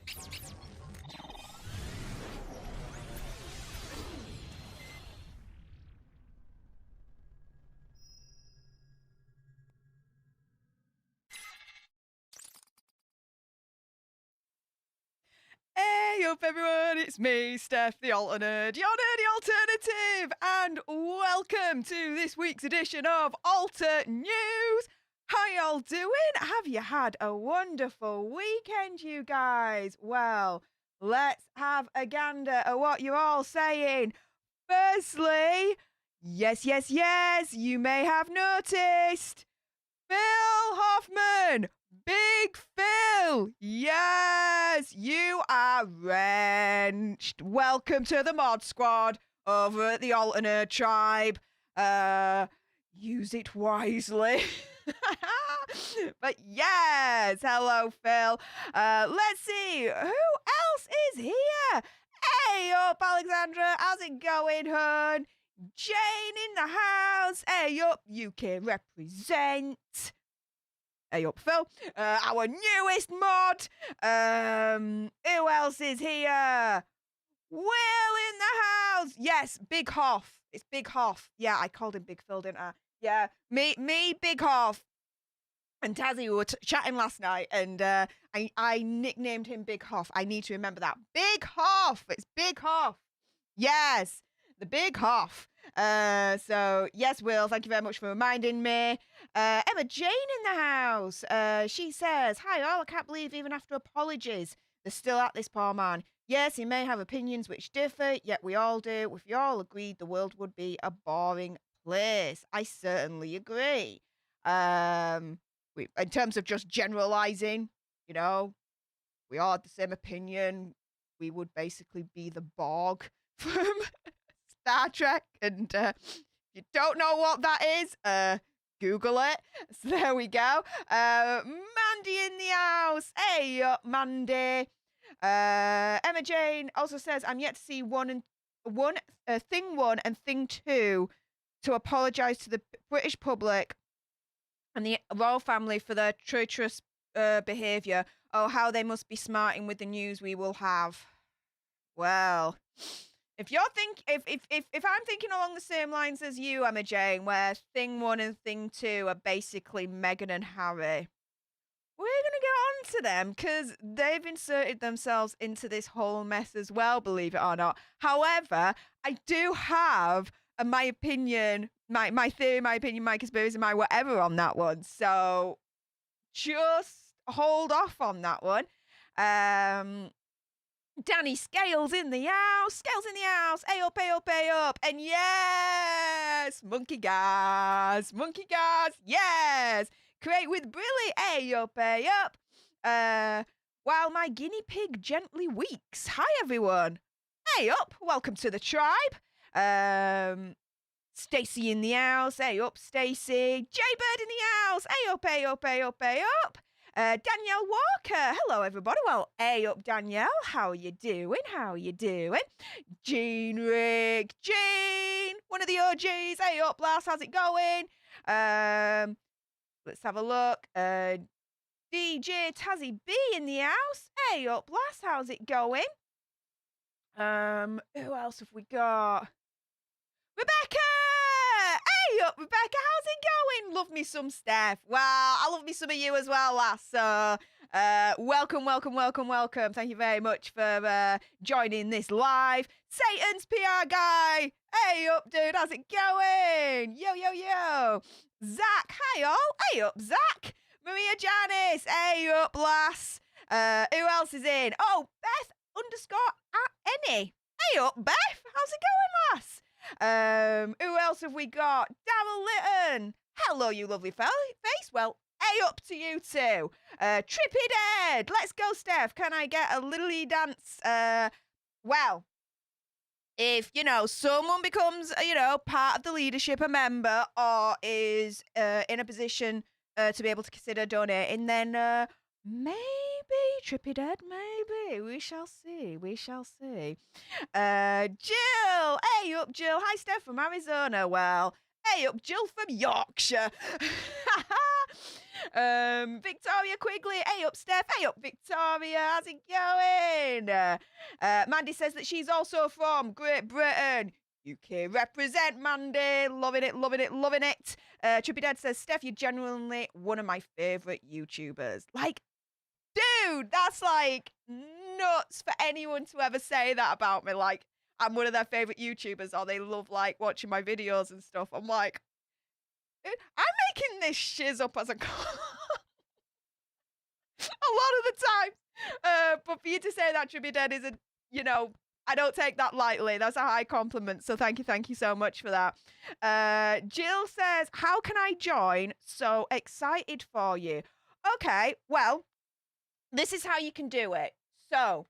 Hey up everyone, it's me, Stef The Alter Nerd, your nerdy alternative, and welcome to this week's edition of Alter News. How y'all doing? Have you had a wonderful weekend, you guys? Well, let's have a gander at what you're all saying. Firstly, yes, you may have noticed, Phil Hoffman, Big Phil, yes, you are wrenched. Welcome to the mod squad over at the Alter Nerd tribe. Use it wisely. But yes, hello Phil. Let's see, who else is here? Hey up Alexandra, how's it going, hun? Jane in the house. Hey up, UK represent. Hey up, Phil. Our newest mod. Who else is here? Will in the house. Yes, Big Hoff. It's Big Hoff. Yeah, I called him Big Phil, didn't I? Yeah, me, Big Hoff. And Tazzy, we were chatting last night, and I nicknamed him Big Hoff. I need to remember that. Big Hoff. It's Big Hoff. Yes, the Big Hoff. So yes, Will, thank you very much for reminding me. Emma Jane in the house. She says, hi all, I can't believe even after apologies, they're still at this poor man. Yes, he may have opinions which differ, yet we all do. If you all agreed, the world would be a boring place. I certainly agree. In terms of just generalizing, you know, we all had the same opinion. We would basically be the Borg from Star Trek, and if you don't know what that is, Google it. So there we go. Mandy in the house. Hey up, Mandy. Emma Jane also says, I'm yet to see thing one and thing two to apologise to the British public and the royal family for their treacherous behaviour. Oh, how they must be smarting with the news we will have. Well, if you're if I'm thinking along the same lines as you, Emma Jane, where thing one and thing two are basically Meghan and Harry, we're gonna get on to them because they've inserted themselves into this whole mess as well, believe it or not. However, I do have my opinion, my theory, my opinion, my conspiracy, my whatever on that one. So just hold off on that one. Danny Scales in the house. Scales in the house. Hey up, hey up, hey up. And yes, monkey gas. Monkey gas. Yes. Create with Brilly. Hey up, hey up. While my guinea pig gently weeks. Hi, everyone. Hey up. Welcome to the tribe. Stacy in the house. Hey up, Stacy. Jaybird in the house. Hey up, hey up, hey up, hey up. Danielle Walker. Hello, everybody. Well, hey up, Danielle. How are you doing? How are you doing? Jean Rick. Jean. One of the OGs. Hey up, lass. How's it going? Let's have a look. DJ Tazzy B in the house. Hey up, lass. How's it going? Who else have we got? Rebecca! Hey up, Rebecca, how's it going? Love me some Steph. Well, I love me some of you as well, lass. So, welcome. Thank you very much for joining this live. Satan's PR guy. Hey up, dude, how's it going? Yo. Zach, hi all. Hey up, Zach. Maria Janice. Hey up, lass. Who else is in? Oh, Beth _Annie. Hey up, Beth. How's it going, lass? Who else have we got? Daryl Litton. Hello, you lovely face. Well, hey up to you too. Trippy Dead. Let's go, Steph. Can I get a little dance? Well, if, someone becomes, part of the leadership, a member, or is in a position to be able to consider donating, then maybe Trippy Dead, maybe. We shall see. Jill. Hey up, Jill. Hi, Steph from Arizona. Well, hey up, Jill from Yorkshire. Victoria Quigley, hey up, Steph. Hey up, Victoria. How's it going? Mandy says that she's also from Great Britain. UK represent, Mandy. Loving it, loving it, loving it. Trippy Dad says, Steph, you're genuinely one of my favourite YouTubers. Like, dude, that's like nuts for anyone to ever say that about me. Like, I'm one of their favourite YouTubers, or they love like watching my videos and stuff. I'm like, I'm making this shiz up as a a lot of the time. But for you to say that, Trippy Dead, is a, you know, I don't take that lightly. That's a high compliment. So thank you so much for that. Jill says, how can I join? So excited for you. Okay, well, this is how you can do it. So,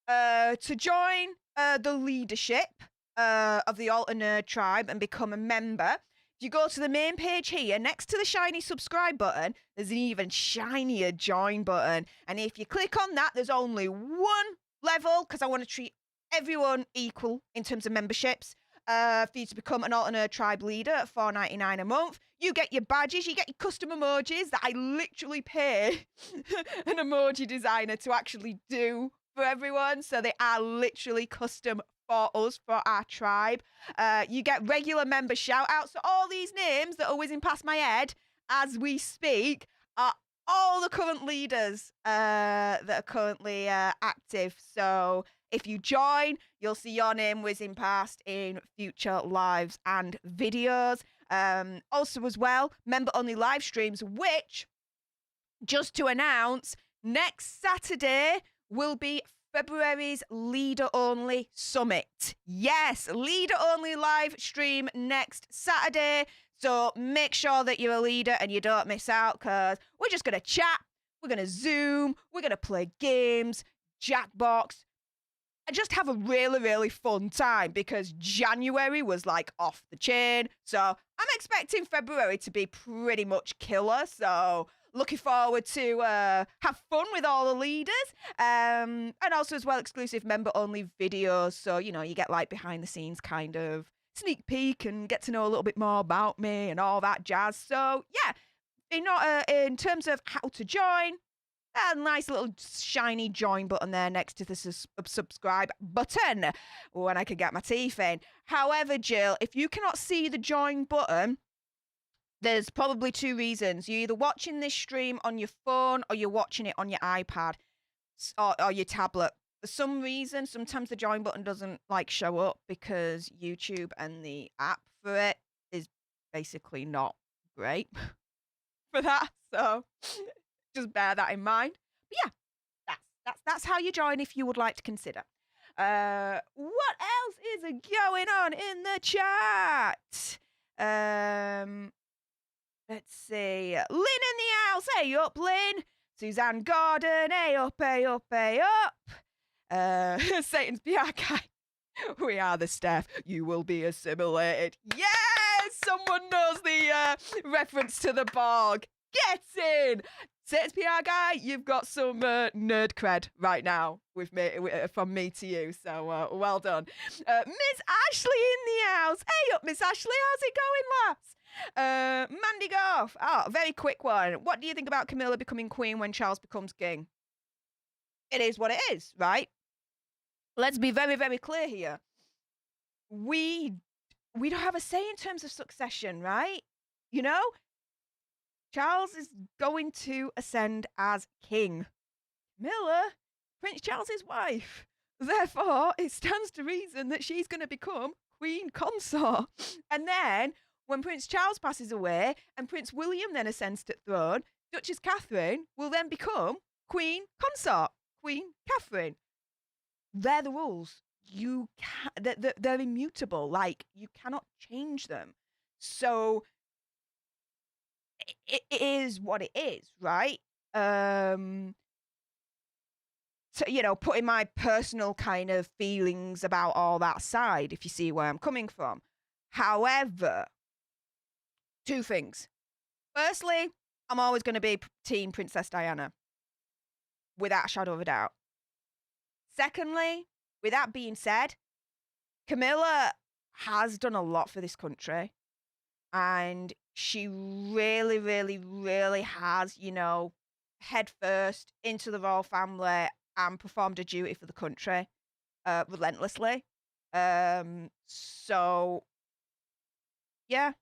to join the leadership of the Alter Nerd tribe and become a member, if you go to the main page here, next to the shiny subscribe button, there's an even shinier join button. And if you click on that, there's only one level, because I want to treat everyone equal in terms of memberships. For you to become an Alter Nerd tribe leader at $4.99 a month. You get your badges, you get your custom emojis that I literally pay an emoji designer to actually do for everyone. So they are literally custom for us, for our tribe. You get regular member shout outs. So all these names that are whizzing past my head as we speak are all the current leaders that are currently active. So if you join, you'll see your name whizzing past in future lives and videos. Also as well, member-only live streams, which, just to announce, next Saturday will be February's Leader-Only Summit. Yes, Leader-Only live stream next Saturday. So make sure that you're a leader and you don't miss out, because we're just going to chat, we're going to Zoom, we're going to play games, Jackbox, and just have a really, really fun time, because January was like off the chain. So I'm expecting February to be pretty much killer. So looking forward to have fun with all the leaders. And also as well, exclusive member-only videos. So, you know, you get like behind the scenes kind of sneak peek and get to know a little bit more about me and all that jazz. So yeah, in terms of how to join, a nice little shiny join button there next to the subscribe button when I can get my teeth in. However, Jill, if you cannot see the join button, there's probably two reasons. You're either watching this stream on your phone or you're watching it on your iPad or your tablet. For some reason, sometimes the join button doesn't like show up because YouTube and the app for it is basically not great for that. So just bear that in mind. But yeah, that's how you join if you would like to consider. What else is going on in the chat? Let's see. Lynn in the house. Hey up, Lynn. Suzanne Gordon. Hey up, hey up, hey up. Satan's PR guy. We are the Steph. You will be assimilated. Yes! Someone knows the reference to the Borg. Get in! Satan's PR guy, you've got some nerd cred right now with me, from me to you. So well done. Miss Ashley in the house. Hey up, Miss Ashley. How's it going, lads? Mandy Goff. Oh, very quick one. What do you think about Camilla becoming queen when Charles becomes king? It is what it is, right? Let's be very, very clear here. We don't have a say in terms of succession, right? You know? Charles is going to ascend as king. Camilla, Prince Charles's wife. Therefore, it stands to reason that she's going to become queen consort. And then, when Prince Charles passes away and Prince William then ascends to the throne, Duchess Catherine will then become queen consort, Queen Catherine. They're the rules. They're immutable. Like, you cannot change them. So it is what it is, right? So, you know, putting my personal kind of feelings about all that aside, if you see where I'm coming from. However, two things. Firstly, I'm always going to be team Princess Diana, without a shadow of a doubt. Secondly, with that being said, Camilla has done a lot for this country. and she really, really, really has, head first into the royal family and performed a duty for the country relentlessly. So, yeah,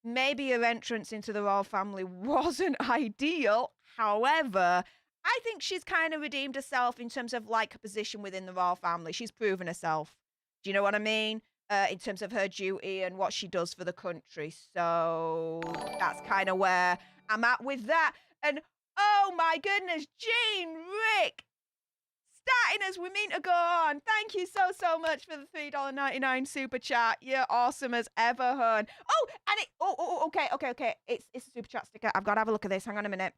maybe her entrance into the royal family wasn't ideal. However, I think she's kind of redeemed herself in terms of like a position within the royal family. She's proven herself. Do you know what I mean? In terms of her duty and what she does for the country. So that's kind of where I'm at with that. And oh my goodness, Jean Rick, starting as we mean to go on. Thank you so much for the $3.99 super chat. You're awesome as ever, hun. Oh, and okay. It's a super chat sticker. I've got to have a look at this. Hang on a minute.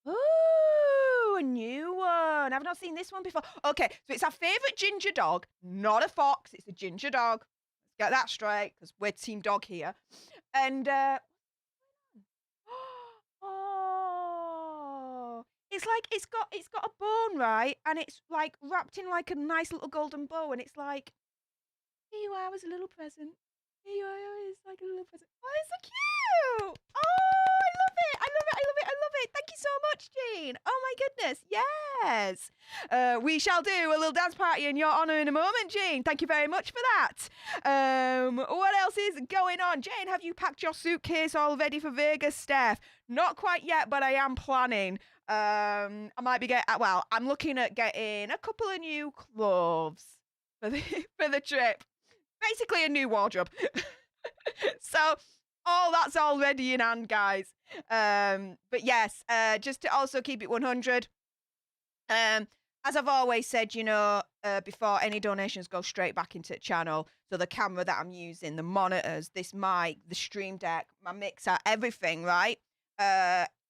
Ooh, a new one. I've not seen this one before. Okay, so it's our favorite ginger dog, not a fox. It's a ginger dog. Let's get that straight because we're team dog here. And oh, it's like it's got a bone, right? And it's like wrapped in like a nice little golden bow, and it's like, here you are as a little present. Here you are, it's like a little present. Oh, it's so cute. Oh, I love it. I love it. I love it. I love it. Thank you so much, Jean. Oh my goodness. Yes. We shall do a little dance party in your honor in a moment, Jean. Thank you very much for that. What else is going on? Jane, have you packed your suitcase all ready for Vegas, Steph? Not quite yet, but I am planning. I might be I'm looking at getting a couple of new clothes for the trip. Basically a new wardrobe. So all that's already in hand, guys. But yes, just to also keep it 100. As I've always said, before, any donations go straight back into the channel. So the camera that I'm using, the monitors, this mic, the stream deck, my mixer, everything, right?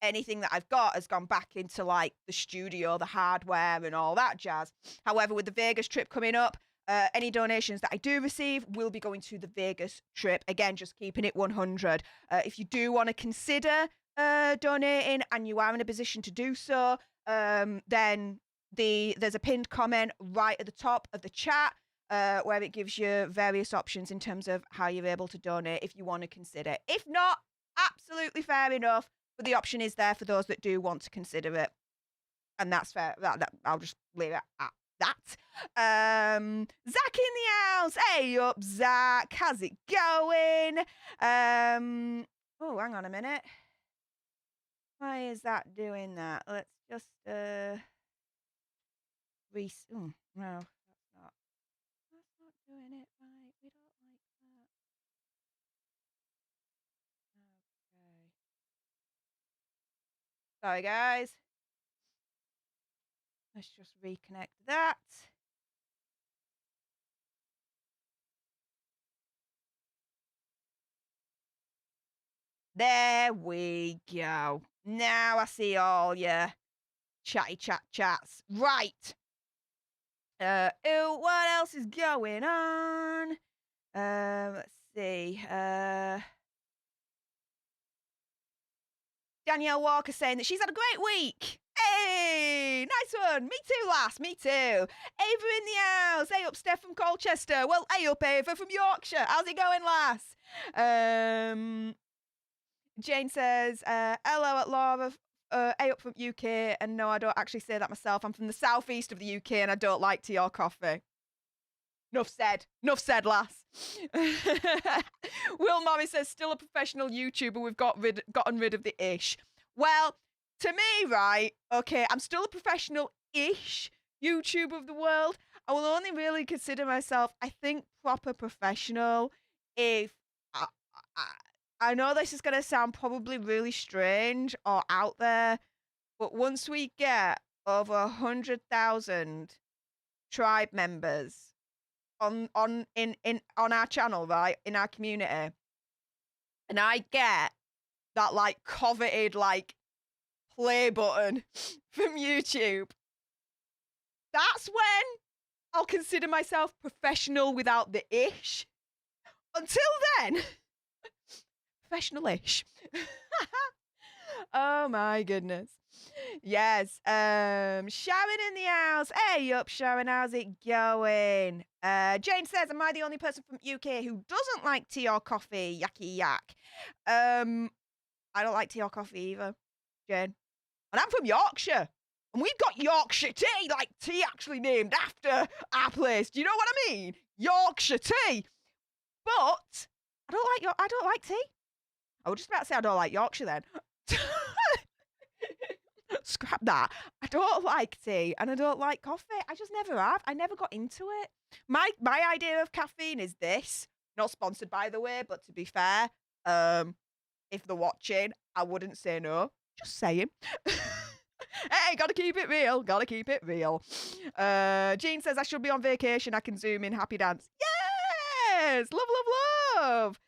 Anything that I've got has gone back into like the studio, the hardware and all that jazz. However, with the Vegas trip coming up, any donations that I do receive will be going to the Vegas trip. Again, just keeping it 100. If you do want to consider donating and you are in a position to do so, then there's a pinned comment right at the top of the chat where it gives you various options in terms of how you're able to donate if you want to consider. If not, absolutely fair enough. But the option is there for those that do want to consider it. And that's fair. I'll just leave it at that. Zach in the house. Hey up, Zach. How's it going? Oh, hang on a minute. Why is that doing that? Let's just no, that's not doing it right. We don't like that. Okay. Sorry, guys. Let's just reconnect that. There we go. Now I see all your chatty chats. Right. What else is going on? Let's see. Danielle Walker saying that she's had a great week. Hey, nice one. Me too, lass. Me too. Ava in the house. Hey up, Steph from Colchester. Well, hey up, Ava from Yorkshire. How's it going, lass? Jane says, hello at Laura. A up from UK, and no, I don't actually say that myself. I'm from the southeast of the UK, and I don't like tea or coffee. Enough said, lass. Will Mommy says, still a professional YouTuber. We've gotten rid of the ish. Well, to me, right, okay, I'm still a professional-ish YouTuber of the world. I will only really consider myself, I think, proper professional if I know this is going to sound probably really strange or out there, but once we get over 100,000 tribe members on our channel, right, in our community, and I get that like coveted like play button from YouTube, that's when I'll consider myself professional without the ish. Until then, professional-ish. Oh my goodness. Yes. Sharon in the house. Hey up, Sharon. How's it going? Jane says, am I the only person from UK who doesn't like tea or coffee? Yucky yak. I don't like tea or coffee either, Jane. And I'm from Yorkshire. And we've got Yorkshire tea, like tea actually named after our place. Do you know what I mean? Yorkshire tea. But I don't like tea. I was just about to say I don't like Yorkshire then. Scrap that. I don't like tea and I don't like coffee. I just never have. I never got into it. My idea of caffeine is this. Not sponsored, by the way, but to be fair, if they're watching, I wouldn't say no. Just saying. Hey, gotta keep it real. Gotta keep it real. Jean says I should be on vacation. I can zoom in. Happy dance. Yes! Love.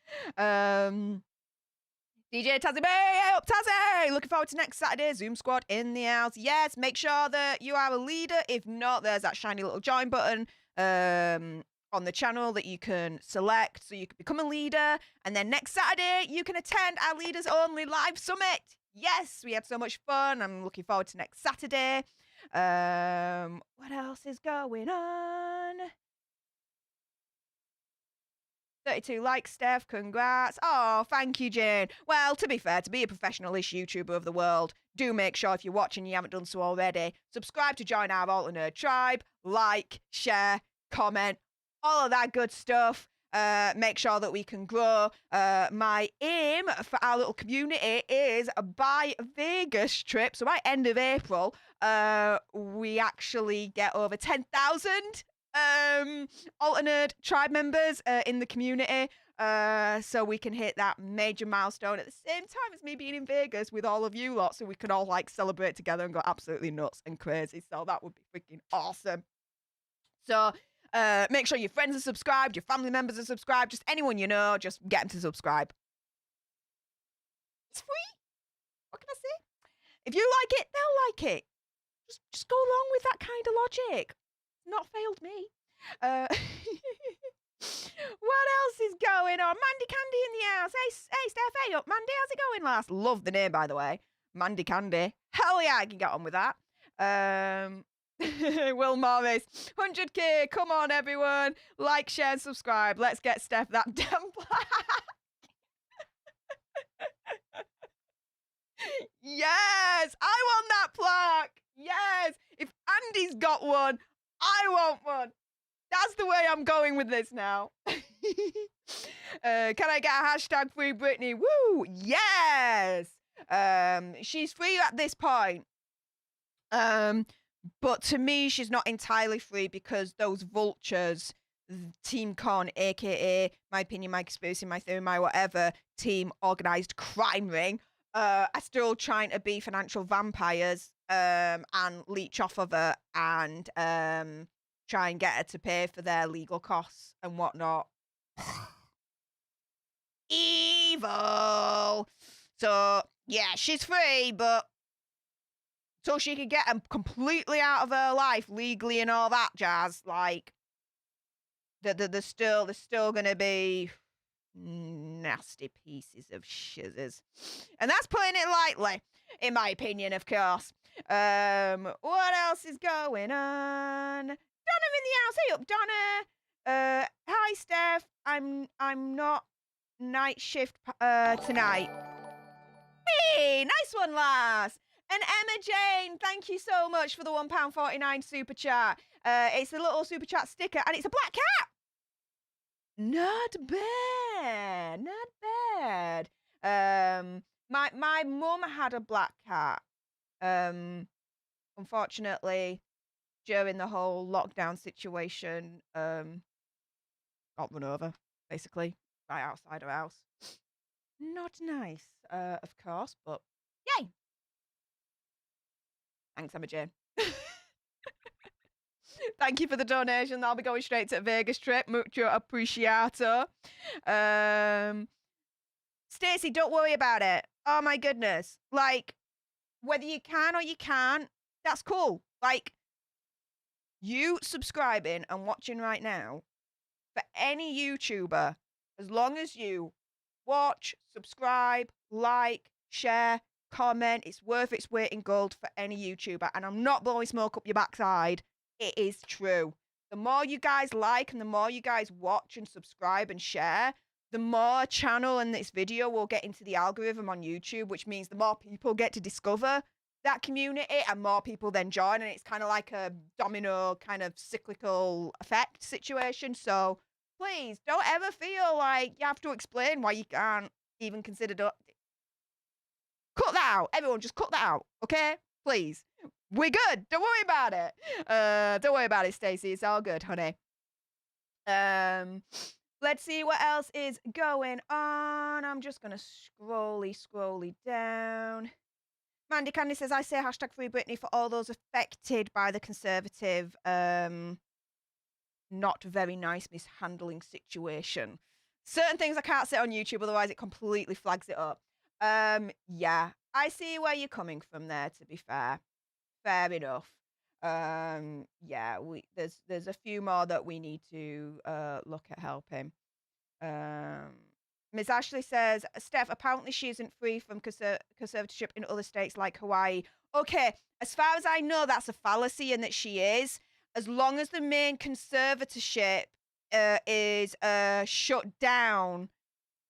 DJ Tazzy Bay, up Tazzy! Looking forward to next Saturday. Zoom squad in the house. Yes, make sure that you are a leader. If not, there's that shiny little join button on the channel that you can select so you can become a leader. And then next Saturday, you can attend our Leaders Only Live Summit. Yes, we had so much fun. I'm looking forward to next Saturday. What else is going on? 32 likes, Steph. Congrats. Oh, thank you, Jane. Well, to be fair, to be a professional-ish YouTuber of the world, do make sure if you're watching and you haven't done so already, subscribe to join our Alter Nerd tribe, like, share, comment, all of that good stuff. Make sure that we can grow. My aim for our little community is by Vegas trip, so by end of April, we actually get over 10,000 Alter Nerd tribe members in the community, so we can hit that major milestone at the same time as me being in Vegas with all of you lot, so we can all like celebrate together and go absolutely nuts and crazy. So that would be freaking awesome. So make sure your friends are subscribed, your family members are subscribed, just anyone you know, just get them to subscribe. It's free. What can I say? If you like it, they'll like it. Just go along with that kind of logic. Not failed me. What else is going on? Mandy Candy in the house. Hey, Steph, hey up, Mandy. How's it going, lass? Love the name, by the way. Mandy Candy. Hell yeah, I can get on with that. Will Morris, 100k. Come on, everyone. Like, share, and subscribe. Let's get Steph that damn plaque. Yes, I want that plaque. Yes, if Andy's got one, I want one. That's the way I'm going with this now. Can I get a hashtag free Britney? Woo! Yes! She's free at this point. But to me, she's not entirely free because those vultures, Team Con, aka my opinion, my conspiracy, my theory, my whatever, team organized crime ring, are still trying to be financial vampires and leech off of her and try and get her to pay for their legal costs and whatnot. Evil. So yeah, she's free, but so she could get them completely out of her life legally and all that jazz. Like, there's still gonna be nasty pieces of shizzers, and that's putting it lightly, in my opinion, of course. What else is going on? Donna in the house. Hey up, Donna. Hi, Steph. I'm not night shift tonight. Hey, nice one, lass. And Emma Jane, thank you so much for the £1.49 super chat. It's a little super chat sticker, and it's a black cat. Not bad, not bad. My mum had a black cat. Unfortunately, during the whole lockdown situation, got run over, basically, right outside her house. Not nice, of course, but yay. Thanks, Emma Jane. Thank you for the donation. That'll be going straight to a Vegas trip. Mucho appreciato. Stacey, don't worry about it. Oh my goodness. Like, whether you can or you can't, that's cool. Like, you subscribing and watching right now, for any YouTuber, as long as you watch, subscribe, like, share, comment, it's worth its weight in gold for any YouTuber. And I'm not blowing smoke up your backside. It is true. The more you guys like and the more you guys watch and subscribe and share, the more channel and this video will get into the algorithm on YouTube, which means the more people get to discover that community and more people then join. And it's kind of like a domino kind of cyclical effect situation. So please don't ever feel like you have to explain why you can't even consider. Cut that out. Everyone, just cut that out. Okay? Please. We're good. Don't worry about it. Don't worry about it, Stacey. It's all good, honey. Let's see what else is going on. I'm just gonna scrolly down. Mandy Candy says, I say hashtag free Britney for all those affected by the conservative not very nice mishandling situation. Certain things I can't say on YouTube, otherwise it completely flags it up. Yeah, I see where you're coming from there, to be fair. Fair enough. Yeah, there's a few more that we need to look at helping. Ms. Ashley says, Steph, apparently she isn't free from conservatorship in other states like Hawaii. Okay, as far as I know, that's a fallacy and that she is. As long as the main conservatorship is shut down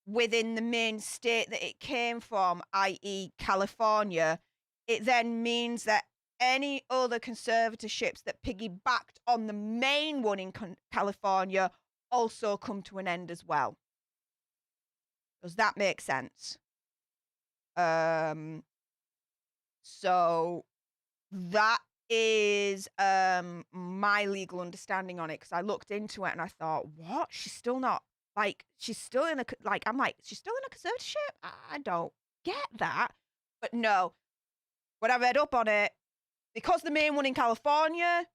within the main state that it came from, i.e. California, it then means that any other conservatorships that piggybacked on the main one in California also come to an end as well. Does that make sense? So that is my legal understanding on it, because I looked into it and I thought, what? She's still not, like, she's still in a, like, I'm like, she's still in a conservatorship? I don't get that. But no, when I read up on it, because the main one in California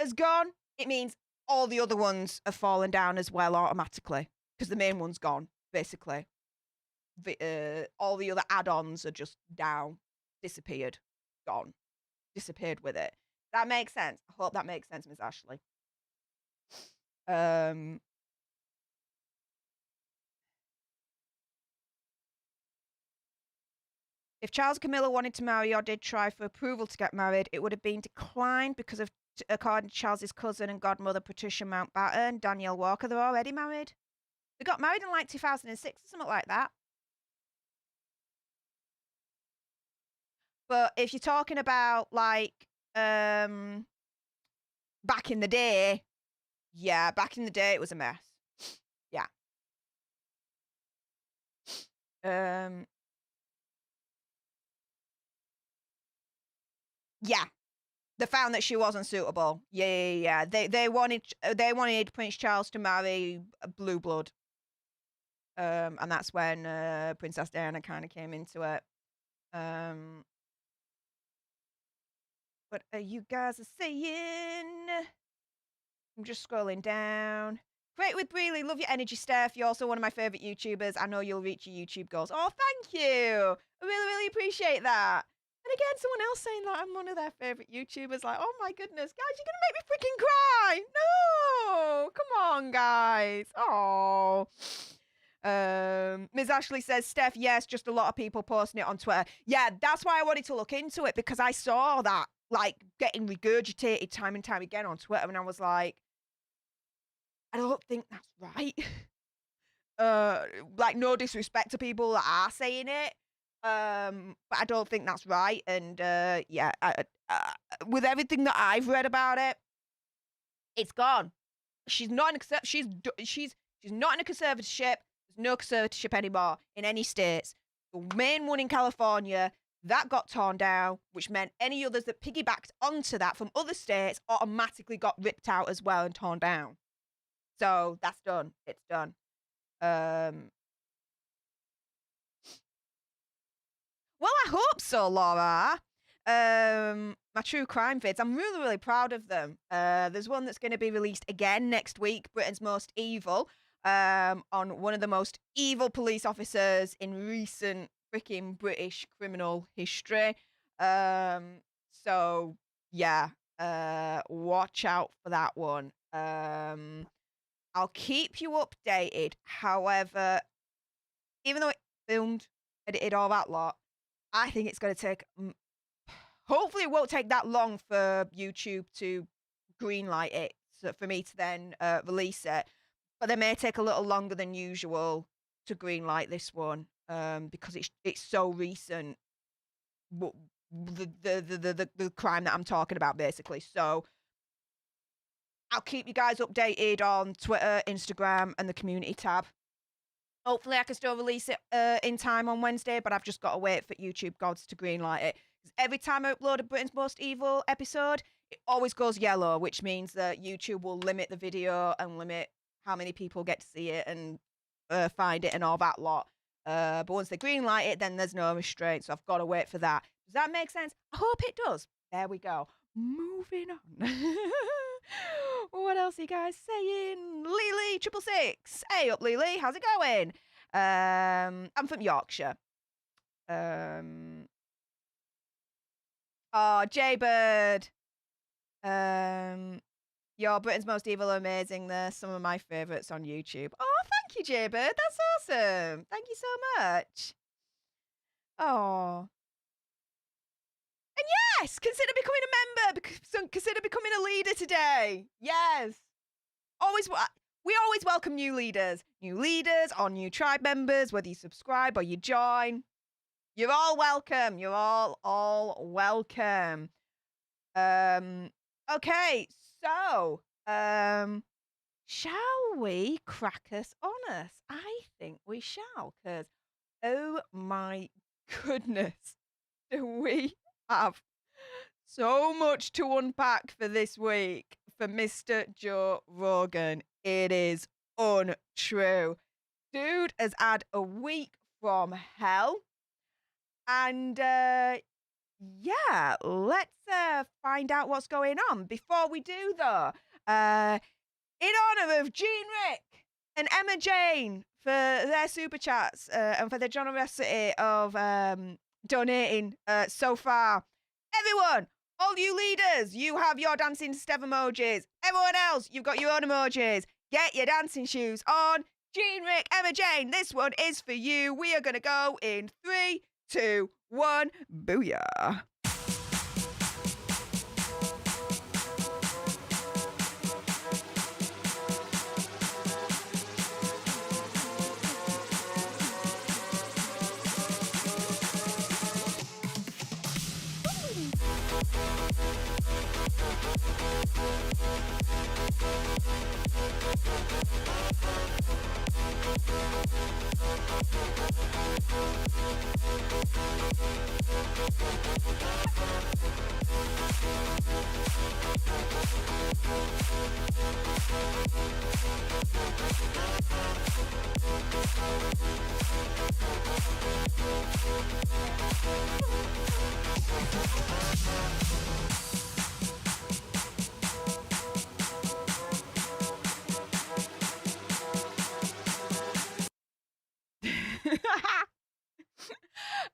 has gone, it means all the other ones have fallen down as well automatically, because the main one's gone, basically. All the other add-ons are just down, disappeared, gone, disappeared with it. That makes sense. I hope that makes sense, Miss Ashley. If Charles and Camilla wanted to marry or did try for approval to get married, it would have been declined because of, according to Charles's cousin and godmother Patricia Mountbatten, Danielle Walker, they're already married. They got married in like 2006 or something like that. But if you're talking about like back in the day, yeah, back in the day it was a mess. Yeah. Yeah. They found that she wasn't suitable. Yeah. They wanted Prince Charles to marry a blue blood. And that's when Princess Diana kind of came into it. What are you guys saying? I'm just scrolling down. Great with Breely. Love your energy, Steph. You're also one of my favorite YouTubers. I know you'll reach your YouTube goals. Oh, thank you. I really appreciate that. And again, someone else saying that I'm one of their favorite YouTubers. Like, oh my goodness, guys, you're gonna make me freaking cry. No, come on, guys. Oh. Ms. Ashley says, Steph, yes, just a lot of people posting it on Twitter. Yeah, that's why I wanted to look into it, because I saw that like getting regurgitated time and time again on Twitter, and I was like, I don't think that's right. Like, no disrespect to people that are saying it, but I don't think that's right. And yeah, with everything that I've read about it, it's gone. She's not in a she's not in a conservatorship. There's no conservatorship anymore in any states. The main one in California, that got torn down, which meant any others that piggybacked onto that from other states automatically got ripped out as well and torn down. So that's done. It's done. Well, I hope so, Laura. My true crime vids, I'm really proud of them. There's one that's going to be released again next week, Britain's Most Evil, on one of the most evil police officers in recent freaking British criminal history. So yeah, watch out for that one. I'll keep you updated. However, even though it's filmed, edited, all that lot, I think it's going to take, hopefully it won't take that long for YouTube to greenlight it. for me to then release it. But they may take a little longer than usual to greenlight this one because it's so recent. The crime that I'm talking about, basically. So I'll keep you guys updated on Twitter, Instagram, and the community tab. Hopefully, I can still release it in time on Wednesday, but I've just got to wait for YouTube gods to greenlight it. Because every time I upload a Britain's Most Evil episode, it always goes yellow, which means that YouTube will limit the video and limit how many people get to see it and find it and all that lot. But once they greenlight it, then there's no restraint, so I've got to wait for that. Does that make sense? I hope it does. There we go. Moving on. What else are you guys saying? Lily 666. Hey up, Lily. How's it going? I'm from Yorkshire. Oh, Jaybird. Your Britain's Most Evil are amazing. They're some of my favourites on YouTube. Oh, thank you, Jaybird. That's awesome. Thank you so much. Oh. And yes, consider becoming a member. Consider becoming a leader today. Yes. We always welcome new leaders or new tribe members, whether you subscribe or you join. You're all welcome. You're all welcome. Okay, so shall we crack us on us? I think we shall, because oh my goodness, do we have so much to unpack for this week for Mr. Joe Rogan. It is untrue. Dude has had a week from hell. And yeah, let's find out what's going on. Before we do, though, in honor of Gene Rick and Emma Jane for their super chats and for their generosity of donating so far, everyone, all you leaders, you have your dancing Stef emojis. Everyone else, you've got your own emojis. Get your dancing shoes on. Gene Rick, Emma Jane, this one is for you. We are going to go in 3, 2, 1, booyah.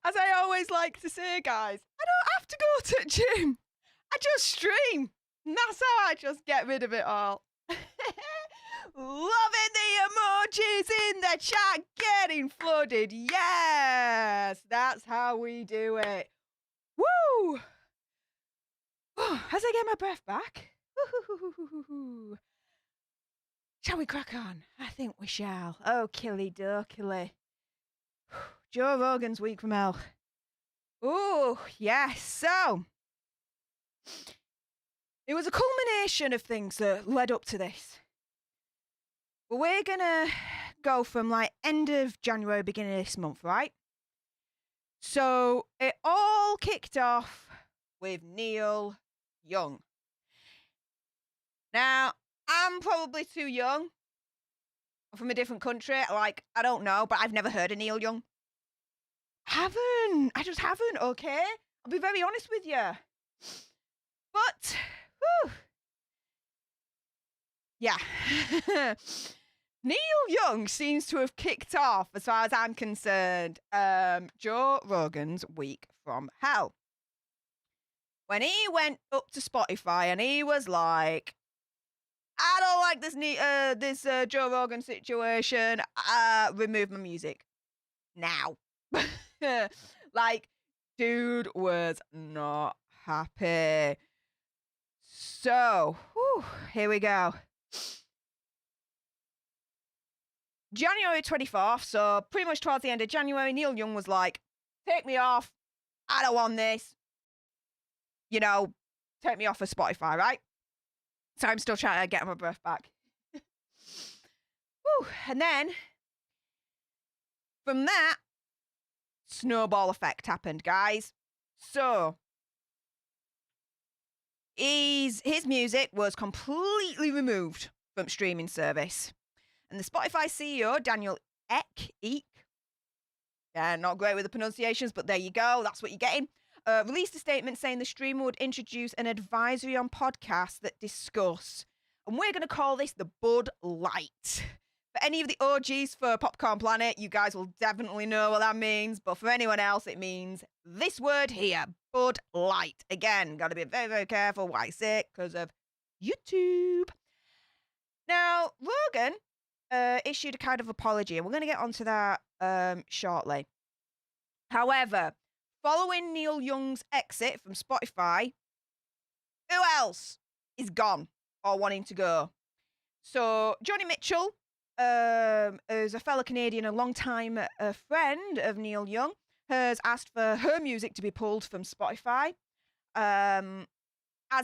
As I always like to say, guys, I don't have to go to the gym. I just stream. And that's how I just get rid of it all. Loving the emojis in the chat, getting flooded. Yes, that's how we do it. Woo! As I get my breath back. Shall we crack on? I think we shall. Oh, killy dokily. Joe Rogan's week from hell. Oh, yes. So, it was a culmination of things that led up to this. But we're going to go from like end of January, beginning of this month, right? So, it all kicked off with Neil Young. Now, I'm probably too young. I'm from a different country. Like, I don't know, but I've never heard of Neil Young. I just haven't, okay? I'll be very honest with you. But, whew, yeah. Neil Young seems to have kicked off, as far as I'm concerned, Joe Rogan's week from hell. When he went up to Spotify and he was like, I don't like this Joe Rogan situation, remove my music. Now. Like, dude was not happy. So, here we go. January 24th, so pretty much towards the end of January, Neil Young was like, take me off. I don't want this. You know, take me off of Spotify, right? So I'm still trying to get my breath back. And then, from that, snowball effect happened, guys. So, his music was completely removed from streaming service. And the Spotify CEO, Daniel Ek, yeah, not great with the pronunciations, but there you go, that's what you're getting, released a statement saying the streamer would introduce an advisory on podcasts that discuss, and we're going to call this the Bud Light. For any of the OGs for Popcorn Planet, you guys will definitely know what that means, but for anyone else, it means this word here, Bud Light. Again, got to be very, very careful what I say because of YouTube. Now, Rogan issued a kind of apology, and we're going to get onto that shortly. However, following Neil Young's exit from Spotify, who else is gone or wanting to go? So, Joni Mitchell, who's a fellow Canadian, a long-time friend of Neil Young, has asked for her music to be pulled from Spotify. As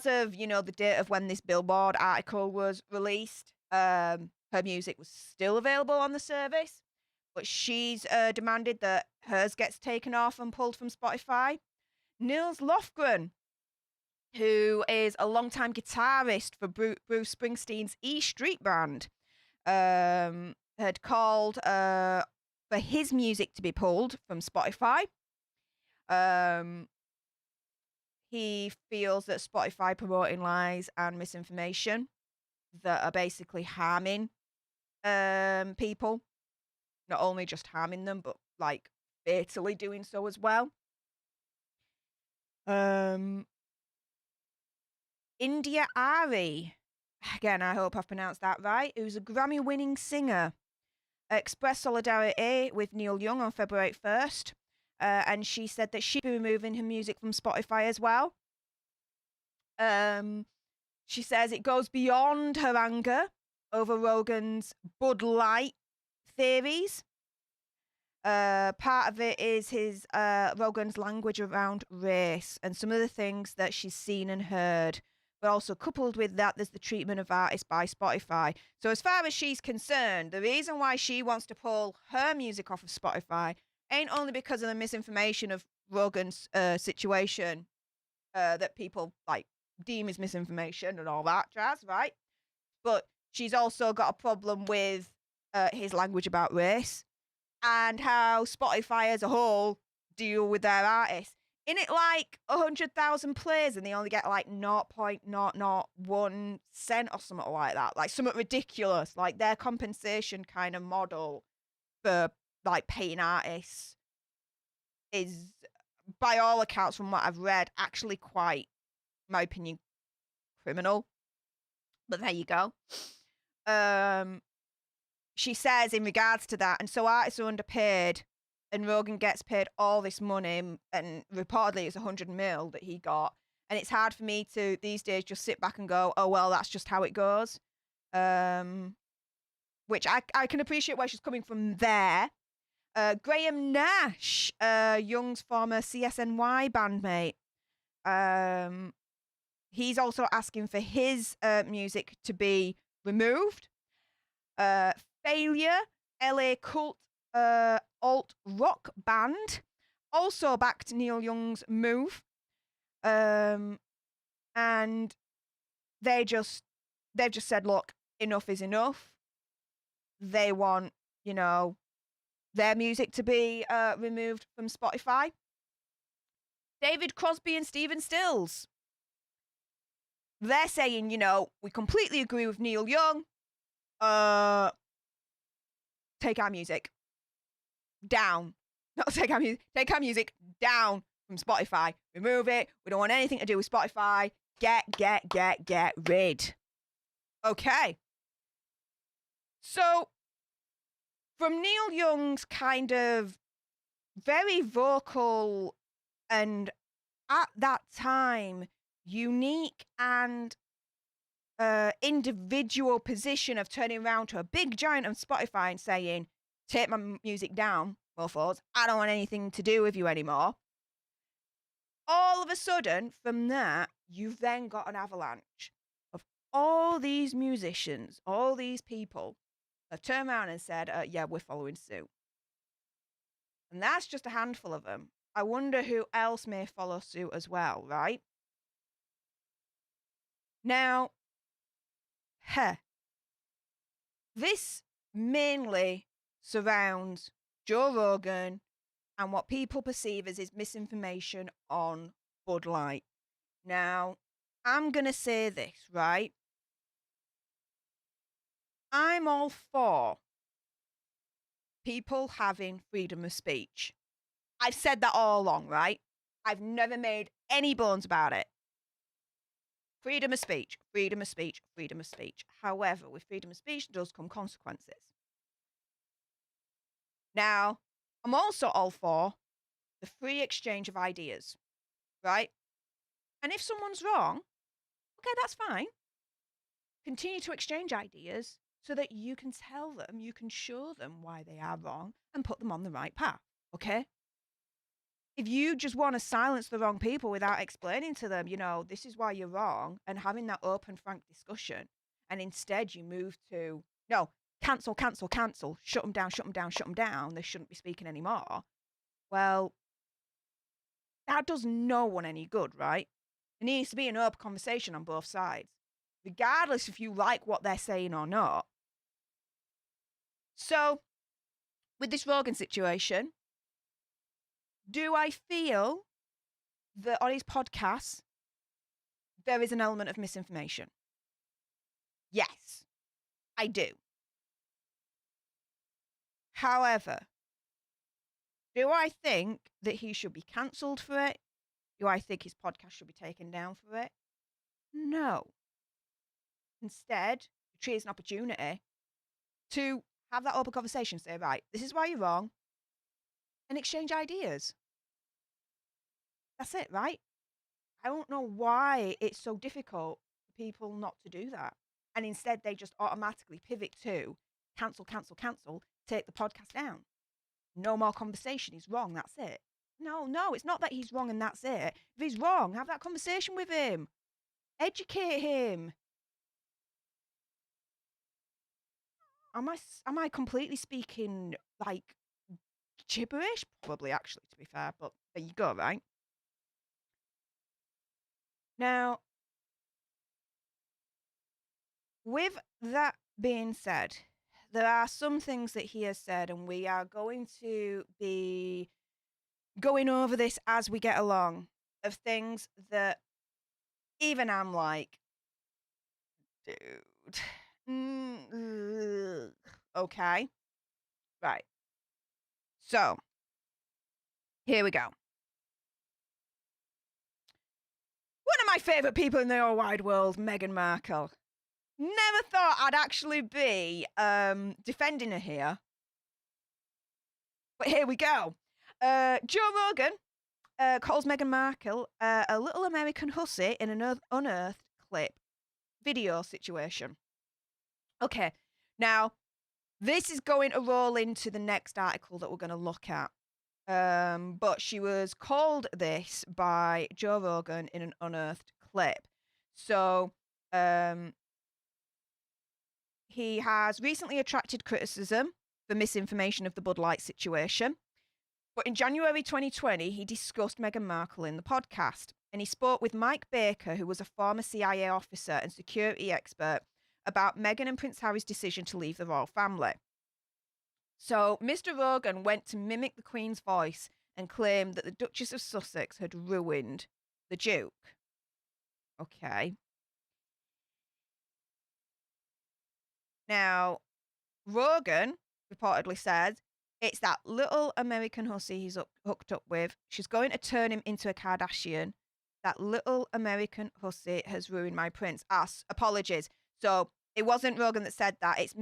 of, the date of when this Billboard article was released, her music was still available on the service, but she's demanded that hers gets taken off and pulled from Spotify. Nils Lofgren, who is a longtime guitarist for Bruce Springsteen's E Street Band, had called for his music to be pulled from Spotify. He feels that Spotify promoting lies and misinformation that are basically harming people. Not only just harming them, but like fatally doing so as well. India Ari, again, I hope I've pronounced that right, who's a Grammy-winning singer, expressed solidarity with Neil Young on February 1st, and she said that she'd be removing her music from Spotify as well. She says it goes beyond her anger over Rogan's Bud Light theories. Part of it is his Rogan's language around race and some of the things that she's seen and heard. But also coupled with that, there's the treatment of artists by Spotify. So as far as she's concerned, the reason why she wants to pull her music off of Spotify ain't only because of the misinformation of Rogan's situation that people like deem as misinformation and all that jazz, right? But she's also got a problem with his language about race and how Spotify as a whole deal with their artists. In it like 100,000 plays and they only get like 0.001 cent or something like that. Like something ridiculous. Like their compensation kind of model for like paying artists is, by all accounts from what I've read, actually quite, in my opinion, criminal. But there you go. She says in regards to that, and so artists are underpaid, and Rogan gets paid all this money, and reportedly it's 100 mil that he got, and it's hard for me to these days just sit back and go, oh well, that's just how it goes. Which I can appreciate where she's coming from there. Graham Nash, Young's former CSNY bandmate, he's also asking for his music to be removed. Failure, LA cult alt rock band, also backed Neil Young's move. And they've just said, look, enough is enough. They want, their music to be removed from Spotify. David Crosby and Stephen Stills, they're saying, we completely agree with Neil Young. Take our music down. Not take our music. Take our music down from Spotify. Remove it. We don't want anything to do with Spotify. Get rid. Okay. So, from Neil Young's kind of very vocal and at that time unique and individual position of turning around to a big giant on Spotify and saying, take my music down, mofos, I don't want anything to do with you anymore. All of a sudden, from that, you've then got an avalanche of all these musicians, all these people have turned around and said, yeah, we're following suit. And that's just a handful of them. I wonder who else may follow suit as well, right? Now, this mainly surrounds Joe Rogan and what people perceive as his misinformation on Bud Light. Now, I'm going to say this, right? I'm all for people having freedom of speech. I've said that all along, right? I've never made any bones about it. Freedom of speech, freedom of speech, freedom of speech. However, with freedom of speech does come consequences. Now, I'm also all for the free exchange of ideas, right? And if someone's wrong, okay, that's fine. Continue to exchange ideas so that you can tell them, you can show them why they are wrong and put them on the right path, okay? If you just want to silence the wrong people without explaining to them, this is why you're wrong, and having that open, frank discussion, and instead you move to, no, cancel, cancel, cancel, shut them down, shut them down, shut them down, they shouldn't be speaking anymore. Well, that does no one any good, right? There needs to be an open conversation on both sides, regardless if you like what they're saying or not. So, with this Rogan situation, do I feel that on his podcast, there is an element of misinformation? Yes, I do. However, do I think that he should be cancelled for it? Do I think his podcast should be taken down for it? No. Instead, treat it as an opportunity to have that open conversation, say, right, this is why you're wrong, and exchange ideas. That's it, right? I don't know why it's so difficult for people not to do that. And instead, they just automatically pivot to cancel, cancel, cancel, take the podcast down. No more conversation. He's wrong. That's it. No, it's not that he's wrong and that's it. If he's wrong, have that conversation with him. Educate him. Am I completely speaking like gibberish? Probably, actually, to be fair. But there you go, right? Now, with that being said, there are some things that he has said, and we are going to be going over this as we get along, of things that even I'm like, dude. Okay. Right. So, here we go. One of my favourite people in the whole wide world, Meghan Markle. Never thought I'd actually be defending her here. But here we go. Joe Rogan calls Meghan Markle a little American hussy in an unearthed clip video situation. Okay, now this is going to roll into the next article that we're going to look at. But she was called this by Joe Rogan in an unearthed clip. So, he has recently attracted criticism for misinformation of the Bud Light situation. But in January 2020, he discussed Meghan Markle in the podcast. And he spoke with Mike Baker, who was a former CIA officer and security expert, about Meghan and Prince Harry's decision to leave the royal family. So Mr. Rogan went to mimic the Queen's voice and claimed that the Duchess of Sussex had ruined the Duke. Okay. Now, Rogan reportedly said, it's that little American hussy he's hooked up with. She's going to turn him into a Kardashian. That little American hussy has ruined my prince. Apologies. So it wasn't Rogan that said that. It's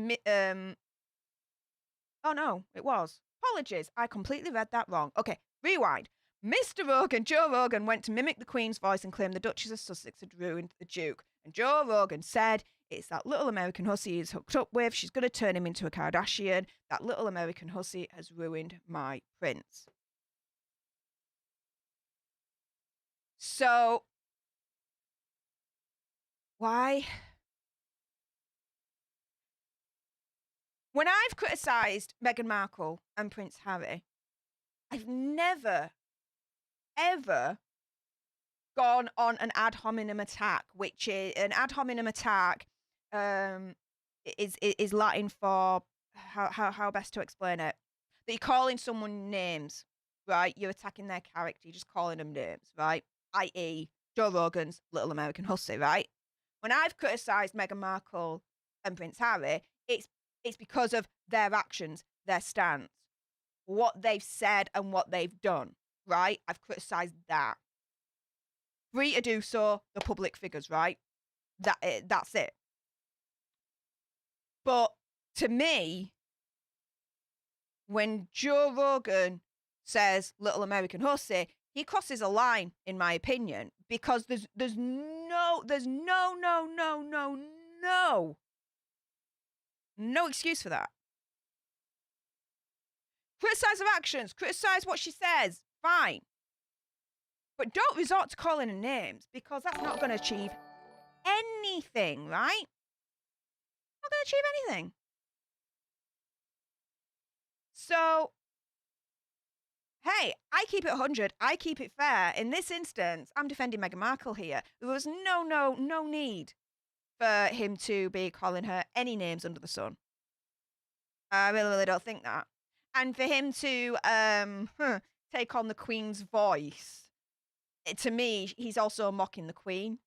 oh no, it was. Apologies. I completely read that wrong. Okay, rewind. Mr. Rogan, Joe Rogan, went to mimic the Queen's voice and claimed the Duchess of Sussex had ruined the Duke. And Joe Rogan said, it's that little American hussy he's hooked up with. She's going to turn him into a Kardashian. That little American hussy has ruined my prince. So, why? When I've criticised Meghan Markle and Prince Harry, I've never, ever gone on an ad hominem attack, which is an ad hominem attack is Latin for how best to explain it. That you're calling someone names, right? You're attacking their character. You're just calling them names, right? I.e., Joe Rogan's Little American Hussy, right? When I've criticised Meghan Markle and Prince Harry, it's because of their actions, their stance, what they've said and what they've done, right? I've criticised that. Free to do so, the public figures, right? That's it. But to me, when Joe Rogan says Little American Hussy, he crosses a line, in my opinion, because there's no excuse for that. Criticize her actions, criticize what she says, fine. But don't resort to calling her names, because that's not going to achieve anything, right? Not going to achieve anything. So, hey, I keep it 100. I keep it fair. In this instance, I'm defending Meghan Markle here. There was no need for him to be calling her any names under the sun. I really don't think that. And for him to take on the Queen's voice, to me, he's also mocking the Queen.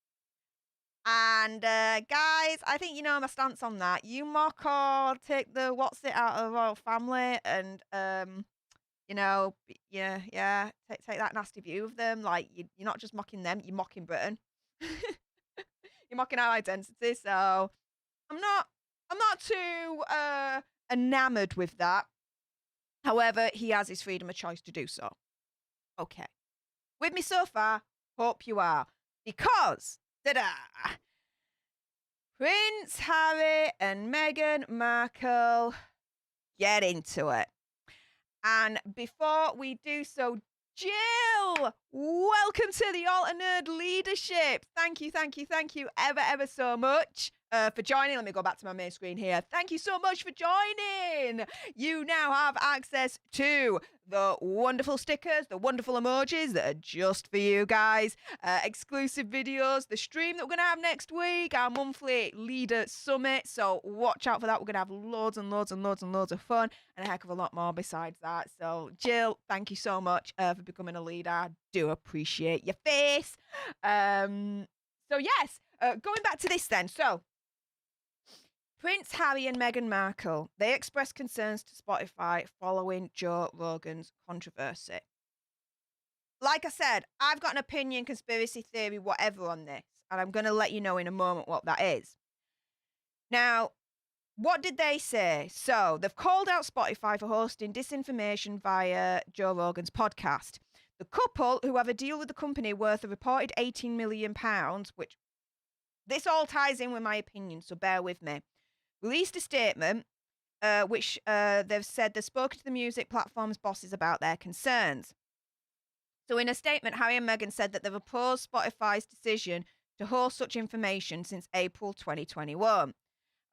And guys, I think you know my stance on that. You mock or take the what's it out of the royal family, and take that nasty view of them. Like you're not just mocking them, you're mocking Britain. You're mocking our identity. So I'm not too enamored with that. However, he has his freedom of choice to do so. Okay. With me so far? Hope you are. Because, Prince Harry and Meghan Markle, get into it. And before we do so, Jill, welcome to the Alter Nerd leadership. Thank you ever so much for joining. Let me go back to my main screen here. Thank you so much for joining. You now have access to the wonderful stickers, the wonderful emojis that are just for you guys, exclusive videos, the stream that we're going to have next week, our monthly leader summit. So watch out for that. We're going to have loads of fun and a heck of a lot more besides that. So Jill, thank you so much for becoming a leader. I do appreciate your face. So yes, going back to this then. So Prince Harry and Meghan Markle, they expressed concerns to Spotify following Joe Rogan's controversy. Like I said, I've got an opinion, conspiracy theory, whatever on this, and I'm going to let you know in a moment what that is. Now, what did they say? So, they've called out Spotify for hosting disinformation via Joe Rogan's podcast. The couple, who have a deal with the company worth a reported £18 million, which this all ties in with my opinion, so bear with me, released a statement which they've said they've spoken to the music platform's bosses about their concerns. So in a statement, Harry and Meghan said that they've opposed Spotify's decision to host such information since April 2021.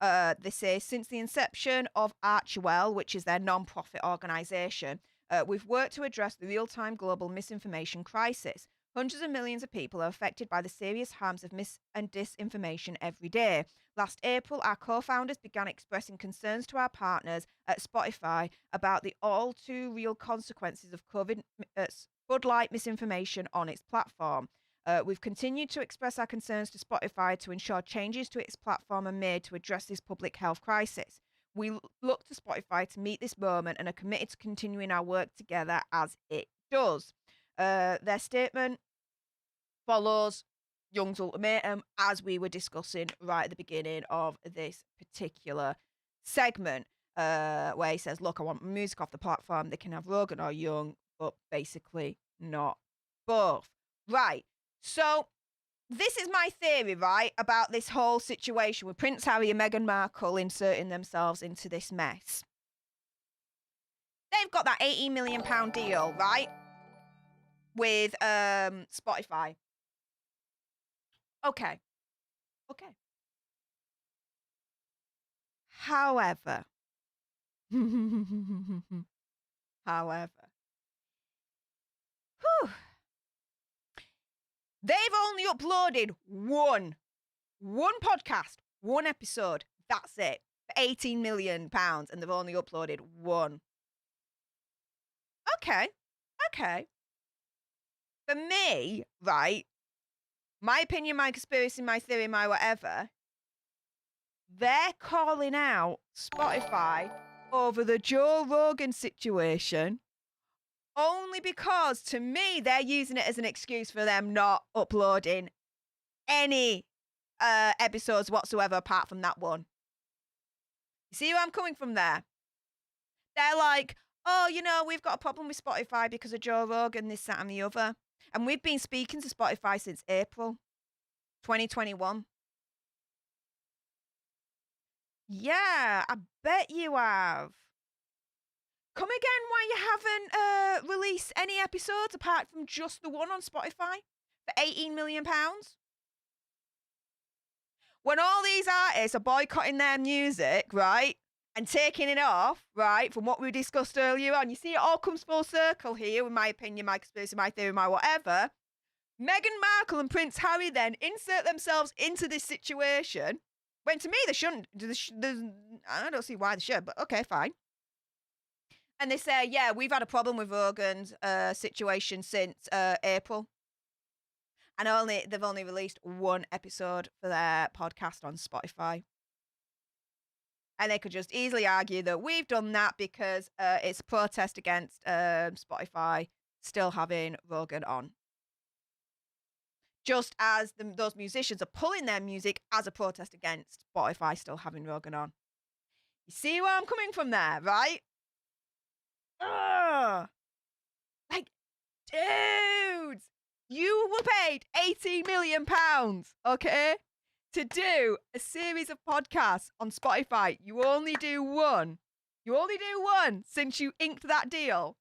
They say since the inception of Archewell, which is their non-profit organisation, we've worked to address the real-time global misinformation crisis. Hundreds of millions of people are affected by the serious harms of mis and disinformation every day. Last April, our co-founders began expressing concerns to our partners at Spotify about the all too real consequences of Bud Light misinformation on its platform. We've continued to express our concerns to Spotify to ensure changes to its platform are made to address this public health crisis. We look to Spotify to meet this moment and are committed to continuing our work together as it does. Their statement follows Young's ultimatum, as we were discussing right at the beginning of this particular segment, where he says, look, I want music off the platform. They can have Rogan or Young, but basically not both. Right. So this is my theory, right, about this whole situation with Prince Harry and Meghan Markle inserting themselves into this mess. They've got that £18 million deal, right, with Spotify. Okay. However, whew, they've only uploaded one podcast, one episode. That's it. For £18 million, and they've only uploaded one. Okay. For me, right, my opinion, my conspiracy, my theory, my whatever, they're calling out Spotify over the Joe Rogan situation only because, to me, they're using it as an excuse for them not uploading any episodes whatsoever apart from that one. You see where I'm coming from there? They're like, oh, we've got a problem with Spotify because of Joe Rogan, this, that, and the other. And we've been speaking to Spotify since April 2021. Yeah, I bet you have. Come again why you haven't released any episodes apart from just the one on Spotify for £18 million? When all these artists are boycotting their music, right, and taking it off, right, from what we discussed earlier on, you see it all comes full circle here, in my opinion, my conspiracy, my theory, my whatever. Meghan Markle and Prince Harry then insert themselves into this situation, when to me they shouldn't. I don't see why they should, but okay, fine. And they say, yeah, we've had a problem with Rogan's situation since April. And they've only released one episode for their podcast on Spotify. And they could just easily argue that we've done that because it's a protest against Spotify still having Rogan on. Just as those musicians are pulling their music as a protest against Spotify still having Rogan on. You see where I'm coming from there, right? Ugh. Like, dudes, you were paid £18 million, okay, to do a series of podcasts on Spotify. You only do one. Since you inked that deal.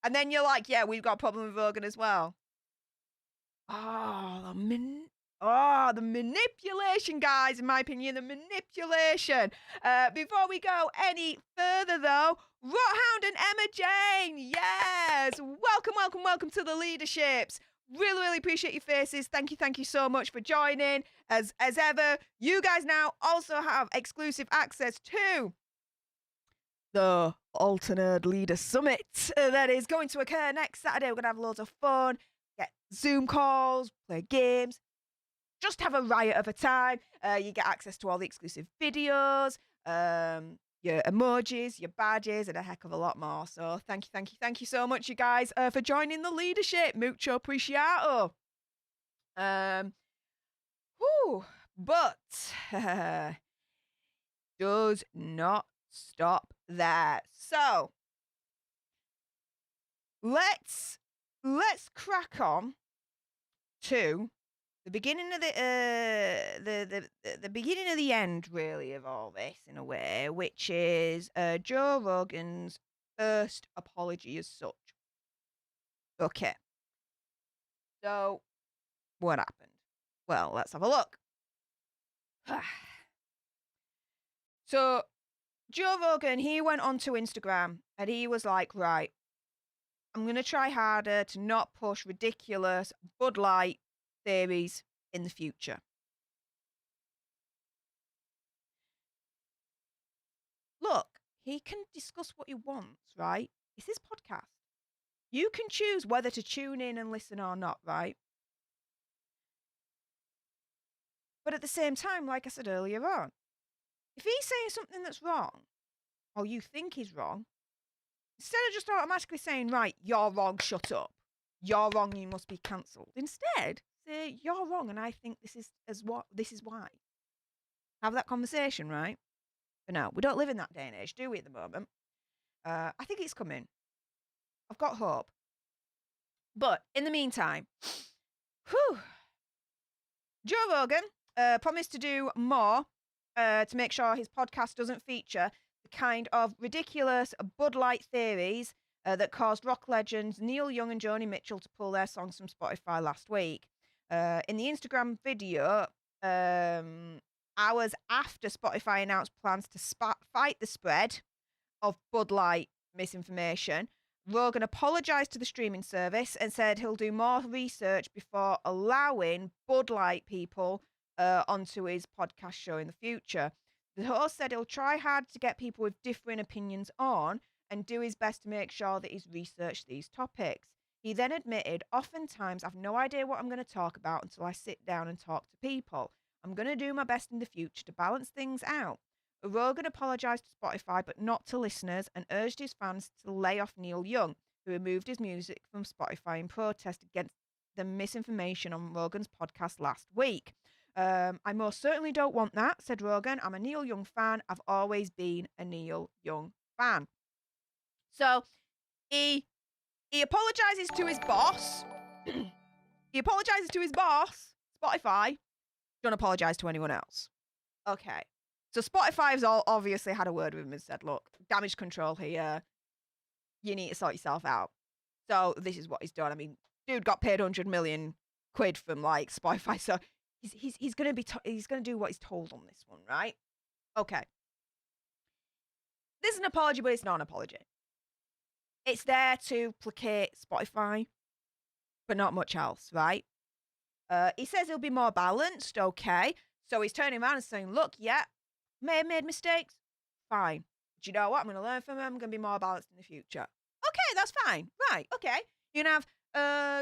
And then you're like, yeah, we've got a problem with Rogan as well. Oh, the manipulation, guys, in my opinion, the manipulation. Before we go any further, though, Rothound and Emma Jane, yes, welcome to the leaderships. Really appreciate your faces. Thank you so much for joining. As ever, you guys now also have exclusive access to the Alter Nerd Leader Summit that is going to occur next Saturday. We're going to have loads of fun, get Zoom calls, play games, just have a riot of a time. You get access to all the exclusive videos, your emojis, your badges, and a heck of a lot more. So thank you so much, you guys, for joining the leadership. Mucho appreciato. But does not stop there. So let's crack on to the beginning of the beginning of the end, really, of all this, in a way, which is Joe Rogan's first apology as such. Okay. So what happened? Well, let's have a look. So Joe Rogan, he went onto Instagram and he was like, right, I'm going to try harder to not push ridiculous Bud Light theories in the future. Look, he can discuss what he wants, right? It's his podcast. You can choose whether to tune in and listen or not, right? But at the same time, like I said earlier on, if he's saying something that's wrong, or you think he's wrong, instead of just automatically saying, right, you're wrong, shut up. You're wrong, you must be cancelled. Instead, say, you're wrong, and I think this is why. Have that conversation, right? But no, we don't live in that day and age, do we, at the moment? I think it's coming. I've got hope. But in the meantime, Joe Rogan promised to do more to make sure his podcast doesn't feature the kind of ridiculous Bud Light theories that caused rock legends Neil Young and Joni Mitchell to pull their songs from Spotify last week. In the Instagram video, hours after Spotify announced plans to fight the spread of Bud Light misinformation, Rogan apologized to the streaming service and said he'll do more research before allowing Bud Light people onto his podcast show in the future. The host said he'll try hard to get people with differing opinions on and do his best to make sure that he's researched these topics. He then admitted, oftentimes I've no idea what I'm going to talk about until I sit down and talk to people. I'm going to do my best in the future to balance things out. Rogan apologised to Spotify but not to listeners and urged his fans to lay off Neil Young, who removed his music from Spotify in protest against the misinformation on Rogan's podcast last week. I most certainly don't want that, said Rogan. I'm a Neil Young fan. I've always been a Neil Young fan. So he apologises to his boss. He apologises to his boss, Spotify. Don't apologise to anyone else. Okay. So Spotify's all obviously had a word with him and said, look, damage control here. You need to sort yourself out. So this is what he's done. I mean, dude got paid 100 million quid from like Spotify. So he's going to do what he's told on this one, right? Okay. This is an apology, but it's not an apology. It's there to placate Spotify, but not much else, right? He says he'll be more balanced, okay. So he's turning around and saying, look, yeah, may have made mistakes, fine. But you know what? I'm going to learn from them. I'm going to be more balanced in the future. Okay, that's fine. Right, okay. You can have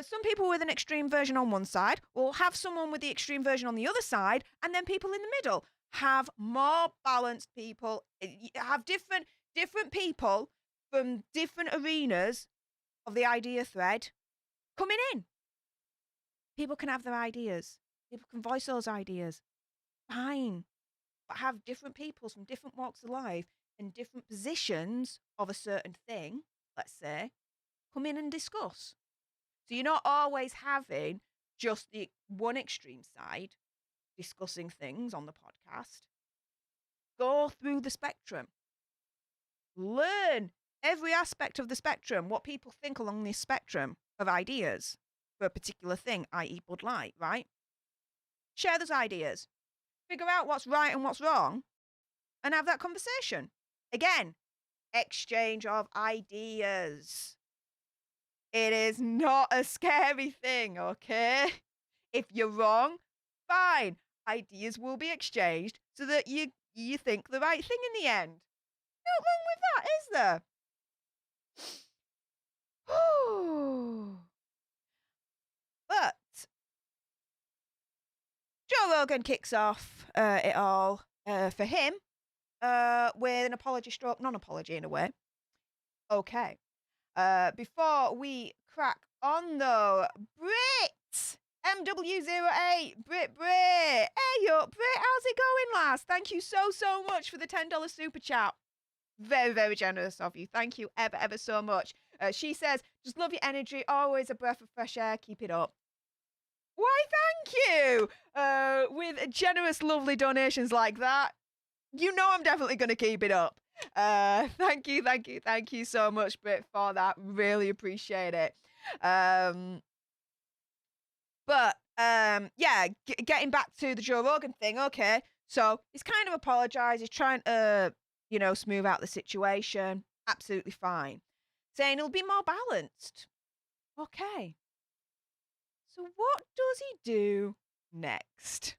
some people with an extreme version on one side, or have someone with the extreme version on the other side, and then people in the middle. Have more balanced people. Have different people from different arenas of the idea thread coming in. People can have their ideas. People can voice those ideas. Fine. But have different people from different walks of life and different positions of a certain thing, let's say, come in and discuss. So you're not always having just the one extreme side discussing things on the podcast. Go through the spectrum. Learn every aspect of the spectrum, what people think along this spectrum of ideas for a particular thing, i.e. Bud Light, right? Share those ideas. Figure out what's right and what's wrong and have that conversation. Again, exchange of ideas. It is not a scary thing, okay? If you're wrong, fine. Ideas will be exchanged so that you think the right thing in the end. No wrong with that, is there? But Joe Rogan kicks off it all for him with an apology stroke non-apology in a way. Okay. Before we crack on though, Brit! MW08, Brit. Hey up, Brit, how's it going, lass? Thank you so much for the $10 super chat. Very, very generous of you. Thank you ever so much. She says, just love your energy. Always a breath of fresh air. Keep it up. Why, thank you. With generous, lovely donations like that, you know I'm definitely going to keep it up. Thank you so much, Brit, for that. Really appreciate it. Yeah, getting back to the Joe Rogan thing, okay. So he's kind of apologized. He's trying to, smooth out the situation. Absolutely fine. Saying he'll be more balanced. Okay. So what does he do next?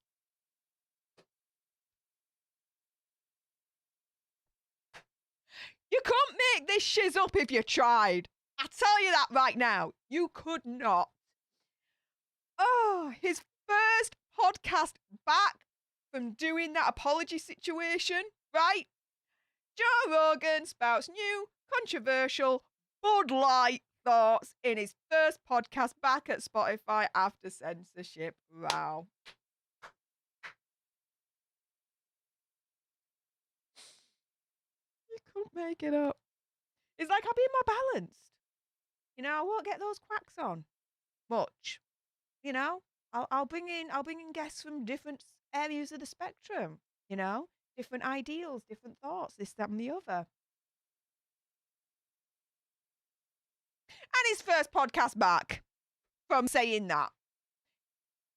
You couldn't make this shiz up if you tried. I tell you that right now. You could not. Oh, his first podcast back from doing that apology situation, right? Joe Rogan spouts new, controversial, Bud Light thoughts in his first podcast back at Spotify after censorship. Wow. You couldn't make it up. It's like, I'll be more balanced. I won't get those quacks on. much. You know, I'll bring in guests from different areas of the spectrum. You know, different ideals, different thoughts, this, that, and the other. And his first podcast back from saying that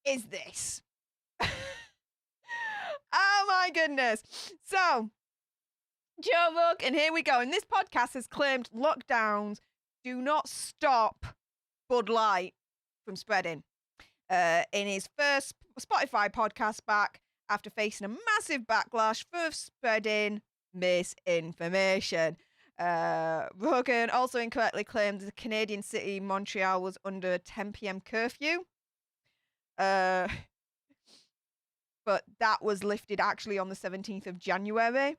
is this. Oh my goodness. So, Joe Rogan, here we go. And this podcast has claimed lockdowns do not stop Bud Light from spreading. In his first Spotify podcast back, after facing a massive backlash for spreading misinformation. Rogan also incorrectly claimed the Canadian city Montreal was under a 10 p.m. curfew. But that was lifted actually on the 17th of January.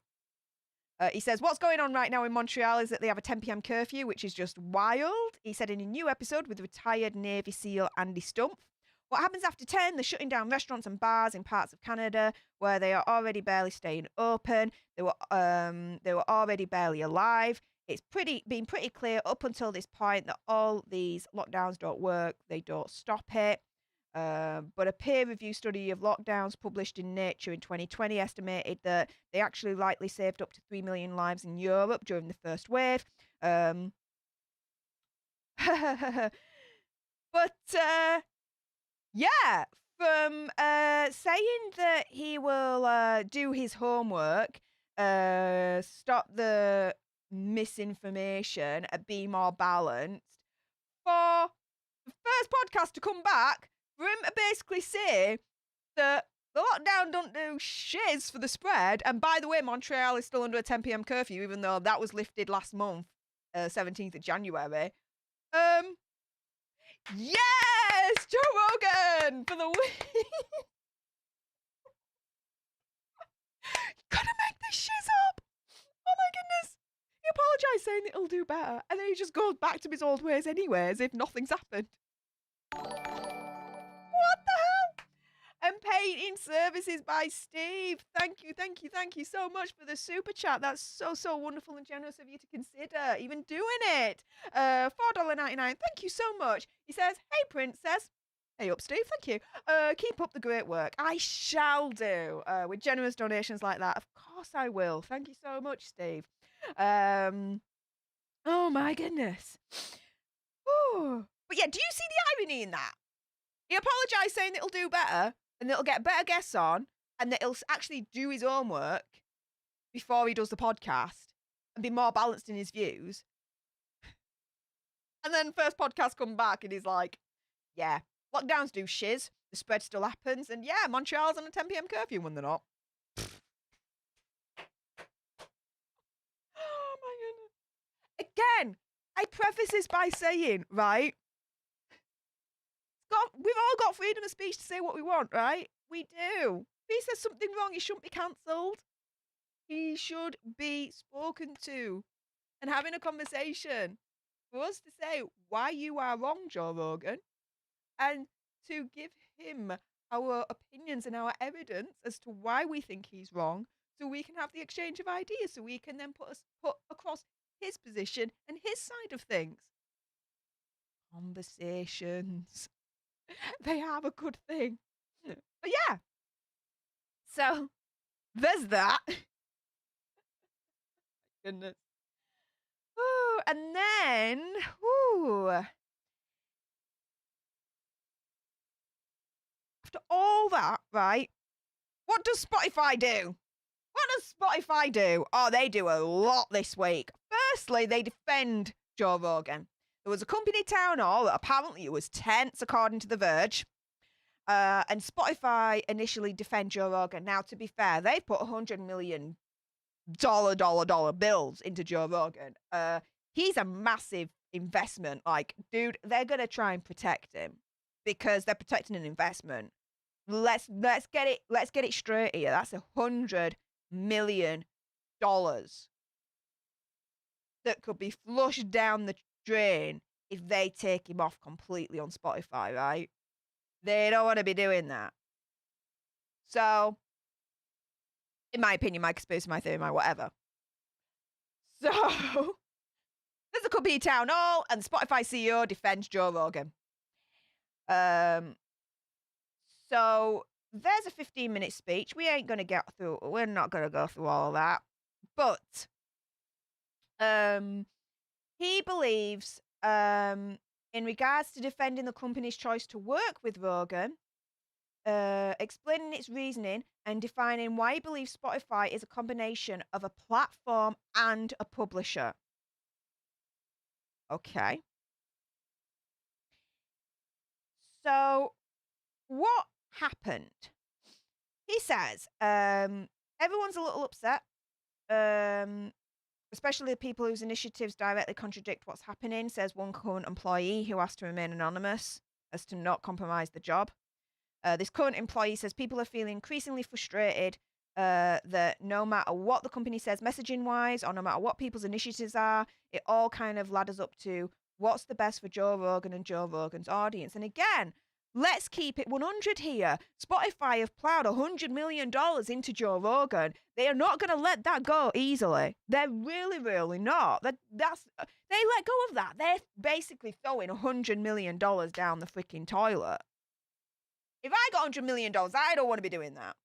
He says, what's going on right now in Montreal is that they have a 10 p.m. curfew, which is just wild. He said in a new episode with retired Navy SEAL Andy Stumpf, what happens after 10? They're shutting down restaurants and bars in parts of Canada where they are already barely staying open. They were already barely alive. It's been pretty clear up until this point that all these lockdowns don't work. They don't stop it. But a peer-reviewed study of lockdowns published in Nature in 2020 estimated that they actually likely saved up to 3 million lives in Europe during the first wave. But yeah, from saying that he will do his homework, stop the misinformation, and be more balanced, for the first podcast to come back, for him to basically say that the lockdown don't do shiz for the spread. And by the way, Montreal is still under a 10 p.m. curfew, even though that was lifted last month, 17th of January. Yes! Joe Rogan for the win! Gonna make this shiz up! Oh my goodness! He apologised saying that he'll do better, and then he just goes back to his old ways anyway, as if nothing's happened. What the hell? And painting services by Steve. Thank you so much for the super chat. That's so wonderful and generous of you to consider even doing it. $4.99. Thank you so much. He says, hey, Princess. Hey up, Steve. Thank you. Keep up the great work. I shall do. With generous donations like that. Of course I will. Thank you so much, Steve. Oh my goodness. Ooh. But yeah, do you see the irony in that? He apologised saying that he'll do better and that he'll get better guests on and that he'll actually do his homework before he does the podcast and be more balanced in his views. And then first podcast come back and he's like, yeah, lockdowns do shiz, the spread still happens, and yeah, Montreal's on a 10 p.m. curfew when they're not. Oh my goodness. Again, I preface this by saying, right, we've all got freedom of speech to say what we want, right? We do. If he says something wrong, he shouldn't be cancelled. He should be spoken to and having a conversation for us to say why you are wrong, Joe Rogan, and to give him our opinions and our evidence as to why we think he's wrong, so we can have the exchange of ideas, so we can then put across his position and his side of things. Conversations. They have a good thing. But yeah. So, there's that. Goodness. Ooh, and then, after all that, right, what does Spotify do? What does Spotify do? Oh, they do a lot this week. Firstly, they defend Joe Rogan. There was a company town hall that apparently it was tense, according to The Verge. And Spotify initially defend Joe Rogan. Now, to be fair, they put $100 million bills into Joe Rogan. He's a massive investment. Like, dude, they're gonna try and protect him because they're protecting an investment. Let's get it straight here. That's $100 million that could be flushed down the drain if they take him off completely on Spotify, right? They don't want to be doing that. So, in my opinion, my conspiracy, my theory, my whatever. So, there's a company town hall, and the Spotify CEO defends Joe Rogan. Um, so there's a 15-minute speech. We're not going to go through all of that. But he believes, in regards to defending the company's choice to work with Rogan, explaining its reasoning and defining why he believes Spotify is a combination of a platform and a publisher. Okay. So what happened? He says, everyone's a little upset, especially the people whose initiatives directly contradict what's happening, says one current employee who asked to remain anonymous as to not compromise the job. This current employee says people are feeling increasingly frustrated that no matter what the company says messaging-wise, or no matter what people's initiatives are, it all kind of ladders up to what's the best for Joe Rogan and Joe Rogan's audience. And again, let's keep it 100 here. Spotify have plowed $100 million into Joe Rogan. They are not going to let that go easily. They're really, really not. They let go of that. They're basically throwing $100 million down the freaking toilet. If I got $100 million, I don't want to be doing that.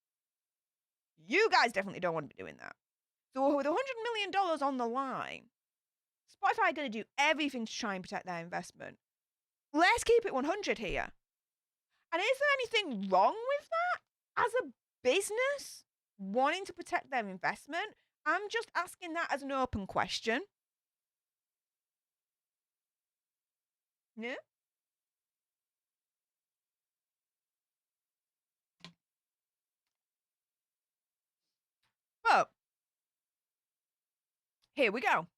You guys definitely don't want to be doing that. So with $100 million on the line, Spotify are going to do everything to try and protect their investment. Let's keep it 100 here. And is there anything wrong with that? As a business, wanting to protect their investment? I'm just asking that as an open question. Yeah? But here we go.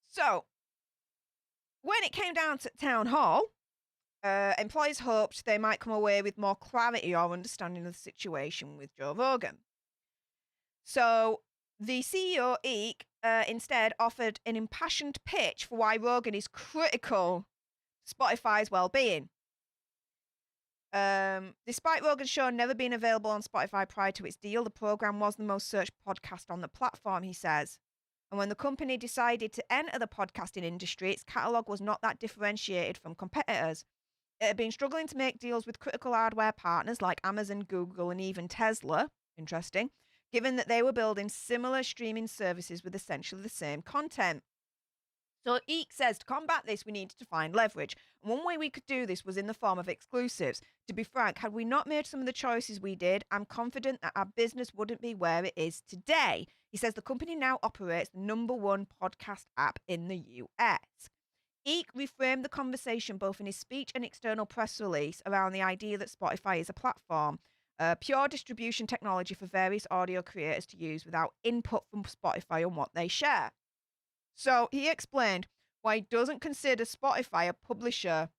So, when it came down to town hall, employees hoped they might come away with more clarity or understanding of the situation with Joe Rogan. So the CEO, Eek, instead offered an impassioned pitch for why Rogan is critical to Spotify's well-being. Despite Rogan's show never being available on Spotify prior to its deal, the program was the most searched podcast on the platform, he says. And when the company decided to enter the podcasting industry, its catalogue was not that differentiated from competitors. It had been struggling to make deals with critical hardware partners like Amazon, Google, and even Tesla. Interesting. Given that they were building similar streaming services with essentially the same content. So Eek says to combat this, we needed to find leverage. And one way we could do this was in the form of exclusives. To be frank, had we not made some of the choices we did, I'm confident that our business wouldn't be where it is today. He says the company now operates the #1 podcast app in the US. Eek reframed the conversation both in his speech and external press release around the idea that Spotify is a platform, pure distribution technology for various audio creators to use without input from Spotify on what they share. So he explained why he doesn't consider Spotify a publisher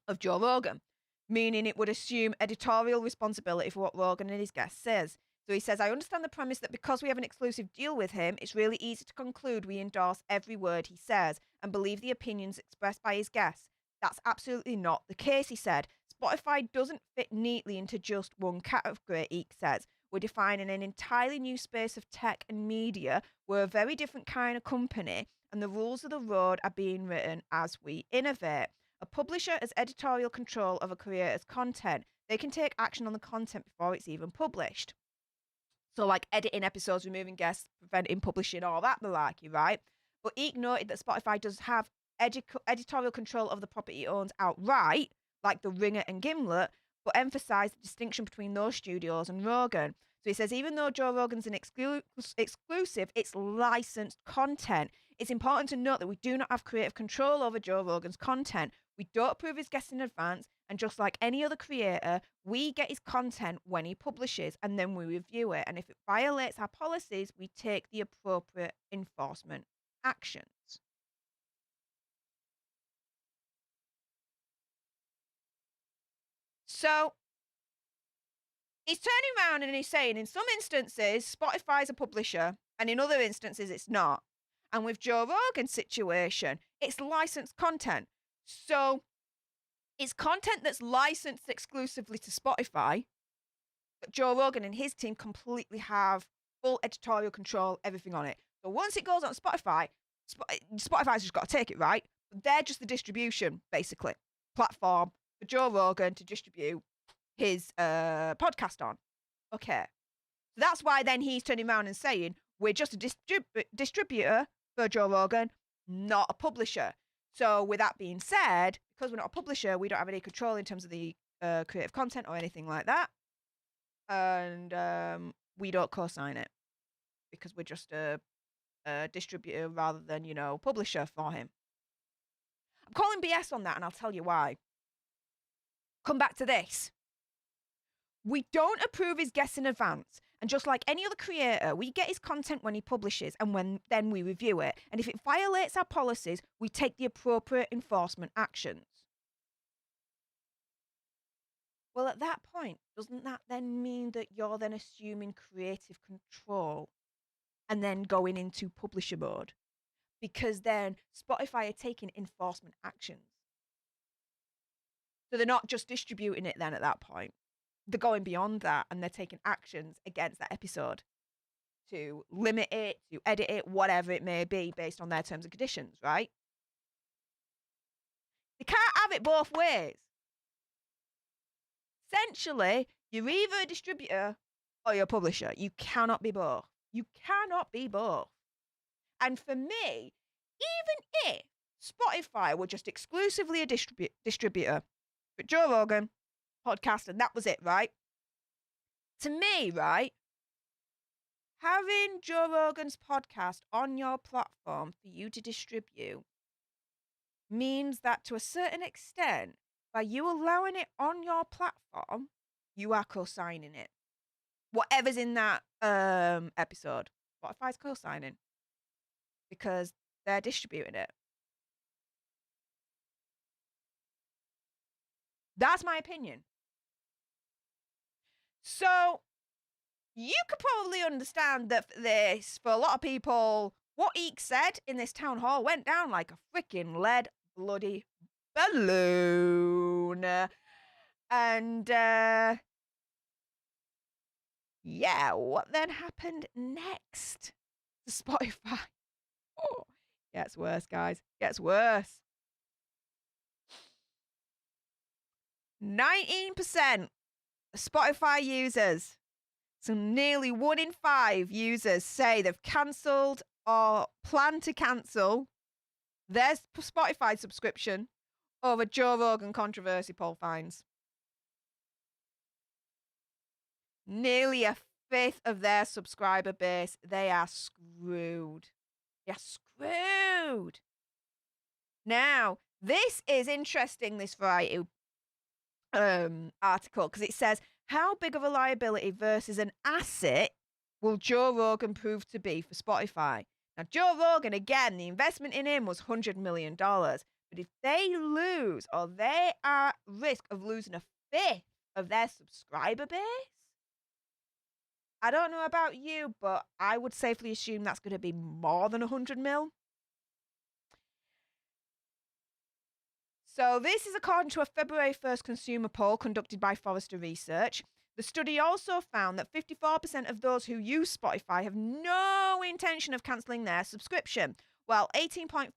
of Joe Rogan, meaning it would assume editorial responsibility for what Rogan and his guests says. So he says, I understand the premise that because we have an exclusive deal with him, it's really easy to conclude we endorse every word he says and believe the opinions expressed by his guests. That's absolutely not the case, he said. Spotify doesn't fit neatly into just one category, Eek says. We're defining an entirely new space of tech and media. We're a very different kind of company, and the rules of the road are being written as we innovate. A publisher has editorial control of a creator's content. They can take action on the content before it's even published. So, like editing episodes, removing guests, preventing publishing, all that malarkey, right? But Eek noted that Spotify does have editorial control of the property it owns outright, like The Ringer and Gimlet, but emphasised the distinction between those studios and Rogan. So he says, even though Joe Rogan's an exclusive, it's licensed content. It's important to note that we do not have creative control over Joe Rogan's content. We don't approve his guests in advance, and just like any other creator, we get his content when he publishes, and then we review it. And if it violates our policies, we take the appropriate enforcement actions. So he's turning around and he's saying in some instances, Spotify's a publisher, and in other instances, it's not. And with Joe Rogan's situation, it's licensed content. So it's content that's licensed exclusively to Spotify, but Joe Rogan and his team completely have full editorial control, everything on it. So once it goes on Spotify, Spotify's just got to take it, right? They're just the distribution, basically, platform for Joe Rogan to distribute his podcast on. Okay. So that's why then he's turning around and saying, we're just a distributor for Joe Rogan, not a publisher. So with that being said, because we're not a publisher, we don't have any control in terms of the creative content or anything like that. And we don't co-sign it because we're just a distributor rather than, publisher for him. I'm calling BS on that, and I'll tell you why. Come back to this. We don't approve his guests in advance. And just like any other creator, we get his content when he publishes and then we review it. And if it violates our policies, we take the appropriate enforcement actions. Well, at that point, doesn't that then mean that you're then assuming creative control and then going into publisher mode? Because then Spotify are taking enforcement actions. So they're not just distributing it then at that point. They're going beyond that and they're taking actions against that episode to limit it, to edit it, whatever it may be based on their terms and conditions, right? They can't have it both ways. Essentially, you're either a distributor or you're a publisher. You cannot be both. You cannot be both. And for me, even if Spotify were just exclusively a distributor for Joe Rogan podcast and that was it, right? To me, right, having Joe Rogan's podcast on your platform for you to distribute means that to a certain extent, by you allowing it on your platform, you are co-signing it. Whatever's in that episode, Spotify's co-signing because they're distributing it. That's my opinion. So you could probably understand that for a lot of people, what Eek said in this town hall went down like a freaking lead bloody balloon. And yeah, what then happened next to Spotify? Oh, gets worse, guys. Gets worse. 19% of Spotify users, so nearly 1 in 5 users, say they've cancelled or plan to cancel their Spotify subscription over Joe Rogan controversy, poll finds. Nearly a fifth of their subscriber base, they are screwed. They're screwed. Now, this is interesting, this Variety article, because it says, how big of a liability versus an asset will Joe Rogan prove to be for Spotify? Now, Joe Rogan, again, the investment in him was $100 million. But if they lose, or they are at risk of losing a fifth of their subscriber base, I don't know about you, but I would safely assume that's going to be more than 100 mil. So this is according to a February 1st consumer poll conducted by Forrester Research. The study also found that 54% of those who use Spotify have no intention of cancelling their subscription, while 18.5%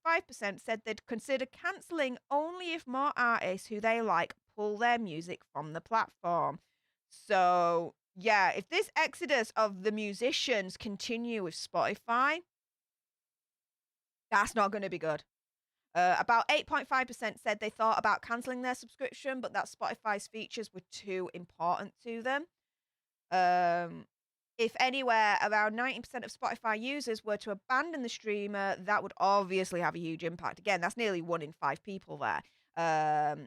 said they'd consider cancelling only if more artists who they like pull their music from the platform. So, yeah, if this exodus of the musicians continue with Spotify, that's not going to be good. About 8.5% said they thought about cancelling their subscription, but that Spotify's features were too important to them. If anywhere, around 90% of Spotify users were to abandon the streamer, that would obviously have a huge impact. Again, that's nearly 1 in 5 people there.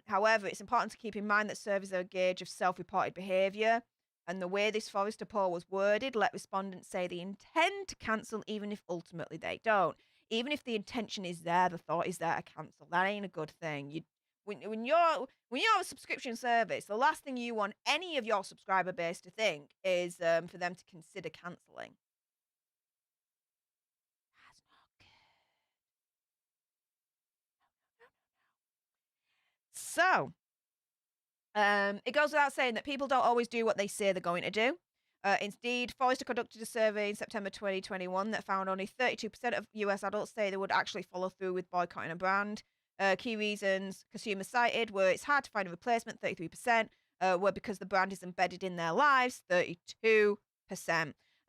However, it's important to keep in mind that surveys are a gauge of self-reported behaviour, and the way this Forrester poll was worded let respondents say they intend to cancel even if ultimately they don't. Even if the intention is there, the thought is there to cancel. That ain't a good thing. When you're a subscription service, the last thing you want any of your subscriber base to think is for them to consider cancelling. That's not good. So, it goes without saying that people don't always do what they say they're going to do. Indeed, Forrester conducted a survey in September 2021 that found only 32% of US adults say they would actually follow through with boycotting a brand. Key reasons consumers cited were it's hard to find a replacement, 33%, were because the brand is embedded in their lives, 32%.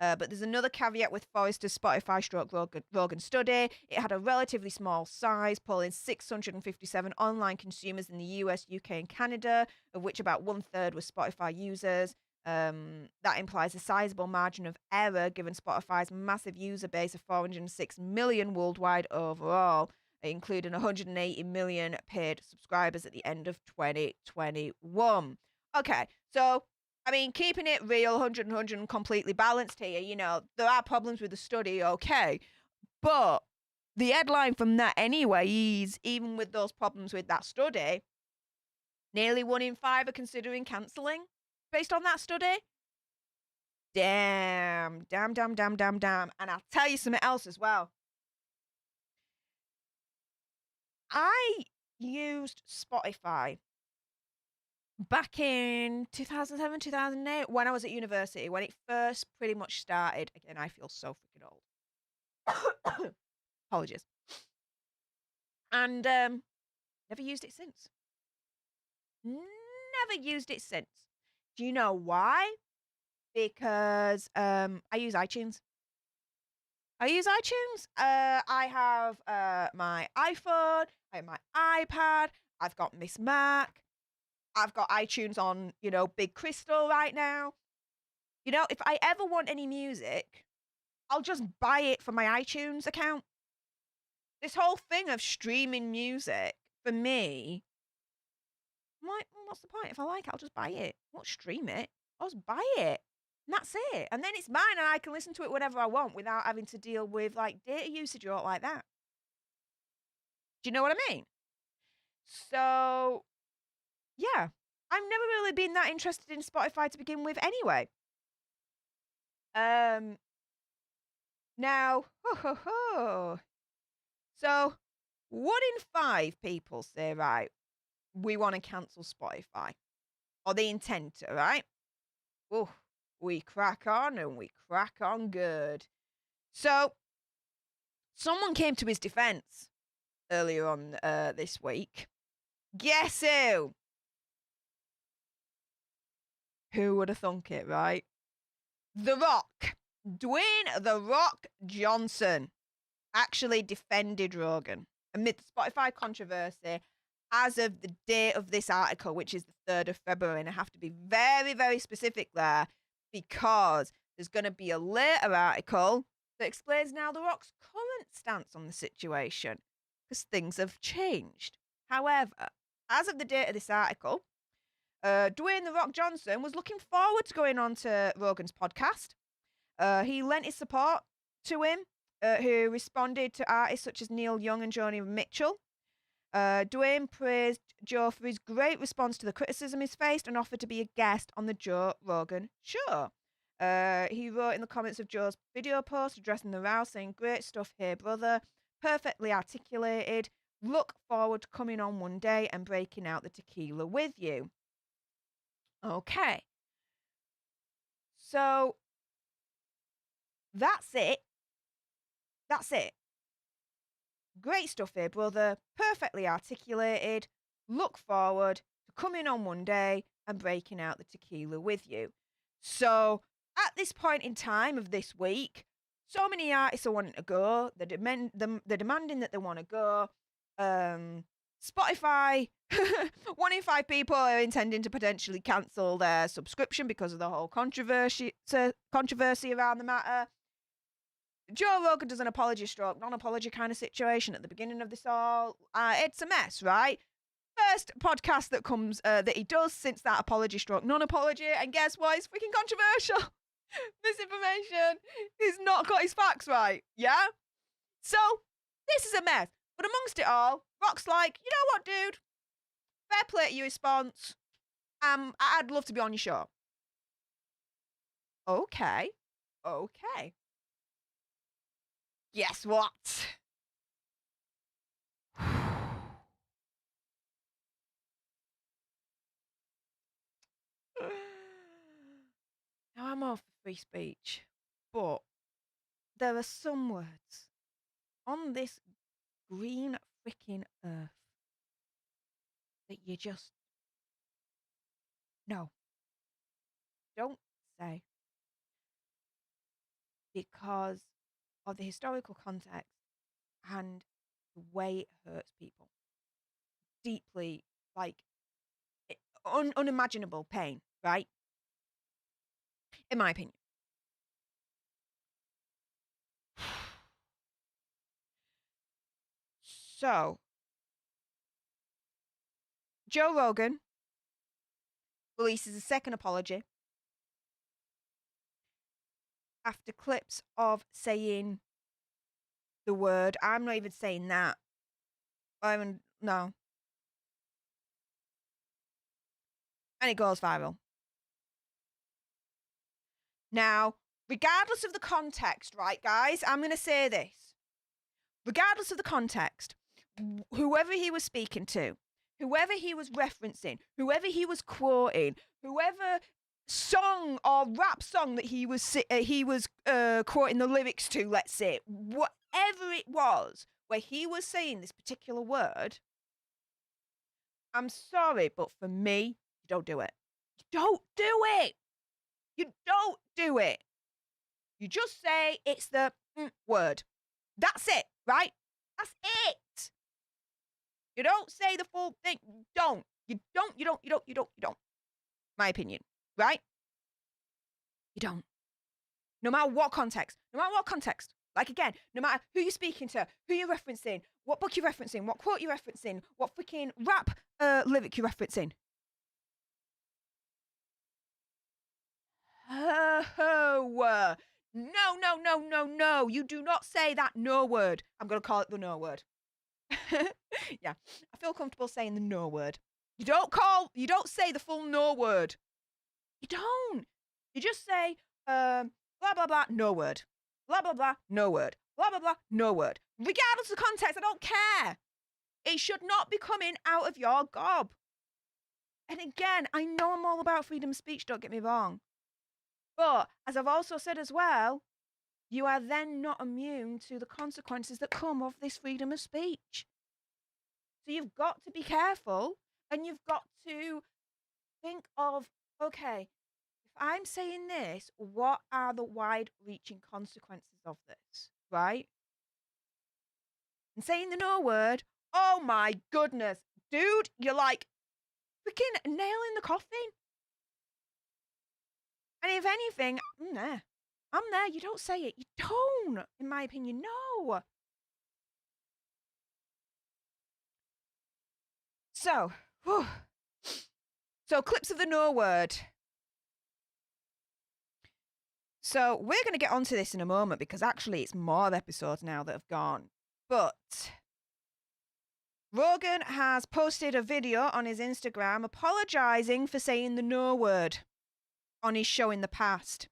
But there's another caveat with Forrester's Spotify stroke Rogan study. It had a relatively small size, polling 657 online consumers in the US, UK, and Canada, of which about 1/3 were Spotify users. That implies a sizable margin of error given Spotify's massive user base of 406 million worldwide overall, including 180 million paid subscribers at the end of 2021. Okay, so I mean, keeping it real, 100 and 100 and completely balanced here, you know, there are problems with the study, okay. But the headline from that anyway is, even with those problems with that study, nearly 1 in 5 are considering cancelling based on that study. Damn. And I'll tell you something else as well. I used Spotify back in 2007, 2008, when I was at university, when it first pretty much started. Again, I feel so freaking old. Apologies. And never used it since. Never used it since. Do you know why? Because I use iTunes. I have my iPhone, I have my iPad, I've got Miss Mac, I've got iTunes on, you know, Big Crystal right now. You know, if I ever want any music, I'll just buy it from my iTunes account. This whole thing of streaming music, for me, I'm like, what's the point? If I like it, I'll just buy it. I won't stream it. I'll just buy it. And that's it. And then it's mine and I can listen to it whenever I want without having to deal with like data usage or like that. Do you know what I mean? So, yeah. I've never really been that interested in Spotify to begin with anyway. Now, so 1 in 5 people say, right, we want to cancel Spotify. Or they intend to, right? Oh, we crack on and we crack on good. So, someone came to his defense earlier on this week. Guess who? Who would have thunk it, right? The Rock. Dwayne The Rock Johnson actually defended Rogan amid the Spotify controversy as of the date of this article, which is the 3rd of February. And I have to be very, very specific there because there's going to be a later article that explains now The Rock's current stance on the situation because things have changed. However, as of the date of this article, Dwayne The Rock Johnson was looking forward to going on to Rogan's podcast. He lent his support to him, who responded to artists such as Neil Young and Joni Mitchell. Dwayne praised Joe for his great response to the criticism he's faced and offered to be a guest on the Joe Rogan show. He wrote in the comments of Joe's video post addressing the row, saying, "Great stuff here, brother. Perfectly articulated. Look forward to coming on one day and breaking out the tequila with you." Okay. So that's it. Great stuff here, brother. Perfectly articulated. Look forward to coming on one day and breaking out the tequila with you. So at this point in time of this week, so many artists are wanting to go. They're demanding that they want to go. Spotify, 1 in 5 people are intending to potentially cancel their subscription because of the whole controversy around the matter. Joe Rogan does an apology stroke, non-apology kind of situation at the beginning of this all. It's a mess, right? First podcast that comes that he does since that apology stroke, non-apology, and guess what? It's freaking controversial. Misinformation. He's not got his facts right, yeah? So, this is a mess. But amongst it all, Rock's like, you know what, dude? Fair play to your response. I'd love to be on your show. Okay. Guess what? Now, I'm all for free speech, but there are some words on this green freaking earth that you just, no, don't say, because of the historical context and the way it hurts people. Deeply, like, unimaginable pain, right? In my opinion. So, Joe Rogan releases a second apology after clips of saying the word. I'm not even saying that. No. And it goes viral. Now, regardless of the context, right, guys, I'm going to say this. Regardless of the context, whoever he was speaking to, whoever he was referencing, whoever he was quoting, whoever song or rap song that he was quoting the lyrics to, let's say, whatever it was where he was saying this particular word, I'm sorry, but for me, you don't do it. You don't do it. You don't do it. You just say it's the word. That's it, right? That's it. You don't say the full thing. You don't. My opinion, right? You don't. No matter what context. Like, again, no matter who you're speaking to, who you're referencing, what book you're referencing, what quote you're referencing, what freaking rap lyric you're referencing. Oh, no. You do not say that no word. I'm going to call it the no word. Yeah, I feel comfortable saying the no word. You don't say the full no word. You don't. You just say, blah, blah, blah, no word. Blah, blah, blah, no word. Blah, blah, blah, no word. Regardless of the context, I don't care. It should not be coming out of your gob. And again, I know I'm all about freedom of speech, don't get me wrong. But, as I've also said as well, you are then not immune to the consequences that come of this freedom of speech. So you've got to be careful, and you've got to think of, okay, if I'm saying this, what are the wide-reaching consequences of this, right? And saying the no word, oh my goodness, dude, you're like freaking nail in the coffin. And if anything, I'm there. You don't say it. You don't, in my opinion, no. So clips of the no word. So we're going to get onto this in a moment because actually it's more episodes now that have gone. But Rogan has posted a video on his Instagram apologizing for saying the no word on his show in the past.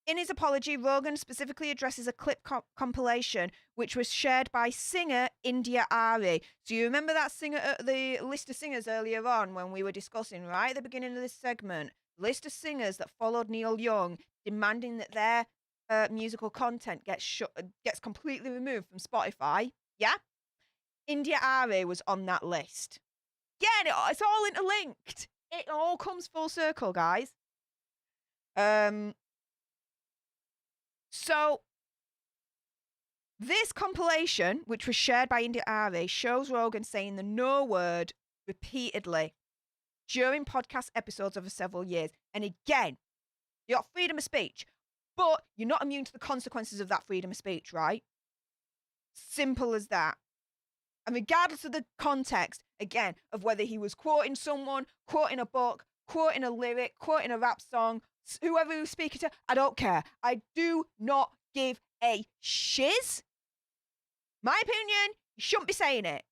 In his apology, Rogan specifically addresses a clip compilation which was shared by singer India Ari. So you remember that singer, the list of singers earlier on when we were discussing, right at the beginning of this segment, list of singers that followed Neil Young, demanding that their musical content gets completely removed from Spotify. Yeah? India Ari was on that list. Get it? It's all interlinked. It all comes full circle, guys. So, this compilation, which was shared by India Ari, shows Rogan saying the no word repeatedly during podcast episodes over several years. And again, you got freedom of speech, but you're not immune to the consequences of that freedom of speech, right? Simple as that. And regardless of the context, again, of whether he was quoting someone, quoting a book, quoting a lyric, quoting a rap song, whoever he was speaking to, I don't care. I do not give a shiz. My opinion, you shouldn't be saying it.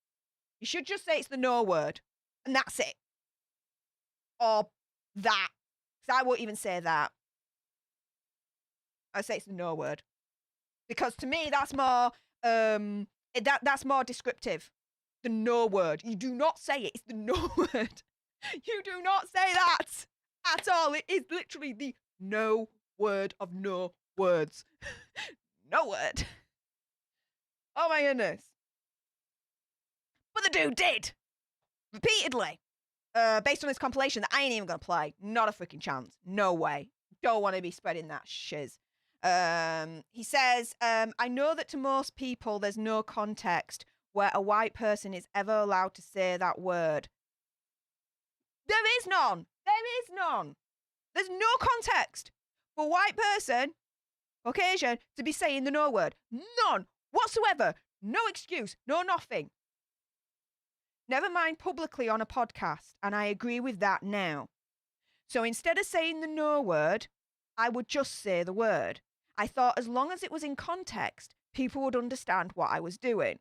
You should just say it's the no word. And that's it. Or that. Because I won't even say that. I say it's the no word. Because to me, that's more that's more descriptive. The no word. You do not say it. It's the no word. You do not say that at all. It is literally the no word of no words. No word. Oh my goodness. But the dude did. Repeatedly. based on this compilation that I ain't even gonna play. Not a freaking chance. No way. Don't want to be spreading that shiz. He says, I know that to most people there's no context where a white person is ever allowed to say that word. There is none. There is none. There's no context for a white person, Caucasian, to be saying the no word. None whatsoever. No excuse. No nothing. Never mind publicly on a podcast, and I agree with that now. So instead of saying the no word, I would just say the word. I thought as long as it was in context, people would understand what I was doing.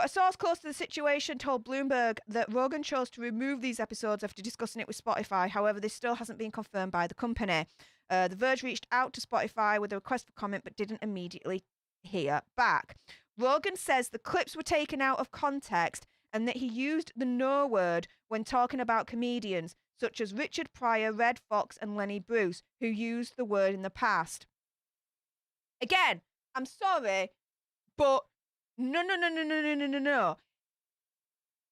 A source close to the situation told Bloomberg that Rogan chose to remove these episodes after discussing it with Spotify. However, this still hasn't been confirmed by the company. The Verge reached out to Spotify with a request for comment, but didn't immediately hear back. Rogan says the clips were taken out of context and that he used the no word when talking about comedians such as Richard Pryor, Red Fox, and Lenny Bruce, who used the word in the past. Again, I'm sorry, but no.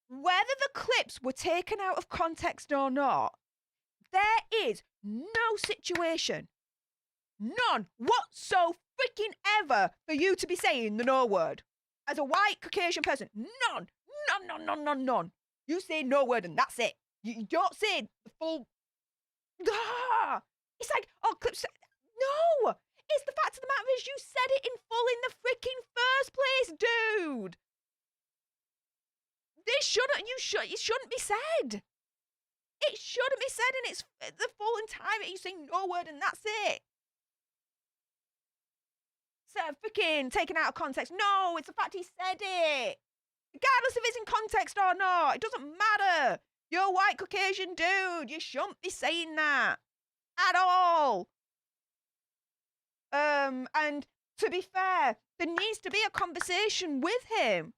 Whether the clips were taken out of context or not, there is no situation, none whatso freaking ever, for you to be saying the no word. As a white Caucasian person, none. You say no word and that's it. You don't say the full. It's like, oh, clips. No, it's the fact of the matter is you said it in full in the freaking first place, dude. It shouldn't be said. It shouldn't be said in its the full entirety. You say no word and that's it. So freaking taken out of context. No, it's the fact he said it. Regardless if it's in context or not, it doesn't matter. You're a white Caucasian dude. You shouldn't be saying that at all. And to be fair, there needs to be a conversation with him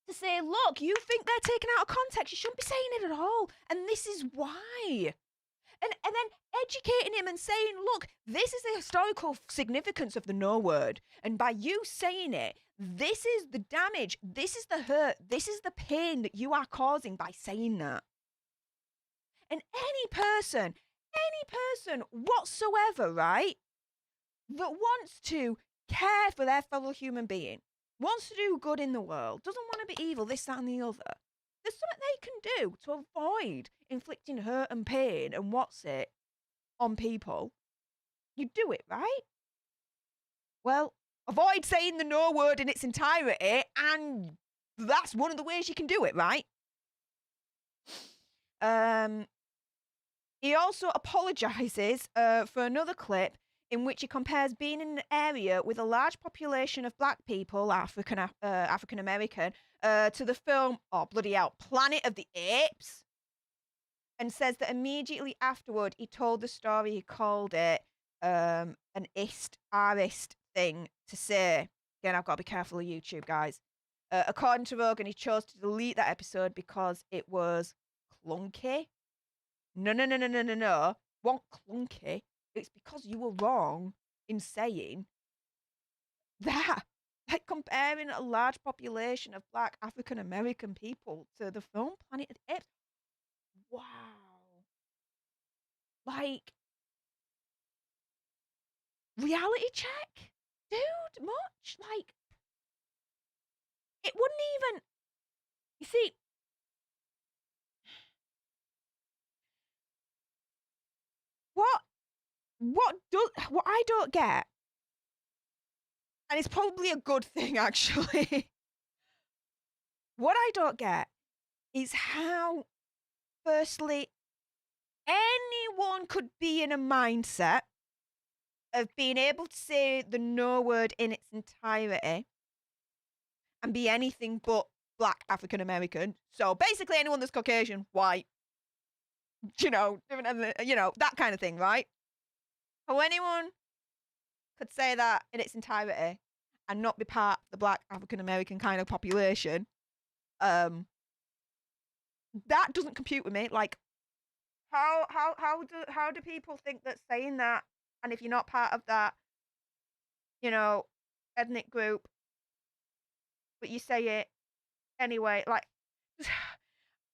to say, look, you think they're taken out of context. You shouldn't be saying it at all. And this is why. And then educating him and saying, look, this is the historical significance of the no word. And by you saying it, this is the damage, this is the hurt, this is the pain that you are causing by saying that. And any person whatsoever, right, that wants to care for their fellow human being, wants to do good in the world, doesn't want to be evil, this, that, and the other, there's something they can do to avoid inflicting hurt and pain and on people. You do it, right? Well, avoid saying the no word in its entirety, and that's one of the ways you can do it, right? He also apologises for another clip in which he compares being in an area with a large population of black people, African American, to the film, oh bloody hell, Planet of the Apes, and says that immediately afterward he told the story, he called it an arist thing to say. Again, I've got to be careful of YouTube, guys. According to Rogan, he chose to delete that episode because it was clunky. No. What clunky? It's because you were wrong in saying that. Like comparing a large population of black African American people to the film Planet of the Apes. Wow. Like, reality check? Dude, much? Like, it wouldn't even. You see, what I don't get, and it's probably a good thing actually, what I don't get is how, firstly, anyone could be in a mindset of being able to say the no word in its entirety and be anything but black African American. So basically anyone that's Caucasian, white, that kind of thing, right? How anyone could say that in its entirety and not be part of the black African American kind of population, that doesn't compute with me. Like, how do people think that saying that, and if you're not part of that, ethnic group, but you say it anyway. Like,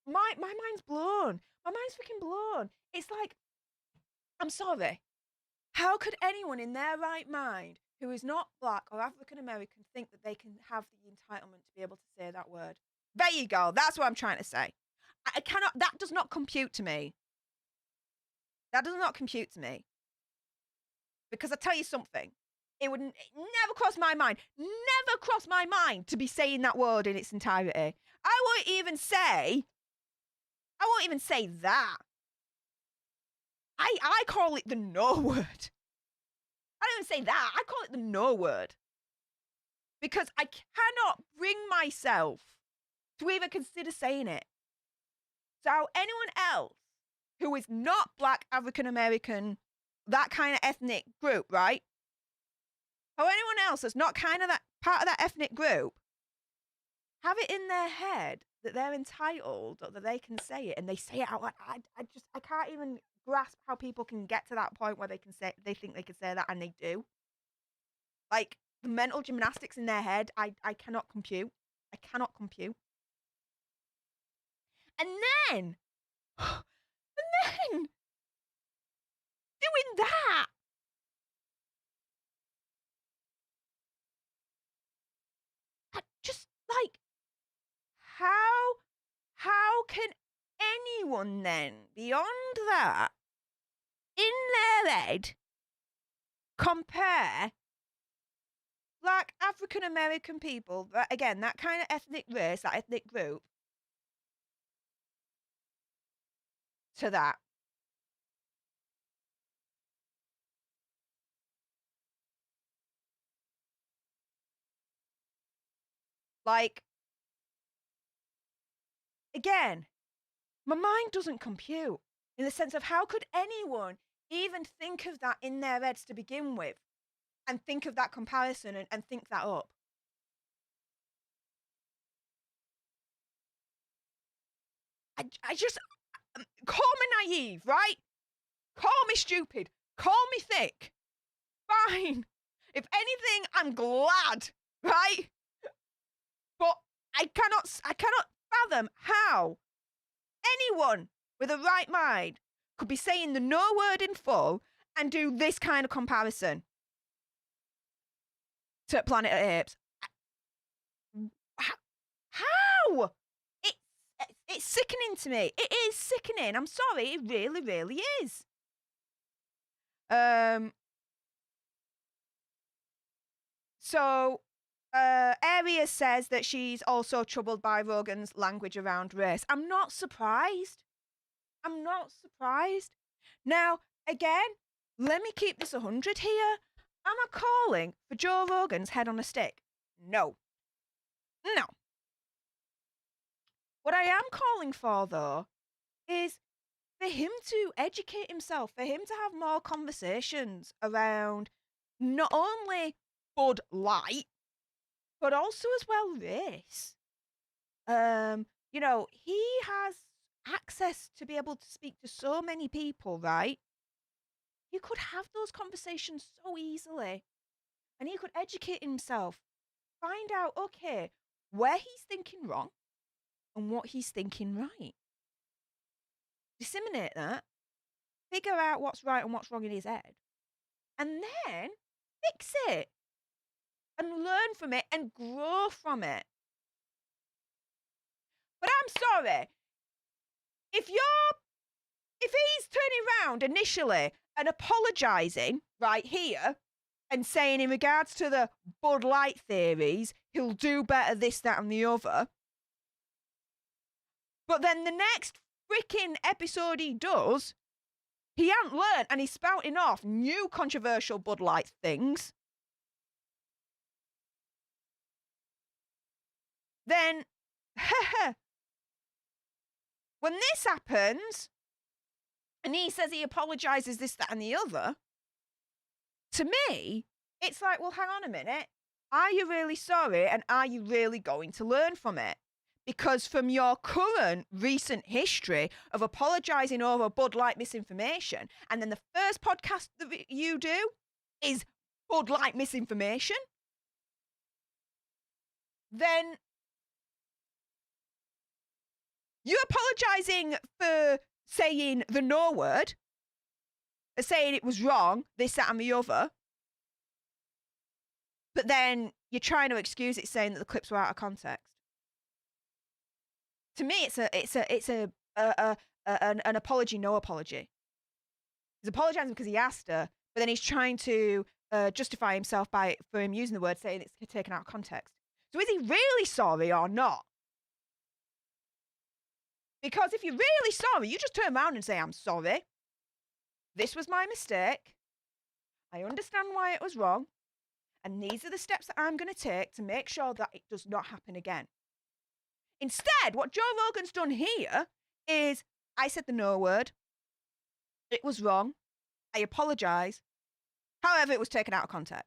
my mind's blown. My mind's freaking blown. It's like, I'm sorry. How could anyone in their right mind who is not black or African American think that they can have the entitlement to be able to say that word? There you go. That's what I'm trying to say. I cannot, that does not compute to me. That does not compute to me. Because I tell you something, it would never cross my mind, to be saying that word in its entirety. I won't even say that. I call it the no word. I don't even say that. I call it the no word. Because I cannot bring myself to even consider saying it. So anyone else who is not black, African American, that kind of ethnic group, right? Or anyone else that's not kind of that part of that ethnic group, have it in their head that they're entitled or that they can say it, and they say it out loud. I can't even grasp how people can get to that point where they think they can say that, and they do. Like, the mental gymnastics in their head, I cannot compute. I cannot compute. And then doing that, just like, how can anyone then, beyond that, in their head, compare black African American people, again, that kind of ethnic race, that ethnic group, to that? Like, again, my mind doesn't compute in the sense of how could anyone even think of that in their heads to begin with, and think of that comparison and think that up? I just, call me naive, right? Call me stupid. Call me thick. Fine. If anything, I'm glad, right? But I cannot fathom how anyone with a right mind could be saying the no word in full and do this kind of comparison to Planet of the Apes. How? It's sickening to me. It is sickening. I'm sorry. It really, really is. So, Aria says that she's also troubled by Rogan's language around race. I'm not surprised. Now, again, let me keep this 100 here. Am I calling for Joe Rogan's head on a stick? No. What I am calling for, though, is for him to educate himself, for him to have more conversations around not only Bud Light, but also as well race. You know, he has access to be able to speak to so many people, right? He could have those conversations so easily, and he could educate himself, find out, okay, where he's thinking wrong and what he's thinking right. Disseminate that, figure out what's right and what's wrong in his head, and then fix it and learn from it and grow from it. But I'm sorry, if he's turning around initially and apologising right here and saying in regards to the Bud Light theories, he'll do better this, that and the other, but then the next freaking episode he does, he hasn't learned and he's spouting off new controversial Bud Light things, then when this happens and he says he apologises this, that and the other, to me, it's like, well, hang on a minute. Are you really sorry, and are you really going to learn from it? Because from your current recent history of apologising over Bud Light misinformation, and then the first podcast that you do is Bud Light misinformation, then you're apologising for saying the no word, saying it was wrong, this, that, and the other. But then you're trying to excuse it, saying that the clips were out of context. To me, it's an apology, no apology. He's apologising because he asked her, but then he's trying to justify himself for him using the word, saying it's taken out of context. So is he really sorry or not? Because if you're really sorry, you just turn around and say, I'm sorry. This was my mistake. I understand why it was wrong. And these are the steps that I'm going to take to make sure that it does not happen again. Instead, what Joe Rogan's done here is, I said the no word. It was wrong. I apologise. However, it was taken out of context.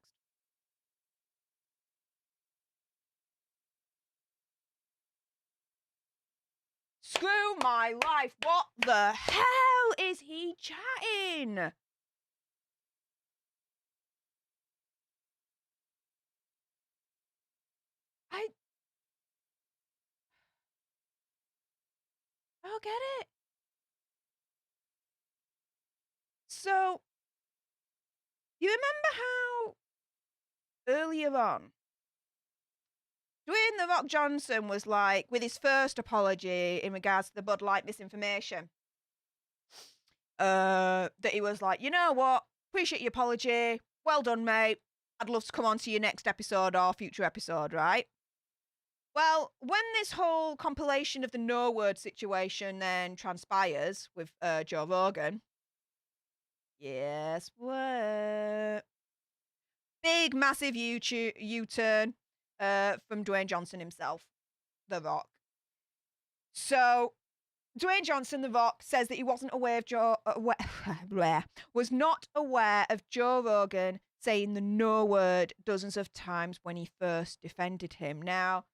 Screw my life. What the hell is he chatting? I don't get it. So, you remember how earlier on, Dwayne "The Rock" Johnson was like, with his first apology in regards to the Bud Light misinformation, that he was like, you know what, appreciate your apology, well done, mate, I'd love to come on to your next episode or future episode, right? Well, when this whole compilation of the no word situation then transpires with Joe Rogan, yes, what? Big, massive U-turn from Dwayne Johnson himself, The Rock. So, Dwayne Johnson, The Rock, says that he wasn't aware of was not aware of Joe Rogan saying the no word dozens of times when he first defended him. Now,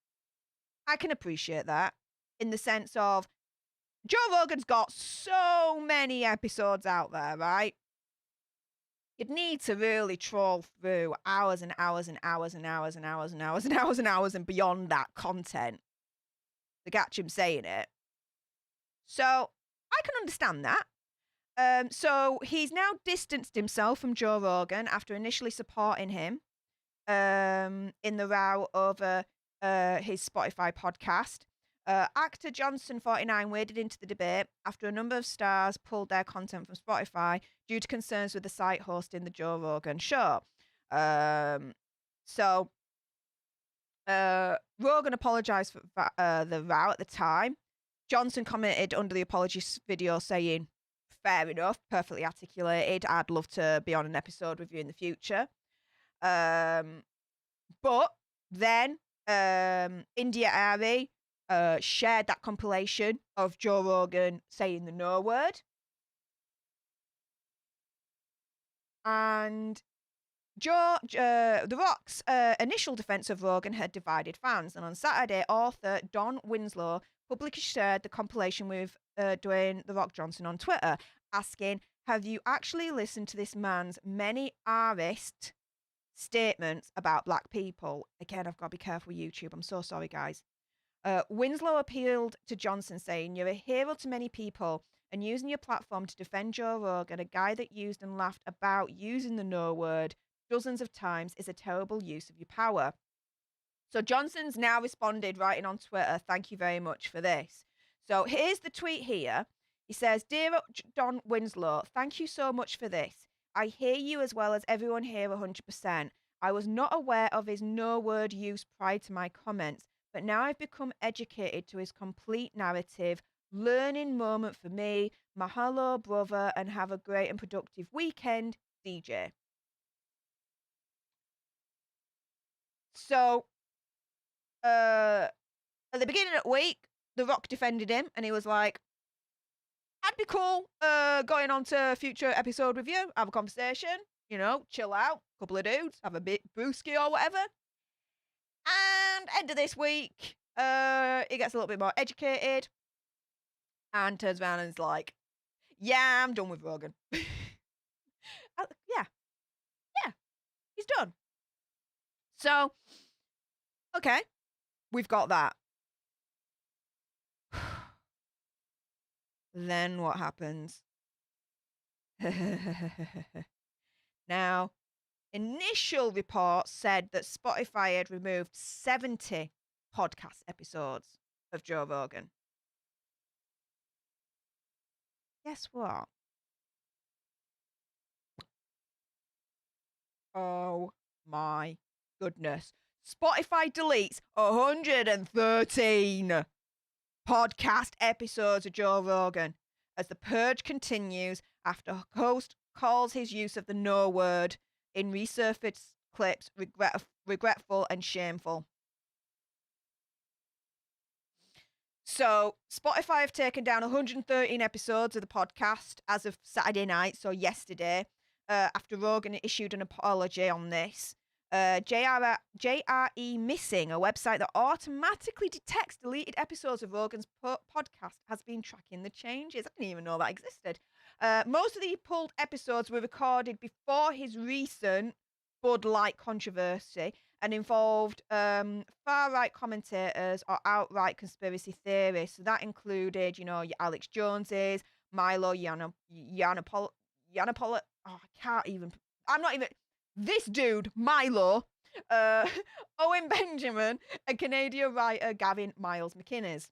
I can appreciate that in the sense of Joe Rogan's got so many episodes out there, right? You'd need to really troll through hours and hours and hours and hours and hours and hours and hours and hours and beyond that content to catch him saying it. So I can understand that. So he's now distanced himself from Joe Rogan after initially supporting him in the row over his Spotify podcast. Actor Johnson, 49, waded into the debate after a number of stars pulled their content from Spotify due to concerns with the site hosting the Joe Rogan show. So Rogan apologised for the row at the time. Johnson commented under the apology video saying, fair enough, perfectly articulated. I'd love to be on an episode with you in the future. But then India Ari shared that compilation of Joe Rogan saying the no word. And The Rock's initial defense of Rogan had divided fans. And on Saturday, author Don Winslow publicly shared the compilation with Dwayne "The Rock" Johnson on Twitter, asking, have you actually listened to this man's many arist statements about black people? Again, I've got to be careful with YouTube. I'm so sorry, guys. Winslow appealed to Johnson, saying, you're a hero to many people, and using your platform to defend Joe Rogan, a guy that used and laughed about using the no word dozens of times, is a terrible use of your power. So Johnson's now responded, writing on Twitter, thank you very much for this. So here's the tweet here. He says, dear Don Winslow, thank you so much for this. I hear you as well as everyone here 100%. I was not aware of his no word use prior to my comments, but now I've become educated to his complete narrative. Learning moment for me. Mahalo, brother, and have a great and productive weekend, DJ. So, at the beginning of the week, The Rock defended him, and he was like, I'd be cool going on to a future episode with you, have a conversation, you know, chill out, couple of dudes, have a bit brewski or whatever. And end of this week, he gets a little bit more educated and turns around and is like, yeah, I'm done with Rogan. Yeah, he's done. So, okay, we've got that. Then what happens? Now, initial reports said that Spotify had removed 70 podcast episodes of Joe Rogan. Guess what? Oh my goodness. Spotify deletes 113 podcast episodes of Joe Rogan as the purge continues after host calls his use of the no word in resurfaced clips regretful and shameful. So Spotify have taken down 113 episodes of the podcast as of Saturday night, so yesterday, after Rogan issued an apology on this. JRE Missing, a website that automatically detects deleted episodes of Rogan's podcast, has been tracking the changes. I didn't even know that existed. Most of the pulled episodes were recorded before his recent Bud Light controversy and involved far-right commentators or outright conspiracy theorists. So that included, you know, your Alex Joneses, Milo, Yiannopoulos. Oh, I'm not even... This dude, Milo, Owen Benjamin, and Canadian writer Gavin Miles McInnes.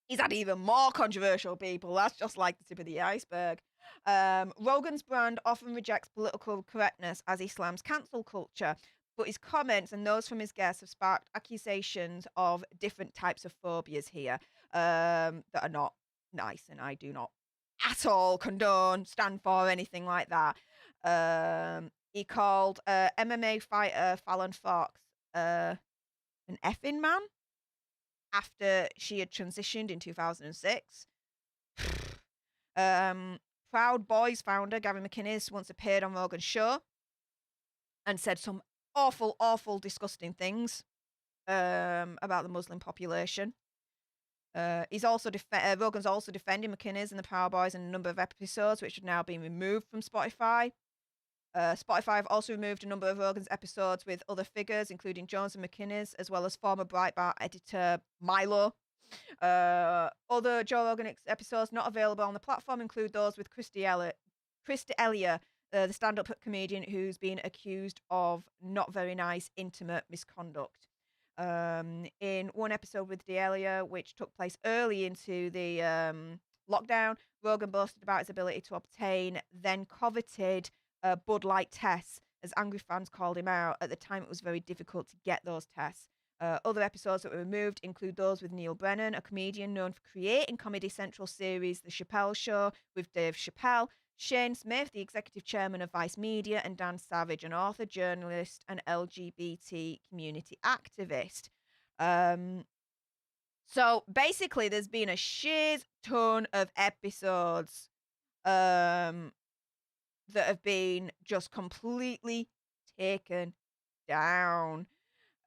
He's had even more controversial people. That's just like the tip of the iceberg. Rogan's brand often rejects political correctness as he slams cancel culture, but his comments and those from his guests have sparked accusations of different types of phobias here that are not nice, and I do not at all condone, stand for, anything like that. He called MMA fighter Fallon Fox an effing man after she had transitioned in 2006. Proud Boys founder Gavin McInnes once appeared on Rogan's show and said some awful, awful, disgusting things about the Muslim population. He's also Rogan's also defending McInnes and the Proud Boys in a number of episodes, which have now been removed from Spotify. Spotify have also removed a number of Rogan's episodes with other figures, including Jones and McInnes, as well as former Breitbart editor Milo. Other Joe Rogan episodes not available on the platform include those with Chris D'Elia, the stand-up comedian who's been accused of not very nice intimate misconduct. In one episode with D'Elia, which took place early into the lockdown, Rogan boasted about his ability to obtain then coveted Bud Light tests, as angry fans called him out. At the time, it was very difficult to get those tests. Other episodes that were removed include those with Neil Brennan, a comedian known for creating Comedy Central series The Chappelle Show with Dave Chappelle, Shane Smith, the executive chairman of Vice Media, and Dan Savage, an author, journalist, and LGBT community activist. So basically, there's been a sheer ton of episodes that have been just completely taken down.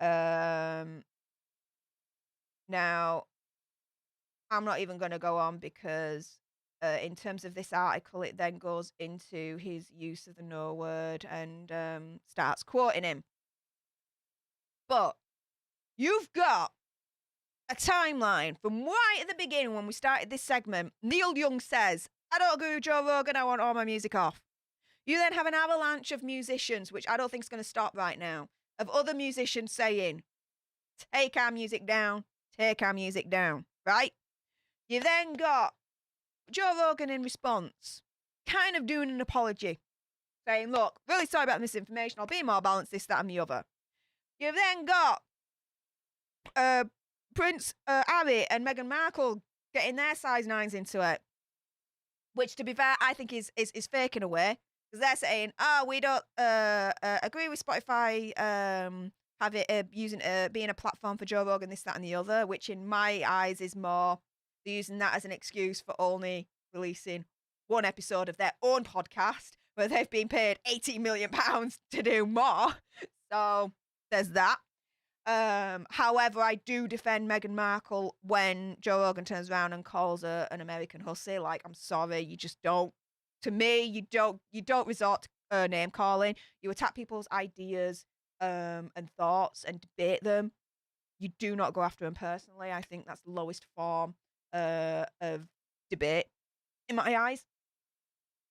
Now, I'm not even going to go on because in terms of this article, it then goes into his use of the no word and starts quoting him. But you've got a timeline from right at the beginning when we started this segment. Neil Young says, I don't agree with Joe Rogan, I want all my music off. You then have an avalanche of musicians, which I don't think is going to stop right now, of other musicians saying, take our music down, right? You then got Joe Rogan in response, kind of doing an apology, saying, look, really sorry about misinformation, I'll be more balanced, this, that, and the other. You've then got Prince Harry and Meghan Markle getting their size 9s into it, which, to be fair, I think is fake in a way. Because they're saying, we don't agree with Spotify have it being a platform for Joe Rogan, this, that, and the other, which in my eyes is more they're using that as an excuse for only releasing one episode of their own podcast, where they've been paid £80 million to do more. So there's that. However, I do defend Meghan Markle when Joe Rogan turns around and calls her an American hussy. Like, I'm sorry, you just don't. To me, you don't resort to name calling. You attack people's ideas and thoughts and debate them. you do not go after him personally. I think that's the lowest form of debate in my eyes.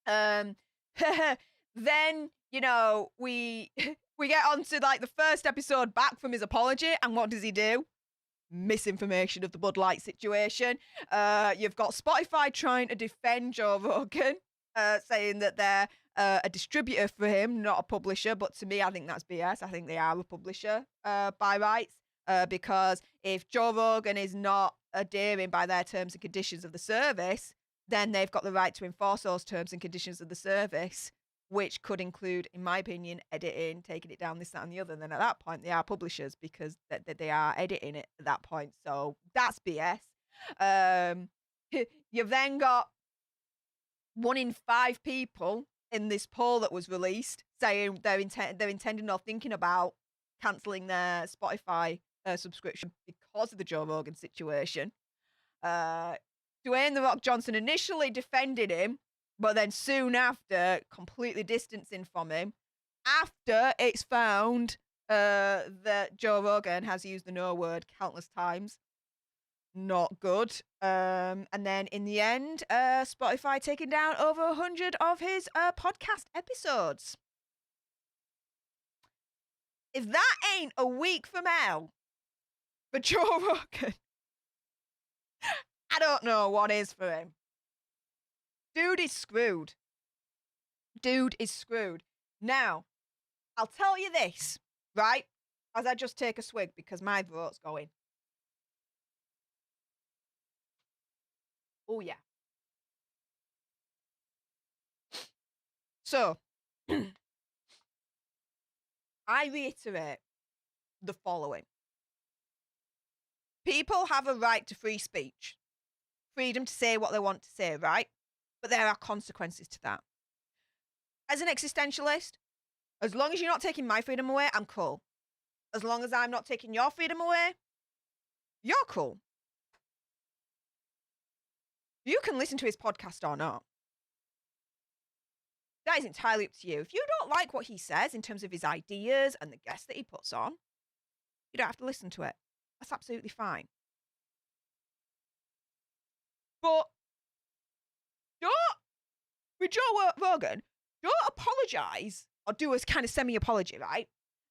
Then, you know, we we get on to like the first episode back from his apology, and what does he do? Misinformation of the Bud Light situation. You've got Spotify trying to defend Joe Rogan, saying that they're a distributor for him, not a publisher. But to me, I think that's BS. I think they are a publisher by rights, because if Joe Rogan is not adhering by their terms and conditions of the service, then they've got the right to enforce those terms and conditions of the service, which could include, in my opinion, editing, taking it down, this, that, and the other. And then at that point, they are publishers because they are editing it at that point. So that's BS. You've then got 1 in 5 people in this poll that was released saying they're intending or thinking about cancelling their Spotify subscription because of the Joe Rogan situation. Dwayne "The Rock" Johnson initially defended him, but then soon after completely distancing from him after it's found that Joe Rogan has used the no word countless times. Not good. And then in the end, Spotify taking down over 100 of his podcast episodes. If that ain't a week from hell for Joe Rogan, I don't know what is for him. Dude is screwed. Dude is screwed. Now, I'll tell you this, right? As I just take a swig because my throat's going. Oh, yeah. So, I reiterate the following. People have a right to free speech. Freedom to say what they want to say, right? But there are consequences to that. As an existentialist, as long as you're not taking my freedom away, I'm cool. As long as I'm not taking your freedom away, you're cool. You can listen to his podcast or not. That is entirely up to you. If you don't like what he says in terms of his ideas and the guests that he puts on, you don't have to listen to it. That's absolutely fine. But with Joe Rogan, don't apologise or do a kind of semi-apology, right?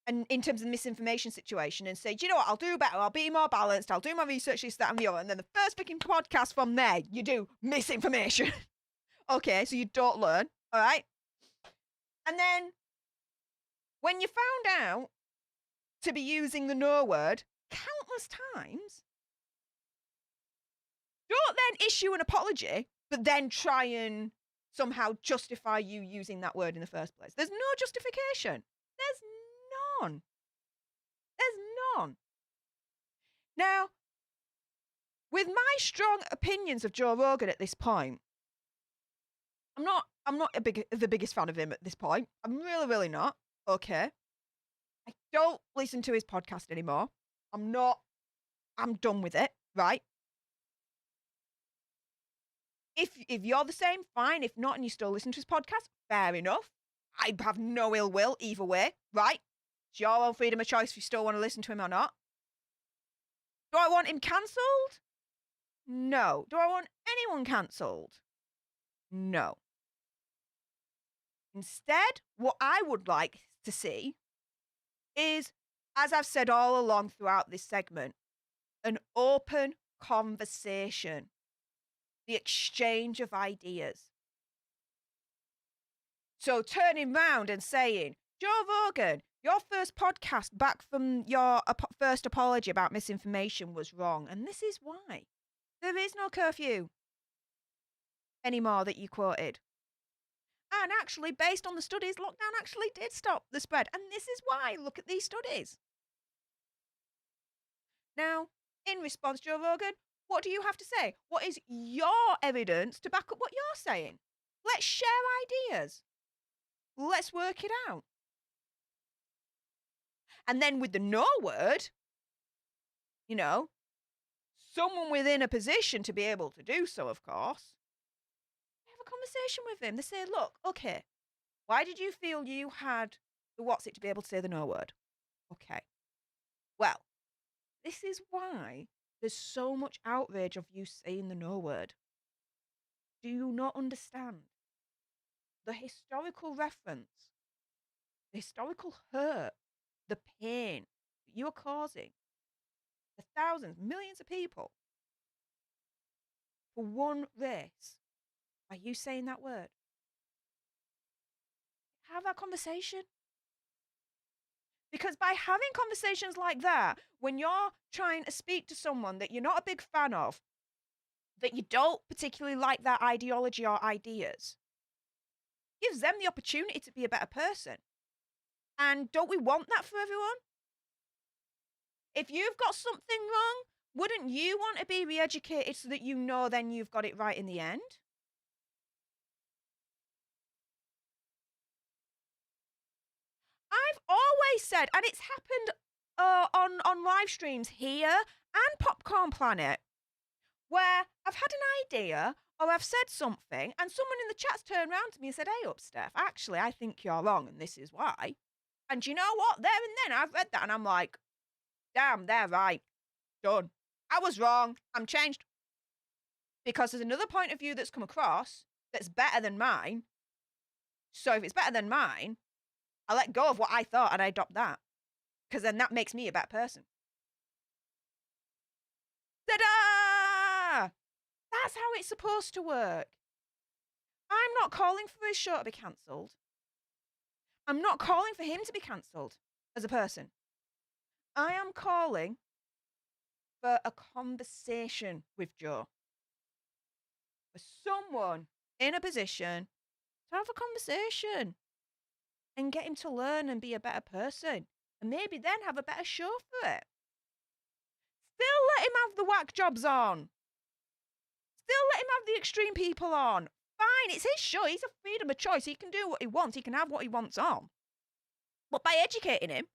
And in terms of the misinformation situation, and say, do you know what, I'll do better, I'll be more balanced, I'll do my research, this, that, and the other. And then the first freaking podcast from there, you do misinformation. Okay, so you don't learn, all right? And then when you found out to be using the no word countless times, don't then issue an apology, but then try and somehow justify you using that word in the first place. There's no justification. There's none. There's none. Now, with my strong opinions of Joe Rogan at this point, I'm not the biggest fan of him at this point. I'm really not. Okay. I don't listen to his podcast anymore. I'm done with it, right? If you're the same, fine. If not, and you still listen to his podcast, fair enough. I have no ill will either way, right? It's your own freedom of choice if you still want to listen to him or not. Do I want him cancelled? No. Do I want anyone cancelled? No. Instead, what I would like to see is, as I've said all along throughout this segment, an open conversation, the exchange of ideas. So turning round and saying, Joe Rogan, your first podcast back from your first apology about misinformation was wrong. And this is why. There is no curfew anymore that you quoted. And actually, based on the studies, lockdown actually did stop the spread. And this is why. Look at these studies. Now, in response, Joe Rogan, what do you have to say? What is your evidence to back up what you're saying? Let's share ideas. Let's work it out. And then with the no word, you know, someone within a position to be able to do so, of course, have a conversation with him. They say, look, okay, why did you feel you had the what's it to be able to say the no word? Okay. Well, This is why there's so much outrage of you saying the no word. Do you not understand the historical reference, the historical hurt, the pain that you are causing the thousands, millions of people for one race by you saying that word? Have that conversation. Because by having conversations like that, when you're trying to speak to someone that you're not a big fan of, that you don't particularly like their ideology or ideas, gives them the opportunity to be a better person. And don't we want that for everyone? If you've got something wrong, wouldn't you want to be re-educated so that you know then you've got it right in the end? I've always said, and it's happened on live streams here and Popcorn Planet, where I've had an idea or I've said something and someone in the chat's turned around to me and said, hey up, Steph, actually, I think you're wrong and this is why. And you know what? There and then I've read that and I'm like, damn, they're right. Done. I was wrong. I'm changed. Because there's another point of view that's come across that's better than mine. So if it's better than mine, I let go of what I thought and I adopt that. Because then that makes me a better person. Ta-da! That's how it's supposed to work. I'm not calling for his show to be cancelled. I'm not calling for him to be cancelled as a person. I am calling for a conversation with Joe. For someone in a position to have a conversation and get him to learn and be a better person. And maybe then have a better show for it. Still let him have the whack jobs on. Still let him have the extreme people on. Fine, it's his show. He's a freedom of choice. He can do what he wants. He can have what he wants on. But by educating him,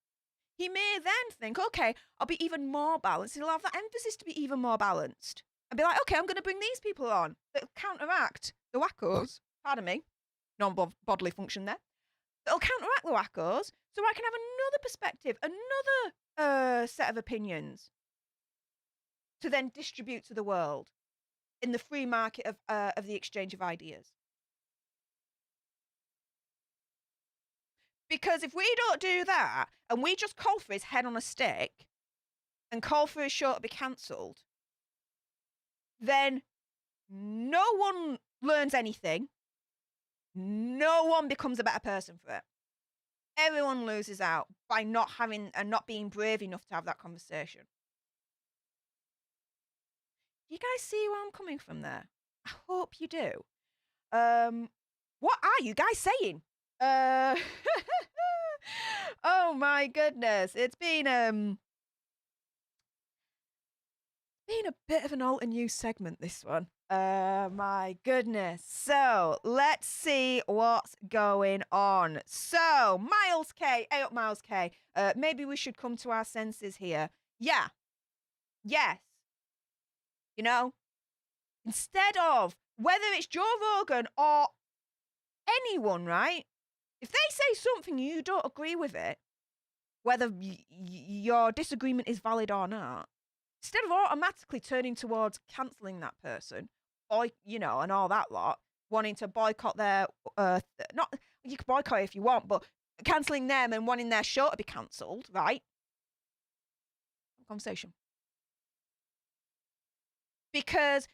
he may then think, okay, I'll be even more balanced. He'll have that emphasis to be even more balanced. And be like, okay, I'm going to bring these people on that'll counteract the wackos. Pardon me. Non-bodily function there. That'll counteract the wackos so I can have another perspective, another set of opinions to then distribute to the world in the free market of the exchange of ideas. Because if we don't do that and we just call for his head on a stick and call for his show to be cancelled, then no one learns anything. No one becomes a better person for it. Everyone loses out by not having and not being brave enough to have that conversation. You guys see where I'm coming from there? I hope you do. What are you guys saying? Oh my goodness. It's been a bit of an alter news segment, this one. My goodness. So let's see what's going on. So Miles K, hey up Miles K. Maybe we should come to our senses here. Yeah. Yes. You know, instead of whether it's Joe Rogan or anyone, right? If they say something you don't agree with it, whether your disagreement is valid or not, instead of automatically turning towards cancelling that person, or and all that lot, wanting to boycott their not you can boycott if you want, but cancelling them and wanting their show to be cancelled, right? Conversation. Because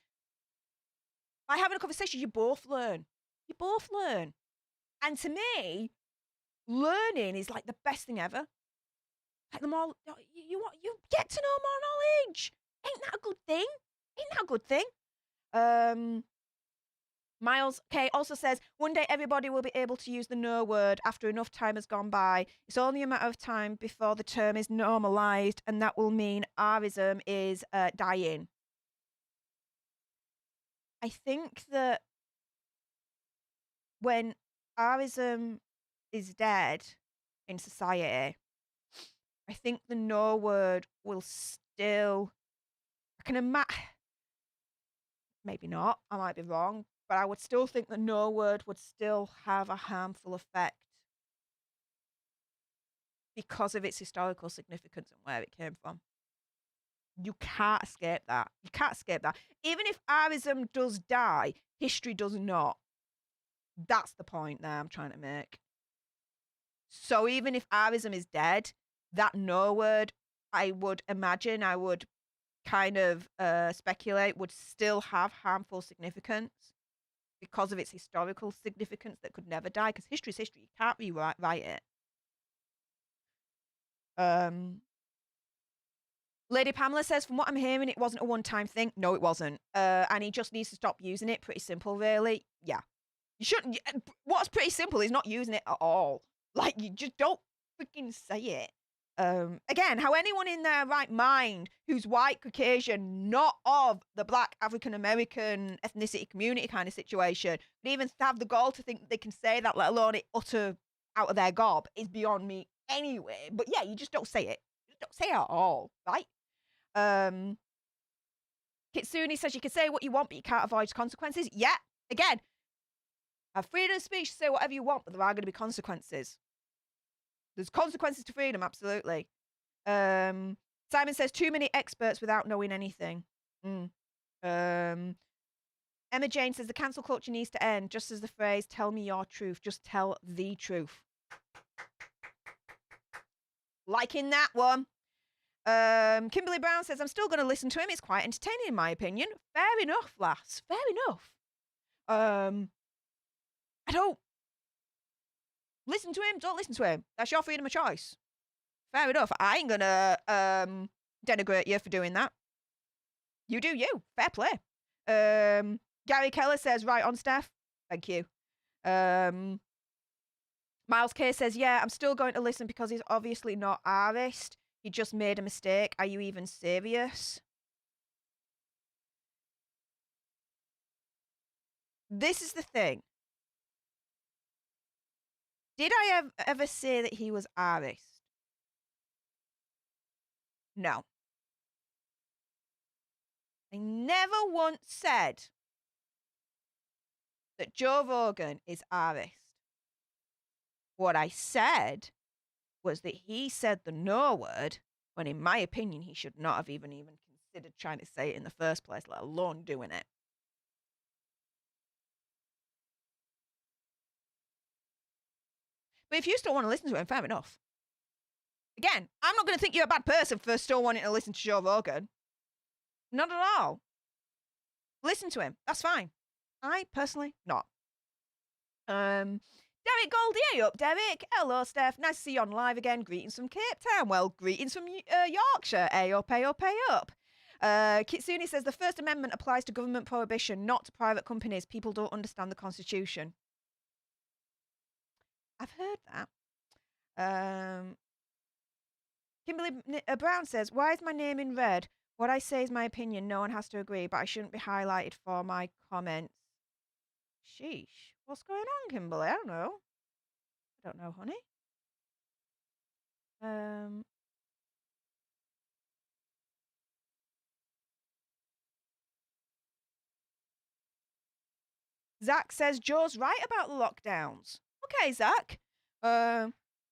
by having a conversation, you both learn. You both learn. And to me, learning is like the best thing ever. Like the more you get to know more knowledge. Ain't that a good thing? Ain't that a good thing? Miles K also says, one day everybody will be able to use the no word after enough time has gone by. It's only a matter of time before the term is normalized, and that will mean Rism is dying. I think that when Rism is dead in society, I think the no word will still, I can imagine, maybe not, I might be wrong, but I would still think the no word would still have a harmful effect because of its historical significance and where it came from. You can't escape that. You can't escape that. Even if Arism does die, history does not. That's the point there I'm trying to make. So even if Arism is dead, that no word, I would imagine, I would kind of speculate, would still have harmful significance because of its historical significance that could never die, because history is history. You can't rewrite it. Lady Pamela says, from what I'm hearing, it wasn't a one-time thing. No, it wasn't. And he just needs to stop using it. Pretty simple, really. Yeah. You shouldn't. What's pretty simple is not using it at all. Like, you just don't freaking say it. Again, how anyone in their right mind who's white, Caucasian, not of the black African-American ethnicity community kind of situation, could even have the gall to think that they can say that, let alone it utter out of their gob, is beyond me anyway. But yeah, you just don't say it. You just don't say it at all, right? Kitsune says you can say what you want, but you can't avoid consequences. Yeah, again, have freedom of speech to say whatever you want, but there are going to be consequences. There's consequences to freedom, absolutely. Simon says too many experts without knowing anything. Emma Jane says the cancel culture needs to end, just as the phrase "tell me your truth." Just tell the truth. Liking that one. Kimberly Brown says, I'm still going to listen to him. It's quite entertaining, in my opinion. Fair enough, lass. Fair enough. I don't listen to him. Don't listen to him. That's your freedom of choice. Fair enough. I ain't going to denigrate you for doing that. You do you. Fair play. Gary Keller says, right on, Steph. Thank you. Miles K says, yeah, I'm still going to listen because he's obviously not artist. He just made a mistake. Are you even serious? This is the thing. Did I ever say that he was artist? No. I never once said that Joe Rogan is artist. What I said was that he said the no word when, in my opinion, he should not have even considered trying to say it in the first place, let alone doing it. But if you still want to listen to him, fair enough. Again, I'm not going to think you're a bad person for still wanting to listen to Joe Rogan. Not at all. Listen to him. That's fine. I personally not. Derek Goldie, hey up, Derek. Hello, Steph. Nice to see you on live again. Greetings from Cape Town. Well, greetings from Yorkshire. Hey up, hey up, hey up. Kitsune says the First Amendment applies to government prohibition, not to private companies. People don't understand the Constitution. I've heard that. Kimberly Brown says, why is my name in red? What I say is my opinion. No one has to agree, but I shouldn't be highlighted for my comments. Sheesh. What's going on, Kimberly? I don't know. I don't know, honey. Zach says Joe's right about the lockdowns. Okay, Zach. I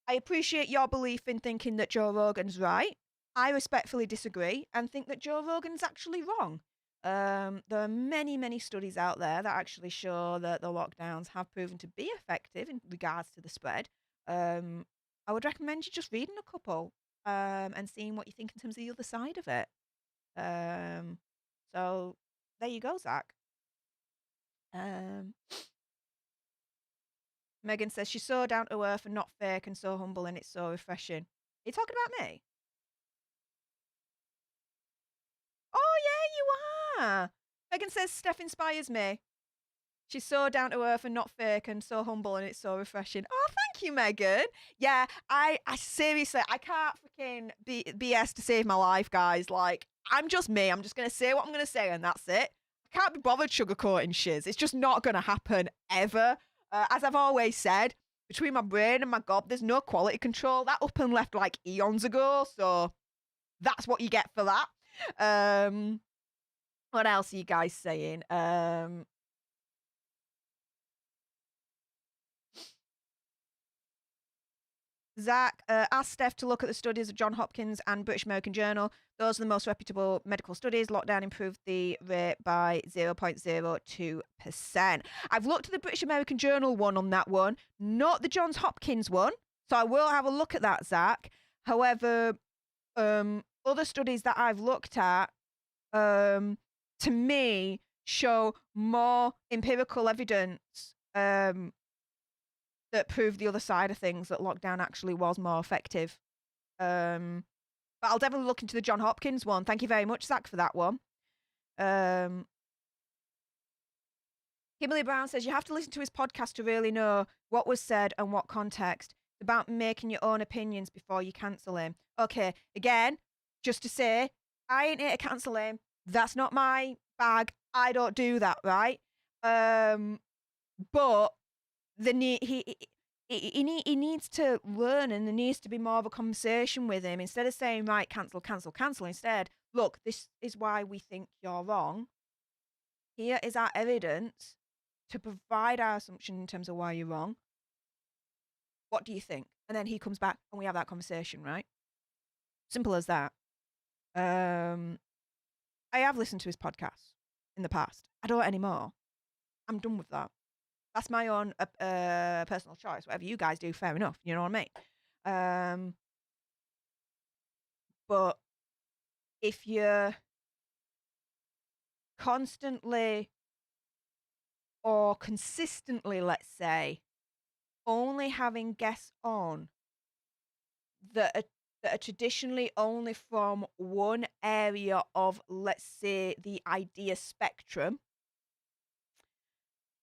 appreciate your belief in thinking that Joe Rogan's right. I respectfully disagree and think that Joe Rogan's actually wrong. There are many, many studies out there that actually show that the lockdowns have proven to be effective in regards to the spread. I would recommend you just reading a couple and seeing what you think in terms of the other side of it. So there you go, Zach. Megan says she's so down to earth and not fake and so humble, and it's so refreshing. Are you talking about me? Oh, yeah, you are. Megan says Steph inspires me. She's so down to earth and not fake and so humble, and it's so refreshing. Oh, thank you, Megan. Yeah, I seriously, I can't freaking BS to save my life, guys. Like, I'm just me. I'm just going to say what I'm going to say, and that's it. I can't be bothered sugarcoating shiz. It's just not going to happen ever. As I've always said, between my brain and my gob, there's no quality control. That up and left like eons ago, so that's what you get for that. What else are you guys saying? Zach, asked Steph to look at the studies of John Hopkins and British American Journal. Those are the most reputable medical studies. Lockdown improved the rate by 0.02%. I've looked at the British American Journal one on that one, not the Johns Hopkins one. So I will have a look at that, Zach. However, other studies that I've looked at, to me, show more empirical evidence that prove the other side of things, that lockdown actually was more effective. But I'll definitely look into the John Hopkins one. Thank you very much, Zach, for that one. Kimberly Brown says, you have to listen to his podcast to really know what was said and what context. It's about making your own opinions before you cancel him. Okay, again, just to say, I ain't here to cancel him. That's not my bag. I don't do that, right? But he needs to learn, and there needs to be more of a conversation with him. Instead of saying, right, cancel, instead, look, this is why we think you're wrong. Here is our evidence to provide our assumption in terms of why you're wrong. What do you think? And then he comes back and we have that conversation, right? Simple as that. I have listened to his podcasts in the past. I don't anymore. I'm done with that. That's my own personal choice. Whatever you guys do, fair enough. You know what I mean? But if you're constantly or consistently, let's say, only having guests on that are traditionally only from one area of, let's say, the idea spectrum,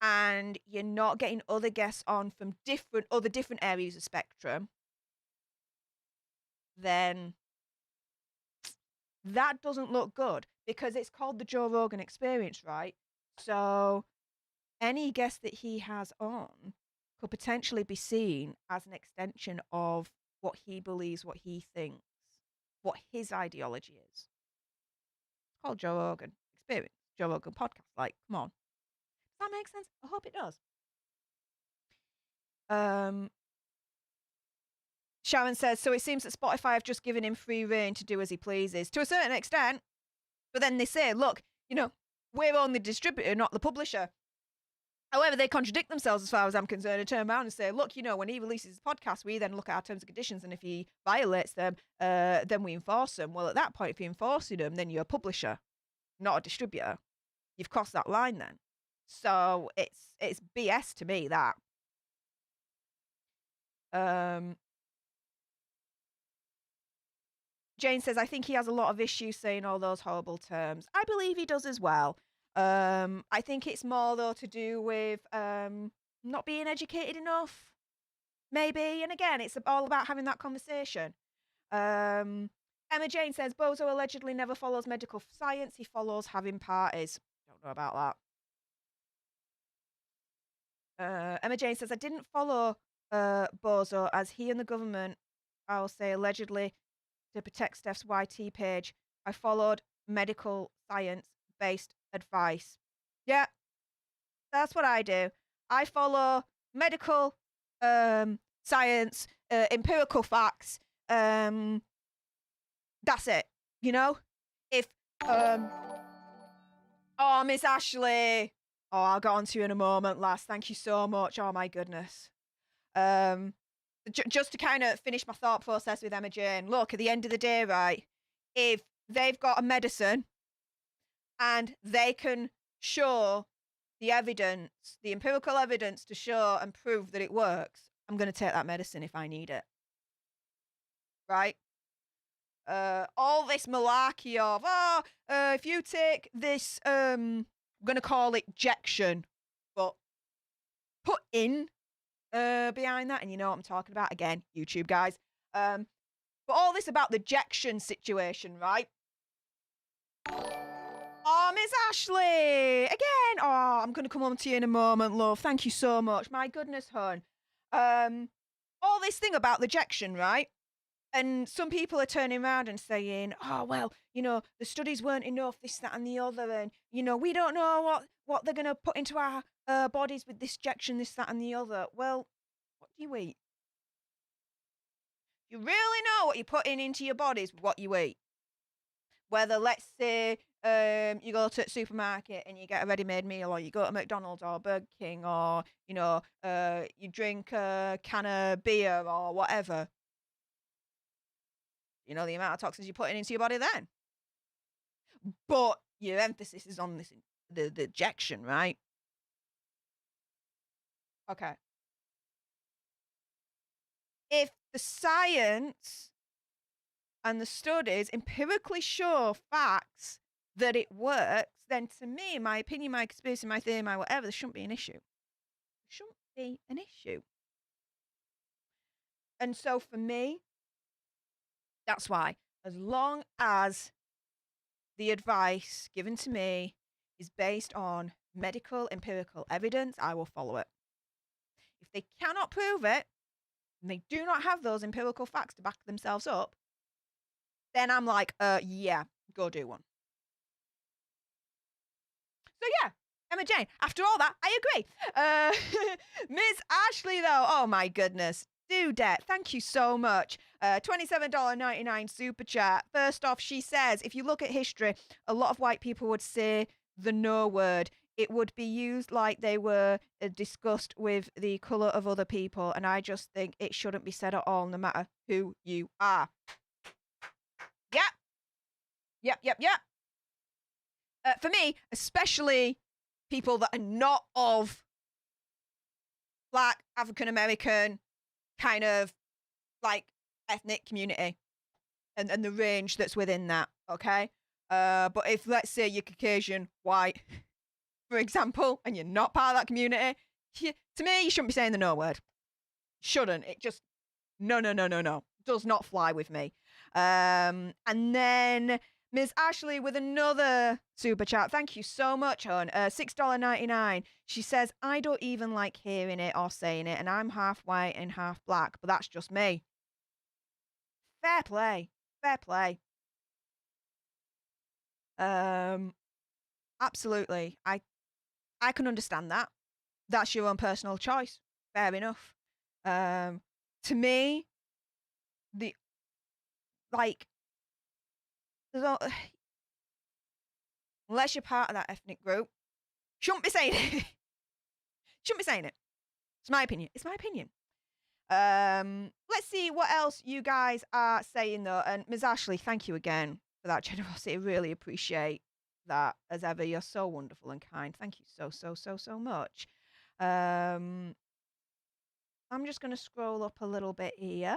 and you're not getting other guests on from different areas of spectrum, then that doesn't look good, because it's called the Joe Rogan experience, right? So any guest that he has on could potentially be seen as an extension of what he believes, what he thinks, what his ideology is. It's called Joe Rogan experience, Joe Rogan podcast. Like, come on. Does that make sense? I hope it does. Sharon says, so it seems that Spotify have just given him free reign to do as he pleases, to a certain extent. But then they say, look, we're only the distributor, not the publisher. However, they contradict themselves as far as I'm concerned, and turn around and say, look, when he releases his podcast, we then look at our terms and conditions, and if he violates them, then we enforce them. Well, at that point, if you're enforcing them, then you're a publisher, not a distributor. You've crossed that line then. So it's BS to me, that. Jane says, I think he has a lot of issues saying all those horrible terms. I believe he does as well. I think it's more, though, to do with not being educated enough, maybe. And again, it's all about having that conversation. Emma Jane says, Bozo allegedly never follows medical science. He follows having parties. Don't know about that. Emma Jane says, I didn't follow Bozo, as he and the government, I'll say allegedly, to protect Steph's YT page. I followed medical science-based advice. Yeah, that's what I do. I follow medical science, empirical facts. That's it. If oh, Miss Ashley. Oh, I'll get on to you in a moment, lass. Thank you so much. Oh my goodness. Just to kind of finish my thought process with Emma Jane. Look, at the end of the day, right, if they've got a medicine and they can show the evidence, the empirical evidence to show and prove that it works, I'm going to take that medicine if I need it. Right? All this malarkey of, if you take this, I'm going to call it jection, but put in behind that, and you know what I'm talking about. Again, YouTube guys. But all this about the jection situation, right? Oh, Miss Ashley! Again! Oh, I'm going to come on to you in a moment, love. Thank you so much. My goodness, hon. All this thing about the jection, right? And some people are turning around and saying, oh, well, the studies weren't enough, this, that, and the other. And, we don't know what they're going to put into our bodies with this jection, this, that, and the other. Well, what do you eat? You really know what you're putting into your bodies with what you eat. Whether, let's say, you go to a supermarket and you get a ready-made meal, or you go to McDonald's or Burger King, or, you drink a can of beer or whatever. You know the amount of toxins you're putting into your body then. But your emphasis is on the ejection, right? Okay. If the science and the studies empirically show facts that it works, then to me, my opinion, my conspiracy, my theory, my whatever, there shouldn't be an issue. There shouldn't be an issue. And so for me, that's why, as long as the advice given to me is based on medical, empirical evidence, I will follow it. If they cannot prove it, and they do not have those empirical facts to back themselves up, then I'm like, yeah, go do one. So yeah, Emma Jane, after all that, I agree. Miss Ashley, though, oh my goodness. Dudette, thank you so much. $27.99 super chat. First off, she says, if you look at history, a lot of white people would say the no word. It would be used like they were discussed with the colour of other people, and I just think it shouldn't be said at all, no matter who you are. Yep. For me, especially people that are not of Black, African American kind of like ethnic community and the range that's within that, okay? But if, let's say, you're Caucasian, white, for example, and you're not part of that community, to me, you shouldn't be saying the no word. Shouldn't. It just, no. Does not fly with me. And then Ms. Ashley with another super chat. Thank you so much, hon. $6.99. She says, I don't even like hearing it or saying it, and I'm half white and half Black, but that's just me. Fair play. Absolutely. I can understand that. That's your own personal choice. Fair enough. To me, unless you're part of that ethnic group, shouldn't be saying it. It's my opinion. Let's see what else you guys are saying, though. And Ms. Ashley, thank you again for that generosity. Really appreciate that. As ever, you're so wonderful and kind. Thank you so much. I'm just going to scroll up a little bit here.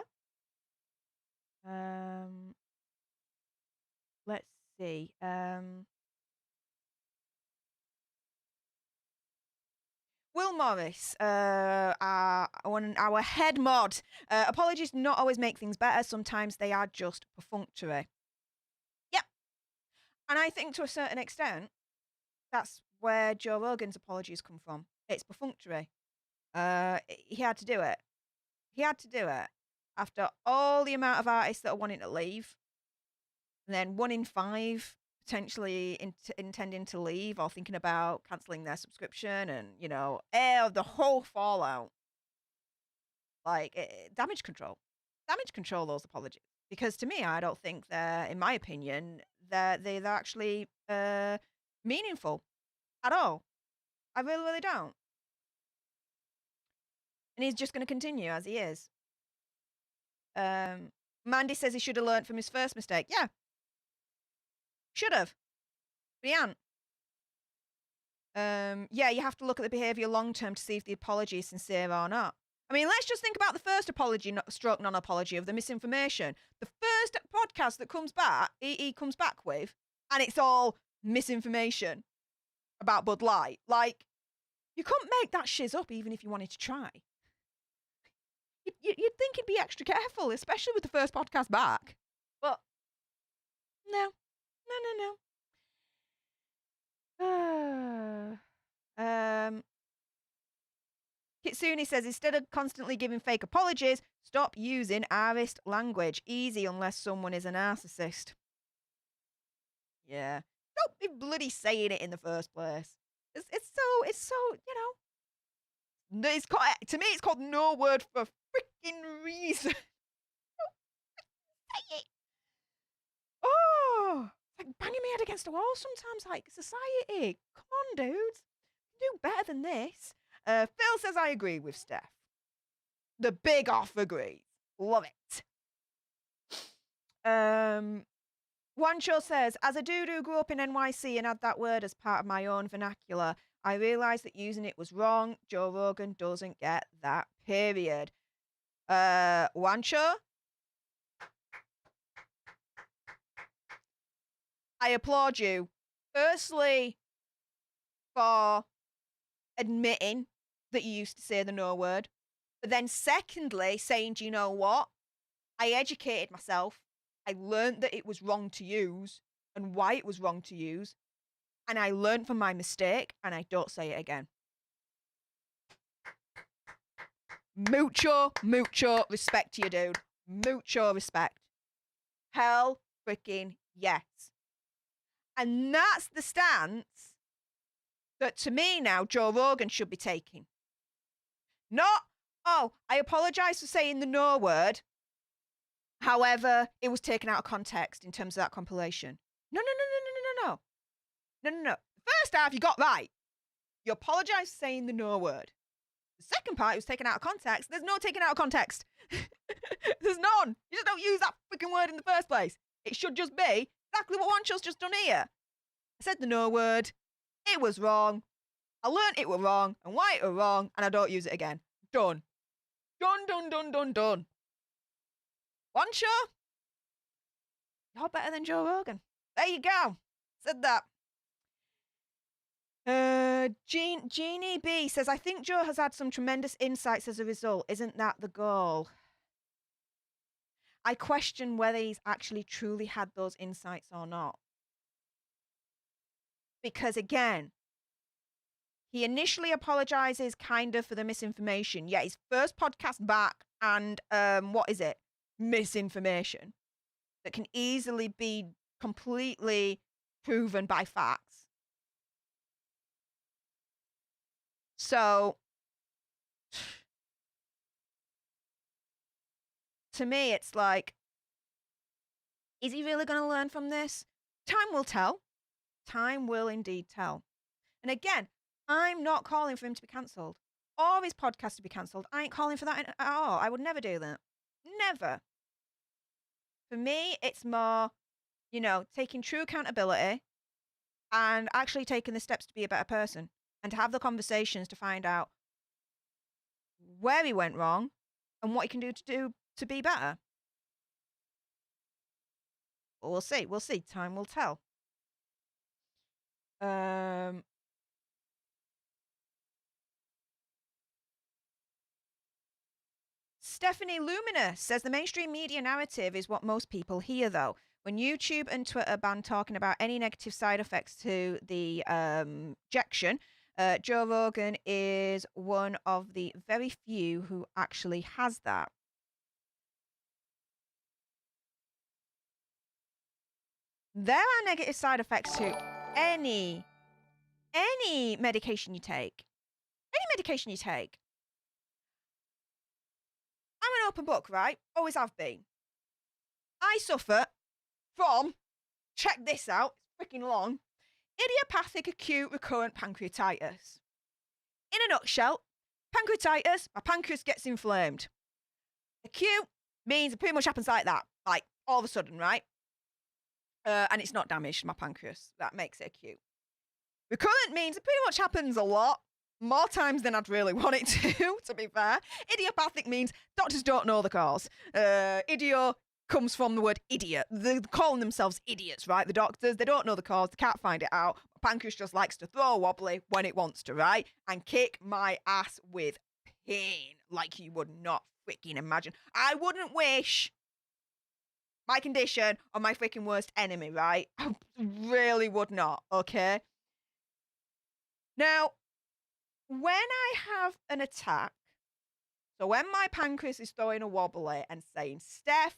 Let's see. Will Morris, our head mod. Apologies do not always make things better. Sometimes they are just perfunctory. Yep. And I think to a certain extent, that's where Joe Rogan's apologies come from. It's perfunctory. He had to do it. After all the amount of artists that are wanting to leave. And then 1 in 5 potentially intending to leave or thinking about cancelling their subscription, and the whole fallout. Like, damage control those apologies, because to me, I don't think they're, in my opinion, they're actually meaningful at all. I really don't. And he's just going to continue as he is. Mandy says he should have learned from his first mistake. Yeah. Should have. But he hadn't. Yeah, you have to look at the behaviour long term to see if the apology is sincere or not. I mean, let's just think about the first apology, stroke non-apology, of the misinformation. The first podcast that comes back, he comes back with, and it's all misinformation about Bud Light. Like, you couldn't make that shiz up even if you wanted to try. You'd think he'd be extra careful, especially with the first podcast back. But no. Kitsune says, instead of constantly giving fake apologies, stop using artist language. Easy unless someone is a narcissist. Yeah. Don't be bloody saying it in the first place. It's so, to me, it's called no word for freaking reason. hate it. Oh, like banging my head against the wall sometimes. Like, society, come on, dudes, do better than this. Phil says I agree with Steph. The big off agrees. Love it. Wancho says, as a dude who grew up in NYC and had that word as part of my own vernacular, I realised that using it was wrong. Joe Rogan doesn't get that, period. Wancho, I applaud you. Firstly, for admitting that you used to say the no word. But then secondly, saying, do you know what? I educated myself. I learned that it was wrong to use and why it was wrong to use. And I learned from my mistake and I don't say it again. Mucho respect to you, dude. Mucho respect. Hell freaking yes. And that's the stance that to me now Joe Rogan should be taking. Not, oh, I apologise for saying the no word. However, it was taken out of context in terms of that compilation. No. The first half you got right. You apologise for saying the no word. The second part, it was taken out of context. There's no taken out of context. There's none. You just don't use that freaking word in the first place. It should just be exactly what Wancho's just done here. I said the no word. It was wrong. I learned it was wrong and why it was wrong, and I don't use it again. Done. Done. Wancho, you're better than Joe Rogan. There you go. Said that. Jeannie B says, I think Joe has had some tremendous insights as a result. Isn't that the goal? I question whether he's actually truly had those insights or not. Because again, he initially apologizes kind of for the misinformation. Yeah, his first podcast back and what is it? Misinformation that can easily be completely proven by facts. So to me, it's like, is he really going to learn from this? Time will tell. Time will indeed tell. And again, I'm not calling for him to be cancelled or his podcast to be cancelled. I ain't calling for that at all. I would never do that. Never. For me, it's more, taking true accountability and actually taking the steps to be a better person and to have the conversations to find out where he went wrong and what he can do to be better. But we'll see. Time will tell. Stephanie Luminous says the mainstream media narrative is what most people hear, though. When YouTube and Twitter ban talking about any negative side effects to the injection, Joe Rogan is one of the very few who actually has that. There are negative side effects to any medication you take. Any medication you take. I'm an open book, right? Always have been. I suffer from, check this out, it's freaking long, idiopathic acute recurrent pancreatitis. In a nutshell, pancreatitis, my pancreas gets inflamed. Acute means it pretty much happens like that, like all of a sudden, right? And it's not damaged, my pancreas. That makes it acute. Recurrent means it pretty much happens a lot, more times than I'd really want it to be fair. Idiopathic means doctors don't know the cause. Idio comes from the word idiot. They're calling themselves idiots, right? The doctors, they don't know the cause, they can't find it out. My pancreas just likes to throw a wobbly when it wants to, right? And kick my ass with pain like you would not freaking imagine. I wouldn't wish my condition on my freaking worst enemy, right? I really would not, okay? Now, when I have an attack, so when my pancreas is throwing a wobbly and saying, Steph,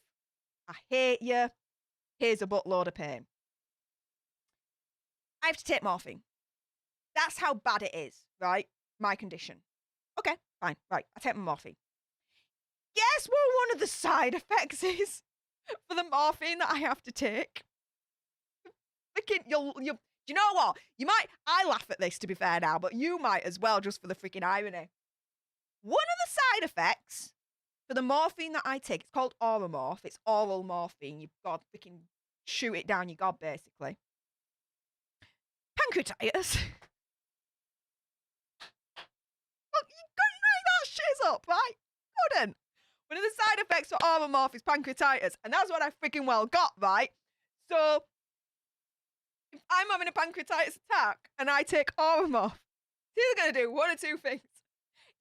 I hate you, here's a buttload of pain, I have to take morphine. That's how bad it is, right? My condition. Okay, fine, right, I take my morphine. Guess what one of the side effects is? for the morphine that I have to take. Freaking, do you know what? I laugh at this to be fair now, but you might as well, just for the freaking irony. One of the side effects for the morphine that I take, it's called Oromorph. It's oral morphine. You've got to freaking shoot it down your gob, basically. Pancreatitis. Look, you couldn't make that shiz up, right? Couldn't. One of the side effects for Oromorph is pancreatitis, and that's what I freaking well got, right? So, if I'm having a pancreatitis attack and I take Oromorph, it's either going to do one or two things.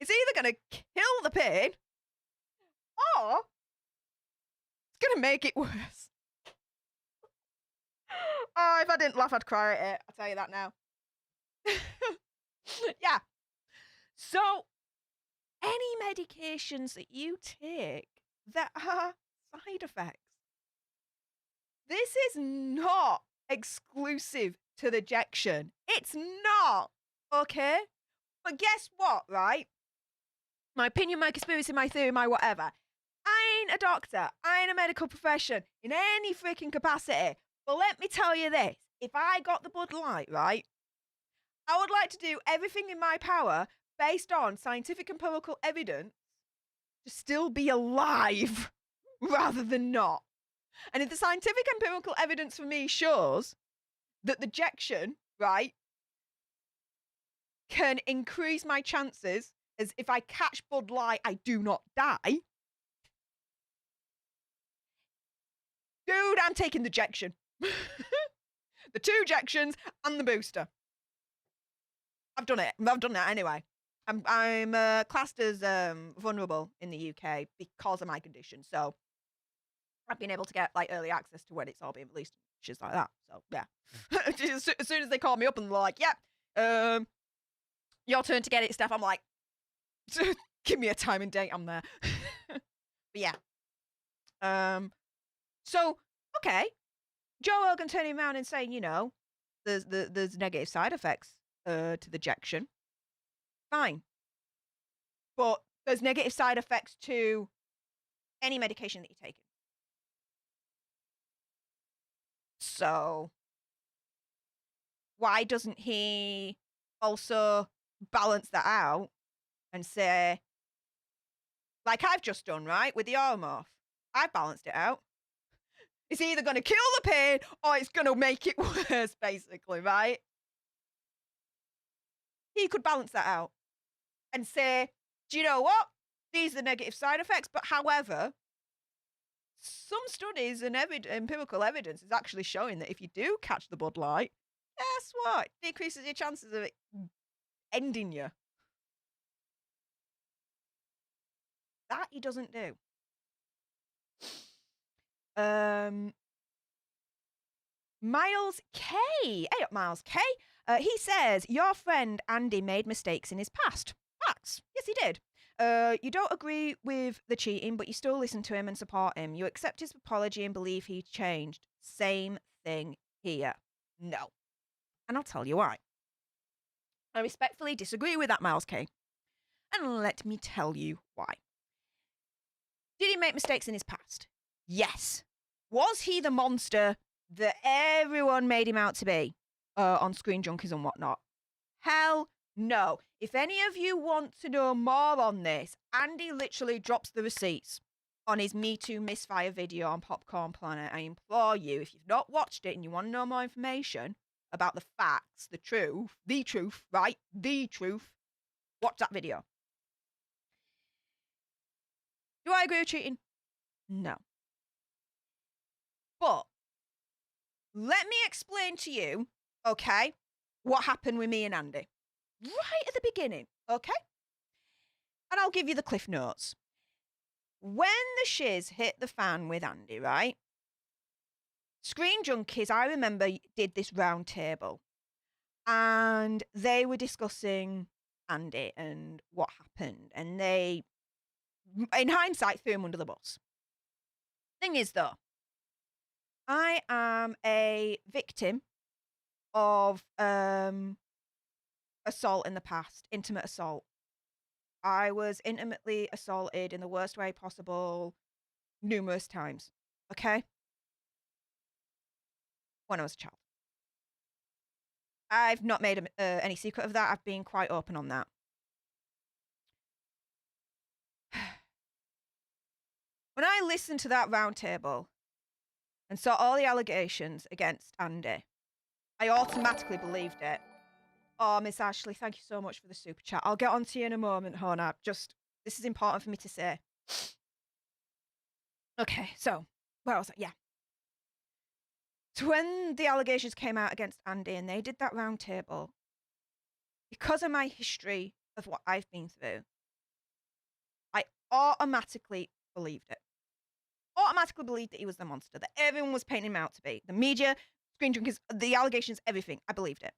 It's either going to kill the pain, or it's going to make it worse. Oh, if I didn't laugh, I'd cry at it. I'll tell you that now. Yeah. So, any medications that you take that are side effects, this is not exclusive to the injection. It's not. Okay? But guess what, right? My opinion, my conspiracy, my theory, my whatever. I ain't a doctor. I ain't a medical profession in any freaking capacity. But let me tell you this. If I got the Bud Light, right, I would like to do everything in my power based on scientific empirical evidence to still be alive rather than not. And if the scientific empirical evidence for me shows that the injection, right, can increase my chances as if I catch Bud Light, I do not die. Dude, I'm taking the injection. The 2 injections and the booster. I've done it. I've done that anyway. I'm classed as vulnerable in the UK because of my condition. So I've been able to get like early access to when it's all being released and shit like that. So yeah. As soon as they call me up and they're like, yeah, your turn to get it, Steph. I'm like, give me a time and date. I'm there. But yeah. So okay, Joe Rogan turning around and saying, you know, there's negative side effects to the injection. Fine. But there's negative side effects to any medication that you're taking. So why doesn't he also balance that out and say, like I've just done, right, with the Oromorph? I've balanced it out. It's either going to kill the pain or it's going to make it worse, basically, right? He could balance that out and say, do you know what? These are negative side effects, but however, some studies and empirical evidence is actually showing that if you do catch the Bud Light, guess what? It decreases your chances of it ending you. That he doesn't do. Miles K. Hey up, Miles K. He says, your friend Andy made mistakes in his past. Facts. Yes, he did. You don't agree with the cheating, but you still listen to him and support him. You accept his apology and believe he changed. Same thing here. No. And I'll tell you why. I respectfully disagree with that, Miles K. And let me tell you why. Did he make mistakes in his past? Yes. Was he the monster that everyone made him out to be on Screen Junkies and whatnot? Hell no. If any of you want to know more on this, Andy literally drops the receipts on his Me Too Misfire video on Popcorn Planet. I implore you, if you've not watched it and you want to know more information about the facts, the truth, right? The truth, watch that video. Do I agree with cheating? No. But let me explain to you, okay, what happened with me and Andy. Right at the beginning, okay? And I'll give you the cliff notes. When the shiz hit the fan with Andy, right? Screen Junkies, I remember, did this round table. And they were discussing Andy and what happened. And they, in hindsight, threw him under the bus. Thing is, though, I am a victim of assault in the past, intimate assault. I was intimately assaulted in the worst way possible numerous times. okay? When I was a child. I've not made any secret of that. I've been quite open on that. When I listened to that roundtable and saw all the allegations against Andy, I automatically believed it. Oh, Miss Ashley, thank you so much for the super chat. I'll get on to you in a moment, Hona. This is important for me to say. Okay, so, where was I? Yeah. So when the allegations came out against Andy and they did that roundtable, because of my history of what I've been through, I automatically believed it. Automatically believed that he was the monster, that everyone was painting him out to be. The media, screen drinkers, the allegations, everything. I believed it.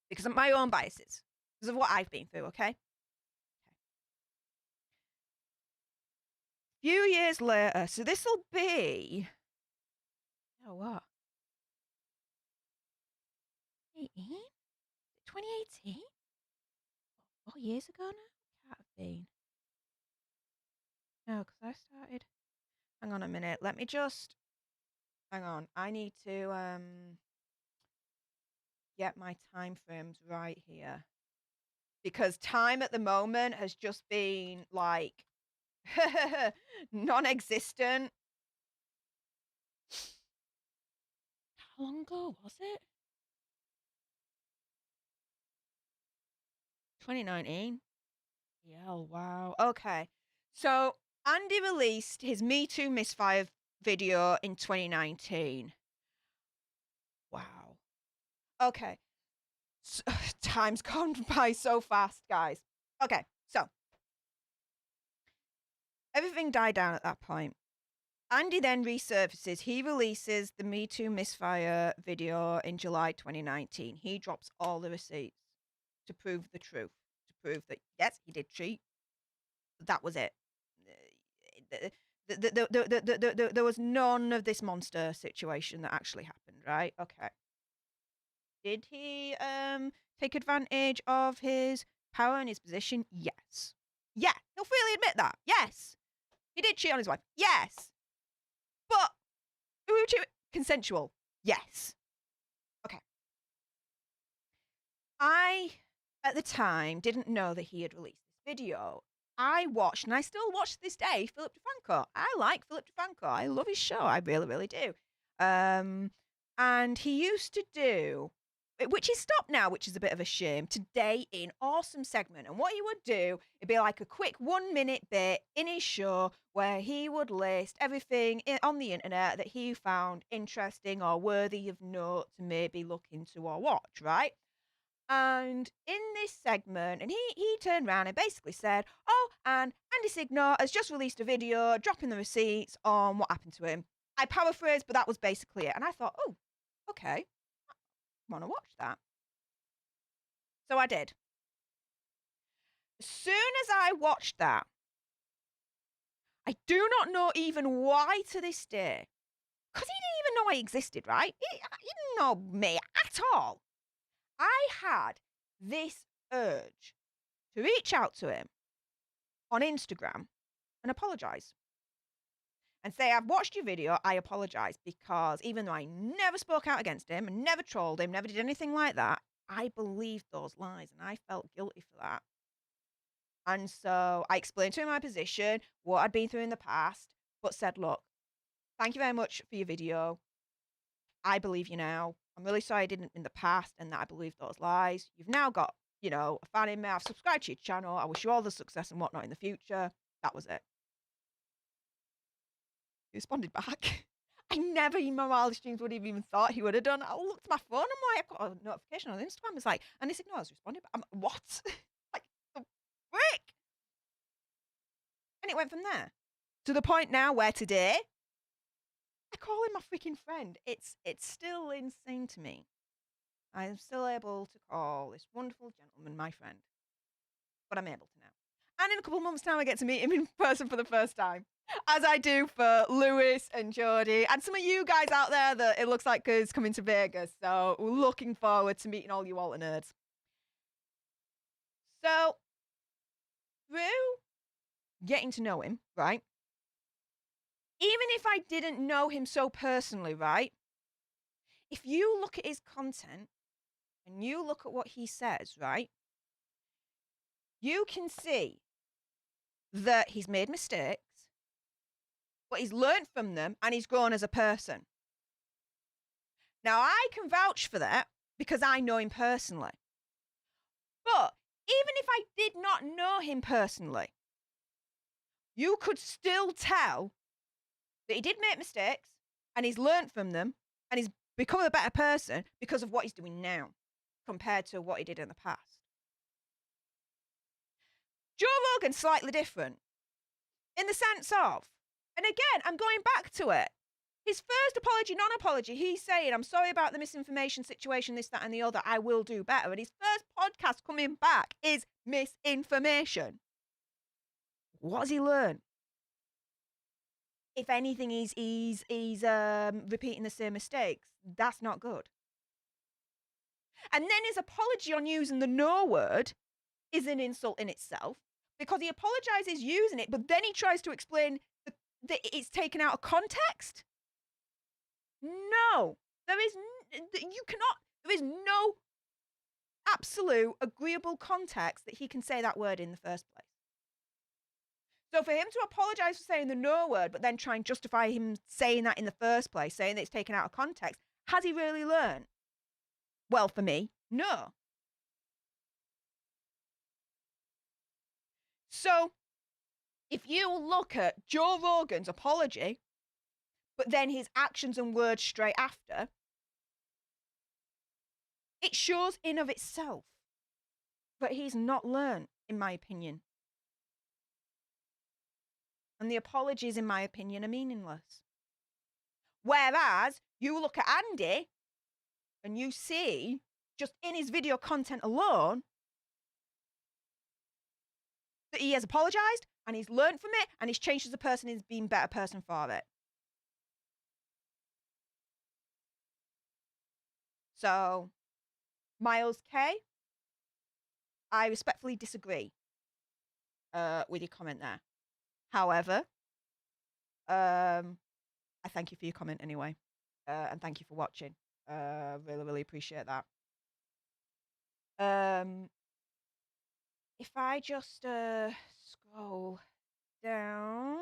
Because of my own biases. Because of what I've been through, okay? Few years later, so this'll be... Oh, what? 18? 2018? 4 years ago now? Can't have been. No, because I started... Hang on a minute. Let me just... Hang on. I need to get my time frames right here. Because time at the moment has just been, like, non-existent. How long ago was it? 2019. Yeah, wow. Okay. So Andy released his Me Too Misfire video in 2019. Wow. Okay. So, time's gone by so fast, guys. Okay, so everything died down at that point. Andy then resurfaces. He releases the Me Too Misfire video in July 2019. He drops all the receipts to prove the truth, to prove that, yes, he did cheat. That was it. There was none of this monster situation that actually happened, right? Okay. Did he take advantage of his power and his position? Yes. Yeah, he'll freely admit that. Yes. He did cheat on his wife. Yes. But consensual. Yes. Okay. I, at the time, didn't know that he had released this video. I watched, and I still watch to this day, Philip DeFranco. I like Philip DeFranco. I love his show. I really, really do. And he used to do, which he stopped now, which is a bit of a shame, today in awesome segment. And what he would do, it'd be like a quick 1 minute bit in his show where he would list everything on the internet that he found interesting or worthy of note to maybe look into or watch, right? And in this segment, and he turned around and basically said, oh, and Andy Signor has just released a video dropping the receipts on what happened to him. I paraphrased, but that was basically it. And I thought, oh, okay, I want to watch that. So I did. As soon as I watched that, I do not know even why to this day, because he didn't even know I existed, right? He didn't know me at all. I had this urge to reach out to him on Instagram and apologise. And say, I've watched your video, I apologise, because even though I never spoke out against him and never trolled him, never did anything like that, I believed those lies and I felt guilty for that. And so I explained to him my position, what I'd been through in the past, but said, look, thank you very much for your video. I believe you now. I'm really sorry I didn't in the past and that I believed those lies. You've now got, a fan in me. I've subscribed to your channel. I wish you all the success and whatnot in the future. That was it. He responded back. I never in my wildest dreams would have even thought he would have done. I looked at my phone. I'm like, I've got a notification on Instagram. It's like, and he said, no, I was responding. But I'm like, what? Like, the frick? And it went from there. To the point now where today, I call him my freaking friend. It's still insane to me. I am still able to call this wonderful gentleman my friend. But I'm able to now. And in a couple of months' time, I get to meet him in person for the first time. As I do for Lewis and Jodie and some of you guys out there that it looks like is coming to Vegas. So we're looking forward to meeting all you alter nerds. So through getting to know him, right? even if I didn't know him so personally, right? If you look at his content and you look at what he says, right? You can see that he's made mistakes, but he's learned from them and he's grown as a person. Now, I can vouch for that because I know him personally. But even if I did not know him personally, you could still tell that he did make mistakes and he's learned from them and he's become a better person because of what he's doing now compared to what he did in the past. Joe Rogan's slightly different in the sense of, and again, I'm going back to it. His first apology, non-apology, he's saying, I'm sorry about the misinformation situation, this, that, and the other. I will do better. And his first podcast coming back is misinformation. What has he learned? If anything, he's repeating the same mistakes. That's not good. And then his apology on using the no word is an insult in itself because he apologizes using it, but then he tries to explain that it's taken out of context. No, there is no absolute agreeable context that he can say that word in the first place. So for him to apologize for saying the no word, but then try and justify him saying that in the first place, saying that it's taken out of context, has he really learned? Well, for me, no. So if you look at Joe Rogan's apology, but then his actions and words straight after, it shows in of itself that he's not learned, in my opinion. And the apologies, in my opinion, are meaningless. Whereas you look at Andy and you see, just in his video content alone, that he has apologized and he's learned from it and he's changed as a person and he's been a better person for it. So, Miles K, I respectfully disagree with your comment there. However, I thank you for your comment anyway. And thank you for watching. Really, really appreciate that. If I just scroll down.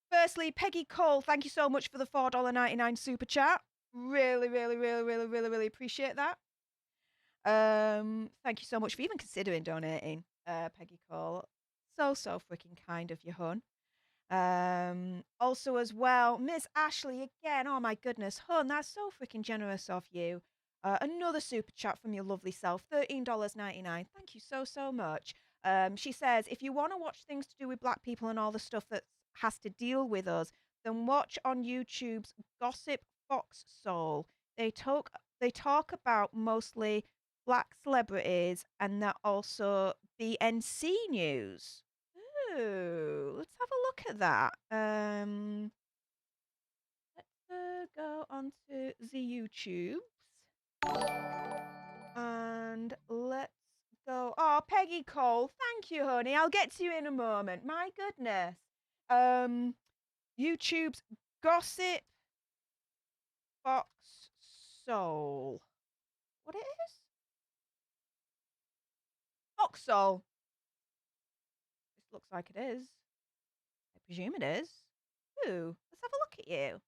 Firstly, Peggy Cole, thank you so much for the $4.99 super chat. Really, really, really, really, really, really appreciate that. Thank you so much for even considering donating, Peggy Cole. So freaking kind of you, hun. Also as well, Miss Ashley again. Oh my goodness, hun, that's so freaking generous of you. Another super chat from your lovely self, $13.99. Thank you so much. She says, if you want to watch things to do with black people and all the stuff that has to deal with us, then watch on YouTube's Gossip Fox Soul. They talk about mostly black celebrities and that also BNC news. Ooh, let's have a look at that. Let's go onto the YouTubes and let's go. Oh, Peggy Cole, thank you, honey. I'll get to you in a moment. My goodness. YouTube's Gossip Fox Soul. What it is? Fox Soul. This looks like it is. I presume it is. Ooh, let's have a look at you.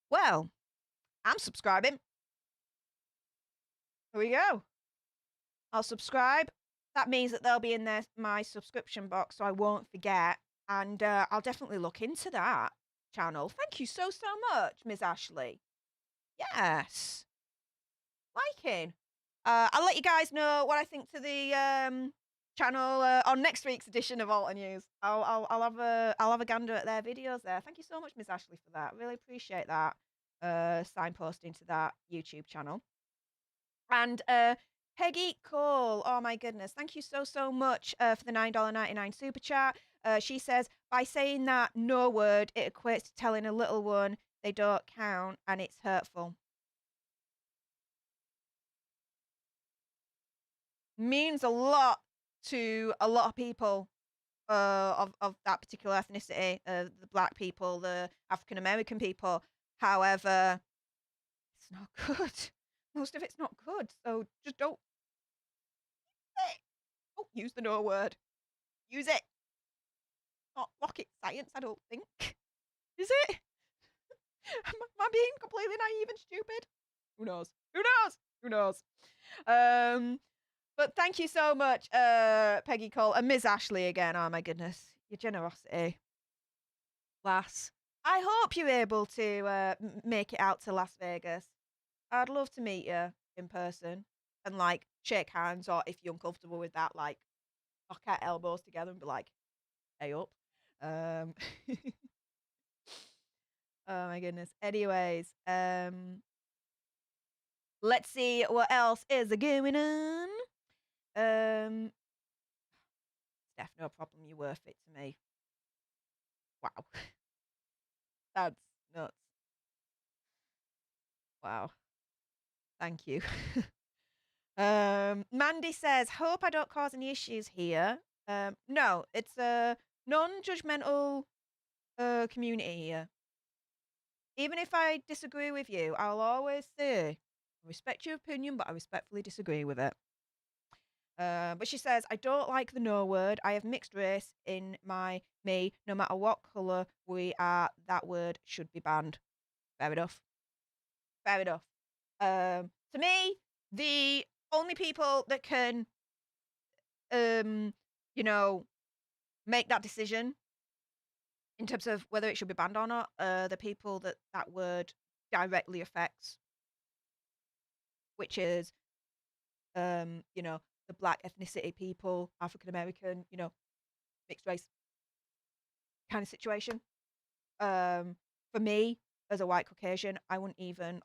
Well, I'm subscribing. Here we go. I'll subscribe. That means that they'll be in my subscription box, so I won't forget. And I'll definitely look into that channel. Thank you so much, Ms. Ashley. Yes. Liking. I'll let you guys know what I think to the channel on next week's edition of Alter News. I'll have a gander at their videos there. Thank you so much, Ms. Ashley, for that. Really appreciate that. Signposting to that YouTube channel. And Peggy Cole, oh my goodness, thank you so much for the $9.99 super chat. She says, by saying that no word, it equates to telling a little one they don't count and it's hurtful. Means a lot to a lot of people of that particular ethnicity, the black people, the African American people. However, it's not good. Most of it's not good. So just don't use the no word. Use it. Not rocket science, I don't think. Is it? Am I being completely naive and stupid? Who knows? Who knows? Who knows? But thank you so much, Peggy Cole and Ms. Ashley again. Oh my goodness, your generosity, lass. I hope you're able to make it out to Las Vegas. I'd love to meet you in person and like shake hands, or if you're uncomfortable with that, like knock our elbows together and be like, "Hey up." Oh my goodness. Anyways, let's see what else is going on. Steph, no problem. You're worth it to me. Wow. That's nuts. Wow. Thank you. Mandy says, hope I don't cause any issues here. No, it's a non-judgmental community here. Even if I disagree with you, I'll always say, I respect your opinion, but I respectfully disagree with it. But she says, I don't like the no word. I have mixed race in me. No matter what colour we are, that word should be banned. Fair enough. Fair enough. To me, the only people that can, make that decision in terms of whether it should be banned or not, the people that word directly affects, which is, the black ethnicity people, African American, mixed race kind of situation. For me, as a white Caucasian, I wouldn't even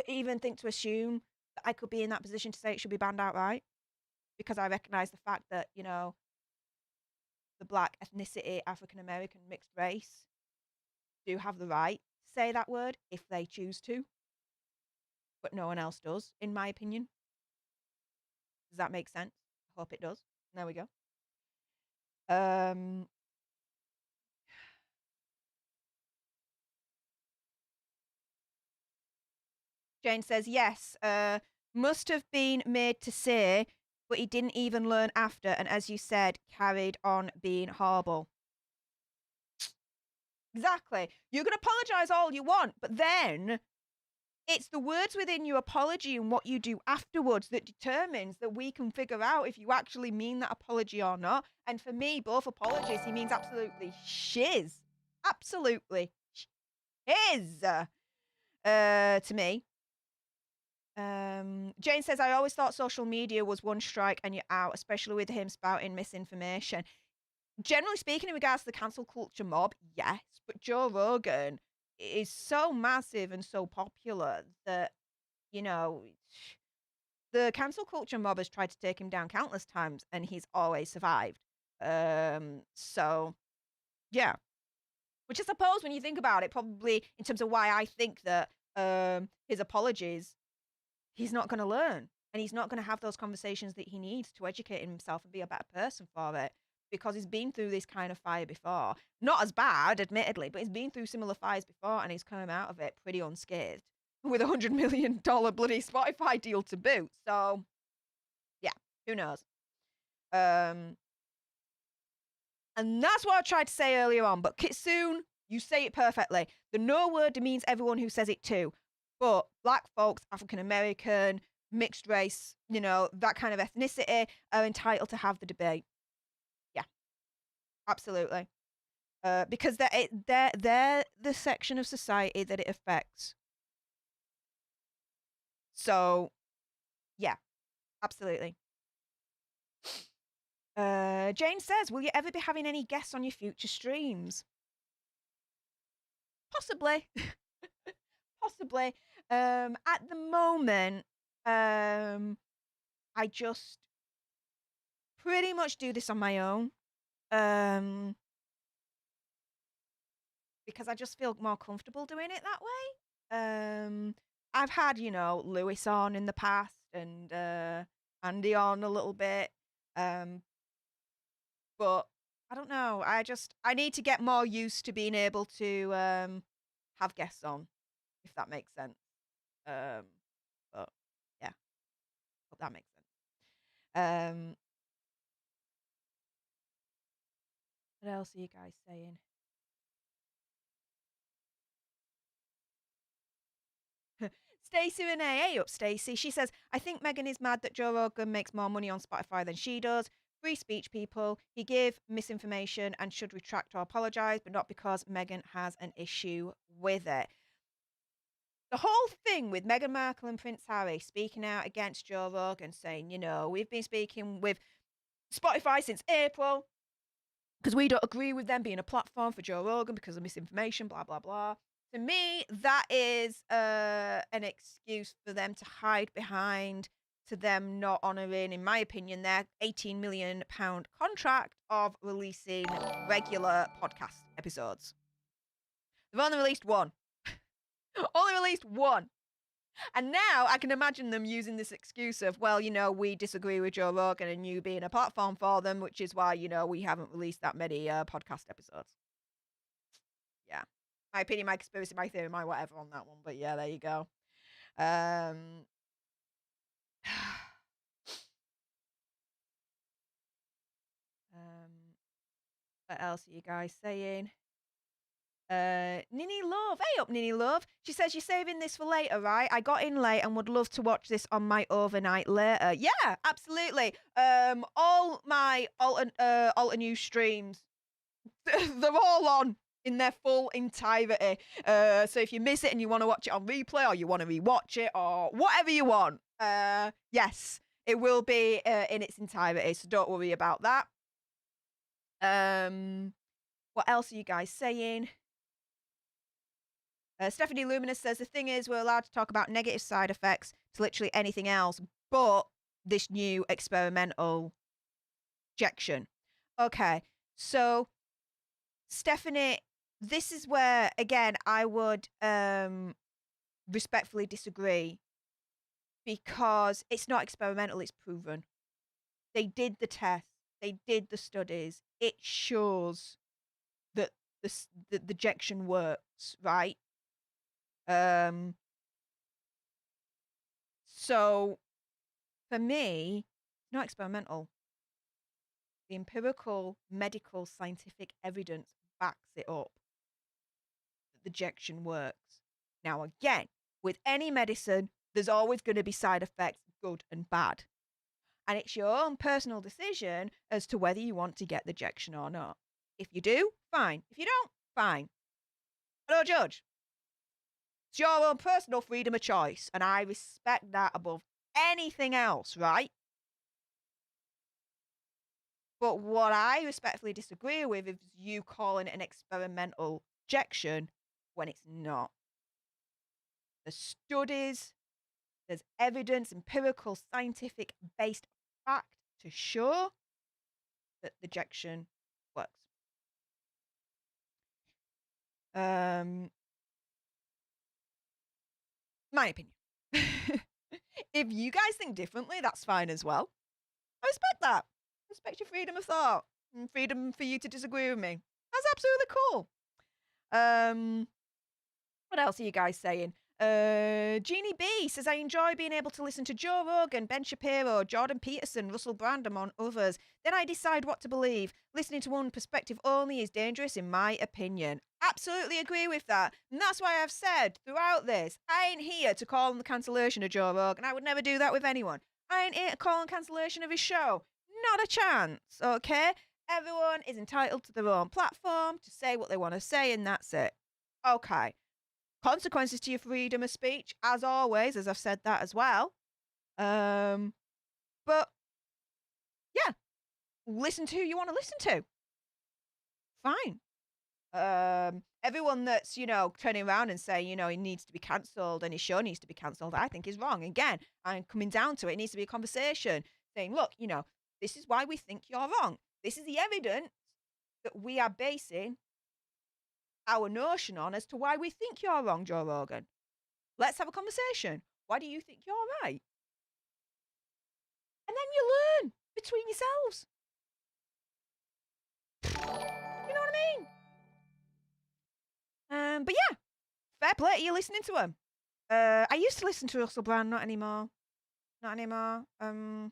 even think to assume that I could be in that position to say it should be banned outright, because I recognize the fact that, the black ethnicity, African American, mixed race do have the right to say that word if they choose to, but no one else does, in my opinion. Does that make sense? I hope it does. There we go. Jane says, yes, must have been made to say, but he didn't even learn after, and as you said, carried on being horrible. Exactly. You can apologise all you want, but then it's the words within your apology and what you do afterwards that determines that we can figure out if you actually mean that apology or not. And for me, both apologies, he means absolutely shiz. Absolutely shiz. To me. Jane says, I always thought social media was one strike and you're out, especially with him spouting misinformation. Generally speaking, in regards to the cancel culture mob, yes, but Joe Rogan is so massive and so popular that, the cancel culture mob has tried to take him down countless times and he's always survived. So, yeah. Which I suppose, when you think about it, probably in terms of why I think that his apologies, he's not going to learn. And he's not going to have those conversations that he needs to educate himself and be a better person for it. Because he's been through this kind of fire before. Not as bad, admittedly, but he's been through similar fires before and he's come out of it pretty unscathed. With $100 million bloody Spotify deal to boot. So, yeah, who knows? And that's what I tried to say earlier on. But Kitsune, you say it perfectly. The no word demeans everyone who says it too. But black folks, African American, mixed race, that kind of ethnicity are entitled to have the debate. Yeah, absolutely. Because they're the section of society that it affects. So, yeah, absolutely. Jane says, will you ever be having any guests on your future streams? Possibly. Possibly. At the moment, I just pretty much do this on my own. Because I just feel more comfortable doing it that way. I've had, Lewis on in the past and Andy on a little bit. But I don't know. I need to get more used to being able to have guests on, if that makes sense. But yeah, hope that makes sense. What else are you guys saying? Stacey Renee, hey up, Stacey. She says, I think Megan is mad that Joe Rogan makes more money on Spotify than she does. Free speech, people. He gave misinformation and should retract or apologise, but not because Megan has an issue with it. The whole thing with Meghan Markle and Prince Harry speaking out against Joe Rogan, saying, we've been speaking with Spotify since April because we don't agree with them being a platform for Joe Rogan because of misinformation, blah, blah, blah. To me, that is an excuse for them to hide behind, to them not honouring, in my opinion, their £18 million contract of releasing regular podcast episodes. They've only released one. Only released one. And now I can imagine them using this excuse of, well, we disagree with Joe Rogan and you being a platform for them, which is why, we haven't released that many podcast episodes. Yeah. My opinion, my conspiracy, my theory, my whatever on that one. But yeah, there you go. What else are you guys saying? Nini Love. Hey up, Nini Love. She says, you're saving this for later, right? I got in late and would love to watch this on my overnight later. Yeah, absolutely. All my alter news streams, they're all on in their full entirety. So if you miss it and you want to watch it on replay or you want to rewatch it or whatever you want, yes, it will be in its entirety. So don't worry about that. What else are you guys saying? Stephanie Luminous says, the thing is, we're allowed to talk about negative side effects to literally anything else, but this new experimental injection. Okay, so Stephanie, this is where, again, I would respectfully disagree because it's not experimental, it's proven. They did the test, they did the studies. It shows that the injection works, right? So for me, it's not experimental. The empirical, medical, scientific evidence backs it up that the injection works. Now, again, with any medicine, there's always going to be side effects, good and bad. And it's your own personal decision as to whether you want to get the injection or not. If you do, fine. If you don't, fine. I don't judge. It's your own personal freedom of choice, and I respect that above anything else, right? But what I respectfully disagree with is you calling it an experimental injection when it's not. There's studies, there's evidence, empirical, scientific based fact to show that the injection works. My opinion. If you guys think differently, that's fine as well. I respect that. I respect your freedom of thought and freedom for you to disagree with me. That's absolutely cool. What else are you guys saying? Jeannie B says, I enjoy being able to listen to Joe Rogan, Ben Shapiro, Jordan Peterson, Russell Brand, among others. Then I decide what to believe. Listening to one perspective only is dangerous, in my opinion. Absolutely agree with that. And that's why I've said throughout this, I ain't here to call on the cancellation of Joe Rogan. I would never do that with anyone. I ain't here to call on cancellation of his show. Not a chance, okay? Everyone is entitled to their own platform to say what they want to say, and that's it. Okay. Consequences to your freedom of speech, as always, as I've said that as well. But yeah, listen to who you want to listen to. Fine. Everyone that's, turning around and saying, he needs to be cancelled and his show needs to be cancelled, I think is wrong. Again, I'm coming down to it. It needs to be a conversation saying, look, this is why we think you're wrong. This is the evidence that we are basing our notion on as to why we think you're wrong, Joe Rogan. Let's have a conversation. Why do you think you're right? And then you learn between yourselves. You know what I mean? But yeah, fair play to you listening to him. I used to listen to Russell Brand, not anymore. Not anymore. I'm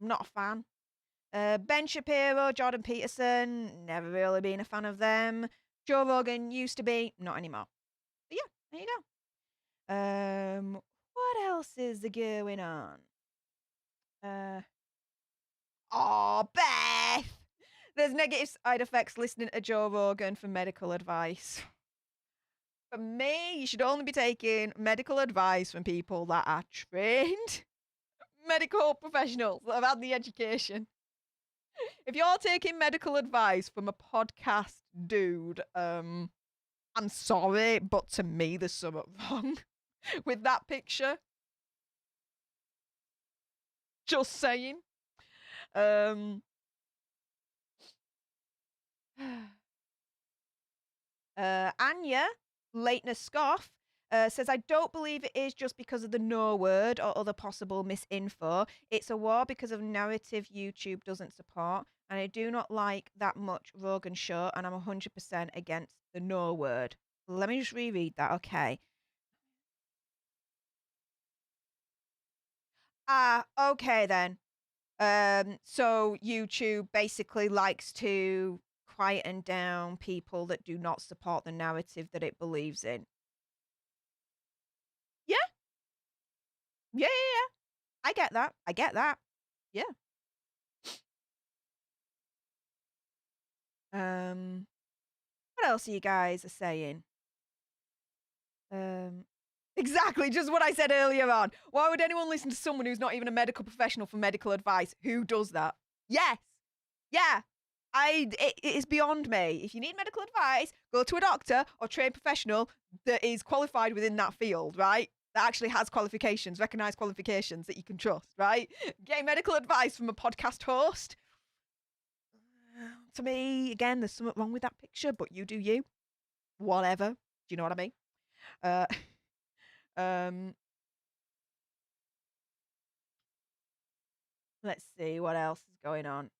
not a fan. Ben Shapiro, Jordan Peterson, never really been a fan of them. Joe Rogan used to be, not anymore. But yeah, there you go. What else is going on? Beth! There's negative side effects listening to Joe Rogan for medical advice. For me, you should only be taking medical advice from people that are trained medical professionals that have had the education. If you're taking medical advice from a podcast dude, I'm sorry, but to me, there's something wrong with that picture. Just saying. Anya, Lateness Scoff, says, I don't believe it is just because of the no word or other possible misinfo. It's a war because of narrative YouTube doesn't support. And I do not like that much Rogan show. And I'm 100% against the no word. Let me just reread that. Okay. Okay then. So YouTube basically likes to quieten down people that do not support the narrative that it believes in. Yeah. Yeah. I get that. Yeah. What else are you guys saying? Exactly, just what I said earlier on. Why would anyone listen to someone who's not even a medical professional for medical advice? Who does that? Yes. Yeah. It is beyond me. If you need medical advice, go to a doctor or trained professional that is qualified within that field, right? That actually has qualifications, recognized qualifications that you can trust, right? Getting medical advice from a podcast host. To me, again, there's something wrong with that picture, but you do you. Whatever. Do you know what I mean? Let's see what else is going on.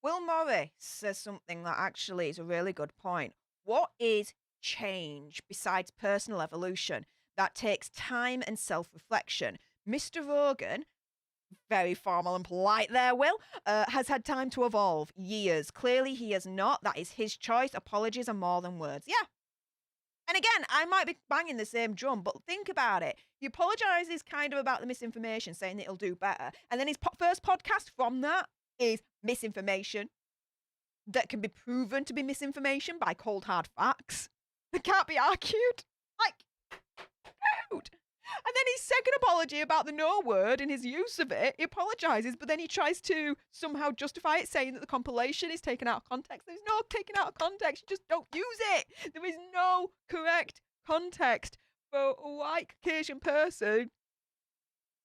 Will Morris says something that actually is a really good point. What is change besides personal evolution that takes time and self-reflection? Mr. Rogan, very formal and polite there, Will, has had time to evolve. Years. Clearly he has not. That is his choice. Apologies are more than words. Yeah. And again, I might be banging the same drum, but think about it. He apologizes kind of about the misinformation, saying that he'll do better. And then his first podcast from that is misinformation that can be proven to be misinformation by cold hard facts that can't be argued. Like, dude. And then his second apology about the no word and his use of it, he apologizes, but then he tries to somehow justify it, saying that the compilation is taken out of context. There's no taken out of context. You just don't use it. There is no correct context for a white Caucasian person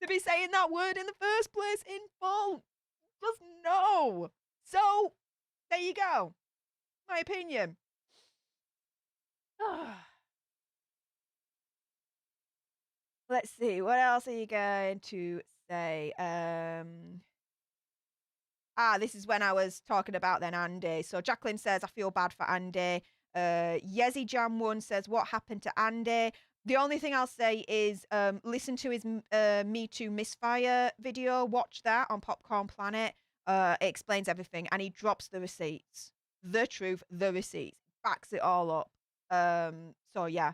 to be saying that word in the first place in full. Just no. So, there you go. My opinion. Let's see. What else are you going to say? This is when I was talking about then Andy. So Jacqueline says, I feel bad for Andy. Yezi Jam 1 says, what happened to Andy? The only thing I'll say is listen to his Me Too Misfire video. Watch that on Popcorn Planet. It explains everything. And he drops the receipts. The truth, the receipts. Backs it all up. So, yeah.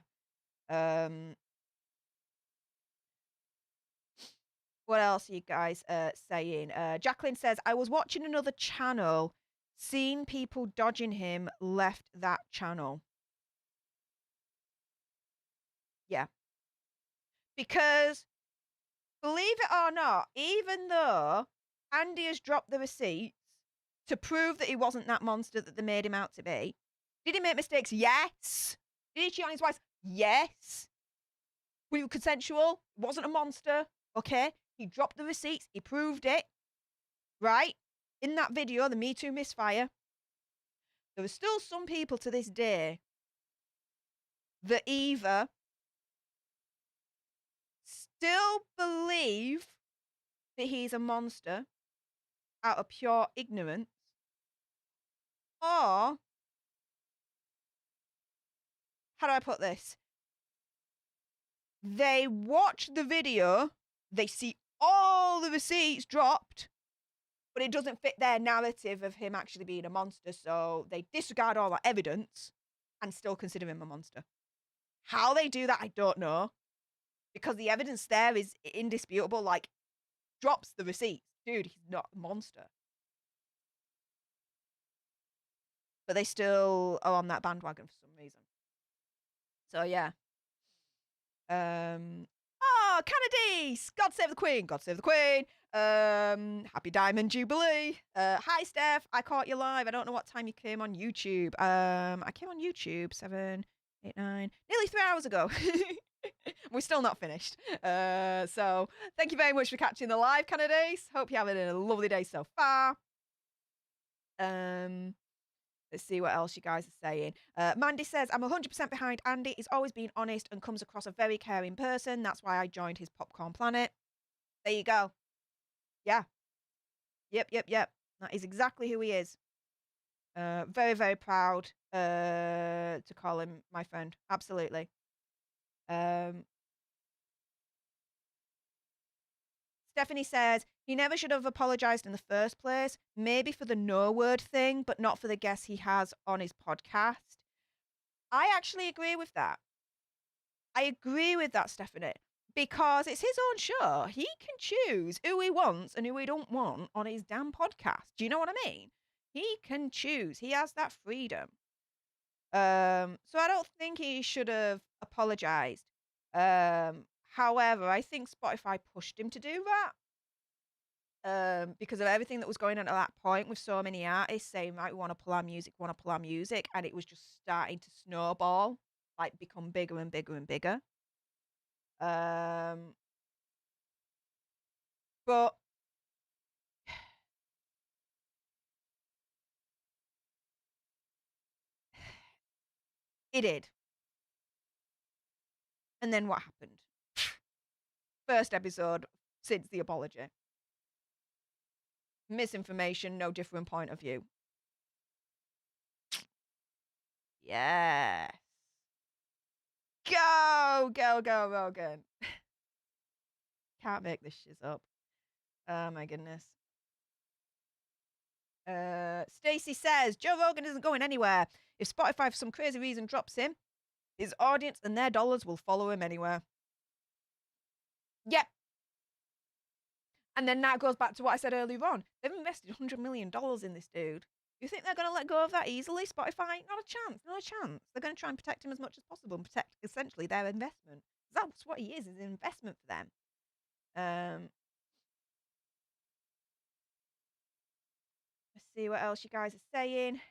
What else are you guys saying? Jacqueline says, I was watching another channel, seen people dodging him, left that channel. Yeah. Because, believe it or not, even though Andy has dropped the receipts to prove that he wasn't that monster that they made him out to be, did he make mistakes? Yes. Did he cheat on his wife? Yes. We were consensual. Wasn't a monster. Okay. He dropped the receipts. He proved it. Right? In that video, the Me Too misfire, there are still some people to this day that either still believe that he's a monster out of pure ignorance, or, how do I put this? They watch the video, they see all the receipts dropped, but it doesn't fit their narrative of him actually being a monster, so they disregard all that evidence and still consider him a monster. How they do that, I don't know, because the evidence there is indisputable. Like, drops the receipts. Dude, he's not a monster. But they still are on that bandwagon for some reason. So, yeah. Oh, Canadice! God save the Queen! God save the Queen! Happy Diamond Jubilee! Hi, Steph. I caught you live. I don't know what time you came on YouTube. I came on YouTube 7, 8, 9, nearly 3 hours ago. We're still not finished. So thank you very much for catching the live, Canadice. Hope you're having a lovely day so far. Let's see what else you guys are saying. Mandy says, I'm 100% behind Andy. He's always been honest and comes across a very caring person. That's why I joined his Popcorn Planet. There you go. Yeah. Yep. That is exactly who he is. Very, very proud to call him my friend. Absolutely. Stephanie says, he never should have apologized in the first place. Maybe for the no word thing, but not for the guests he has on his podcast. I actually agree with that. I agree with that, Stephanie, because it's his own show. He can choose who he wants and who he don't want on his damn podcast. Do you know what I mean? He can choose. He has that freedom. So I don't think he should have apologized. However, I think Spotify pushed him to do that. Because of everything that was going on at that point with so many artists saying, right, we want to pull our music, and it was just starting to snowball, like become bigger and bigger and bigger. But it did. And then what happened? First episode since the apology. Misinformation, no different point of view. Yes. Go, Rogan. Can't make this shit up. Oh my goodness. Stacy says, Joe Rogan isn't going anywhere. If Spotify for some crazy reason drops him, his audience and their dollars will follow him anywhere. Yep. And then that goes back to what I said earlier on. They've invested $100 million in this dude. You think they're going to let go of that easily? Spotify? Not a chance. Not a chance. They're going to try and protect him as much as possible and protect, essentially, their investment. That's what he is an investment for them. Let's see what else you guys are saying.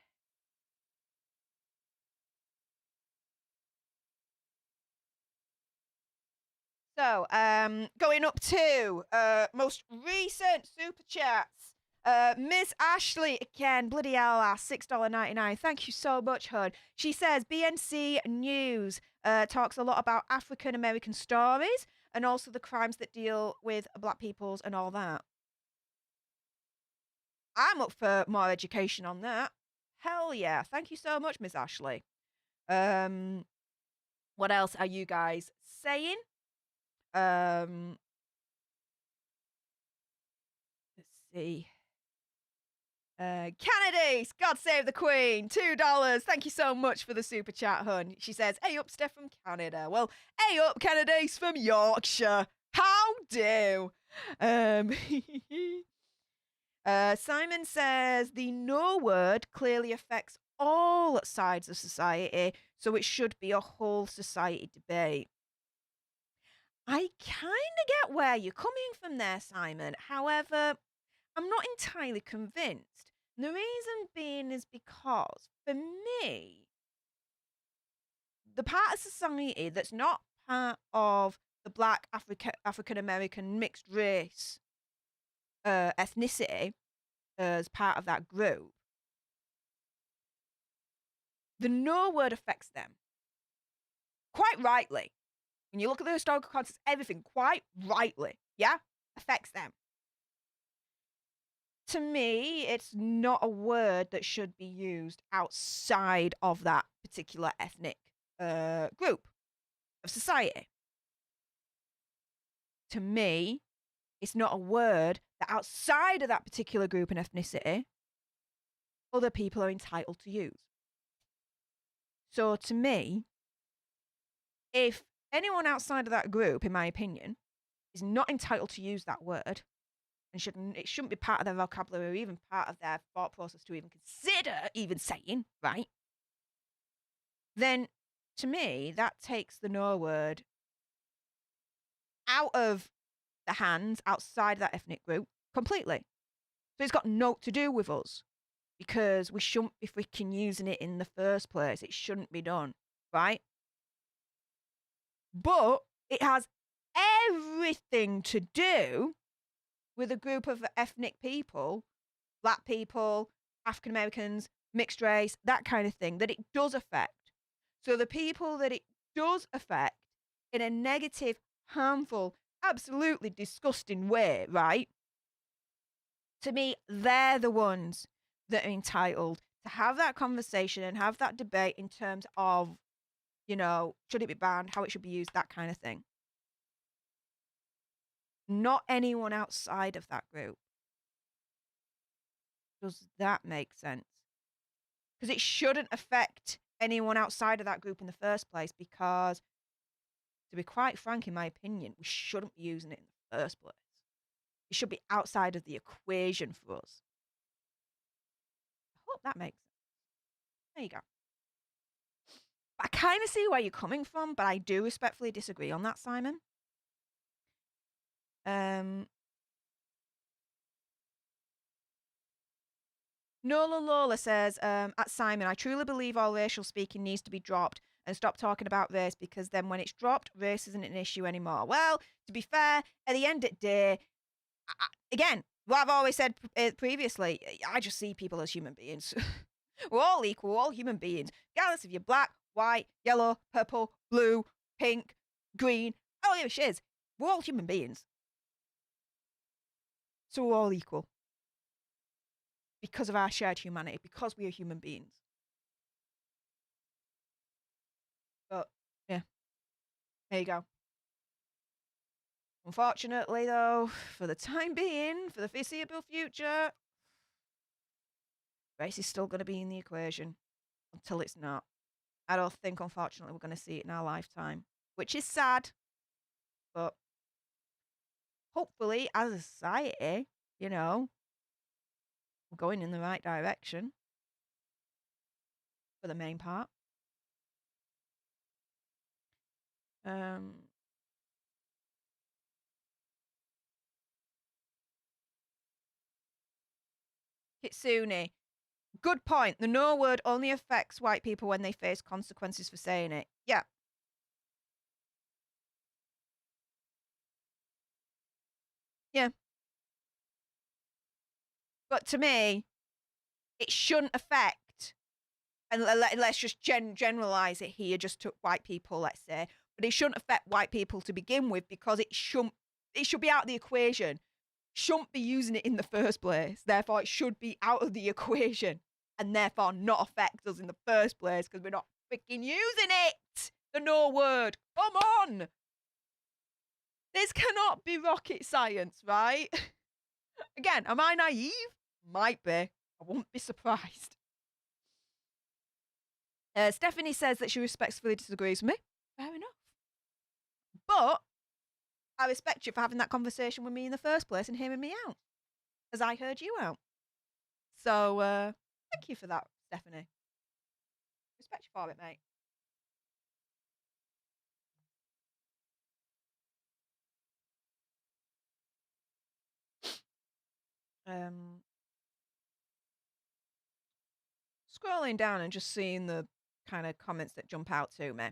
So, going up to most recent super chats. Miss Ashley again, bloody hell, $6.99. Thank you so much, hun. She says BNC News talks a lot about African American stories and also the crimes that deal with black peoples and all that. I'm up for more education on that. Hell yeah. Thank you so much, Miss Ashley. What else are you guys saying? Let's see. Canadace, God save the Queen, $2. Thank you so much for the super chat, hun. She says, hey up, Steph from Canada. Well, hey up, Canadace from Yorkshire. How do? Simon says, the no word clearly affects all sides of society, so it should be a whole society debate. I kind of get where you're coming from there, Simon. However, I'm not entirely convinced. The reason being is because, for me, the part of society that's not part of the black African American mixed race ethnicity as part of that group, the no word affects them. Quite rightly. When you look at the historical context, everything quite rightly, yeah, affects them. To me, it's not a word that should be used outside of that particular ethnic group of society. To me, it's not a word that outside of that particular group and ethnicity, other people are entitled to use. So to me, if anyone outside of that group, in my opinion, is not entitled to use that word, and it shouldn't be part of their vocabulary or even part of their thought process to even consider even saying, right? Then, to me, that takes the no word out of the hands outside that ethnic group completely. So it's got no to do with us because we shouldn't be freaking using it in the first place. It shouldn't be done, right? But it has everything to do with a group of ethnic people, black people, African Americans, mixed race, that kind of thing, that it does affect. So the people that it does affect in a negative, harmful, absolutely disgusting way, right? To me, they're the ones that are entitled to have that conversation and have that debate in terms of, you know, should it be banned, how it should be used, that kind of thing. Not anyone outside of that group. Does that make sense? Because it shouldn't affect anyone outside of that group in the first place because, to be quite frank, in my opinion, we shouldn't be using it in the first place. It should be outside of the equation for us. I hope that makes sense. There you go. I kind of see where you're coming from, but I do respectfully disagree on that, Simon. Nola Lola says, at Simon, I truly believe all racial speaking needs to be dropped and stop talking about race because then when it's dropped, race isn't an issue anymore. Well, to be fair, at the end of the day, again, what I've always said previously, I just see people as human beings. We're all equal, we're all human beings, regardless if you're black, white, yellow, purple, blue, pink, green, I don't give a shiz. We're all human beings. So we're all equal. Because of our shared humanity, because we are human beings. But, yeah. There you go. Unfortunately, though, for the time being, for the foreseeable future, race is still going to be in the equation until it's not. I don't think, unfortunately, we're going to see it in our lifetime, which is sad. But hopefully, as a society, you know, we're going in the right direction for the main part. Kitsune, good point. The no word only affects white people when they face consequences for saying it. Yeah. Yeah. But to me, it shouldn't affect, and let's just generalize it here, just to white people, let's say, but it shouldn't affect white people to begin with because it should be out of the equation. Shouldn't be using it in the first place. Therefore, it should be out of the equation and therefore not affect us in the first place because we're not freaking using it. The no word. Come on. This cannot be rocket science, right? Again, am I naive? Might be. I won't be surprised. Stephanie says that she respectfully disagrees with me. Fair enough. But I respect you for having that conversation with me in the first place and hearing me out, as I heard you out. So, thank you for that, Stephanie. Respect you for it, mate. Scrolling down and just seeing the kind of comments that jump out to me.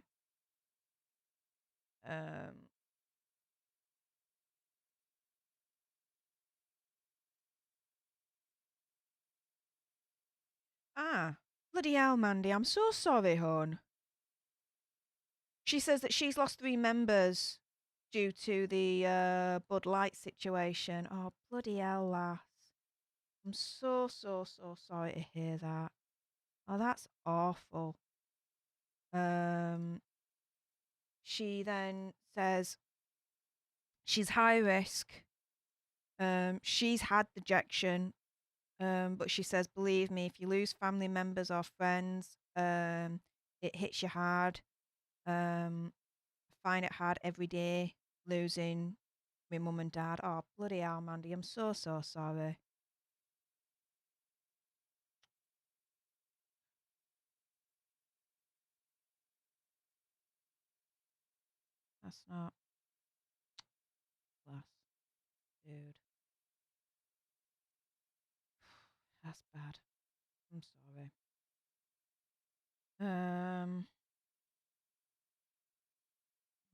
Bloody hell, Mandy. I'm so sorry, hon. She says that she's lost 3 members due to the Bud Light situation. Oh, bloody hell, lass. I'm so sorry to hear that. Oh, that's awful. She then says she's high risk. She's had dejection. But she says, believe me, if you lose family members or friends, it hits you hard. I find it hard every day losing my mum and dad. Oh, bloody hell, Mandy. I'm so sorry. That's not class, dude. That's bad. I'm sorry.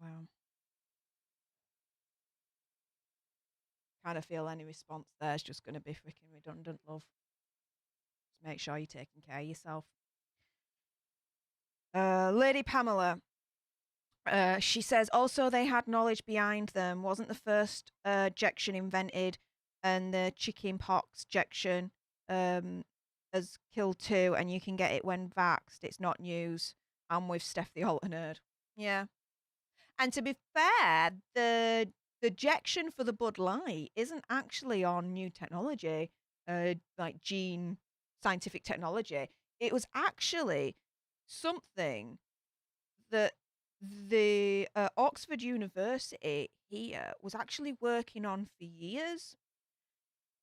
Wow. Kind of feel any response there is just going to be freaking redundant, love. Just make sure you're taking care of yourself. Lady Pamela. She says also they had knowledge behind them. Wasn't the first ejection invented, and the chicken pox ejection has killed 2, and you can get it when vaxxed. It's not news. I'm with Stef The Alter Nerd. Yeah. And to be fair, the ejection for the Bud Light isn't actually on new technology, like gene scientific technology. It was actually something that the Oxford University here was actually working on for years,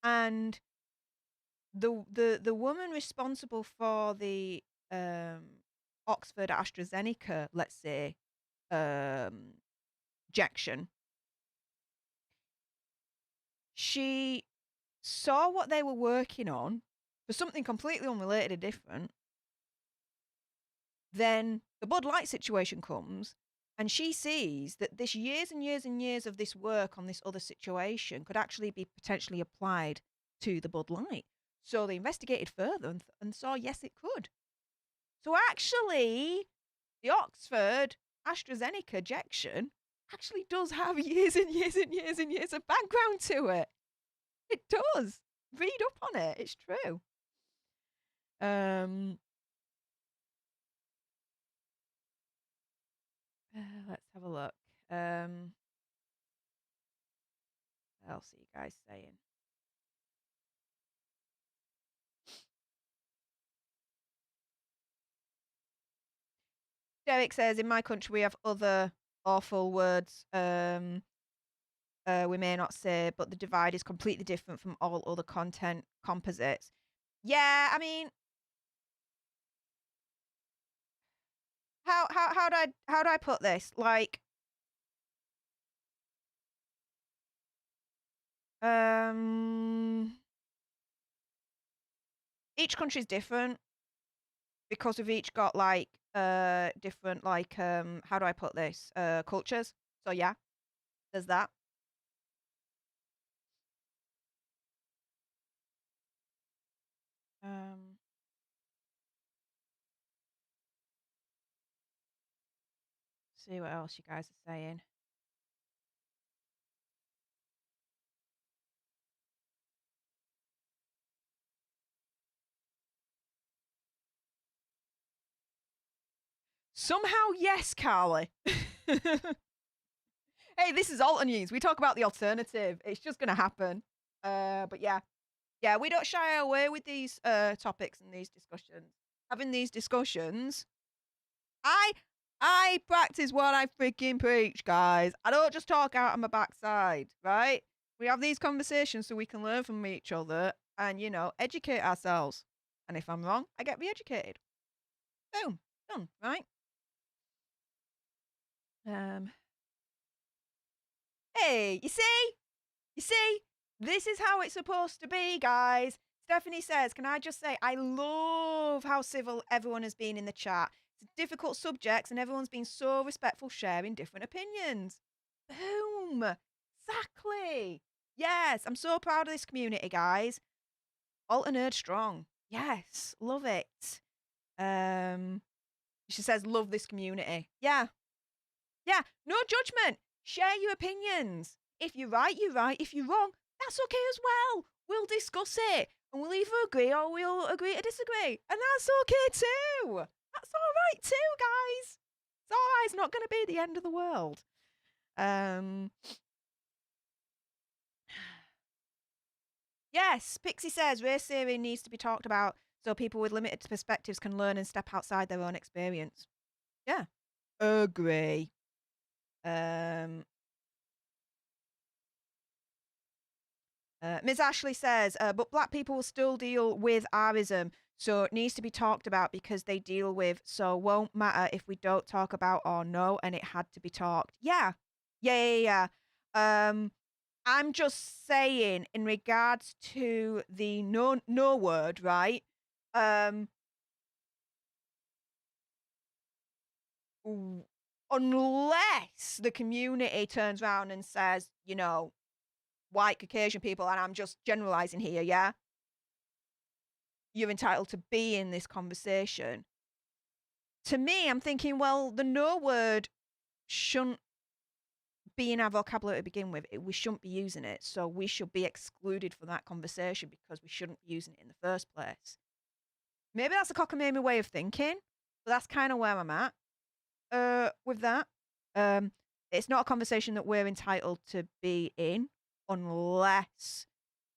and the woman responsible for the Oxford AstraZeneca, let's say, injection, she saw what they were working on for something completely unrelated and different. Then the Bud Light situation comes, and she sees that this years and years and years of this work on this other situation could actually be potentially applied to the Bud Light. So they investigated further and saw, yes, it could. So actually, the Oxford AstraZeneca ejection actually does have years and years and years and years of background to it. It does. Read up on it. It's true. Let's have a look. What else are you guys saying? Derek says, in my country, we have other awful words we may not say, but the divide is completely different from all other content composites. Yeah, I mean, how do I put this? Like, each country's different because we've each got like different, like, how do I put this? Cultures. So yeah, there's that. See what else you guys are saying. Somehow, yes, Carly. Hey, this is Alter News. We talk about the alternative. It's just going to happen. But yeah. Yeah, we don't shy away with these topics and these discussions. Having these discussions, I practice what I freaking preach, guys. I don't just talk out on my backside, right? We have these conversations so we can learn from each other and, you know, educate ourselves. And if I'm wrong, I get re-educated. Boom. Done, right? Hey, you see, this is how it's supposed to be, guys. Stephanie says, can I just say, I love how civil everyone has been in the chat. It's difficult subjects and everyone's been so respectful, sharing different opinions. Boom. Exactly. Yes, I'm so proud of this community, guys. Alter Nerd strong. Yes, love it. She says, love this community. Yeah. Yeah. No judgment. Share your opinions. If you're right, you're right. If you're wrong, that's okay as well. We'll discuss it. And we'll either agree or we'll agree to disagree. And that's okay too. That's all right too, guys. It's all right. It's not going to be the end of the world. Yes, Pixie says race theory needs to be talked about so people with limited perspectives can learn and step outside their own experience. Yeah. Agree. Ms. Ashley says, but black people will still deal with Arism, so it needs to be talked about because they deal with, so won't matter if we don't talk about or no, and it had to be talked. Yeah. Yeah. I'm just saying in regards to the no word, right? Unless the community turns around and says, white Caucasian people, and I'm just generalizing here, yeah? You're entitled to be in this conversation. To me, I'm thinking, well, the no word shouldn't be in our vocabulary to begin with. We shouldn't be using it. So we should be excluded from that conversation because we shouldn't be using it in the first place. Maybe that's a cockamamie way of thinking, but that's kind of where I'm at with that. It's not a conversation that we're entitled to be in unless,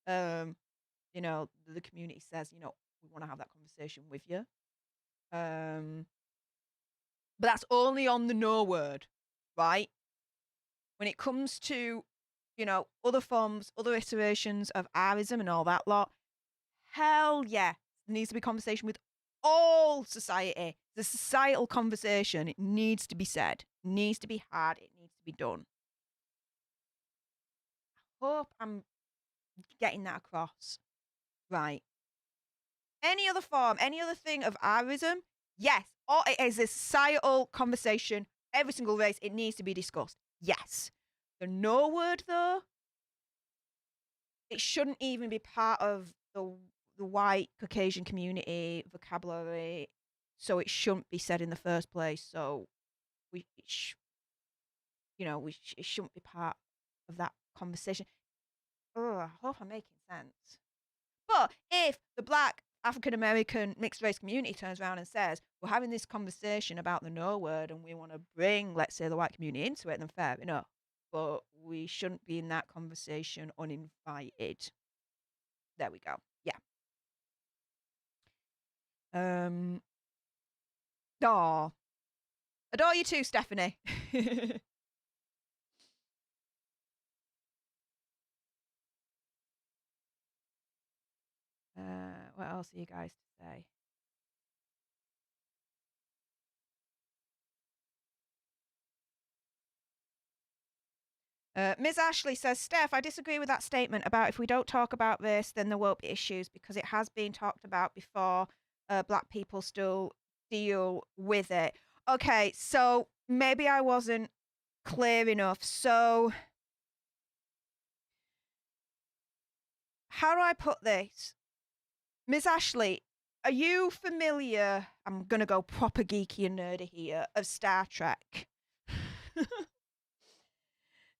the community says, we want to have that conversation with you. But that's only on the no word, right? When it comes to, other forms, other iterations of Arism and all that lot, hell yeah, there needs to be conversation with all society. The societal conversation, it needs to be said, it needs to be had, it needs to be done. I hope I'm getting that across. Right. Any other form, any other thing of Arism, yes, or it is a societal conversation. Every single race, it needs to be discussed. Yes. The no word, though, it shouldn't even be part of the white Caucasian community vocabulary, so it shouldn't be said in the first place. So it shouldn't be part of that conversation. Oh, I hope I'm making sense. But if the black African American mixed race community turns around and says, we're having this conversation about the no word and we want to bring, let's say, the white community into it, then fair enough. But we shouldn't be in that conversation uninvited. There we go. Yeah. Aw. Adore you too, Stephanie. What else are you guys to say? Ms. Ashley says, Steph, I disagree with that statement about if we don't talk about this, then there won't be issues because it has been talked about before. Black people still deal with it. Okay, so maybe I wasn't clear enough. So, how do I put this? Ms. Ashley, are you familiar? I'm going to go proper geeky and nerdy here of Star Trek.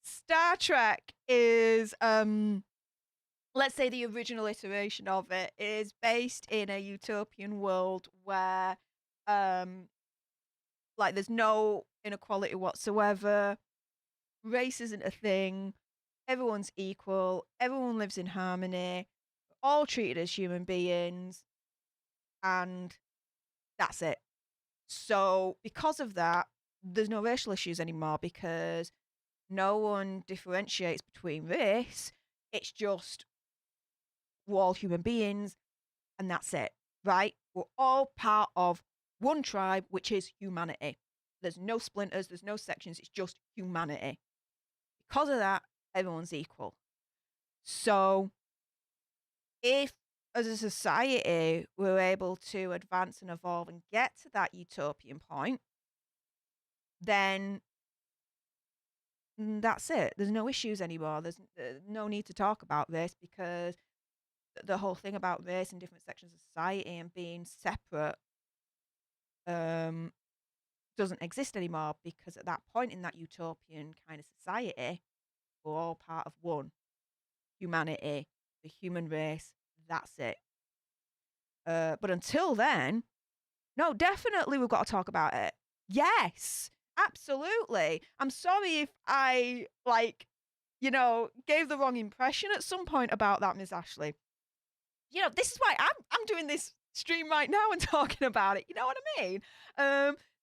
Star Trek is, let's say the original iteration of it is based in a utopian world where, like, there's no inequality whatsoever. Race isn't a thing. Everyone's equal. Everyone lives in harmony. All treated as human beings. And that's it. So, because of that, there's no racial issues anymore because no one differentiates between race. It's just we're all human beings and that's it, right? We're all part of one tribe, which is humanity. There's no splinters, there's no sections, it's just humanity. Because of that, everyone's equal. So, if as a society we're able to advance and evolve and get to that utopian point, then that's it. There's no issues anymore. There's no need to talk about this because the whole thing about race in different sections of society and being separate doesn't exist anymore, because at that point in that utopian kind of society, we're all part of one humanity, the human race. That's it. But until then, no, definitely we've got to talk about it. Yes, absolutely. I'm sorry if I gave the wrong impression at some point about that, Miss Ashley. This is why I'm doing this stream right now and talking about it. You know what I mean?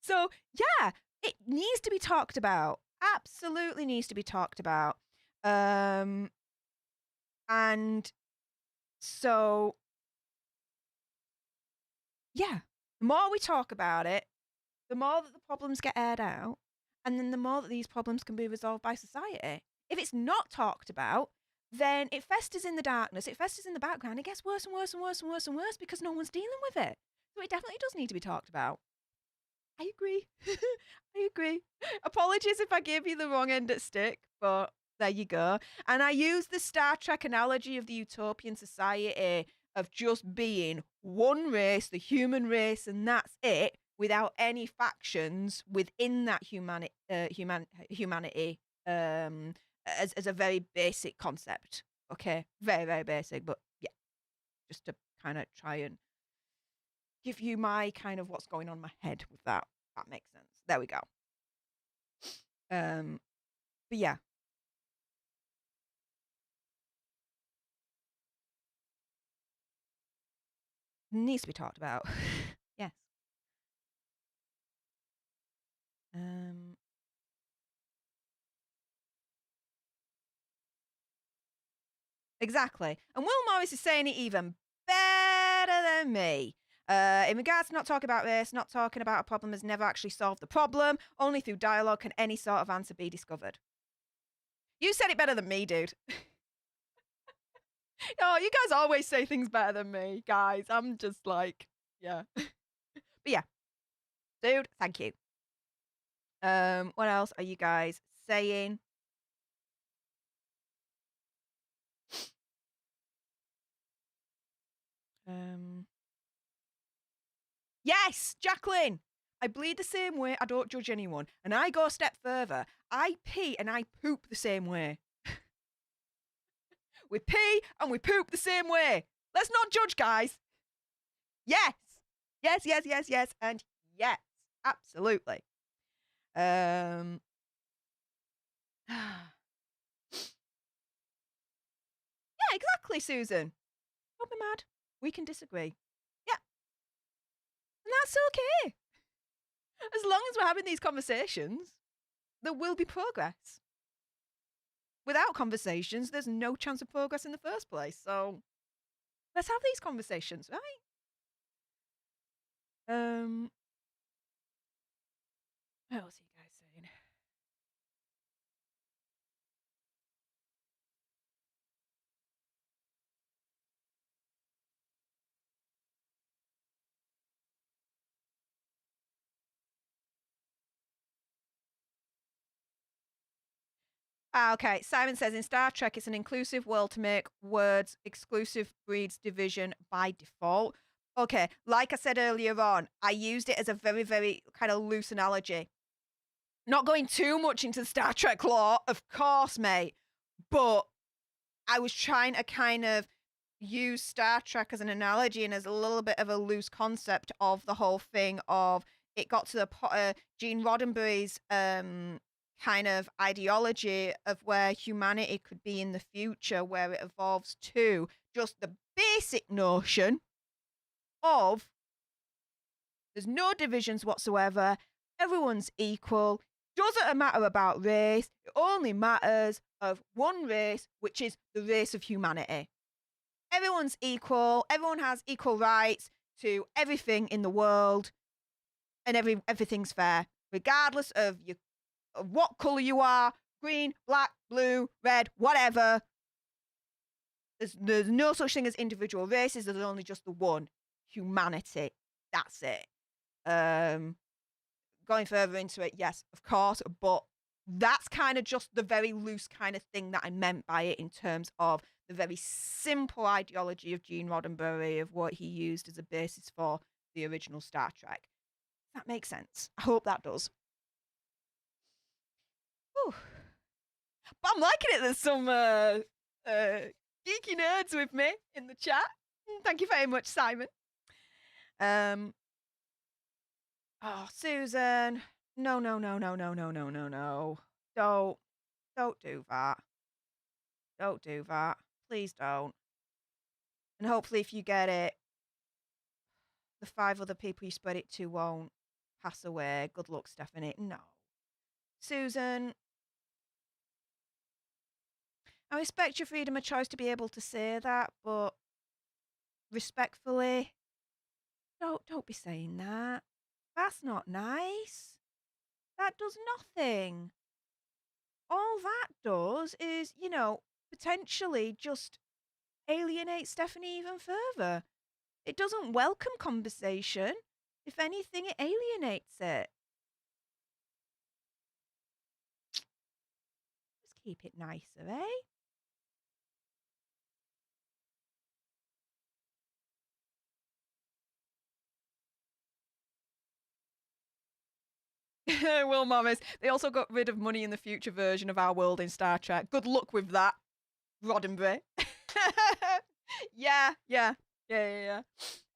So yeah, it needs to be talked about. Absolutely needs to be talked about. And so yeah, the more we talk about it, the more that the problems get aired out, and then the more that these problems can be resolved by society. If it's not talked about, then it festers in the darkness, it festers in the background, it gets worse and worse and worse and worse and worse because no one's dealing with it. So it definitely does need to be talked about. I agree. I agree. Apologies if I gave you the wrong end of stick, but there you go. And I use the Star Trek analogy of the utopian society of just being one race, the human race, and that's it, without any factions within that humanity as a very basic concept. Okay, very, very basic, but yeah, just to kind of try and give you my kind of what's going on in my head with that. That makes sense. There we go. But yeah. Needs to be talked about. Yes. Exactly. And Will Morris is saying it even better than me. In regards to not talking about this, not talking about a problem has never actually solved the problem. Only through dialogue can any sort of answer be discovered. You said it better than me, dude. Oh, you guys always say things better than me, guys. I'm just like, yeah. But yeah. Dude, thank you. What else are you guys saying? Yes, Jacqueline. I bleed the same way. I don't judge anyone. And I go a step further. I pee and I poop the same way. We pee and we poop the same way. Let's not judge, guys. Yes. Yes, yes, yes, yes. And yes, absolutely. Yeah, exactly, Susan. Don't be mad. We can disagree. Yeah. And that's okay. As long as we're having these conversations, there will be progress. Without conversations, there's no chance of progress in the first place. So let's have these conversations, right? What else are you guys saying? Okay, Simon says in Star Trek, it's an inclusive world to make words exclusive breeds division by default. Okay, like I said earlier on, I used it as a very, very kind of loose analogy. Not going too much into the Star Trek lore, of course, mate, but I was trying to kind of use Star Trek as an analogy and as a little bit of a loose concept of the whole thing of it got to the Gene Roddenberry's kind of ideology of where humanity could be in the future, where it evolves to just the basic notion of there's no divisions whatsoever, everyone's equal, doesn't matter about race, it only matters of one race, which is the race of humanity. Everyone's equal, everyone has equal rights to everything in the world, and everything's fair, regardless of what color you are, green, black, blue, red, whatever. There's no such thing as individual races. There's only just the one, humanity. That's it. Going further into it, yes, of course, but that's kind of just the very loose kind of thing that I meant by it in terms of the very simple ideology of Gene Roddenberry, of what he used as a basis for the original Star Trek. That makes sense. I hope that does. Whew. But I'm liking it. There's some geeky nerds with me in the chat. Thank you very much, Simon. Oh, Susan. No. Don't do that. Don't do that. Please don't. And hopefully if you get it, the 5 other people you spread it to won't pass away. Good luck, Stephanie. No. Susan, I respect your freedom of choice to be able to say that, but respectfully, don't be saying that. That's not nice. That does nothing. All that does is, potentially just alienate Stephanie even further. It doesn't welcome conversation. If anything, it alienates it. Just keep it nicer, eh? Will Morris. They also got rid of money in the future version of our world in Star Trek. Good luck with that, Roddenberry. Yeah.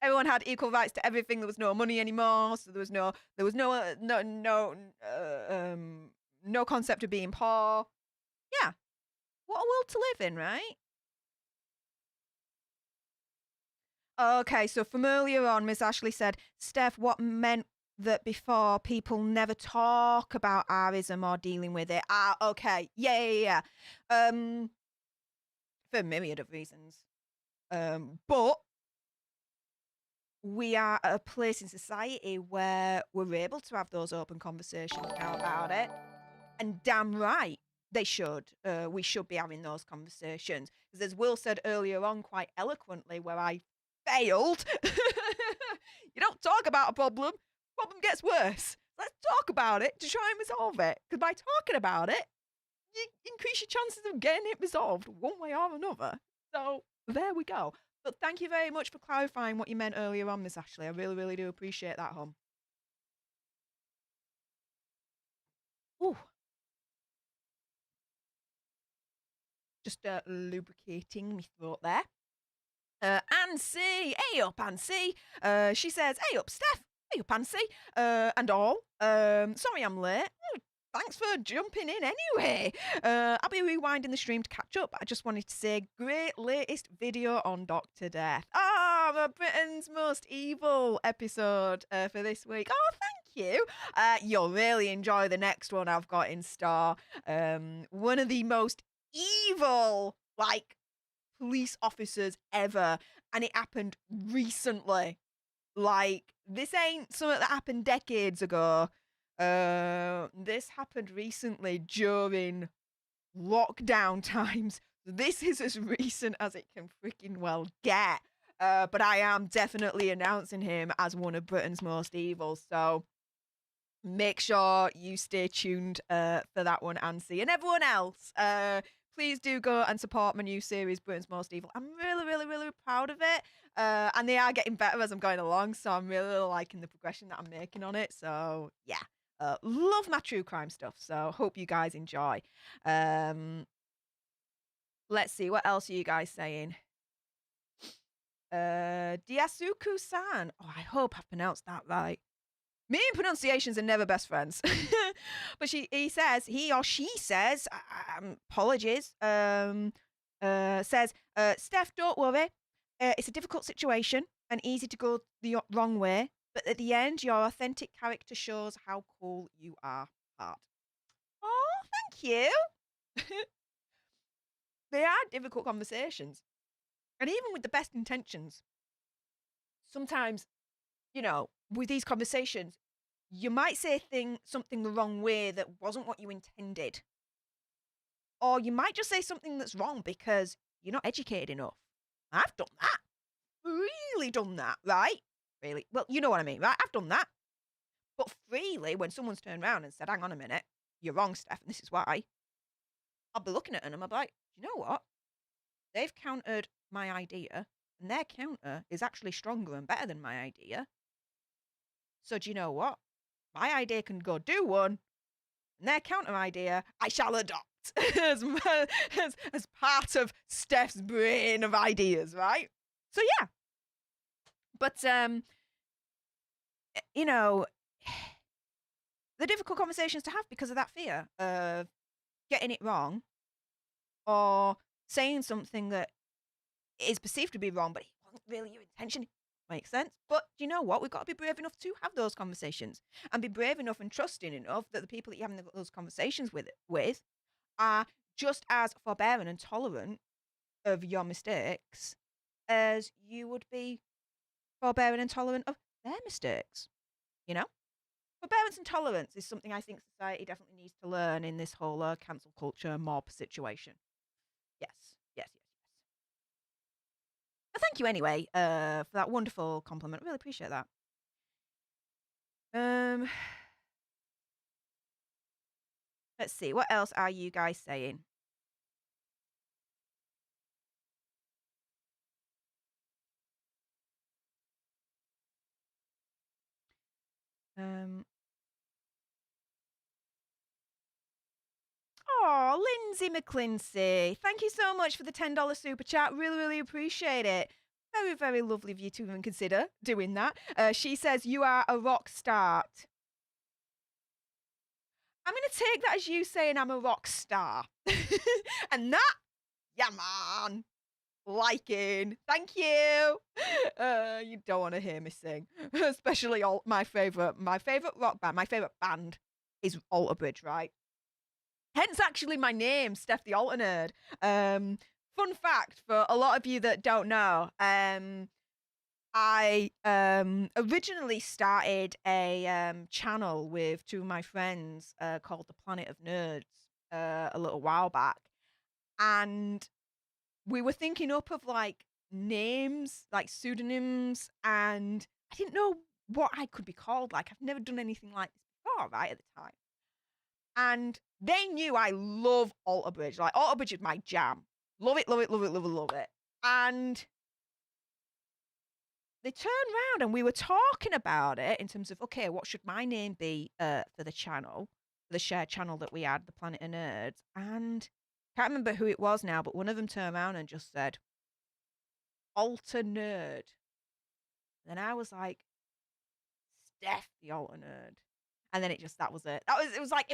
Everyone had equal rights to everything. There was no money anymore, so there was no concept of being poor. Yeah, what a world to live in, right? Okay, so from earlier on, Miss Ashley said, Steph, what meant that before people never talk about arism or dealing with it? Ah, okay, yeah. For a myriad of reasons. But we are at a place in society where we're able to have those open conversations now about it. And damn right, they should. We should be having those conversations. Because as Will said earlier on quite eloquently, where I failed, you don't talk about a problem gets worse. Let's talk about it to try and resolve it. Because by talking about it, you increase your chances of getting it resolved one way or another. So there we go. But thank you very much for clarifying what you meant earlier on, Miss Ashley. I really, really do appreciate that, hon. Ooh. Just lubricating my throat there. Ansi, hey up, Ansi. She says, hey up, Steph. Hey up, Ansi. And all. Sorry I'm late. Thanks for jumping in anyway. I'll be rewinding the stream to catch up. I just wanted to say, great latest video on Dr. Death. The Britain's Most Evil episode for this week. Oh, thank you. You'll really enjoy the next one I've got in store. One of the most evil, police officers ever. And it happened recently. This ain't something that happened decades ago. This happened recently during lockdown times. This is as recent as it can freaking well get. But I am definitely announcing him as one of Britain's most evil. So make sure you stay tuned for that one, Ansi. And everyone else, please do go and support my new series, Britain's Most Evil. I'm really, really, really proud of it. And they are getting better as I'm going along. So I'm really, really liking the progression that I'm making on it. So yeah. Love my true crime stuff, so hope you guys enjoy. Let's see, what else are you guys saying? Diasuku-san. Oh, I hope I've pronounced that right. Me and pronunciations are never best friends. But he or she says, apologies, says, Steph, don't worry. It's a difficult situation and easy to go the wrong way. But at the end, your authentic character shows how cool you are. Heart. Oh, thank you. They are difficult conversations. And even with the best intentions, sometimes, with these conversations, you might say something the wrong way that wasn't what you intended. Or you might just say something that's wrong because you're not educated enough. I've done that. Really done that, right? Really? Well, you know what I mean, right? I've done that. But freely, when someone's turned around and said, hang on a minute, you're wrong, Steph, and this is why, I'll be looking at them and I'm like, you know what? they've countered my idea, and their counter is actually stronger and better than my idea. So do you know what? My idea can go do one, and their counter idea I shall adopt as part of Stef's brain of ideas, right? So yeah. But you know, the difficult conversations to have because of that fear of getting it wrong or saying something that is perceived to be wrong, but it wasn't really your intention. Makes sense. But do you know what? We've got to be brave enough to have those conversations and be brave enough and trusting enough that the people that you're having those conversations with are just as forbearing and tolerant of your mistakes as you would be forbearing and tolerant of their mistakes. You know? Forbearance and tolerance is something I think society definitely needs to learn in this whole cancel culture mob situation. Yes. But thank you anyway for that wonderful compliment. Really appreciate that. Let's see. What else are you guys saying? Oh, Lindsay McClincy. Thank you so much for the $10 super chat. Really, really appreciate it. Very, very lovely of you to even consider doing that. She says, you are a rock star. I'm going to take that as you saying I'm a rock star. And that, yeah, man. Liking. Thank you. You don't want to hear me sing. Especially my favorite rock band. My favorite band is Alter Bridge, right? Hence, actually, my name, Stef The Alter Nerd. Fun fact for a lot of you that don't know, I originally started a channel with two of my friends called The Planet of Nerds a little while back. And we were thinking up of like names, like pseudonyms, and I didn't know what I could be called. Like, I've never done anything like this before, right, at the time. And they knew I love Alter Bridge. Like, Alter Bridge is my jam. Love it, love it, love it, love it, love it. And they turned around and we were talking about it in terms of, okay, what should my name be for the channel, the shared channel that we had, the Planet of Nerds. And I can't remember who it was now, but one of them turned around and just said, Alter Nerd. And then I was like, Stef The Alter Nerd. And then that was it. It was like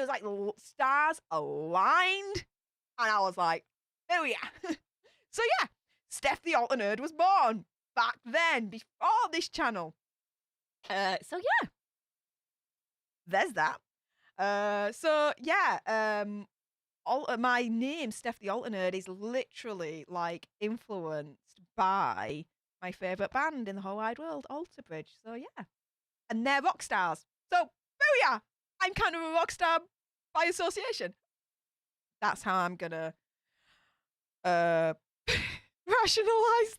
stars aligned. And I was like, there we are. So yeah, Stef The Alter Nerd was born back then, before this channel. So yeah, there's that. So yeah, my name, Stef The Alter Nerd, is literally like influenced by my favourite band in the whole wide world, Alter Bridge. So yeah. And they're rock stars. So booyah! I'm kind of a rock star by association. That's how I'm gonna rationalize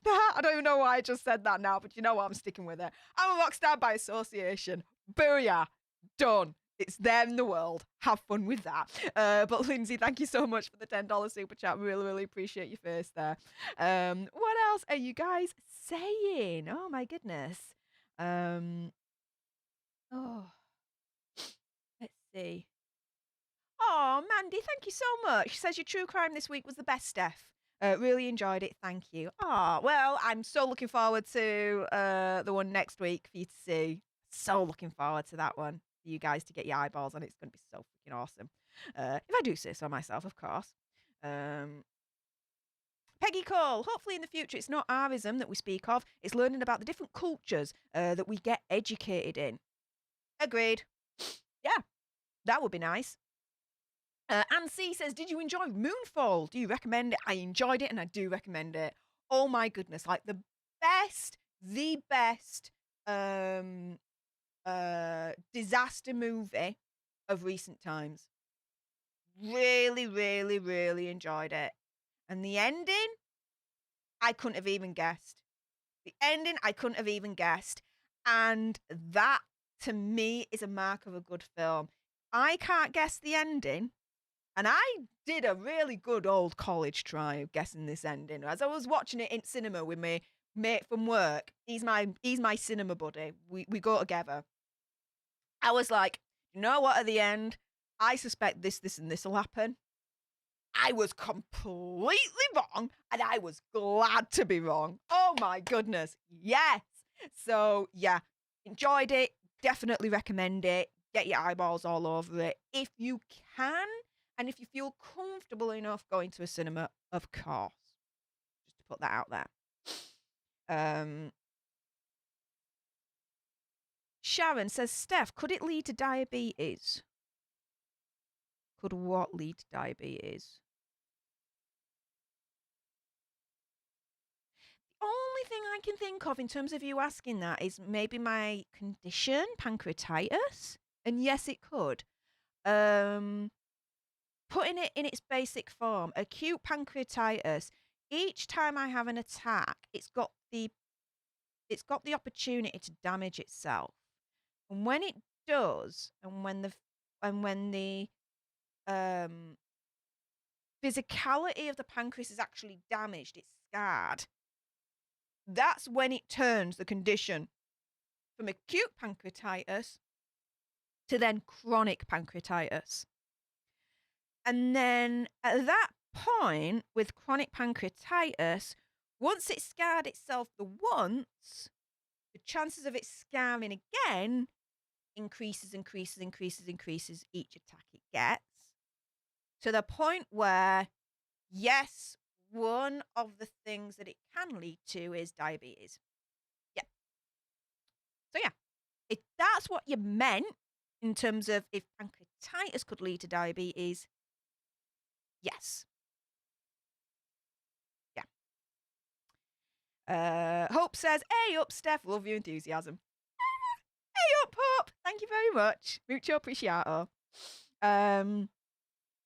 that. I don't even know why I just said that now, but you know what? I'm sticking with it. I'm a rock star by association. Booyah! Done. It's there in the world. Have fun with that. But Lindsay, thank you so much for the $10 super chat. Really, really appreciate your face there. What else are you guys saying? Oh my goodness. Oh, let's see. Oh, Mandy, thank you so much. She says your true crime this week was the best, Steph. Really enjoyed it. Thank you. Oh, well, I'm so looking forward to the one next week for you to see. So looking forward to that one for you guys to get your eyeballs on. It's going to be so freaking awesome. If I do say so myself, of course. Peggy Cole, hopefully in the future it's not ourism that we speak of, it's learning about the different cultures that we get educated in. Agreed. Yeah, that would be nice. Anne C says, did you enjoy Moonfall? Do you recommend it? I enjoyed it and I do recommend it. Oh my goodness, like the best disaster movie of recent times. Really, really, really enjoyed it. And the ending, I couldn't have even guessed. The ending, I couldn't have even guessed. And that, to me, is a mark of a good film. I can't guess the ending. And I did a really good old college try of guessing this ending. As I was watching it in cinema with my mate from work, he's my cinema buddy. We go together. I was like, you know what? At the end, I suspect this, and this will happen. I was completely wrong, and I was glad to be wrong. Oh my goodness, yes. So yeah, enjoyed it. Definitely recommend it. Get your eyeballs all over it if you can, and if you feel comfortable enough going to a cinema, of course. Just to put that out there. Sharon says, Steph, could it lead to diabetes? Could what lead to diabetes? The only thing I can think of in terms of you asking that is maybe my condition, pancreatitis. And yes, it could. Putting it in its basic form, acute pancreatitis, each time I have an attack, it's got the opportunity to damage itself. And when it does, and when the physicality of the pancreas is actually damaged, it's scarred, that's when it turns the condition from acute pancreatitis to then chronic pancreatitis. And then at that point, with chronic pancreatitis, once it's scarred itself the once, the chances of it scarring again increases each attack it gets, to the point where, yes, one of the things that it can lead to is diabetes. Yeah. So yeah, if that's what you meant in terms of if pancreatitis could lead to diabetes, yes. Yeah. Hope says, hey up, Steph, love your enthusiasm. Hey up, Hope. Thank you very much. Mucho apreciato.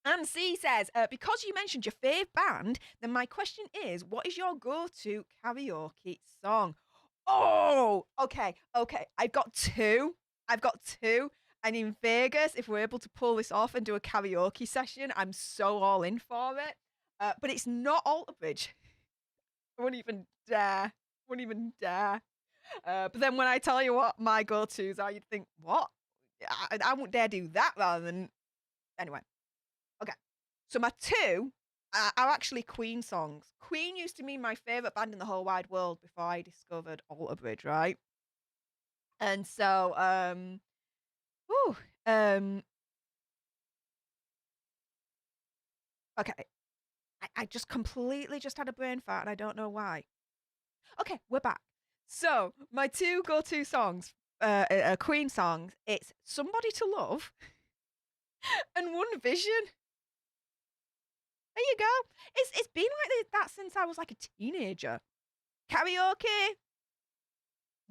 And C says, because you mentioned your fave band, then my question is, what is your go-to karaoke song? Oh, okay. I've got two. And in Vegas, if we're able to pull this off and do a karaoke session, I'm so all in for it. But it's not Alter Bridge. I wouldn't even dare. But then when I tell you what my go-tos are, you'd think, what? I wouldn't dare do that rather than... Anyway. Okay. So my two are actually Queen songs. Queen used to be my favourite band in the whole wide world before I discovered Alter Bridge, right? And so, okay. I just completely just had a brain fart and I don't know why. Okay, we're back. So my two go-to songs, Queen songs, it's Somebody to Love and One Vision. There you go. It's been like that since I was like a teenager. Karaoke,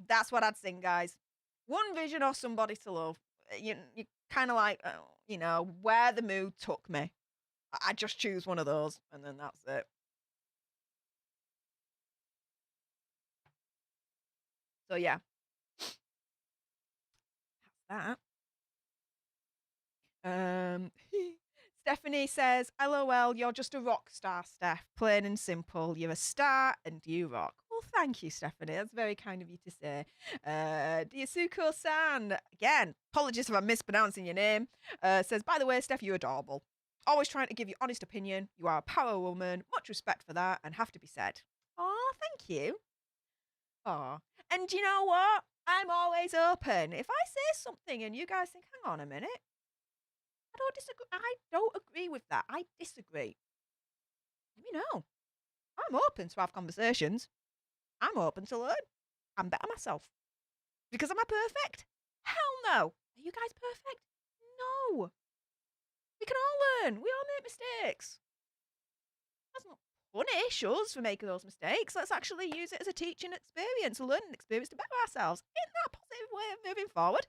that's what I'd sing, guys. One Vision or Somebody to Love. You kind of like, where the mood took me. I just choose one of those, and then that's it. So yeah, that's that. Stephanie says, LOL, you're just a rock star, Steph. Plain and simple. You're a star and you rock. Well, thank you, Stephanie. That's very kind of you to say. Diasuko-san, again, apologies if I'm mispronouncing your name, says, by the way, Steph, you're adorable. Always trying to give you honest opinion. You are a power woman. Much respect for that and have to be said. Oh, thank you. Oh, and you know what? I'm always open. If I say something and you guys think, hang on a minute, I don't disagree. I don't agree with that. I disagree. Let me know. I'm open to have conversations. I'm open to learn. I'm better myself. Because am I perfect? Hell no. Are you guys perfect? No. We can all learn. We all make mistakes. Let's not punish us for making those mistakes. Let's actually use it as a teaching experience, a learning experience to better ourselves. Isn't that a positive way of moving forward?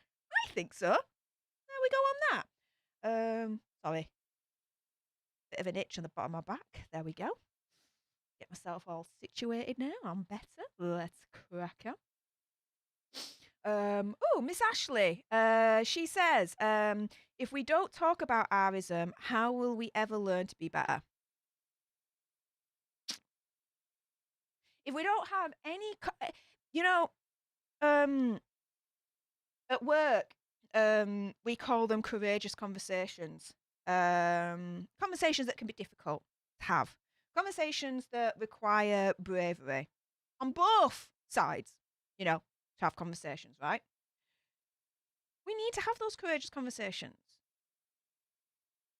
I think so. There we go on that. Sorry. Bit of an itch on the bottom of my back. There we go. Get myself all situated now. I'm better. Let's crack on. Miss Ashley. She says, if we don't talk about Arism, how will we ever learn to be better? If we don't have any, at work, we call them courageous conversations. Conversations that can be difficult to have. Conversations that require bravery on both sides, to have conversations, right? We need to have those courageous conversations.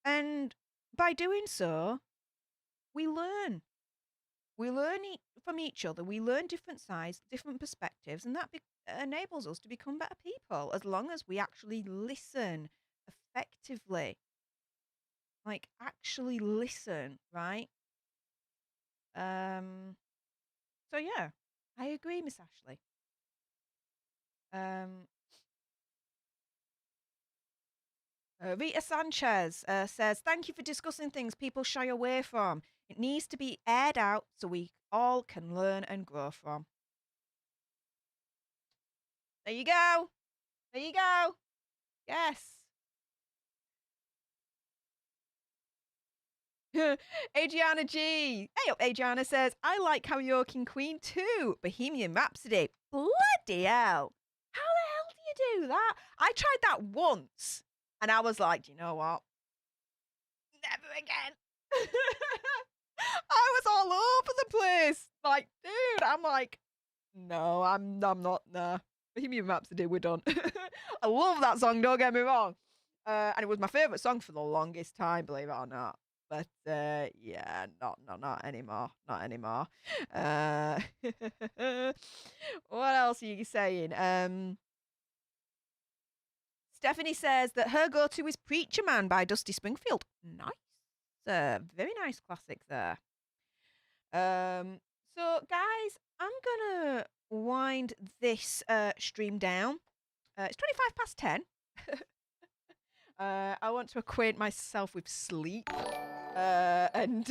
And by doing so, we learn. We learn from each other. We learn different sides, different perspectives, and that enables us to become better people as long as we actually listen effectively. Like, actually listen, right? So, yeah, I agree, Miss Ashley. Rita Sanchez says, thank you for discussing things people shy away from. It needs to be aired out so we all can learn and grow from. There you go. There you go. Yes. Adriana G. Hey up, Adriana says, I like Karaoke Queen too. Bohemian Rhapsody. Bloody hell. How the hell do you do that? I tried that once and I was like, do you know what? Never again. I was all over the place. Like, dude, I'm like, no, I'm not. Nah. Bohemian Rhapsody, we're done. I love that song, don't get me wrong. And it was my favourite song for the longest time, believe it or not. But yeah, not anymore. Not anymore. What else are you saying? Stephanie says that her go-to is Preacher Man by Dusty Springfield. Nice. Very nice classic there. So guys, I'm gonna wind this stream down. It's 25 past 10. I want to acquaint myself with sleep and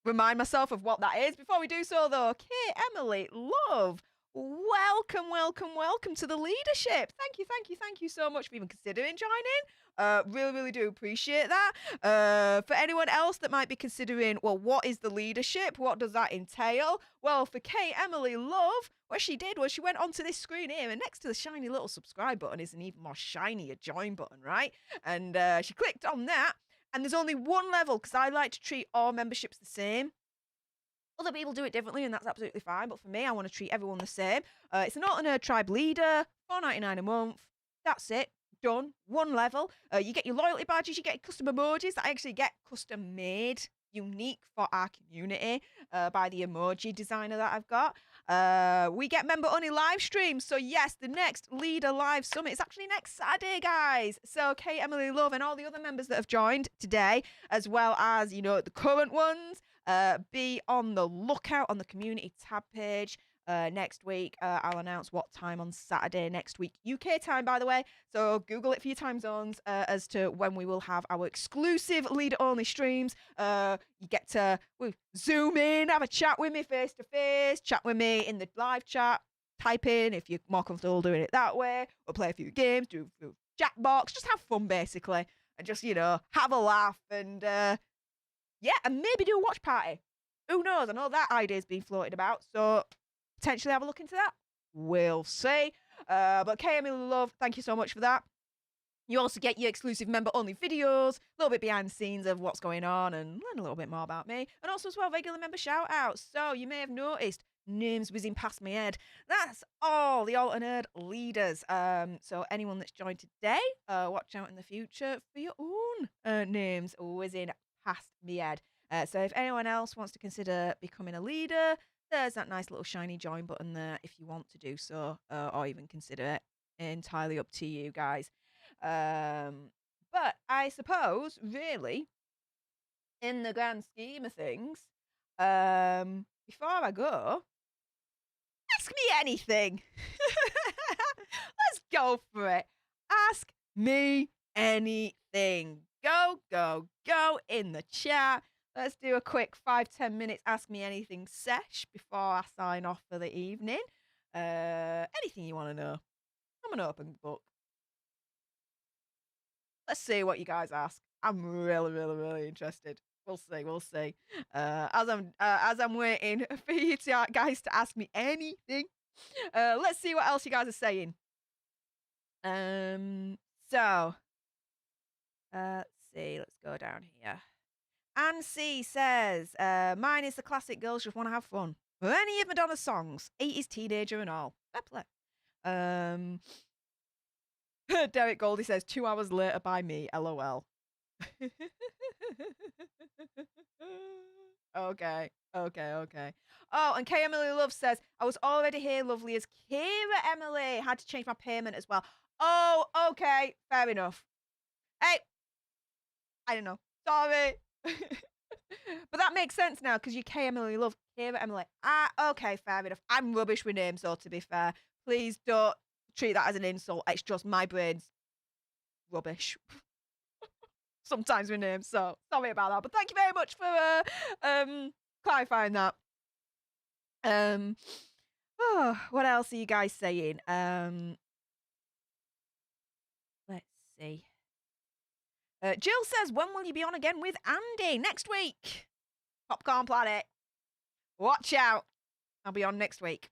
remind myself of what that is. Before we do so, though, Kate, Emily, love, welcome to the leadership. Thank you so much for even considering joining. Really do appreciate that. For anyone else that might be considering, well, what is the leadership? What does that entail? Well, for Kate, Emily, love, what she did was she went onto this screen here, and next to the shiny little subscribe button is an even more shinier join button, right? And she clicked on that, and there's only one level because I like to treat all memberships the same. Other people do it differently, and that's absolutely fine. But for me, I want to treat everyone the same. It's an Alter Nerd Tribe leader, $4.99 a month. That's it. Done. One level. You get your loyalty badges. You get custom emojis that I actually get custom made, unique for our community by the emoji designer that I've got. We get member only live streams. So yes, the next leader live summit is actually next Saturday, guys. So Kate, Emily, Love, and all the other members that have joined today, as well as the current ones. Be on the lookout on the community tab page. Next week, I'll announce what time on Saturday next week, UK time, by the way. So Google it for your time zones as to when we will have our exclusive leader-only streams. You get to zoom in, have a chat with me face-to-face, chat with me in the live chat, type in if you're more comfortable doing it that way. We'll play a few games, do a few chat box, just have fun, basically. And just, have a laugh and... and maybe do a watch party. Who knows? I know that idea's been floated about, so potentially have a look into that. We'll see. But KML Love, thank you so much for that. You also get your exclusive member-only videos, a little bit behind the scenes of what's going on, and learn a little bit more about me. And also as well, regular member shout-outs. So you may have noticed names whizzing past my head. That's all the Alter Nerd leaders. So anyone that's joined today, watch out in the future for your own names whizzing past me head. So if anyone else wants to consider becoming a leader, there's that nice little shiny join button there if you want to do so, or even consider it. Entirely up to you guys. But I suppose, really, in the grand scheme of things, before I go, ask me anything. Let's go for it. Ask me anything. Go in the chat. Let's do a quick 5-10 minutes Ask Me Anything sesh before I sign off for the evening. Anything you want to know. I'm an open book. Let's see what you guys ask. I'm really interested. We'll see. As I'm waiting for you guys to ask me anything. Let's see what else you guys are saying. So let's see. Let's go down here. Anne C says, mine is the classic girls just want to have fun. Any of Madonna's songs, 80s teenager and all. Fair play. Derek Goldie says 2 hours later by me, LOL. Okay. Oh, and K Emily Love says, I was already here, lovely as Kira Emily. Had to change my payment as well. Oh, okay. Fair enough. Hey, I don't know. Sorry. But that makes sense now because you K Emily Love. Kira Emily. Okay, fair enough. I'm rubbish with names, though, to be fair. Please don't treat that as an insult. It's just my brain's rubbish. Sometimes with names, so sorry about that. But thank you very much for clarifying that. Oh, what else are you guys saying? Let's see. Jill says, when will you be on again with Andy? Next week. Popcorn Planet. Watch out. I'll be on next week.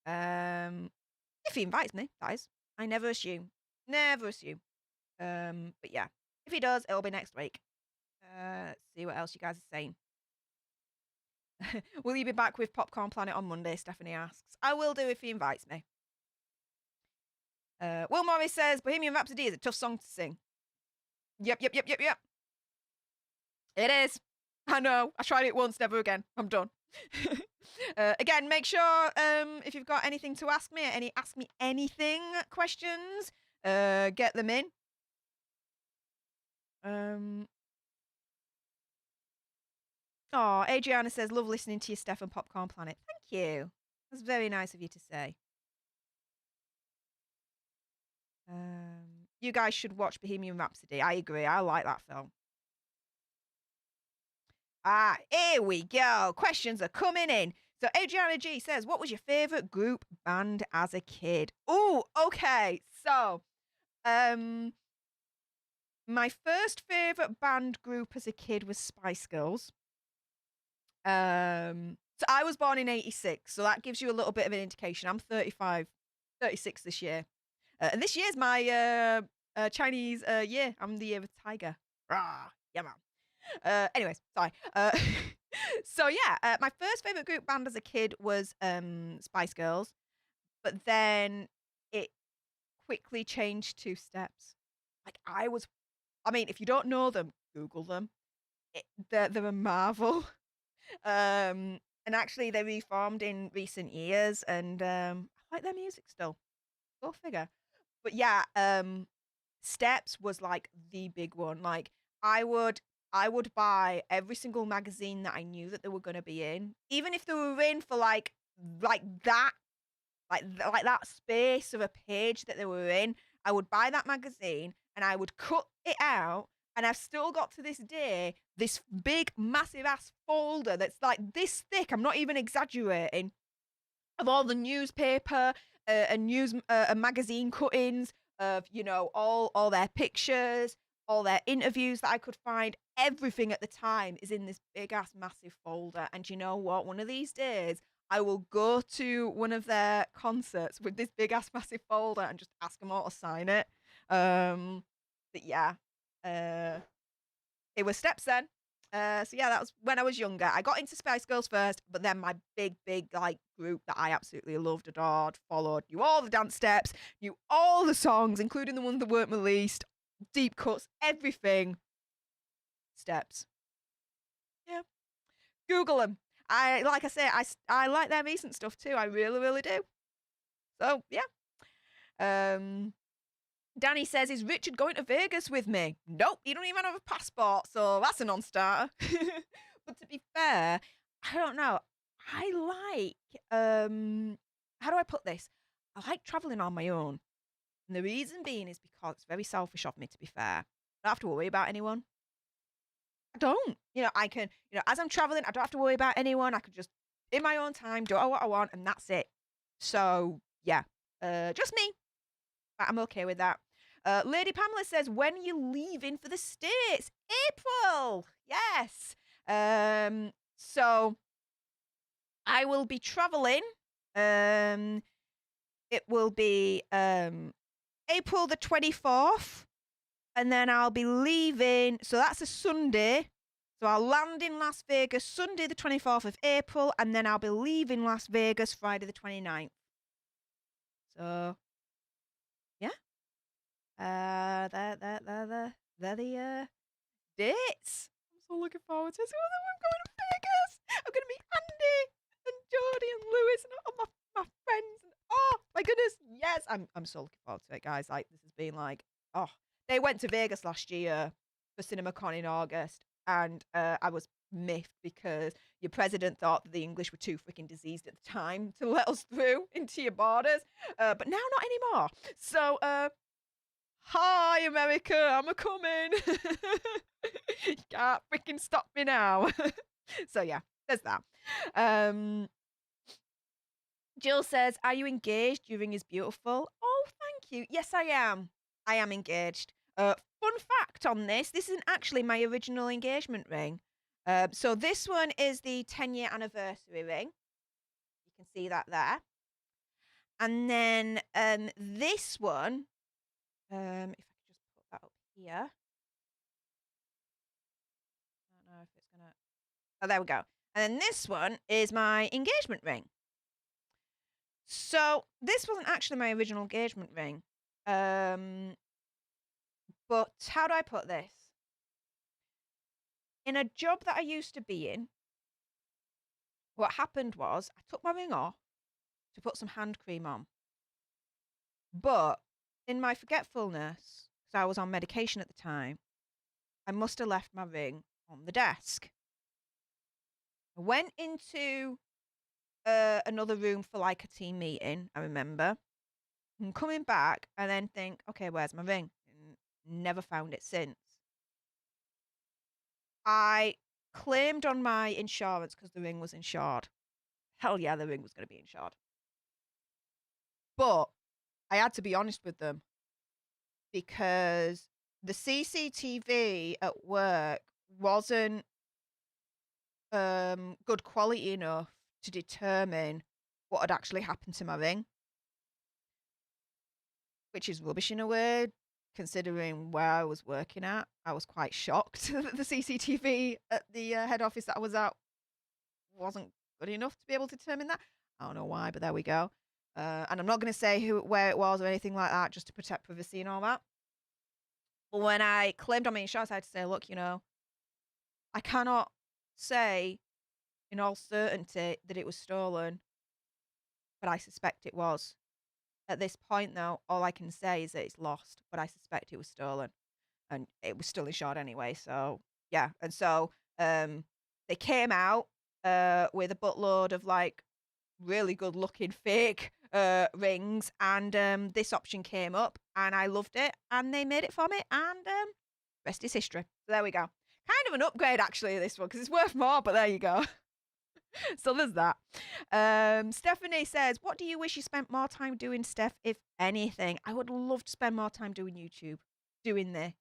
If he invites me, that is. I never assume. But yeah. If he does, it'll be next week. Let's see what else you guys are saying. Will you be back with Popcorn Planet on Monday? Stephanie asks. I will do if he invites me. Will Morris says, Bohemian Rhapsody is a tough song to sing. Yep. It is. I know. I tried it once, never again. I'm done. Again, make sure if you've got anything to ask me, any ask me anything questions, get them in. Oh, Adriana says, love listening to you, Steph and Popcorn Planet. Thank you. That's very nice of you to say. You guys should watch Bohemian Rhapsody. I agree. I like that film. Here we go. Questions are coming in. So Adriana G says, what was your favorite group band as a kid? Oh, okay. So, my first favorite band group as a kid was Spice Girls. So I was born in 86, so that gives you a little bit of an indication. I'm 36 this year. And this year's my Chinese year. I'm the year of tiger. Rah, yeah, man. Anyways, sorry. So yeah, my first favorite group band as a kid was Spice Girls, but then it quickly changed to Steps. Like I mean, if you don't know them, Google them. They're a marvel. And actually, they reformed in recent years, and I like their music still. Go figure. But yeah, Steps was like the big one. Like I would buy every single magazine that I knew that they were going to be in, even if they were in for like that space of a page that they were in. I would buy that magazine and I would cut it out. And I've still got to this day this big, massive ass folder that's like this thick. I'm not even exaggerating. Of all the newspaper and magazine cuttings of, you know, all their pictures, all their interviews that I could find. Everything at the time is in this big ass massive folder. And you know what? One of these days, I will go to one of their concerts with this big ass massive folder and just ask them all to sign it. But yeah, it was Steps then. So yeah, that was when I was younger. I got into Spice Girls first, but then my big like group that I absolutely loved, adored, followed, knew all the dance steps, knew all the songs, including the ones that weren't released, deep cuts, everything. Steps. Yeah. Google them. Like I say, I like their recent stuff too. I really do. So yeah. Danny says, is Richard going to Vegas with me? Nope, he don't even have a passport, so that's a non-starter. But to be fair, I don't know. I like, how do I put this? I like traveling on my own. And the reason being is because it's very selfish of me, to be fair. I don't have to worry about anyone. I don't. You know, I can, you know, as I'm traveling, I don't have to worry about anyone. I can just, in my own time, do what I want, and that's it. So yeah, just me, but I'm okay with that. Lady Pamela says, when are you leaving for the States? April. Yes. So I will be traveling. It will be April the 24th, and then I'll be leaving. So that's a Sunday. So I'll land in Las Vegas Sunday the 24th of April, and then I'll be leaving Las Vegas Friday the 29th. So yeah. They're the dates. I'm so looking forward to it. I'm going to Vegas. I'm going to meet Andy and Jodie and Lewis and all my friends. And oh my goodness, yes! I'm so looking forward to it, guys. Like, this has been like, oh, they went to Vegas last year for CinemaCon in August, and I was miffed because your president thought that the English were too freaking diseased at the time to let us through into your borders, but now not anymore. So hi America, I'm a coming. You can't freaking stop me now. So yeah, there's that. Jill says, are you engaged? Your ring is beautiful. Oh, thank you. Yes, I am. I am engaged. Fun fact on this isn't actually my original engagement ring. So this one is the 10-year anniversary ring. You can see that there. And then this one, if I could just put that up here. I don't know if it's going to... Oh, there we go. And then this one is my engagement ring. So this wasn't actually my original engagement ring. But how do I put this? In a job that I used to be in, what happened was I took my ring off to put some hand cream on. But in my forgetfulness, because I was on medication at the time, I must have left my ring on the desk. I went into another room for like a team meeting, I remember. I'm coming back and then think, okay, where's my ring? Never found it since. I claimed on my insurance because the ring was insured. Hell yeah, the ring was going to be insured. But I had to be honest with them because the CCTV at work wasn't good quality enough to determine what had actually happened to my ring, which is rubbish in a way, considering where I was working at. I was quite shocked that the CCTV at the head office that I was at wasn't good enough to be able to determine that. I don't know why, but there we go. And I'm not going to say where it was or anything like that, just to protect privacy and all that. But when I claimed on my insurance, I had to say, look, I cannot say in all certainty that it was stolen, but I suspect it was. At this point, though, all I can say is that it's lost, but I suspect it was stolen. And it was still insured anyway, so yeah. And so they came out with a buttload of like really good looking fake rings, and this option came up and I loved it, and they made it for me, and rest is history. So there we go. Kind of an upgrade actually, this one, because it's worth more, but there you go. So there's that. Stephanie says, what do you wish you spent more time doing, Steph, if anything? I would love to spend more time doing YouTube, doing this,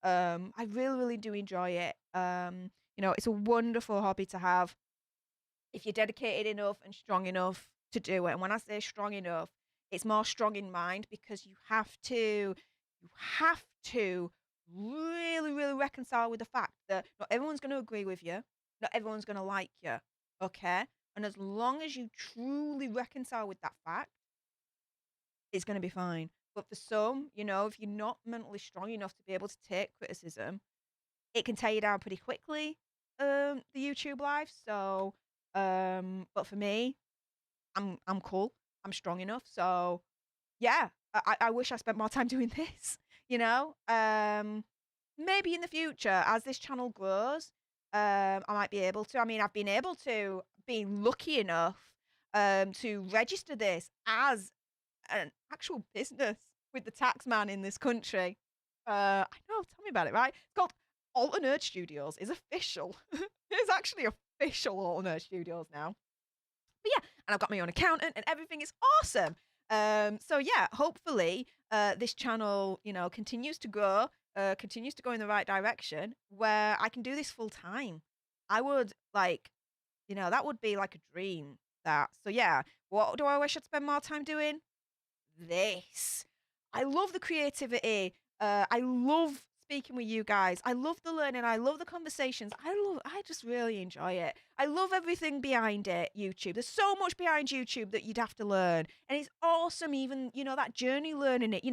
I really, really do enjoy it. It's a wonderful hobby to have if you're dedicated enough and strong enough to do it. And when I say strong enough, it's more strong in mind, because you have to really, really reconcile with the fact that not everyone's going to agree with you. Not everyone's going to like you, okay? And as long as you truly reconcile with that fact, it's going to be fine. But for some, if you're not mentally strong enough to be able to take criticism, it can tear you down pretty quickly, the YouTube life. So, but for me, I'm cool. I'm strong enough. So, yeah, I wish I spent more time doing this, Maybe in the future, as this channel grows, I might be able to. I mean, I've been able to, being lucky enough to register this as an actual business with the tax man in this country. I know, tell me about it, right? It's called Alter Nerd Studios. It's official. It's actually official Alter Nerd Studios now. But yeah, and I've got my own accountant, and everything is awesome. So yeah, hopefully this channel, continues to grow, continues to go in the right direction where I can do this full time. I would that would be like a dream. So yeah, what do I wish I'd spend more time doing? This. I love the creativity. I love speaking with you guys. I love the learning. I love the conversations. I just really enjoy it. I love everything behind it, YouTube. There's so much behind YouTube that you'd have to learn. And it's awesome, even, that journey learning it,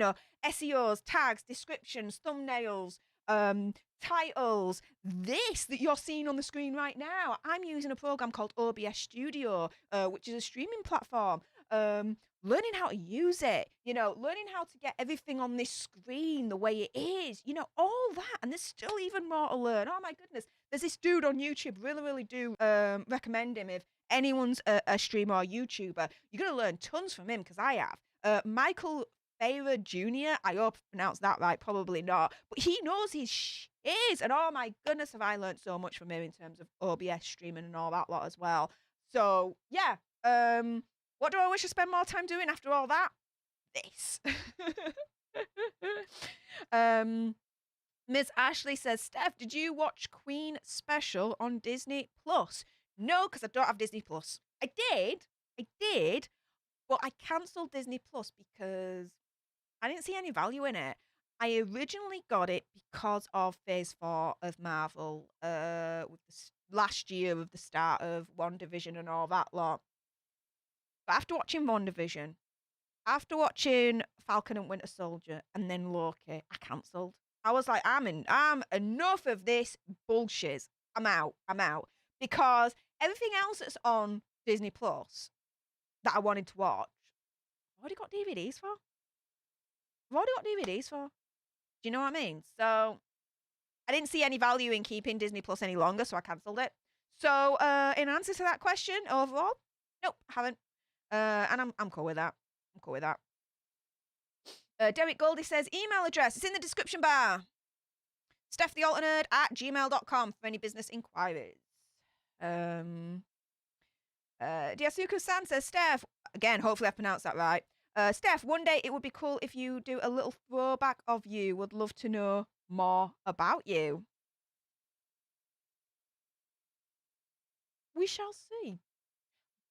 SEOs, tags, descriptions, thumbnails, titles. This that you're seeing on the screen right now, I'm using a program called OBS Studio, which is a streaming platform. Learning how to use it, learning how to get everything on this screen the way it is, all that. And there's still even more to learn. Oh my goodness. There's this dude on YouTube, really do recommend him if anyone's a streamer or YouTuber. You're going to learn tons from him, because I have. Michael Jr., I hope I pronounced that right, probably not. But he knows his shiz. And oh my goodness, have I learned so much from him in terms of OBS streaming and all that lot as well. So yeah, what do I wish I spend more time doing after all that? This. Ms. Ashley says, Steph, did you watch Queen special on Disney Plus? No, because I don't have Disney Plus. I did, but I cancelled Disney Plus because I didn't see any value in it. I originally got it because of Phase 4 of Marvel, with the last year of the start of WandaVision and all that lot. But after watching WandaVision, after watching Falcon and Winter Soldier, and then Loki, I cancelled. I was like, I'm enough of this bullshit. I'm out. Because everything else that's on Disney Plus that I wanted to watch, I've already got DVDs for. Do you know what I mean? So I didn't see any value in keeping Disney Plus any longer, so I cancelled it. So in answer to that question, overall, nope, haven't. And I'm cool with that. Derek Goldie says, email address, it's in the description bar. Stef The Alter Nerd at gmail.com for any business inquiries. Diasuku-san says, Steph, again, hopefully I pronounced that right. Steph, one day it would be cool if you do a little throwback of you. Would love to know more about you. We shall see.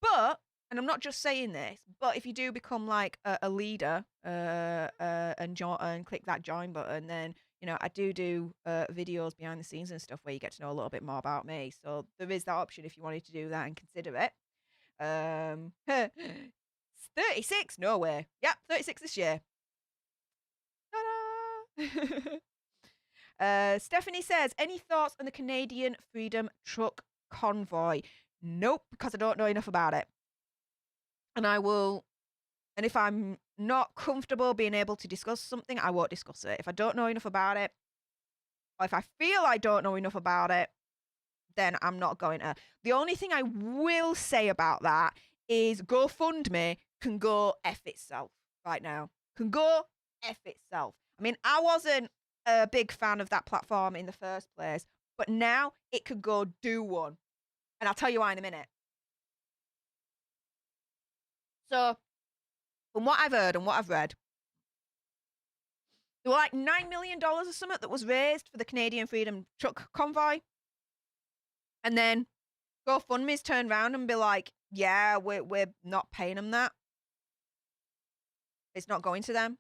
But, and I'm not just saying this, but if you do become like a leader and click that join button, then, I do videos behind the scenes and stuff where you get to know a little bit more about me. So there is that option if you wanted to do that and consider it. 36? No way. Yep, 36 this year. Ta-da! Stephanie says, any thoughts on the Canadian Freedom Truck Convoy? Nope, because I don't know enough about it. And if I'm not comfortable being able to discuss something, I won't discuss it. If I don't know enough about it, or if I feel I don't know enough about it, then I'm not going to. The only thing I will say about that is GoFundMe can go F itself right now. Can go F itself. I mean, I wasn't a big fan of that platform in the first place, but now it could go do one. And I'll tell you why in a minute. So, from what I've heard and what I've read, there were like $9 million or something that was raised for the Canadian Freedom Truck Convoy. And then GoFundMe's turned around and be like, yeah, we're not paying them that. It's not going to them.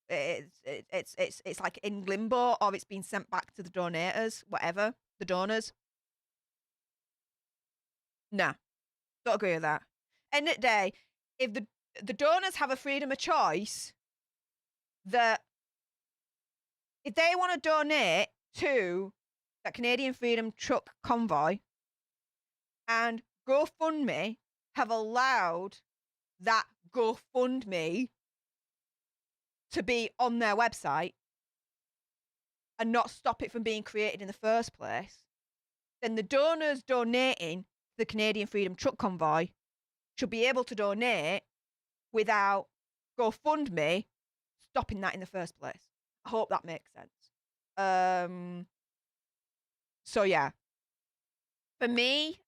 It's like in limbo, or it's been sent back to the donators, whatever, the donors. Nah, don't agree with that. End of the day, if the donors have a freedom of choice, that if they want to donate to that Canadian Freedom Truck Convoy, and GoFundMe have allowed that GoFundMe to be on their website and not stop it from being created in the first place, then the donors donating to the Canadian Freedom Truck Convoy should be able to donate without GoFundMe stopping that in the first place. I hope that makes sense. So yeah, for me,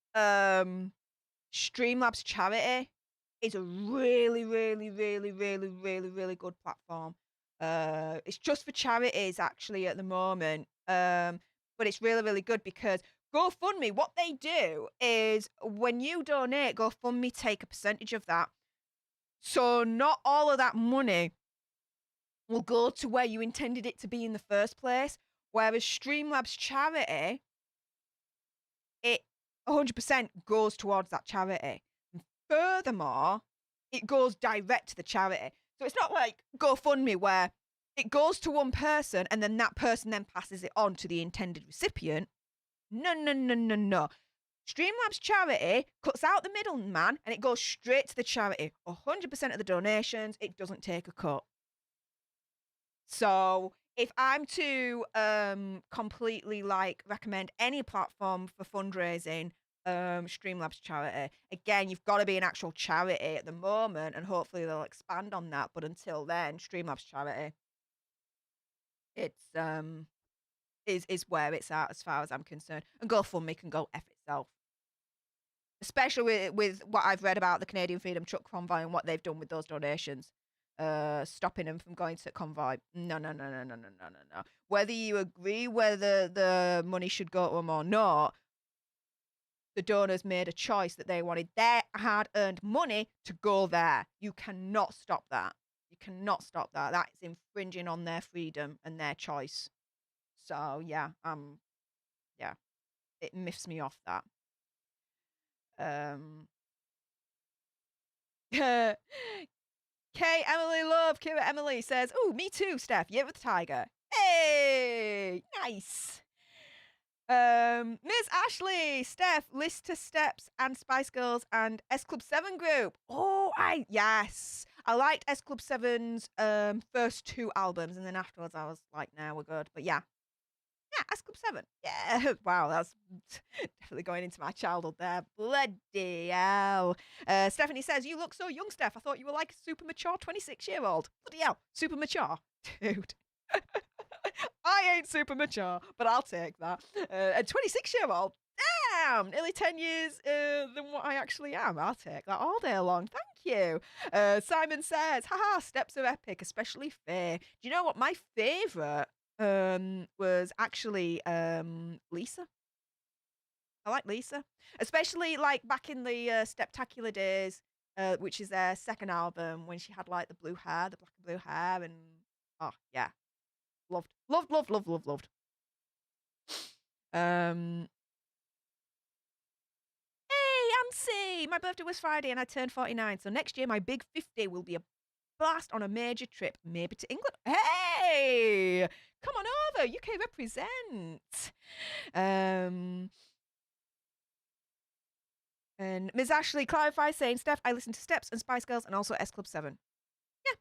Streamlabs Charity is a really, really, really, really, really, really good platform. It's just for charities actually at the moment. But it's really, really good because GoFundMe, what they do is when you donate, GoFundMe take a percentage of that. So not all of that money will go to where you intended it to be in the first place. Whereas Streamlabs Charity, it 100% goes towards that charity. And furthermore, it goes direct to the charity. So it's not like GoFundMe where it goes to one person and then that person then passes it on to the intended recipient. No, no, no, no, no. Streamlabs Charity cuts out the middleman and it goes straight to the charity. 100% of the donations, it doesn't take a cut. So if I'm to completely like recommend any platform for fundraising, Streamlabs Charity. Again, you've got to be an actual charity at the moment, and hopefully they'll expand on that. But until then, Streamlabs Charity, it's is where it's at as far as I'm concerned. And GoFundMe can go F itself. Especially with what I've read about the Canadian Freedom Truck Convoy and what they've done with those donations. Stopping them from going to convoy. No. Whether you agree whether the money should go to them or not, the donors made a choice that they wanted their hard-earned money to go there. You cannot stop that. You cannot stop that. That is infringing on their freedom and their choice. So yeah, it miffs me off that. K Emily Love, Kira Emily says, "Oh, me too, Steph. Yeah, with the tiger. Hey, nice." Miss Ashley, Steph, list to Steps and Spice Girls and S Club 7 group. Oh, yes. I liked S Club 7's first 2 albums, and then afterwards I was like, nah, we're good. But yeah, S Club 7. Yeah, wow, that's definitely going into my childhood there. Bloody hell. Stephanie says, "You look so young, Steph. I thought you were like a super mature 26-year-old. Bloody hell, super mature. Dude. I ain't super mature, but I'll take that. A 26-year-old, damn, nearly 10 years than what I actually am. I'll take that all day long. Thank you." Simon says, "Haha, Steps are epic, especially Faye." Do you know what? My favourite was actually Lisa. I like Lisa, especially like back in the Steptacular days, which is their second album, when she had like the blue hair, the black and blue hair, and oh yeah, loved. Hey, Ansi, my birthday was Friday and I turned 49, so next year my big 50 will be a blast on a major trip, maybe to England. Hey, come on over, UK represent. And Ms. Ashley clarifies saying, "Steph, I listen to Steps and Spice Girls and also S Club 7. Yeah,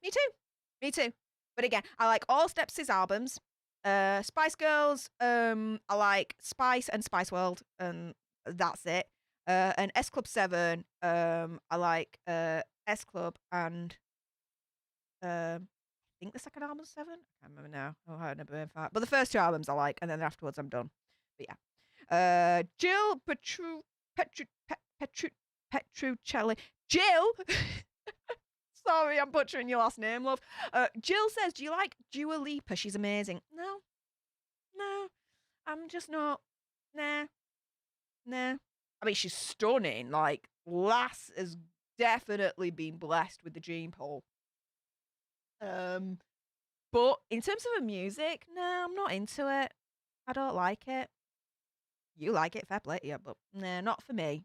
me too. But again, I like all Steps' albums. Spice Girls, I like Spice and Spice World, and that's it. And S Club 7, I like S Club and I think the second album's 7. I can't remember now. Oh, I had never heard that. But the first 2 albums I like, and then afterwards I'm done. But yeah. Jill Petruccelli. Jill. Sorry, I'm butchering your last name, love. Jill says, "Do you like Dua Lipa? She's amazing." No. I'm just not. Nah. I mean, she's stunning. Like, lass has definitely been blessed with the gene pool. But in terms of her music, no, I'm not into it. I don't like it. You like it, fair play to you, but nah, not for me.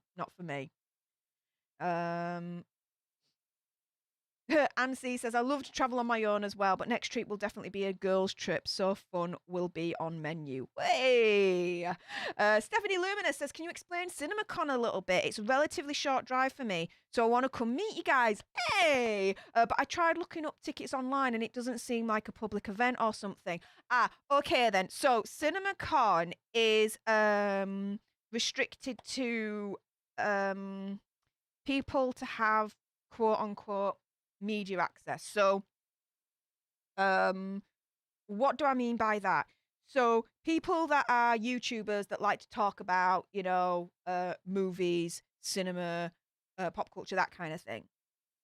Ansi says, "I love to travel on my own as well, but next trip will definitely be a girls' trip. So fun will be on menu." Hey! Stephanie Luminous says, "Can you explain CinemaCon a little bit? It's a relatively short drive for me, so I want to come meet you guys." Hey! But I tried looking up tickets online and it doesn't seem like a public event or something. Okay then. So CinemaCon is restricted to people to have quote unquote media access. So what do I mean by that? So people that are YouTubers that like to talk about, movies, cinema, pop culture, that kind of thing.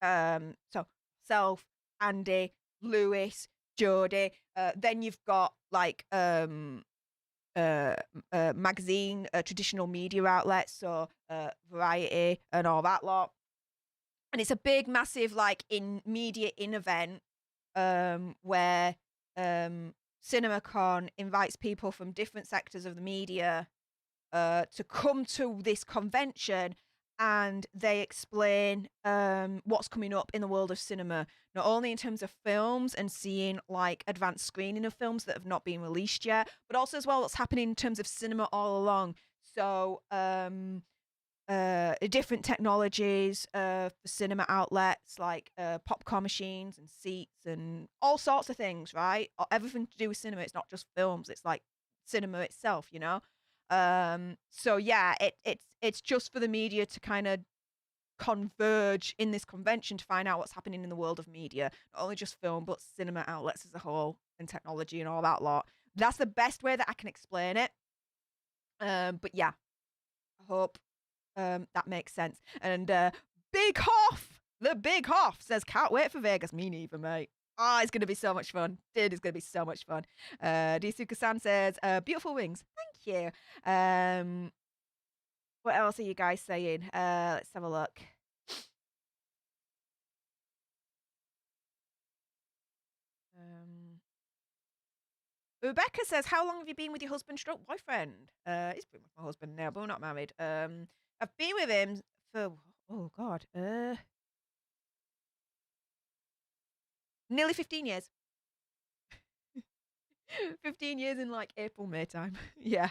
So Self, Andy, Lewis, Jodie. Then you've got like magazine, traditional media outlets, so Variety and all that lot. And it's a big, massive like in media in event where CinemaCon invites people from different sectors of the media to come to this convention, and they explain what's coming up in the world of cinema, not only in terms of films and seeing like advanced screening of films that have not been released yet, but also as well what's happening in terms of cinema all along. So different technologies for cinema outlets like popcorn machines and seats and all sorts of things, right? Everything to do with cinema. It's not just films, it's like cinema itself, you know. So yeah, it's just for the media to kind of converge in this convention to find out what's happening in the world of media, not only just film but cinema outlets as a whole and technology and all that lot. That's the best way that I can explain it. But yeah, I hope that makes sense. And Big Hoff, the Big Hoff says, can't wait for Vegas. Me neither, mate. Oh, it's going to be so much fun. Dude, it's going to be so much fun. Disuka-san says, beautiful wings. Thank you. What else are you guys saying? Let's have a look. Rebecca says, how long have you been with your husband stroke boyfriend? He's been with my husband now, but we're not married. I've been with him for, oh God, nearly 15 years. 15 years in like April, May time. Yeah.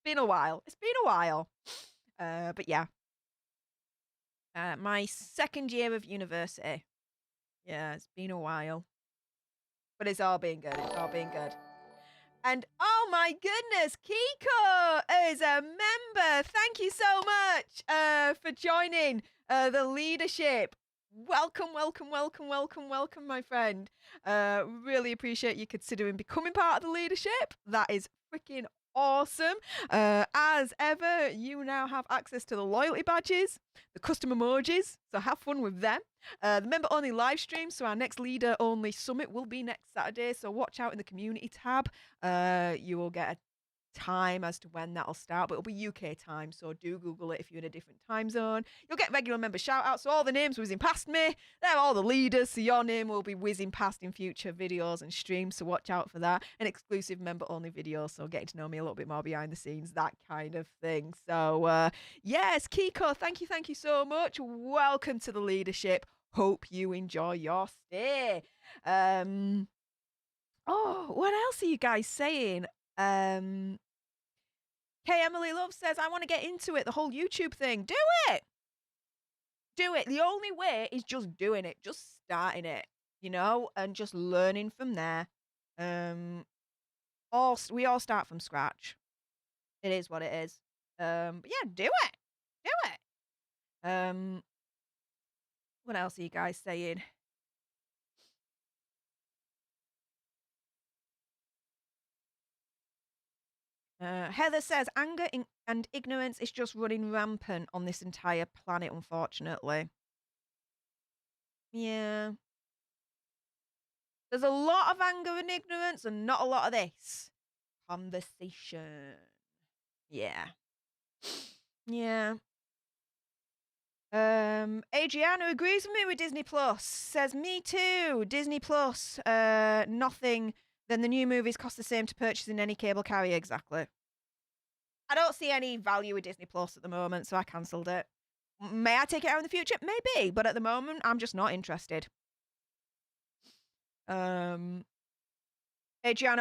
Been a while. It's been a while. But yeah. My second year of university. Yeah, it's been a while. But it's all been good. It's all been good. And oh my goodness, Kiko is a member. Thank you so much for joining the leadership. Welcome, welcome, welcome, welcome, welcome, my friend. Really appreciate you considering becoming part of the leadership. That is freaking awesome. As ever, you now have access to the loyalty badges, the custom emojis, so have fun with them. The member-only live stream, so our next leader-only summit will be next Saturday, so watch out in the community tab. You will get a time as to when that'll start, but it'll be UK time, so do Google it if you're in a different time zone. You'll get regular member shout-outs, so all the names whizzing past me. They're all the leaders, so your name will be whizzing past in future videos and streams, so watch out for that. An exclusive member-only video, so getting to know me a little bit more behind the scenes, that kind of thing. So, yes, Kiko, thank you so much. Welcome to the leadership. Hope you enjoy your stay. Oh, what else are you guys saying? Hey, Emily Love says, I want to get into it, the whole YouTube thing. Do it! Do it. The only way is just doing it, just starting it, you know, and just learning from there. We all start from scratch. It is what it is. But yeah, do it. Do it. What else are you guys saying? Heather says, anger and ignorance is just running rampant on this entire planet, unfortunately. Yeah. There's a lot of anger and ignorance and not a lot of this conversation. Yeah. Yeah. Adriana agrees with me with Disney Plus. Says, me too. Disney Plus. Nothing. Then the new movies cost the same to purchase in any cable carrier. Exactly. I don't see any value with Disney Plus at the moment, so I cancelled it. May I take it out in the future? Maybe, but at the moment, I'm just not interested. Adriana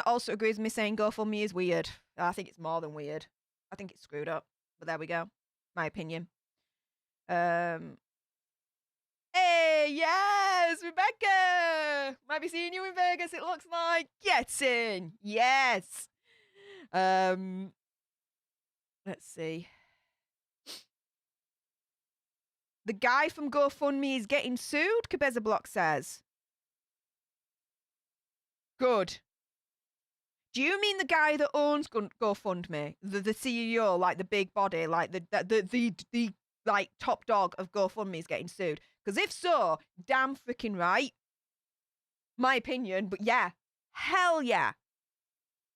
also agrees with me saying GoFundMe is weird. I think it's more than weird. I think it's screwed up. But there we go. My opinion. Hey, yes, Rebecca! Might be seeing you in Vegas, it looks like. Get in! Yes! Let's see. The guy from GoFundMe is getting sued, Cabeza Block says. Good. Do you mean the guy that owns GoFundMe, the CEO, like the big body, like the like top dog of GoFundMe is getting sued? Because if so, damn freaking right. My opinion, but yeah, hell yeah.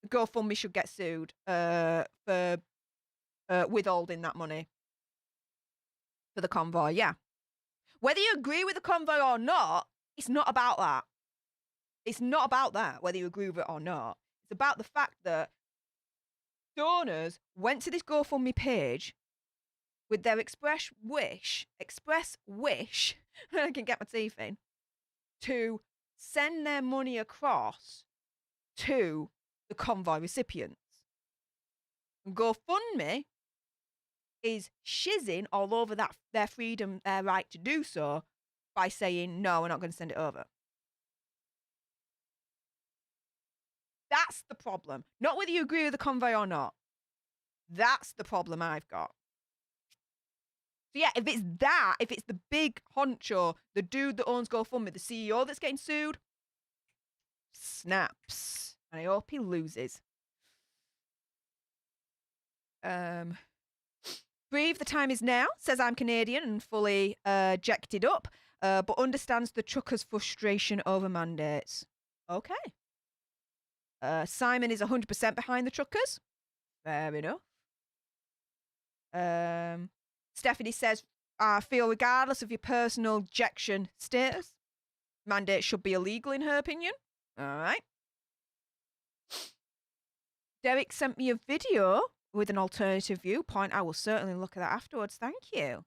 GoFundMe should get sued for withholding that money for the convoy. Yeah. Whether you agree with the convoy or not, it's not about that. It's not about that, whether you agree with it or not. It's about the fact that donors went to this GoFundMe page with their express wish, I can get my teeth in, to send their money across to the convoy recipients. And GoFundMe is shizzing all over that their freedom, their right to do so, by saying, no, we're not going to send it over. That's the problem. Not whether you agree with the convoy or not. That's the problem I've got. So yeah, if it's the big honcho, the dude that owns GoFundMe, the CEO that's getting sued, snaps. And I hope he loses. Breathe, the time is now, says I'm Canadian and fully jacked up, but understands the truckers' frustration over mandates. Okay. Simon is 100% behind the truckers. Fair enough. Stephanie says, I feel regardless of your personal ejection status, mandates should be illegal in her opinion. All right. Derek sent me a video with an alternative viewpoint. I will certainly look at that afterwards. Thank you.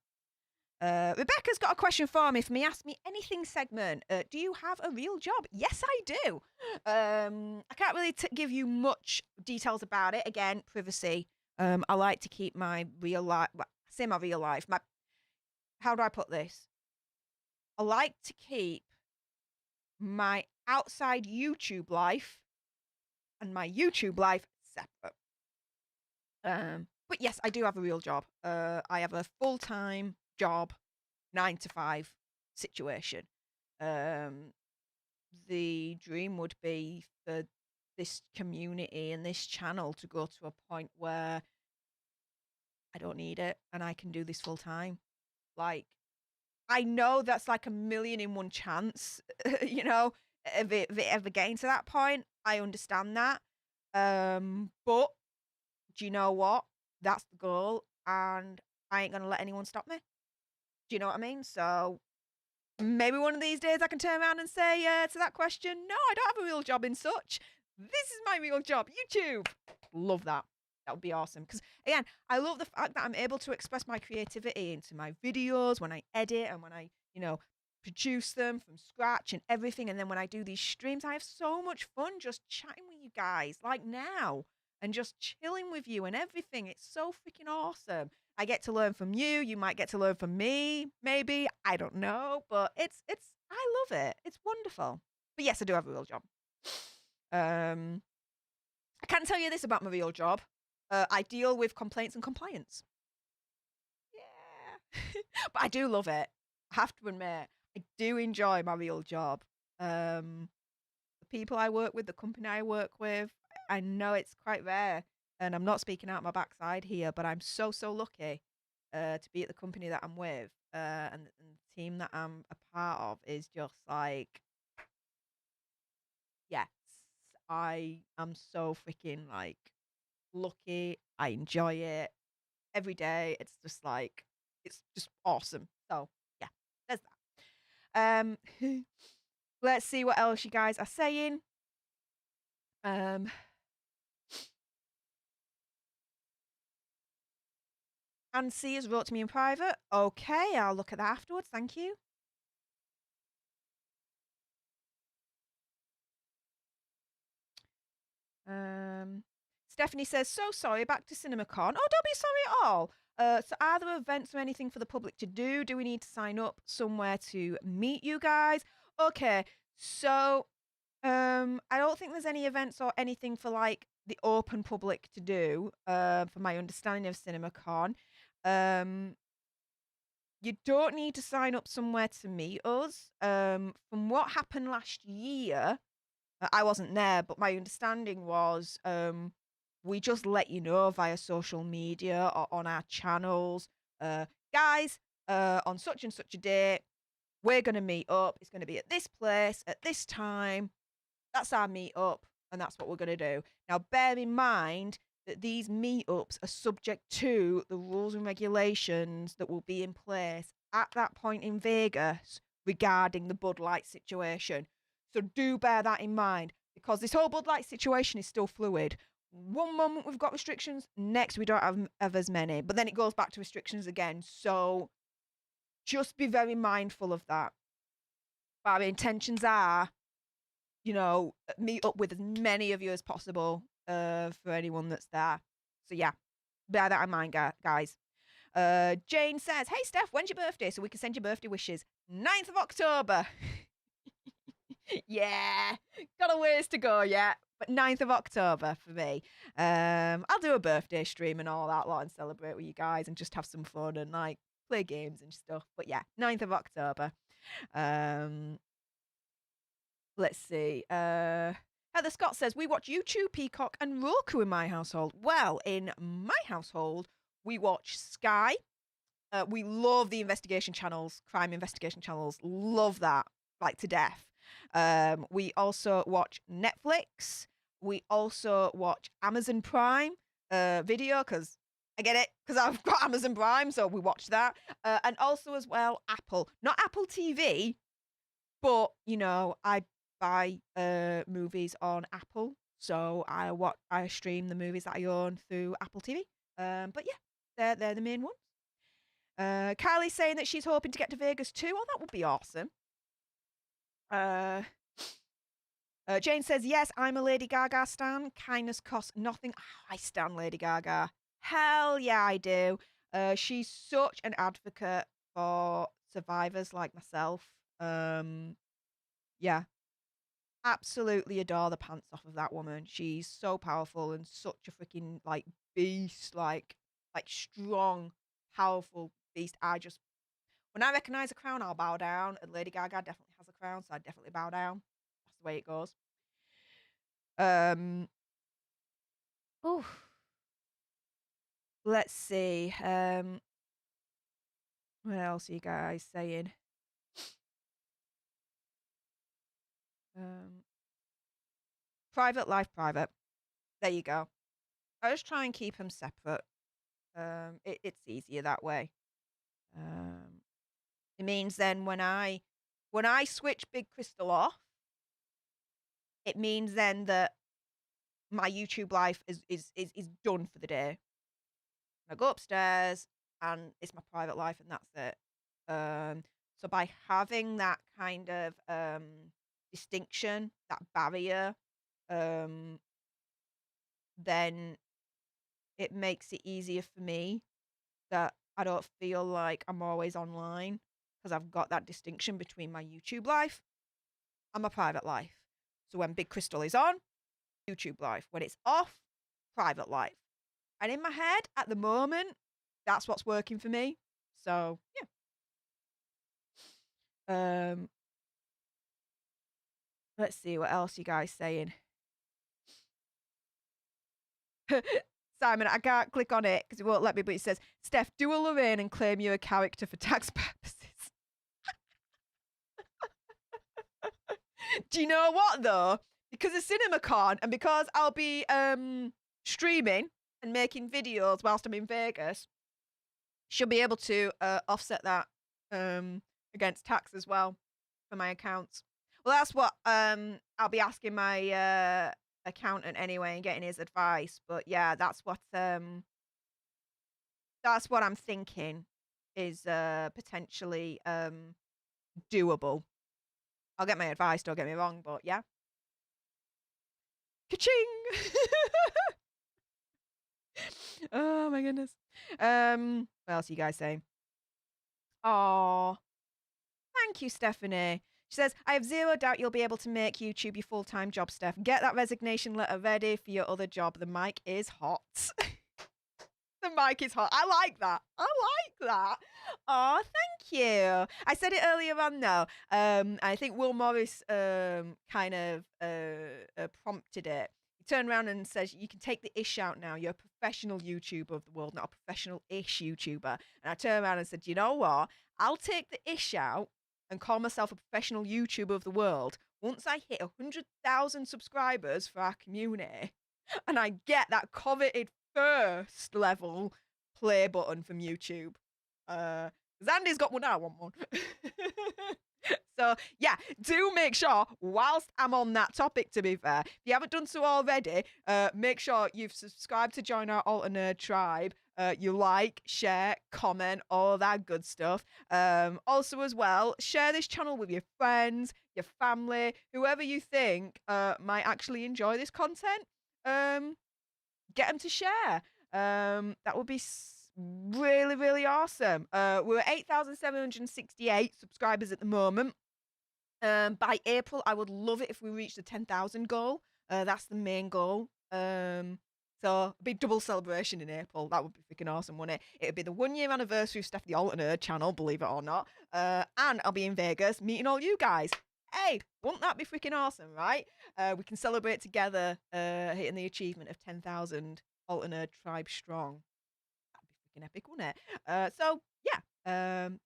Rebecca's got a question for me from the Ask Me Anything segment. Do you have a real job? Yes, I do. I can't really give you much details about it. Again, privacy. I like to keep my real life. Well, I say my real life. How do I put this? I like to keep my outside YouTube life and my YouTube life separate. But yes, I do have a real job. I have a full-time job, 9 to 5 situation. The dream would be for this community and this channel to go to a point where I don't need it and I can do this full time. Like, I know that's like a million in one chance, you know, if it ever getting to that point. I understand that. But do you know what? That's the goal, and I ain't gonna let anyone stop me. Do you know what I mean? So maybe one of these days I can turn around and say to that question, no, I don't have a real job in such. This is my real job, YouTube. Love that. That would be awesome. Because again, I love the fact that I'm able to express my creativity into my videos when I edit and when I, you know, produce them from scratch and everything. And then when I do these streams, I have so much fun just chatting with you guys like now and just chilling with you and everything. It's so freaking awesome. I get to learn from you. You might get to learn from me, maybe. I don't know. But I love it. It's wonderful. But yes, I do have a real job. I can tell you this about my real job. I deal with complaints and compliance. Yeah. But I do love it. I have to admit, I do enjoy my real job. The people I work with, the company I work with, I know it's quite rare. And I'm not speaking out my backside here, but I'm so lucky to be at the company that I'm with. And the team that I'm a part of is just like, yes, I am so freaking like lucky. I enjoy it every day. It's just like, it's just awesome. So yeah, there's that. Let's see what else you guys are saying. Nancy has wrote to me in private. Okay, I'll look at that afterwards. Thank you. Stephanie says, so sorry, back to CinemaCon. Oh, don't be sorry at all. So are there events or anything for the public to do? Do we need to sign up somewhere to meet you guys? Okay, so I don't think there's any events or anything for like the open public to do, from my understanding of CinemaCon. You don't need to sign up somewhere to meet us. From what happened last year, I wasn't there, but my understanding was we just let you know via social media or on our channels. guys, on such and such a day, we're going to meet up. It's going to be at this place at this time. That's our meet up, and that's what we're going to do. Now, bear in mind that these meetups are subject to the rules and regulations that will be in place at that point in Vegas regarding the Bud Light situation. So do bear that in mind, because this whole Bud Light situation is still fluid. One moment we've got restrictions, next we don't have as many, but then it goes back to restrictions again. So just be very mindful of that. But our intentions are, meet up with as many of you as possible for anyone that's there. So yeah, bear that in mind, guys. Jane says, hey, Steph, when's your birthday so we can send you birthday wishes? 9th of October. Yeah, got a ways to go yet, but 9th of October for me. I'll do a birthday stream and all that lot and celebrate with you guys and just have some fun and like play games and stuff. But yeah, 9th of October. Let's see. Heather Scott says, we watch YouTube, Peacock and Roku in my household. Well, in my household, we watch Sky. We love the investigation channels, crime investigation channels. Love that, like to death. We also watch Netflix. We also watch Amazon Prime Video, because I get it, because I've got Amazon Prime, so we watch that. And also as well, Apple. Not Apple TV, but, I buy movies on Apple, so I stream the movies that I own through Apple TV. But yeah, they're the main ones. Kylie's saying that she's hoping to get to Vegas too. Oh, that would be awesome. Jane says, yes, I'm a Lady Gaga stan. Kindness costs nothing. Oh, I stan Lady Gaga. Hell yeah, I do. She's such an advocate for survivors like myself. Yeah. Absolutely adore the pants off of that woman. She's so powerful and such a freaking like beast, like strong, powerful beast. When I recognize a crown, I'll bow down. And Lady Gaga definitely has a crown, so I definitely bow down. That's the way it goes. Oh, let's see. What else are you guys saying? Private life, private. There you go. I just try and keep them separate. It's easier that way. It means then when I switch Big Crystal off, it means then that my YouTube life is done for the day. I go upstairs and it's my private life and that's it. So by having that kind of distinction, that barrier, then it makes it easier for me that I don't feel like I'm always online, because I've got that distinction between my YouTube life and my private life. So when Big Crystal is on, YouTube life. When it's off, private life. And in my head, at the moment, that's what's working for me. So, yeah. Let's see, what else you guys saying? Simon, I can't click on it because it won't let me, but it says, Steph, do a Lorraine and claim you're a character for tax purposes. Do you know what, though? Because of CinemaCon and because I'll be streaming and making videos whilst I'm in Vegas, she'll be able to offset that against tax as well for my accounts. Well, that's what I'll be asking my accountant anyway and getting his advice. But yeah, that's what I'm thinking is potentially doable. I'll get my advice, don't get me wrong, but yeah. Ka-ching! Oh my goodness. What else are you guys saying? Oh, thank you, Stephanie. She says, I have zero doubt you'll be able to make YouTube your full-time job, Steph. Get that resignation letter ready for your other job. The mic is hot. The mic is hot. I like that. Oh, thank you. I said it earlier on, though. I think Will Morris kind of prompted it. He turned around and says, you can take the ish out now. You're a professional YouTuber of the world, not a professional-ish YouTuber. And I turned around and said, you know what? I'll take the ish out and call myself a professional YouTuber of the world once I hit 100,000 subscribers for our community and I get that coveted first level play button from YouTube. Andy's got one now, I want one. So, yeah, do make sure, whilst I'm on that topic, to be fair, if you haven't done so already, make sure you've subscribed to join our Alter Nerd tribe. You like, share, comment, all that good stuff. Also, as well, share this channel with your friends, your family, whoever you think might actually enjoy this content. Get them to share. That would be really, really awesome. We're at 8,768 subscribers at the moment. By April, I would love it if we reached the 10,000 goal. That's the main goal. So big double celebration in April. That would be freaking awesome, wouldn't it? It would be the 1 year anniversary of Stef The Alter Nerd channel, believe it or not. And I'll be in Vegas meeting all you guys. Hey, wouldn't that be freaking awesome, right? We can celebrate together hitting the achievement of 10,000 Alter Nerd tribe strong. That'd be freaking epic, wouldn't it? So yeah,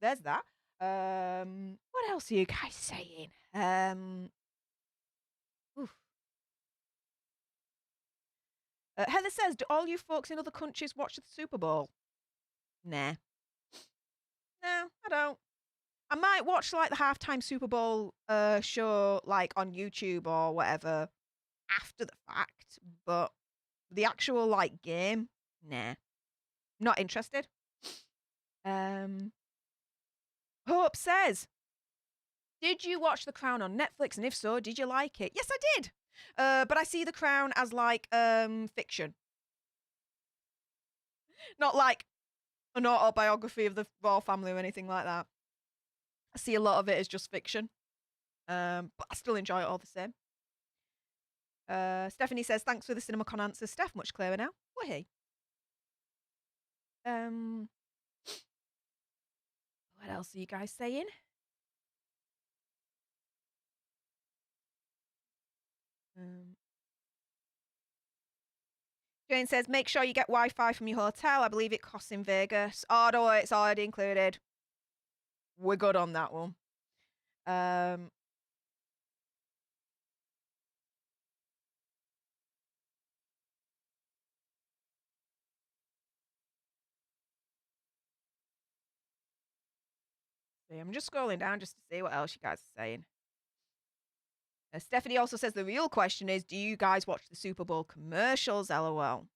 there's that. What else are you guys saying? Heather says, do all you folks in other countries watch the Super Bowl? Nah. No, I don't. I might watch like the halftime Super Bowl show like on YouTube or whatever after the fact, but the actual like game, nah. Not interested. Hope says, did you watch The Crown on Netflix? And if so, did you like it? Yes, I did. But I see The Crown as like fiction. Not like an autobiography of the royal family or anything like that. I see a lot of it as just fiction. But I still enjoy it all the same. Stephanie says, thanks for the CinemaCon answers, Steph. Much clearer now. Well, hey. What else are you guys saying? Jane says, make sure you get Wi-Fi from your hotel. I believe it costs in Vegas. Oh, no, it's already included. We're good on that one. See, I'm just scrolling down just to see what else you guys are saying. Stephanie also says the real question is, do you guys watch the Super Bowl commercials? LOL.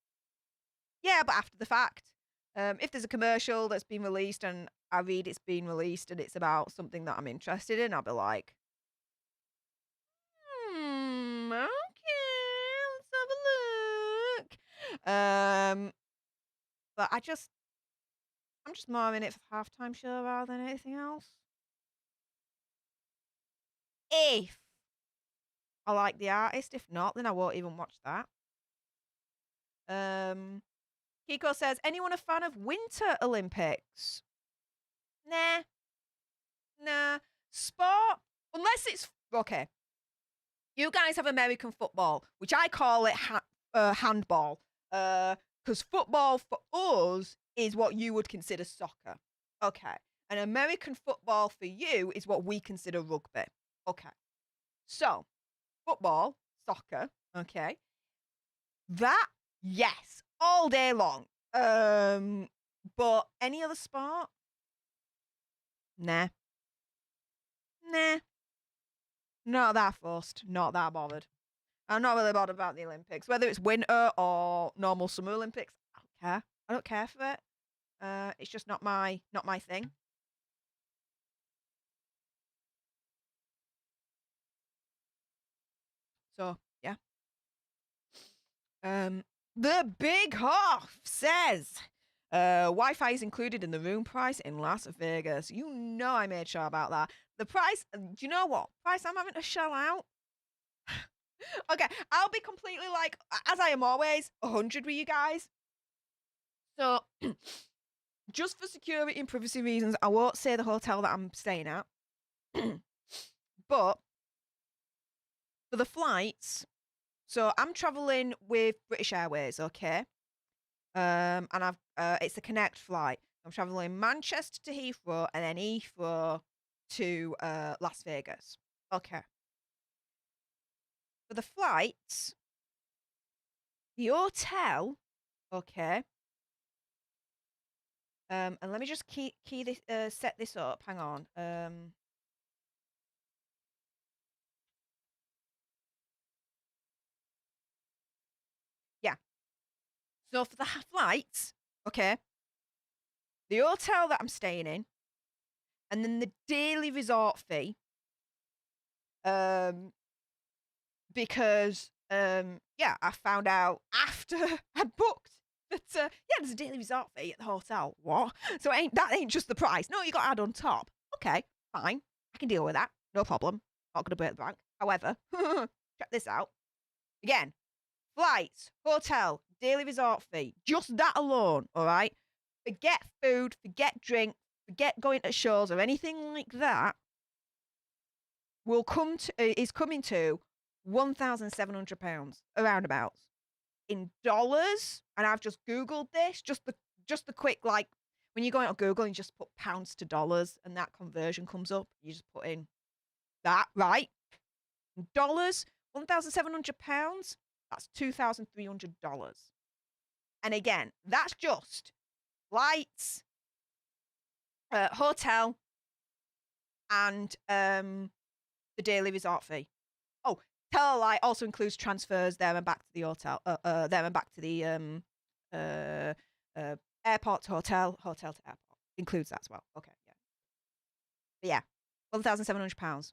Yeah, but after the fact. If there's a commercial that's been released and I read it's been released and it's about something that I'm interested in, I'll be like, okay, let's have a look. But I'm just more in it for the halftime show rather than anything else. If I like the artist, if not, then I won't even watch that. Kiko says, anyone a fan of Winter Olympics? Nah. Sport, unless it's okay. You guys have American football, which I call it handball. Because football for us is what you would consider soccer. Okay. And American football for you is what we consider rugby. Okay. So, football, soccer, okay. That, yes, all day long. But any other sport? Nah. Not that fussed. Not that bothered. I'm not really bothered about the Olympics. Whether it's winter or normal summer Olympics, I don't care. I don't care for it. It's just not my thing. So, yeah. The Big Hoff says, Wi-Fi is included in the room price in Las Vegas. You know I made sure about that. The price, do you know what price I'm having to shell out? Okay, I'll be completely like, as I am always, 100 with you guys. So, just for security and privacy reasons, I won't say the hotel that I'm staying at. But for the flights So I'm traveling with British Airways, okay? And it's a connect flight. I'm traveling Manchester to Heathrow and then Heathrow to Las Vegas. Okay. For the flights, the hotel, okay. And let me just key this set this up. Hang on. Yeah. So for the flights, okay, the hotel that I'm staying in, and then the daily resort fee. Because yeah, I found out after I'd booked that yeah, there's a daily resort fee at the hotel. What? So that ain't just the price. No, you got to add on top. Okay, fine, I can deal with that. No problem. Not gonna break the bank. However, check this out. Again, flights, hotel, daily resort fee. Just that alone. All right. Forget food. Forget drink. Forget going to shows or anything like that. Is coming to £1,700 around about in dollars. And I've just Googled this, just the quick, like when you go on Google and you just put pounds to dollars and that conversion comes up, you just put in that, right? In dollars, £1,700, that's $2,300. And again, that's just flights, hotel, and the daily resort fee. Oh, tell a lie also includes transfers there and back to the hotel, there and back to the airport to hotel, hotel to airport. Includes that as well. Okay, yeah. But yeah, £1,700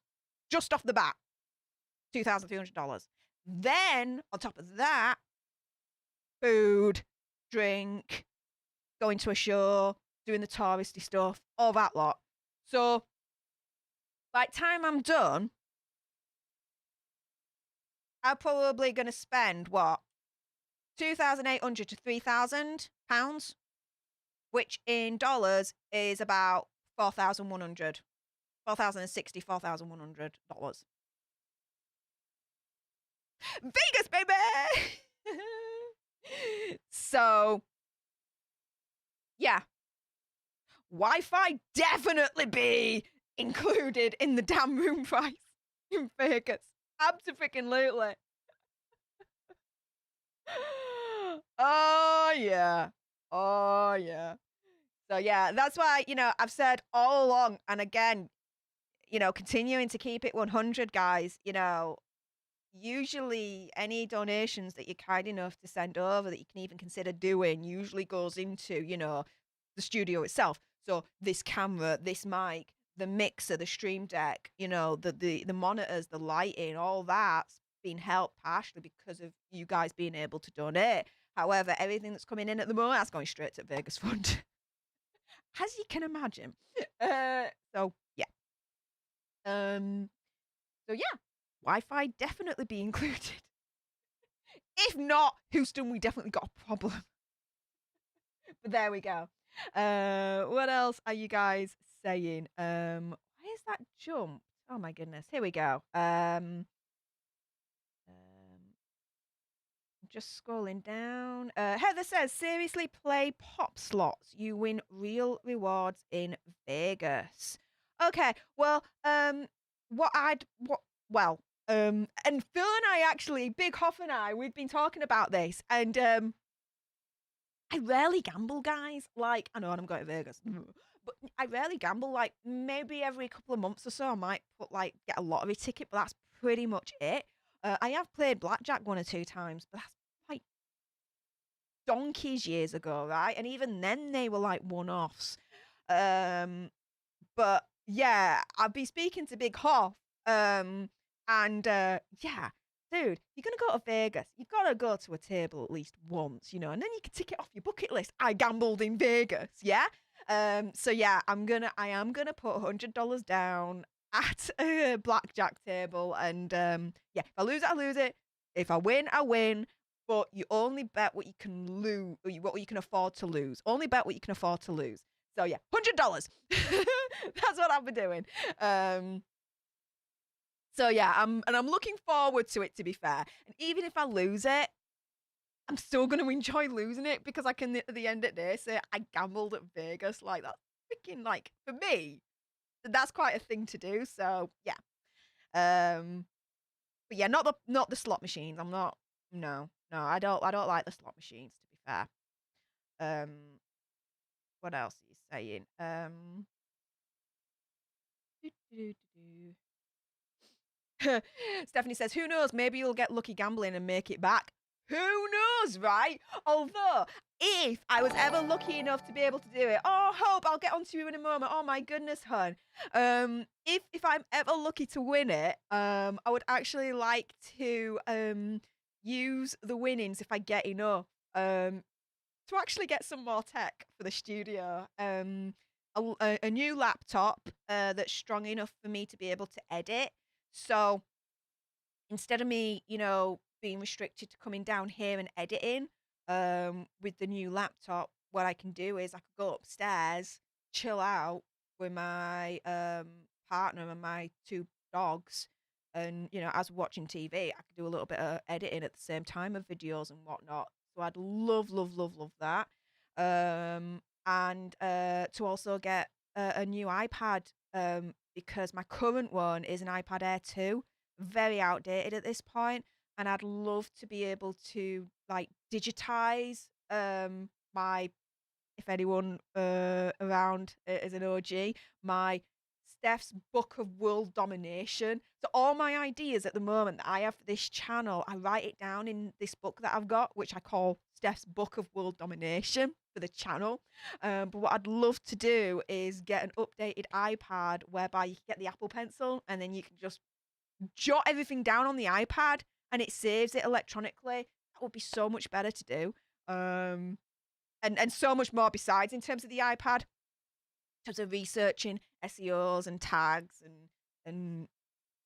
just off the bat, $2,300. Then on top of that, food, drink, going to a show, doing the touristy stuff, all that lot. So by the time I'm done, I'm probably going to spend what, $2,800 to £3,000, which in dollars is about $4,100, $4,060, $4,100. Vegas, baby. So yeah, Wi-Fi definitely be included in the damn room price in Vegas. Absolutely. Oh yeah. Oh yeah. So yeah, that's why, I've said all along, and again, continuing to keep it 100, guys, usually any donations that you're kind enough to send over that you can even consider doing usually goes into, the studio itself. So this camera, this mic, the mixer, the stream deck, the monitors, the lighting, all that's been helped partially because of you guys being able to donate. However, everything that's coming in at the moment, that's going straight to Vegas Fund. As you can imagine. So yeah. So yeah, Wi-Fi definitely be included. If not, Houston, we definitely got a problem. But there we go. What else are you guys saying? Why is that jump? Oh my goodness. Here we go. Just scrolling down. Heather says, seriously, play pop slots. You win real rewards in Vegas. Okay, well, and Phil and I actually, Big Hoff and I, we've been talking about this, and I rarely gamble, guys. Like, I know, and I'm going to Vegas, but I rarely gamble. Like, maybe every couple of months or so, I might get a lottery ticket, but that's pretty much it. I have played blackjack 1 or 2 times, but that's like donkeys years ago, right? And even then, they were like one-offs. But yeah, I'll be speaking to Big Hoff, and yeah, dude, you're gonna go to Vegas. You've got to go to a table at least once, and then you can tick it off your bucket list. I gambled in Vegas, yeah. So yeah, I am gonna put $100 down at a blackjack table, and yeah, if I lose it, I lose it. If I win, I win. But you only bet what you can lose, what you can afford to lose. Only bet what you can afford to lose. So yeah, $100. That's what I've been doing. So yeah, I'm looking forward to it, to be fair. And even if I lose it, I'm still going to enjoy losing it because I can, at the end of the day, say I gambled at Vegas. Like, that's freaking, like, for me, that's quite a thing to do. So yeah. But yeah, not the slot machines. I'm not. No, I don't like the slot machines, to be fair. What else are you saying? Stephanie says, who knows? Maybe you'll get lucky gambling and make it back. Who knows, right? Although, if I was ever lucky enough to be able to do it, oh, Hope, I'll get onto you in a moment. Oh my goodness, hun. If I'm ever lucky to win it, I would actually like to use the winnings, if I get enough, to actually get some more tech for the studio. A new laptop that's strong enough for me to be able to edit. So instead of me, being restricted to coming down here and editing, with the new laptop, what I can do is I could go upstairs, chill out with my partner and my 2 dogs, and as we're watching TV, I could do a little bit of editing at the same time of videos and whatnot. So I'd love, love, love, love that. And to also get a new iPad, because my current one is an iPad Air 2, very outdated at this point, and I'd love to be able to like digitize my, if anyone around is an OG, my Stef's Book of World Domination. So all my ideas at the moment that I have for this channel, I write it down in this book that I've got, which I call Stef's Book of World Domination for the channel. But what I'd love to do is get an updated iPad whereby you can get the Apple Pencil and then you can just jot everything down on the iPad and it saves it electronically. That would be so much better to do. And so much more besides in terms of the iPad, in terms of researching SEOs and tags and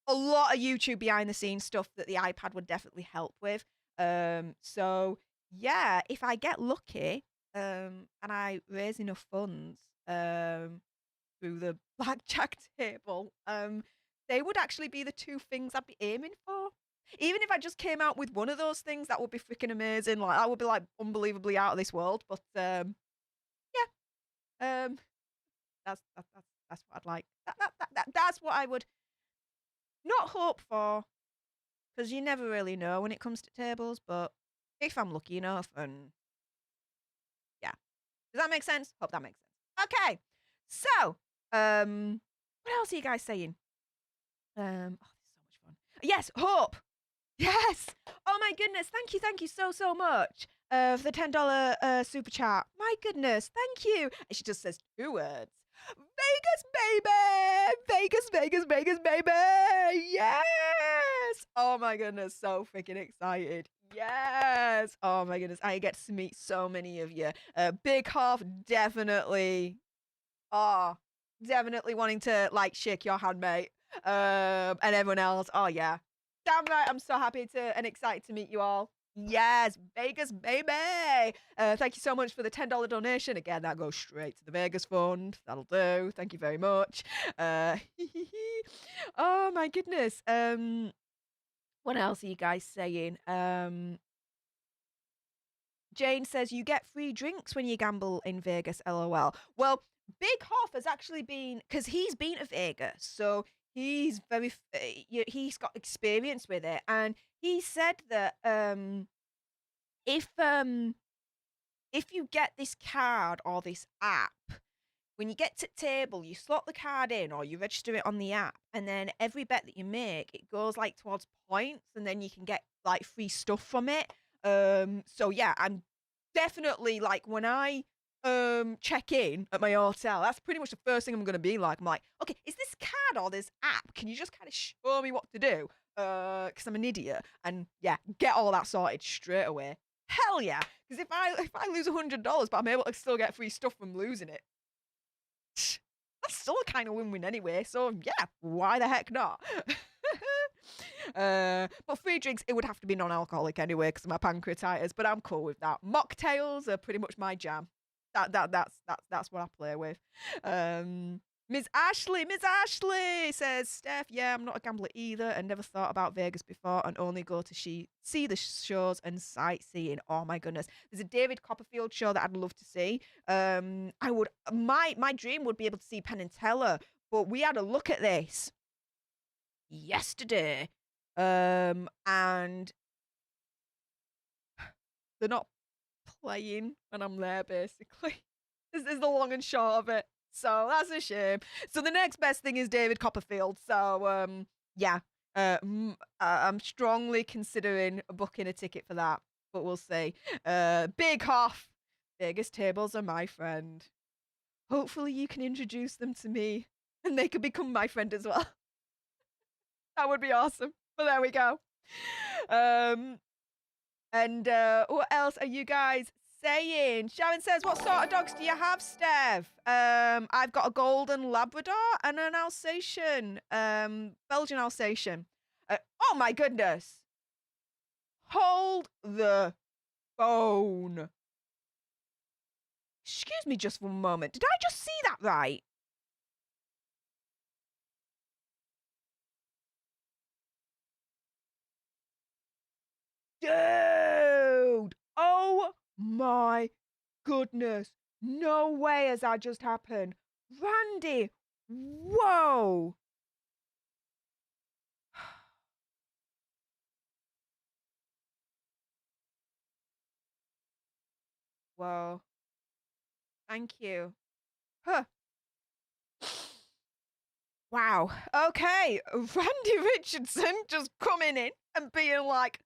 a lot of YouTube behind the scenes stuff that the iPad would definitely help with. So yeah, if I get lucky and I raise enough funds through the blackjack table, they would actually be the 2 things I'd be aiming for. Even if I just came out with one of those things, that would be freaking amazing. Like, that would be like unbelievably out of this world. But yeah, that's what I'd like. That's what I would not hope for, because you never really know when it comes to tables. But if I'm lucky enough, and yeah, does that make sense? Hope that makes sense. Okay, so what else are you guys saying? Oh, this is so much fun. Yes, Hope. Yes. Oh my goodness. Thank you so much for the $10 super chat. My goodness. Thank you. And she just says 2 words. Vegas, baby. Vegas, baby. Yes. Oh my goodness. So freaking excited. Yes. Oh my goodness. I get to meet so many of you. Big Half, definitely. Oh, definitely wanting to like shake your hand, mate. And everyone else. Oh yeah. Damn right, I'm so happy to and excited to meet you all. Yes, Vegas, baby. Thank you so much for the $10 donation. Again, that goes straight to the Vegas fund. That'll do. Thank you very much. Oh my goodness. What else are you guys saying? Jane says you get free drinks when you gamble in Vegas. LOL. Well, Big Hoff has actually been, because he's been to Vegas, so he's he's got experience with it, and he said that if you get this card or this app, when you get to table, you slot the card in or you register it on the app, and then every bet that you make, it goes like towards points, and then you can get like free stuff from it. So yeah, I'm definitely like, when I check in at my hotel, that's pretty much the first thing I'm gonna be like. I'm like, okay, is this card or this app? Can you just kind of show me what to do? Because I'm an idiot, and yeah, get all that sorted straight away. Hell yeah! Because if I lose $100, but I'm able to still get free stuff from losing it, that's still a kind of win-win anyway. So yeah, why the heck not? But free drinks, it would have to be non-alcoholic anyway because of my pancreatitis. But I'm cool with that. Mocktails are pretty much my jam. That's what I play with. Miss Ashley says, Steph, yeah, I'm not a gambler either and never thought about Vegas before and only go to see the shows and sightseeing. Oh my goodness. There's a David Copperfield show that I'd love to see. My dream would be able to see Penn and Teller, but we had a look at this yesterday. And they're not playing when I'm there, basically. This is the long and short of it. So that's a shame. So the next best thing is David Copperfield. So yeah, I'm strongly considering booking a ticket for that, but we'll see. Big Hoff, Vegas tables are my friend. Hopefully you can introduce them to me and they could become my friend as well. That would be awesome. But there we go. And what else are you guys saying? Sharon says, what sort of dogs do you have, Steph? I've got a golden Labrador and an Alsatian, Belgian Alsatian. Oh my goodness. Hold the phone. Excuse me just for a moment. Did I just see that right? Dude! Oh my goodness. No way has that just happened. Randy! Whoa! Whoa. Thank you. Huh. Wow. Okay. Randy Richardson just coming in and being like,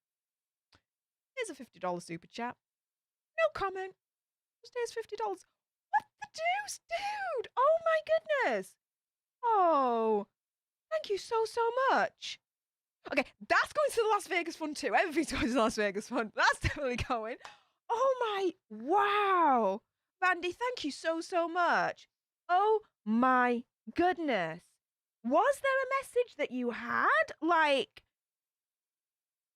here's a $50 super chat. No comment. Just here's $50. What the deuce, dude? Oh my goodness. Oh, thank you so much. Okay, that's going to the Las Vegas Fund too. Everything's going to the Las Vegas Fund. That's definitely going. Oh my, wow. Randy, thank you so much. Oh my goodness. Was there a message that you had? Like,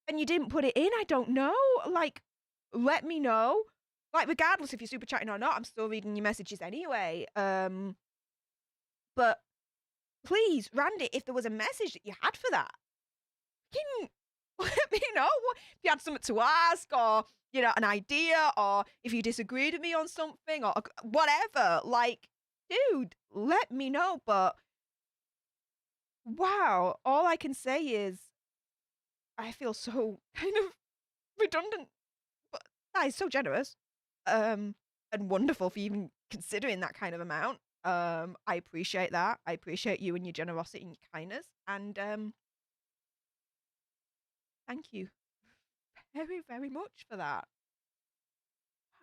and you didn't put it in? I don't know. Like, let me know. Like, regardless if you're super chatting or not, I'm still reading your messages anyway. But please, Randy, if there was a message that you had for that, can let me know. If you had something to ask or, you know, an idea, or if you disagreed with me on something or whatever, like, dude, let me know. But wow, all I can say is I feel so kind of redundant, but that is so generous, and wonderful for even considering that kind of amount. I appreciate that. I appreciate you and your generosity and your kindness, and thank you very much for that.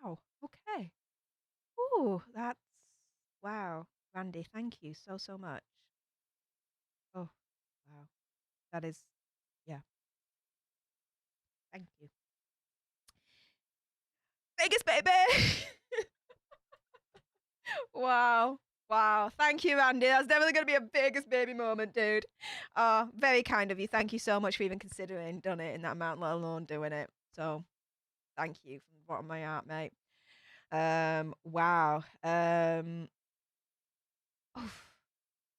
Wow. Okay. Ooh, that's wow, Randy. Thank you so much. Oh, wow. That is, yeah. Thank you. Vegas, baby. Wow. Wow. Thank you, Randy. That's definitely going to be a biggest baby moment, dude. Very kind of you. Thank you so much for even considering doing it in that amount, let alone doing it. So thank you from the bottom of my heart, mate. Wow.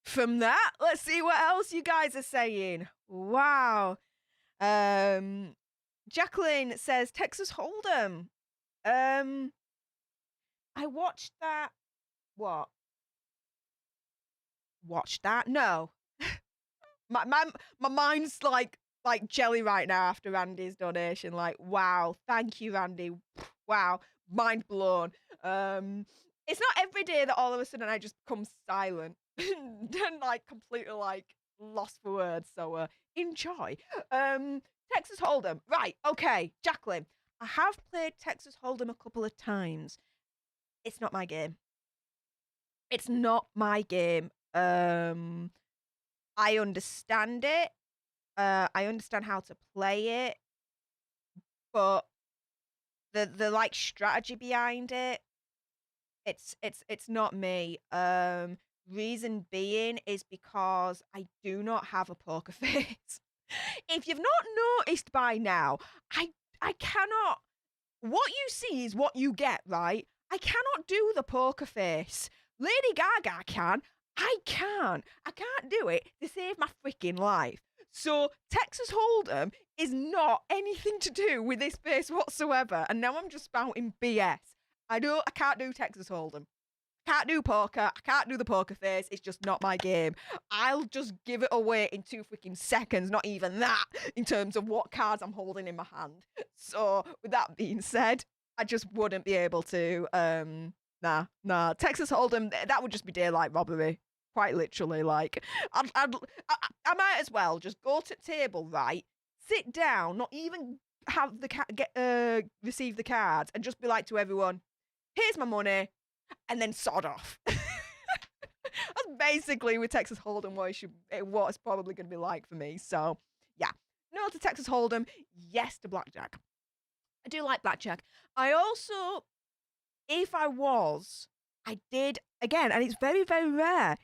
From that, let's see what else you guys are saying. Wow. Jacqueline says Texas Hold'em. I watched that. What? Watched that? No. my mind's like jelly right now after Randy's donation. Like, wow, thank you, Randy. Wow, mind blown. It's not every day that all of a sudden I just become silent and like completely like lost for words. So enjoy. Texas Hold'em. Right, okay, Jacqueline. I have played Texas Hold'em a couple of times. It's not my game. It's not my game. I understand it. I understand how to play it, but the like strategy behind it, it's not me. Reason being is because I do not have a poker face. If you've not noticed by now, I cannot. What you see is what you get, right? I cannot do the poker face. Lady Gaga can. I can't do it to save my freaking life. So Texas Hold'em is not anything to do with this face whatsoever. And now I'm just spouting BS. I can't do Texas Hold'em. Can't do poker. I can't do the poker face. It's just not my game. I'll just give it away in 2 freaking seconds. Not even that in terms of what cards I'm holding in my hand. So with that being said, I just wouldn't be able to. Nah. Texas Hold'em, that would just be daylight robbery. Quite literally, like, I might as well just go to the table, right? Sit down, not even have receive the cards, and just be like to everyone, "Here's my money," and then sod off. That's basically with Texas Hold'em what it's probably going to be like for me. So, yeah, no to Texas Hold'em, yes to blackjack. I do like blackjack. I also, if I did again, and it's very, very rare.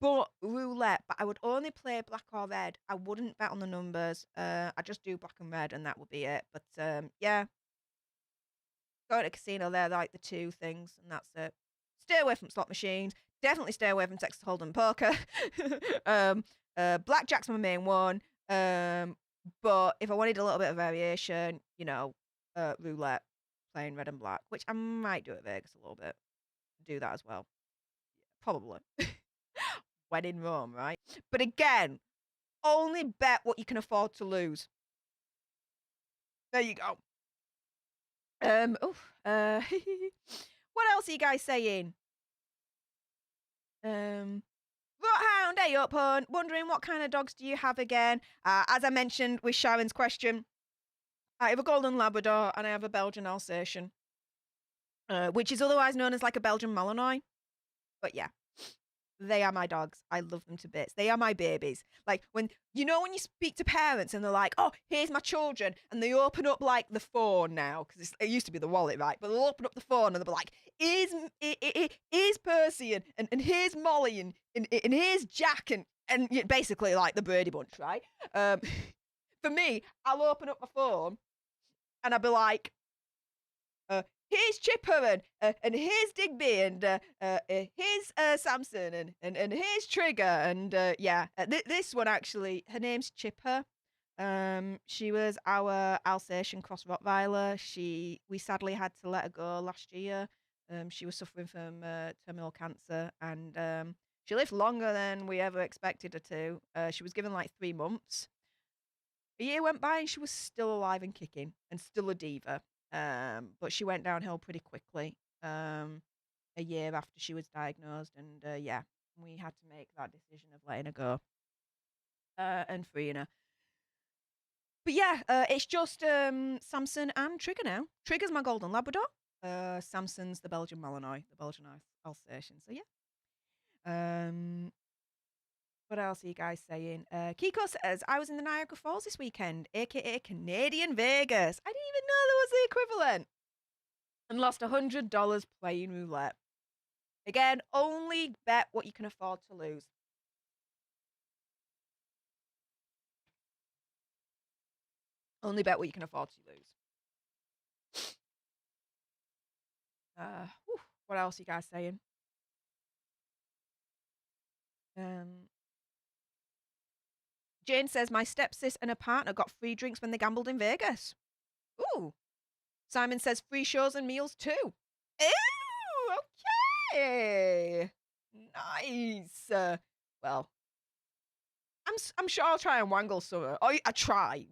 But roulette, but I would only play black or red. I wouldn't bet on the numbers. I just do black and red, and that would be it. But yeah, go to a casino. They're like the 2 things, and that's it. Stay away from slot machines. Definitely stay away from Texas Hold'em poker. Blackjack's my main one. But if I wanted a little bit of variation, roulette, playing red and black, which I might do at Vegas a little bit. Do that as well. Probably. When in Rome, right? But again, only bet what you can afford to lose. There you go. What else are you guys saying? Rotthound, hey up, hon. Wondering what kind of dogs do you have again? As I mentioned with Sharon's question, I have a Golden Labrador and I have a Belgian Alsatian, which is otherwise known as like a Belgian Malinois. But yeah. They are my dogs. I love them to bits. They are my babies. Like when you speak to parents and they're like, "Oh, here's my children," and they open up like the phone now because it used to be the wallet, right? But they'll open up the phone and they'll be like, "Here's Percy and here's Molly and here's Jack and basically like the Birdie Bunch, right?" For me, I'll open up my phone and I'll be like, "Here's Chipper and here's Digby and here's Samson and here's Trigger and this one actually, her name's Chipper. She was our Alsatian cross Rottweiler. We sadly had to let her go last year. She was suffering from terminal cancer and she lived longer than we ever expected her to. She was given like 3 months. A year went by and she was still alive and kicking and still a diva. But she went downhill pretty quickly a year after she was diagnosed, and we had to make that decision of letting her go and freeing her. But yeah, it's just Samson and Trigger now. Trigger's my Golden Labrador. Samson's the Belgian Malinois, the Belgian Alsatian. So yeah. What else are you guys saying? Kiko says, "I was in the Niagara Falls this weekend, aka Canadian Vegas. I didn't even know there was the equivalent. And lost $100 playing roulette. Again, only bet what you can afford to lose." Only bet what you can afford to lose. What else are you guys saying? Jane says, "My stepsis and her partner got free drinks when they gambled in Vegas." Ooh. Simon says, "Free shows and meals too." Ooh, okay. Nice. Well, I'm sure I'll try and wangle some. I try.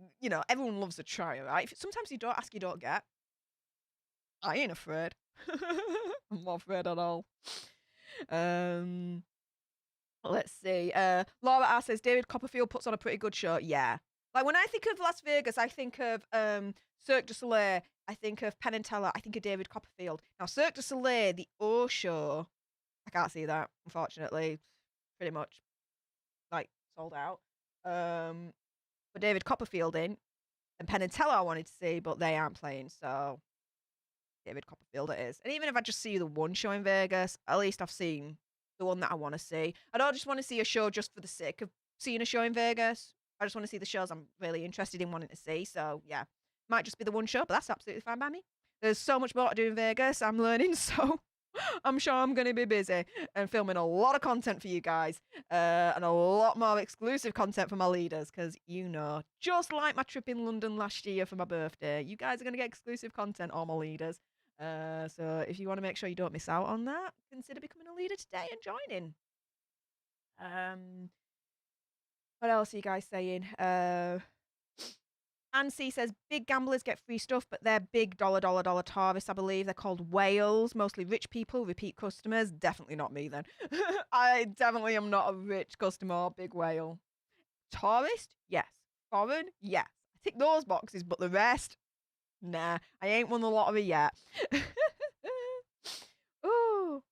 Everyone loves a try, right? Sometimes you don't ask, you don't get. I ain't afraid. I'm not afraid at all. Let's see. Laura R says, "David Copperfield puts on a pretty good show." Yeah. Like when I think of Las Vegas, I think of Cirque du Soleil, I think of Penn and Teller, I think of David Copperfield. Now Cirque du Soleil, the O show, I can't see that, unfortunately. Pretty much like sold out. But David Copperfield in and Penn and Teller I wanted to see, but they aren't playing, so David Copperfield it is. And even if I just see the one show in Vegas, at least I've seen the one that I want to see. I don't just want to see a show just for the sake of seeing a show in Vegas. I just want to see the shows I'm really interested in wanting to see. So yeah, might just be the one show, but that's absolutely fine by me. There's so much more to do in Vegas. I'm learning, so I'm sure I'm going to be busy and filming a lot of content for you guys and a lot more exclusive content for my leaders because, just like my trip in London last year for my birthday, you guys are going to get exclusive content, all my leaders. So if you want to make sure you don't miss out on that, consider becoming a leader today and joining. What else are you guys saying? Nancy says big gamblers get free stuff, but they're big dollar tourists, I believe. They're called whales, mostly rich people, repeat customers. Definitely not me then. I definitely am not a rich customer or big whale. Tourist? Yes. Foreign? Yes. I tick those boxes, but the rest? Nah. I ain't won the lottery yet. Ooh.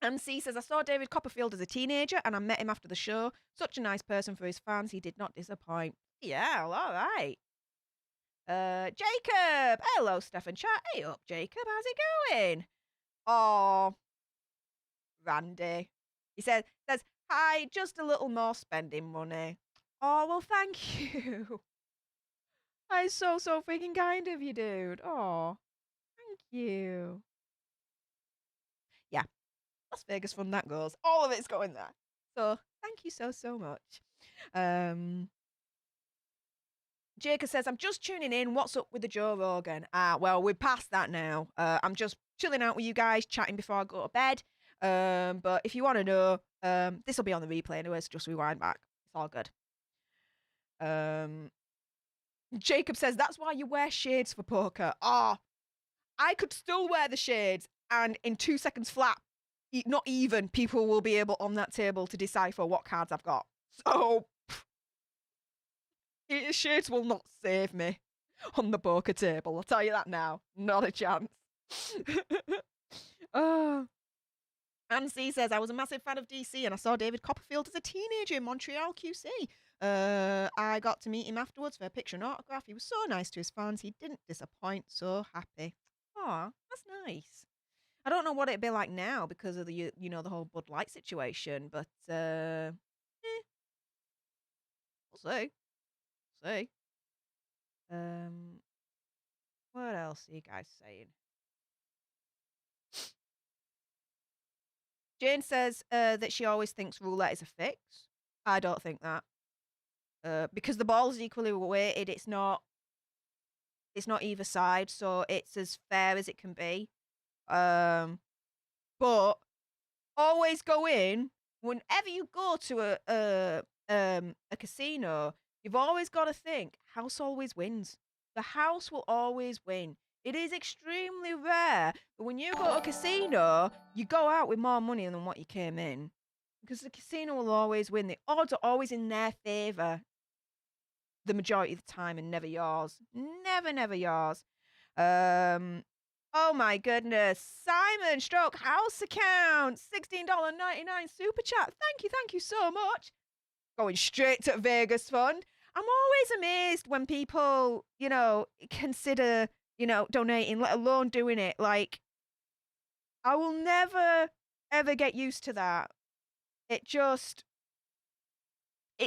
MC says, I saw David Copperfield as a teenager and I met him after the show. Such a nice person for his fans. He did not disappoint. Yeah, well, all right. Jacob. Hello, Stefan chat. Hey up, Jacob. How's it going? Oh, Randy. He says, hi, just a little more spending money. Oh, well, thank you. That's so freaking kind of you, dude. Oh, thank you. Yeah. Las Vegas fun that goes. All of it's going there. So thank you so much. Jacob says, I'm just tuning in. What's up with the Joe Rogan? Well, we're past that now. I'm just chilling out with you guys, chatting before I go to bed. But if you want to know, this will be on the replay anyway, so just rewind back. It's all good. Jacob says, that's why you wear shades for poker. I could still wear the shades, and in 2 seconds flat, not even, people will be able on that table to decipher what cards I've got. So shades will not save me on the poker table. I'll tell you that now. Not a chance. Nancy says, I was a massive fan of DC and I saw David Copperfield as a teenager in Montreal, QC. I got to meet him afterwards for a picture and autograph. He was so nice to his fans. He didn't disappoint. So happy. Aw, that's nice. I don't know what it'd be like now because of the the whole Bud Light situation, but we'll see. What else are you guys saying? Jane says that she always thinks roulette is a fix. I don't think that. Because the ball is equally weighted, it's not either side, so it's as fair as it can be. But always go in whenever you go to a casino. You've always got to think house always wins. The house will always win. It is extremely rare, but when you go to a casino, you go out with more money than what you came in. Because the casino will always win. The odds are always in their favour the majority of the time and never yours. Never yours. Oh my goodness. Simon Stroke House Account. $16.99 super chat. Thank you so much. Going straight to Vegas Fund. I'm always amazed when people, consider, donating, let alone doing it. Like, I will never, ever get used to that. It's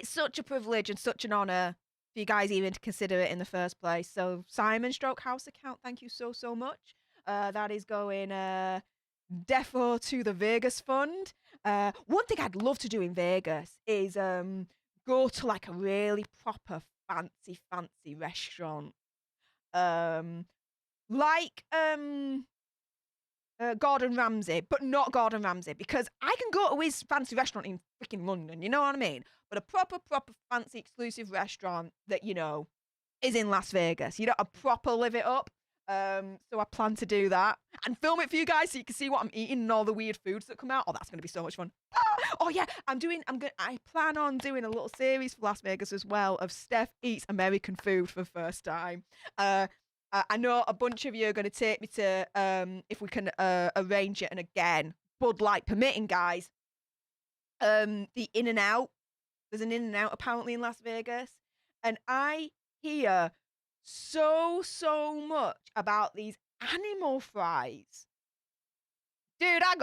such a privilege and such an honor for you guys even to consider it in the first place. So, Simon Stroke House Account, thank you so much. That is going defo to the Vegas Fund. One thing I'd love to do in Vegas is go to like a really proper fancy restaurant. Like Gordon Ramsay, but not Gordon Ramsay, because I can go to his fancy restaurant in freaking London, you know what I mean? But a proper fancy exclusive restaurant that, is in Las Vegas. A proper live it up. So I plan to do that and film it for you guys so you can see what I'm eating and all the weird foods that come out. Oh, that's going to be so much fun. Oh yeah, I plan on doing a little series for Las Vegas as well of Steph eats American food for the first time. I know a bunch of you are going to take me to, if we can arrange it, and again, Bud Light permitting, guys, the In-N-Out. There's an In-N-Out apparently in Las Vegas. And I hear so much about these animal fries. Dude, I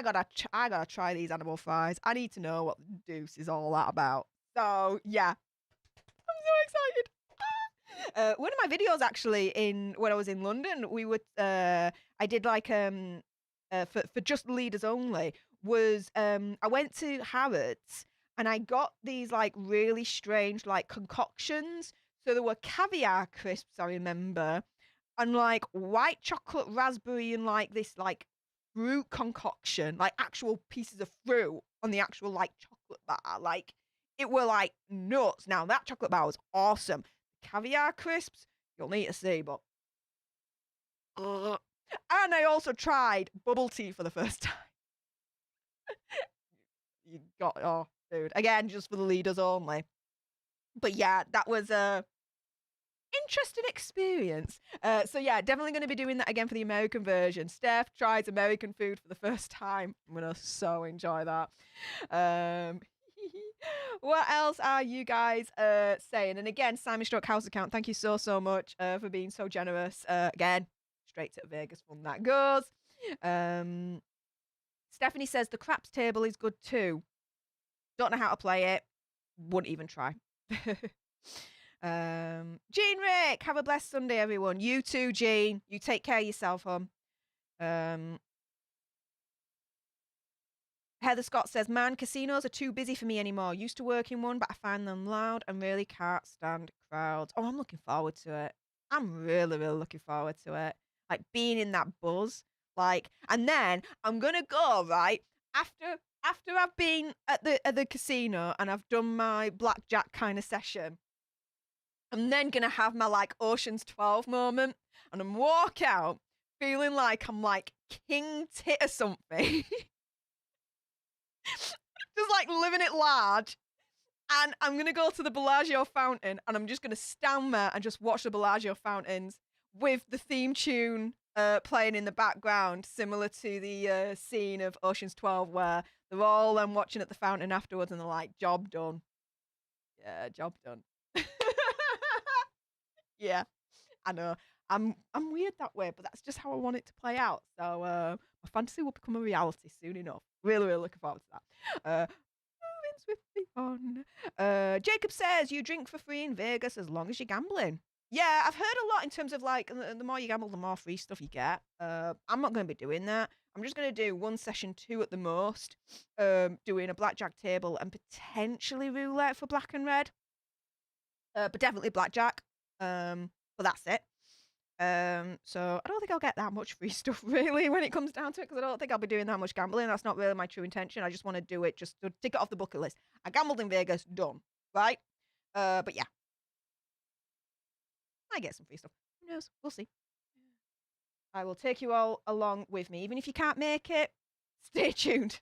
gotta try these animal fries. I need to know what the deuce is all that about. So, yeah. I'm so excited. One of my videos actually when I was in London, I did like for just leaders only was I went to Harrods and I got these like really strange like concoctions. So there were caviar crisps, I remember, and like white chocolate raspberry and like this like fruit concoction, like actual pieces of fruit on the actual like chocolate bar. Like it were like nuts. Now that chocolate bar was awesome. Caviar crisps, you'll need to see, but ugh. And I also tried bubble tea for the first time. You got oh dude. Again, just for the leaders only. But yeah, that was a interesting experience. So yeah, definitely going to be doing that again for the American version. Steph tries American food for the first time. I'm gonna so enjoy that. What else are you guys saying? And again, Simon Stroke House account, thank you so much for being so generous. Again, straight to Vegas fun that goes. Stephanie says the craps table is good too. Don't know how to play it. Wouldn't even try. Jean Rick, have a blessed Sunday, everyone. You too, Jean. You take care of yourself, hon. Heather Scott says, man, casinos are too busy for me anymore. Used to work in one, but I find them loud and really can't stand crowds. Oh, I'm looking forward to it. I'm really looking forward to it. Like being in that buzz. Like, and then I'm gonna go, right? After I've been at the casino and I've done my blackjack kind of session, I'm then gonna have my like Ocean's 12 moment, and I'm walk out feeling like I'm like King Tit or something. Just like living it large. And I'm gonna go to the Bellagio fountain and I'm just gonna stand there and just watch the Bellagio fountains with the theme tune playing in the background, similar to the scene of Ocean's 12 where they're all watching at the fountain afterwards and they're like, job done. Yeah, job done. Yeah, I know. I'm weird that way, but that's just how I want it to play out. So my fantasy will become a reality soon enough. Really looking forward to that. Moving swiftly on. Jacob says you drink for free in Vegas as long as you're gambling. Yeah, I've heard a lot in terms of like the more you gamble, the more free stuff you get. I'm not going to be doing that. I'm just going to do one session, 2 at the most, doing a blackjack table and potentially roulette for black and red. But definitely blackjack. But that's it. So I don't think I'll get that much free stuff really when it comes down to it, because I don't think I'll be doing that much gambling. That's not really my true intention. I just want to do it just to tick it off the bucket list. I gambled in Vegas, done. Right? But yeah. I get some free stuff. Who knows? We'll see. I will take you all along with me. Even if you can't make it, stay tuned.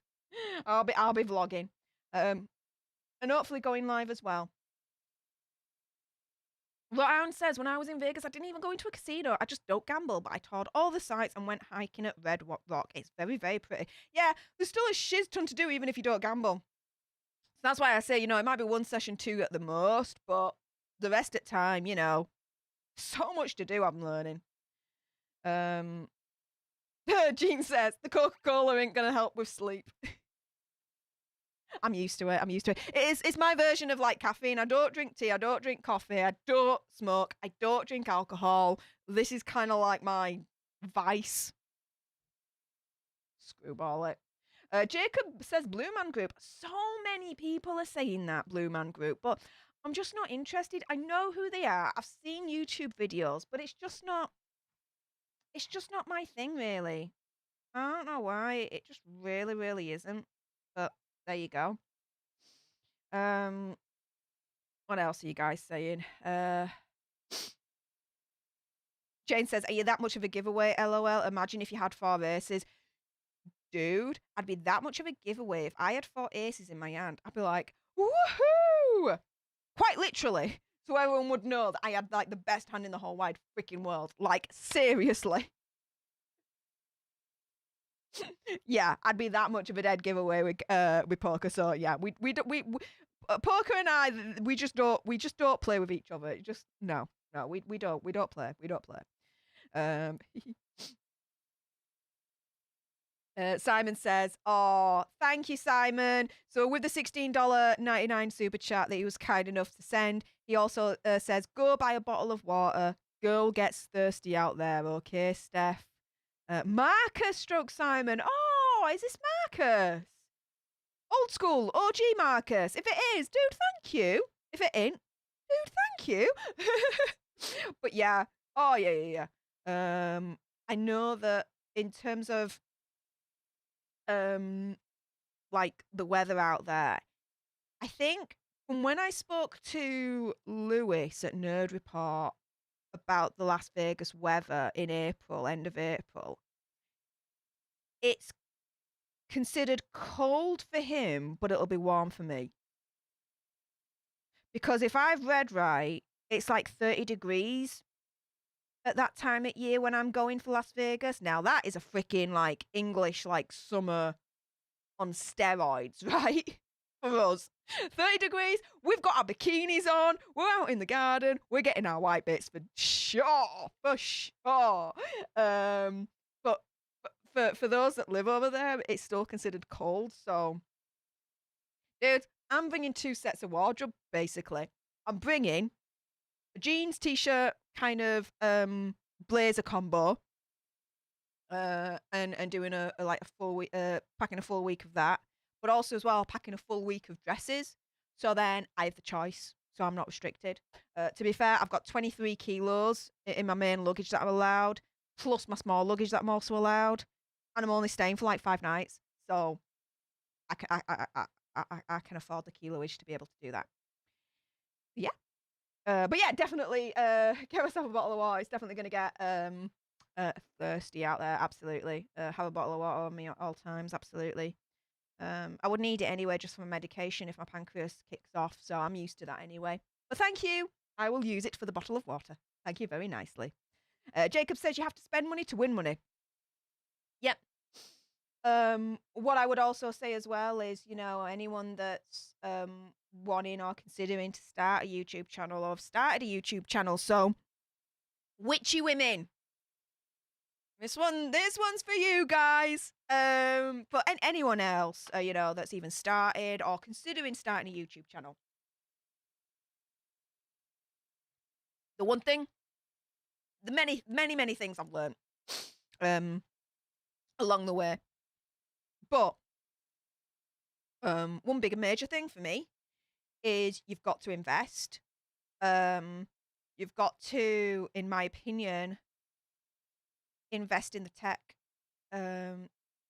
I'll be vlogging. And hopefully going live as well. Ryan says, when I was in Vegas, I didn't even go into a casino. I just don't gamble, but I toured all the sites and went hiking at Red Rock. It's very pretty. Yeah, there's still a shiz ton to do, even if you don't gamble. So that's why I say, it might be 1 session, 2 at the most, but the rest of the time, so much to do, I'm learning. Jean says, the Coca-Cola ain't going to help with sleep. I'm used to it. It's my version of like caffeine. I don't drink tea. I don't drink coffee. I don't smoke. I don't drink alcohol. This is kind of like my vice. Screwball it. Jacob says Blue Man Group. So many people are saying that, Blue Man Group, but I'm just not interested. I know who they are. I've seen YouTube videos, but it's just not my thing, really. I don't know why. It just really isn't. But there you go. What else are you guys saying? Jane says, are you that much of a giveaway? LOL. Imagine if you had 4 aces. Dude, I'd be that much of a giveaway if I had 4 aces in my hand. I'd be like, woohoo! Quite literally. So everyone would know that I had like the best hand in the whole wide freaking world. Like, seriously. Yeah, I'd be that much of a dead giveaway with poker. So yeah, we poker and I, we just don't play with each other. Just no, we don't play. Simon says, "Oh, thank you, Simon." So with the $16.99 super chat that he was kind enough to send, he also says, "Go buy a bottle of water. Girl gets thirsty out there." Okay, Steph. Marcus stroke Simon. Oh, is this Marcus? Old school, OG Marcus. If it is, dude, thank you. If it ain't, dude, thank you. But yeah. Oh, yeah. I know that in terms of like the weather out there, I think from when I spoke to Lewis at Nerd Report about the Las Vegas weather in April, end of April, it's considered cold for him, but it'll be warm for me. Because if I've read right, it's like 30 degrees at that time of year when I'm going for Las Vegas. Now that is a freaking like English like summer on steroids, right? For us. 30 degrees, we've got our bikinis on, we're out in the garden, we're getting our white bits for sure, for sure. But for those that live over there, it's still considered cold. So, dude, I'm bringing 2 sets of wardrobe, basically. I'm bringing a jeans, t-shirt, kind of blazer combo, and doing a full week, packing a full week of that, but also as well packing a full week of dresses. So then I have the choice, so I'm not restricted. To be fair, I've got 23 kilos in my main luggage that I'm allowed, plus my small luggage that I'm also allowed, and I'm only staying for like 5 nights, so I can afford the kiloage to be able to do that. Yeah. But yeah, definitely get myself a bottle of water. It's definitely going to get thirsty out there. Absolutely. Have a bottle of water on me at all times. Absolutely. I would need it anyway, just for medication if my pancreas kicks off. So I'm used to that anyway. But thank you. I will use it for the bottle of water. Thank you very nicely. Jacob says you have to spend money to win money. Yep. What I would also say as well is, anyone that's wanting or considering to start a YouTube channel or have started a YouTube channel. So, witchy women. This one's for you guys. But anyone else, that's even started or considering starting a YouTube channel. The one thing, the many things I've learned along the way. But one big and major thing for me is you've got to invest. You've got to, in my opinion, invest in the tech to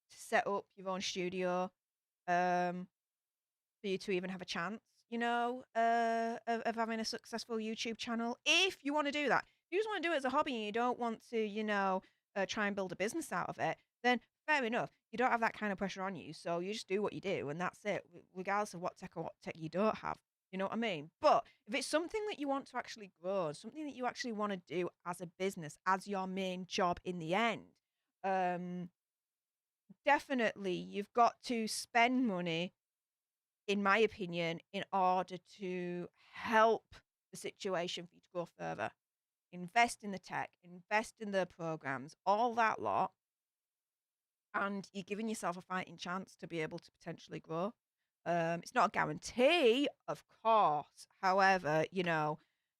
set up your own studio, for you to even have a chance, of having a successful YouTube channel. If you want to do that, if you just want to do it as a hobby and you don't want to, try and build a business out of it, then fair enough. You don't have that kind of pressure on you, so you just do what you do, and that's it, regardless of what tech you don't have. You know what I mean? But if it's something that you want to actually grow, something that you actually want to do as a business, as your main job in the end, definitely you've got to spend money, in my opinion, in order to help the situation for you to go further. Invest in the tech, invest in the programs, all that lot, and you're giving yourself a fighting chance to be able to potentially grow. It's not a guarantee, of course. However,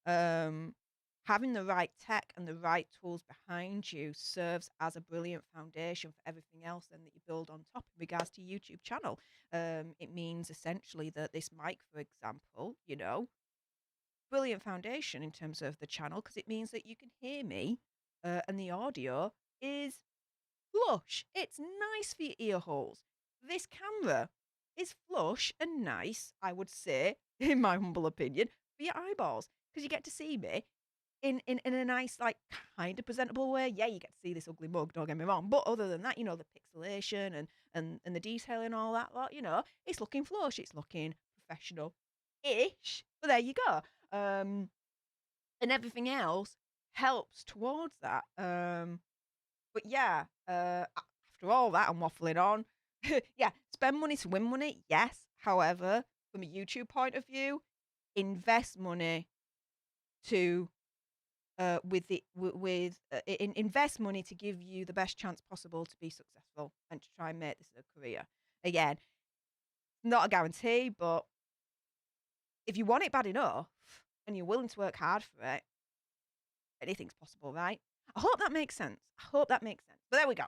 having the right tech and the right tools behind you serves as a brilliant foundation for everything else then that you build on top in regards to your YouTube channel. It means essentially that this mic, for example, brilliant foundation in terms of the channel, because it means that you can hear me, and the audio is flush. It's nice for your ear holes. This camera is flush and nice, I would say, in my humble opinion, for your eyeballs, because you get to see me in a nice, like, kind of presentable way. Yeah, you get to see this ugly mug, don't get me wrong. But other than that, the pixelation and the detail and all that lot, it's looking flush, it's looking professional-ish. But there you go. And everything else helps towards that. But yeah, after all that, I'm waffling on. Yeah, spend money to win money, yes. However, from a YouTube point of view, invest money to invest money to give you the best chance possible to be successful and to try and make this a career. Again, not a guarantee, but if you want it bad enough and you're willing to work hard for it, anything's possible, right? I hope that makes sense. But there we go.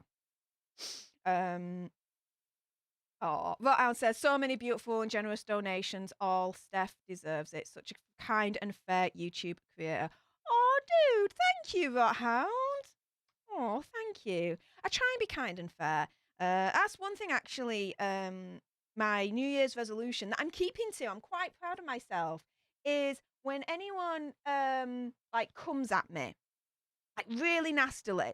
Rotan says, so many beautiful and generous donations. All Stef deserves it. Such a kind and fair YouTube creator. Oh, dude, thank you, Rothound. Oh, thank you. I try and be kind and fair. That's one thing, actually, my New Year's resolution that I'm keeping to, I'm quite proud of myself, is when anyone, like, comes at me, like, really nastily,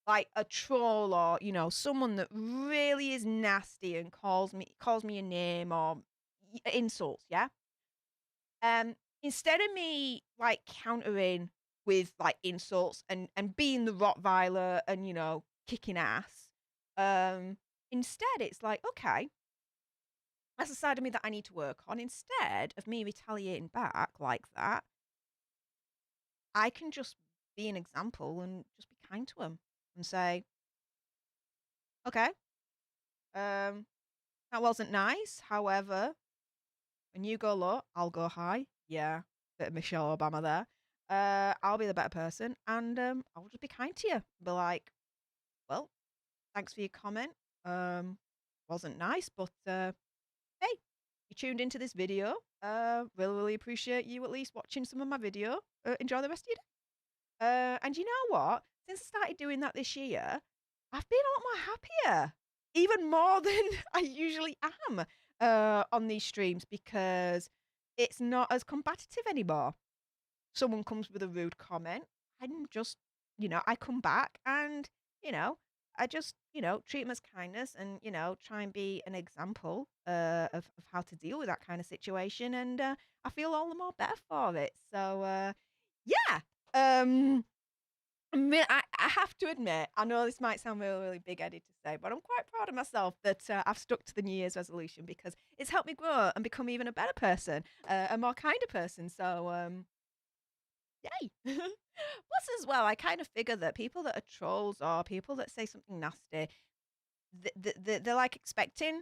like a troll or, you know, someone that really is nasty and calls me a name or insults, yeah? Instead of me, like, countering with, like, insults and being the Rottweiler and, you know, kicking ass, instead it's like, okay, that's a side of me that I need to work on. Instead of me retaliating back like that, I can just be an example and just be kind to them and say, okay, that wasn't nice. However, when you go low, I'll go high. Yeah, bit of Michelle Obama there. I'll be the better person, and I'll just be kind to you. Be like, well, thanks for your comment. Wasn't nice, but hey, you tuned into this video. Really appreciate you at least watching some of my video. Enjoy the rest of your day. And you know what? Since I started doing that this year, I've been a lot more happier, even more than I usually am on these streams, because it's not as competitive anymore. Someone comes with a rude comment, I'm just, you know, I come back and, you know, I just, you know, treat them as kindness and, you know, try and be an example of how to deal with that kind of situation. And I feel all the more better for it. So, yeah. I have to admit, I know this might sound really, really big-headed to say, but I'm quite proud of myself that I've stuck to the New Year's resolution because it's helped me grow and become even a better person, a more kinder person. So, yay. Plus, as well, I kind of figure that people that are trolls or people that say something nasty, they're like expecting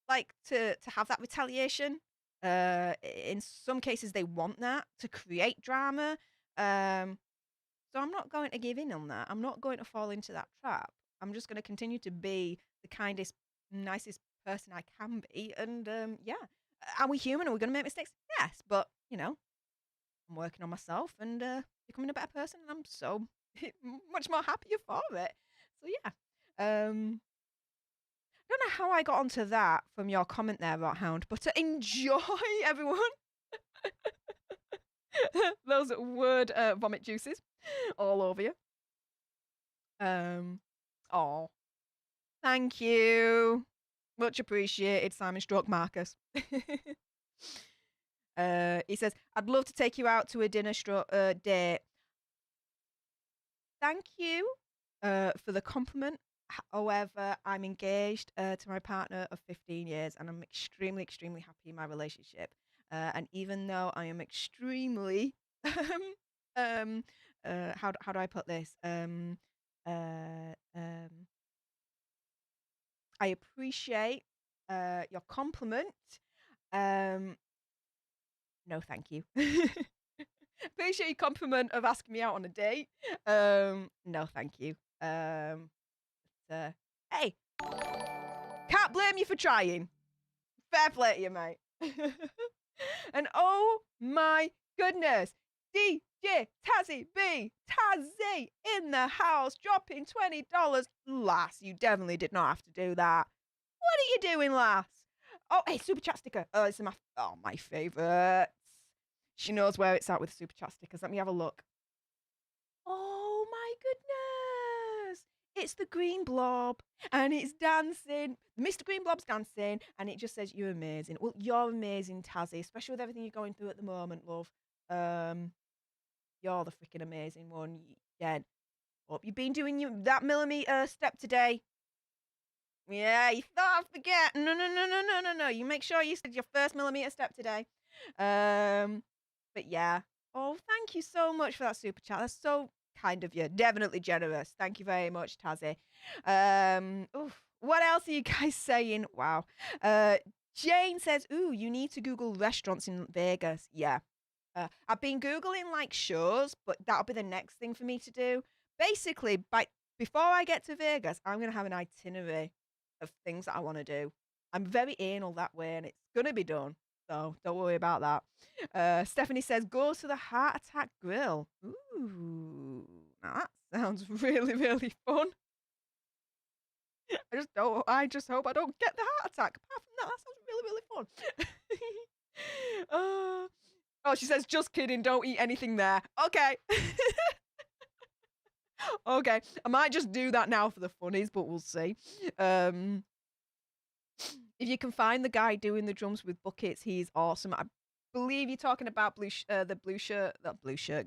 like to have that retaliation. In some cases, they want that to create drama. So I'm not going to give in on that. I'm not going to fall into that trap. I'm just going to continue to be the kindest, nicest person I can be. And yeah, are we human? Are we going to make mistakes? Yes, but you know, I'm working on myself and becoming a better person, and I'm so much more happier for it. So yeah, I don't know how I got onto that from your comment there, Rothound, but enjoy, everyone. Those word vomit juices all over you. Oh, thank you. Much appreciated, Simon Stroke Marcus. He says, I'd love to take you out to a dinner date. Thank you for the compliment. However, I'm engaged to my partner of 15 years and I'm extremely, extremely happy in my relationship. And even though I am extremely, how do I put this? I appreciate your compliment. No, thank you. Appreciate your compliment of asking me out on a date. No, thank you. Hey, can't blame you for trying. Fair play to you, mate. And oh my goodness, DJ Tazzy B, Tazzy in the house, dropping $20. Lass, you definitely did not have to do that. What are you doing, lass? Oh, hey, super chat sticker. Oh, it's my favourites. She knows where it's at with super chat stickers. Let me have a look. Oh my goodness! It's the green blob and it's dancing. Mr. Green Blob's dancing and it just says, you're amazing. Well, you're amazing, Tazzy, especially with everything you're going through at the moment, love. You're the freaking amazing one. Yeah. Hope you've been doing that millimeter step today. Yeah, you thought I'd forget. No. You make sure you said your first millimeter step today. But yeah, Oh, thank you so much for that super chat. That's so kind of you. Definitely generous. Thank you very much, Tazzy. What else are you guys saying? Wow. Jane says, "Ooh, you need to Google restaurants in Vegas." Yeah. I've been Googling like shows, but that'll be the next thing for me to do. Basically, before I get to Vegas, I'm gonna have an itinerary of things that I want to do. I'm very anal that way, and it's gonna be done. So don't worry about that. Stephanie says, "Go to the Heart Attack Grill." Ooh, now that sounds really, really fun. I just hope I don't get the heart attack. Apart from that sounds really, really fun. Oh, she says, "Just kidding, don't eat anything there." Okay. Okay. I might just do that now for the funnies, but we'll see. If you can find the guy doing the drums with buckets, he's awesome. I believe you're talking about the blue shirt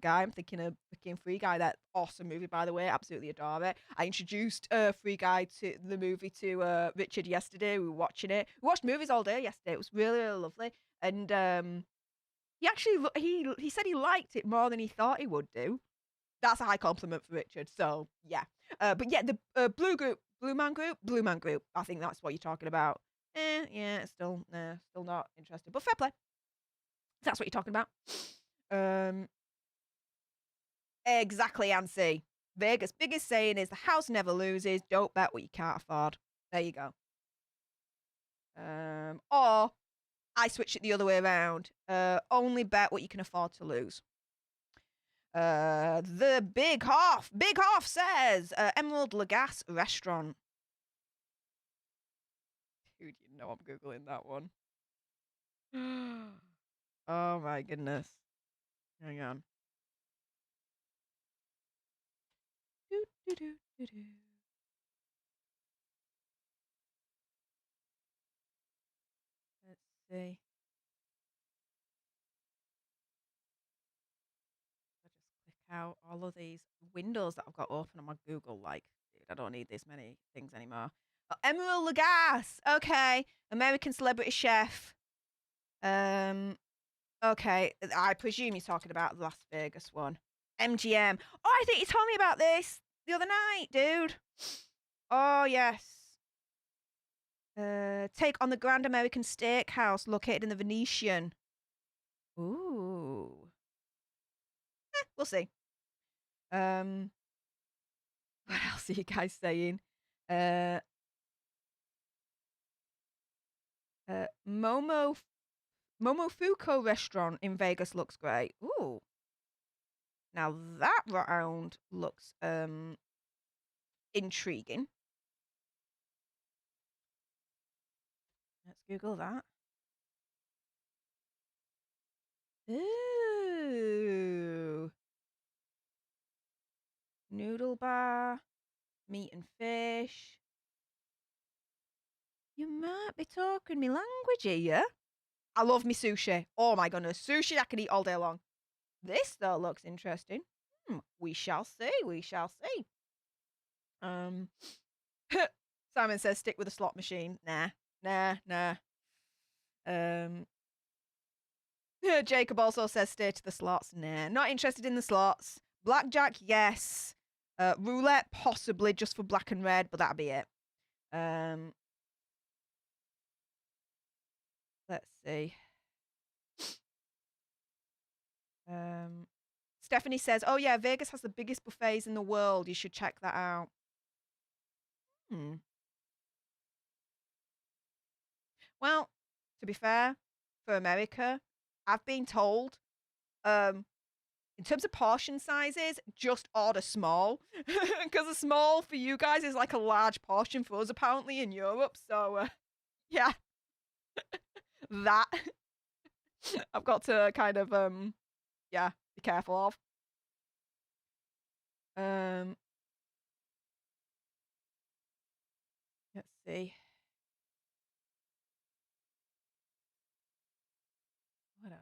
guy. I'm thinking of freaking Free Guy. That awesome movie, by the way. Absolutely adore it. I introduced Free Guy to the movie to Richard yesterday. We were watching it. We watched movies all day yesterday. It was really, really lovely. And he actually he said he liked it more than he thought he would do. That's a high compliment for Richard. So yeah. But yeah, the Blue Man Group. I think that's what you're talking about. Yeah, still not interested. But fair play. That's what you're talking about. Exactly, Ansi. Vegas' biggest saying is the house never loses. Don't bet what you can't afford. There you go. Or I switch it the other way around. Only bet what you can afford to lose. The Big Hoff says Emerald Lagasse restaurant. Dude, you know I'm googling that one. Oh my goodness. Hang on. Let's see. I just click out all of these windows that I've got open on my Google. Like, dude, I don't need this many things anymore. Oh, Emerald Lagasse. Okay. American celebrity chef. Okay. I presume you're talking about the Las Vegas one. MGM. Oh, I think you told me about this the other night, dude. Oh, yes. Take on the Grand American Steakhouse located in the Venetian. Ooh. We'll see. What else are you guys saying? Momofuku restaurant in Vegas looks great. Ooh. Now that round looks intriguing. Let's Google that. Ooh. Noodle bar, meat and fish. You might be talking me language here. I love me sushi. Oh my goodness. Sushi I can eat all day long. This though looks interesting. We shall see. We shall see. Simon says stick with a slot machine. Nah. Jacob also says stay to the slots. Nah, not interested in the slots. Blackjack, yes. Roulette, possibly just for black and red, but that'll be it. Let's see. Stephanie says, "Oh yeah, Vegas has the biggest buffets in the world. You should check that out." Well, to be fair, for America, I've been told, in terms of portion sizes, just order small, because a small for you guys is like a large portion for us apparently in Europe. So, yeah, that I've got to kind of yeah, be careful of. Let's see. What else?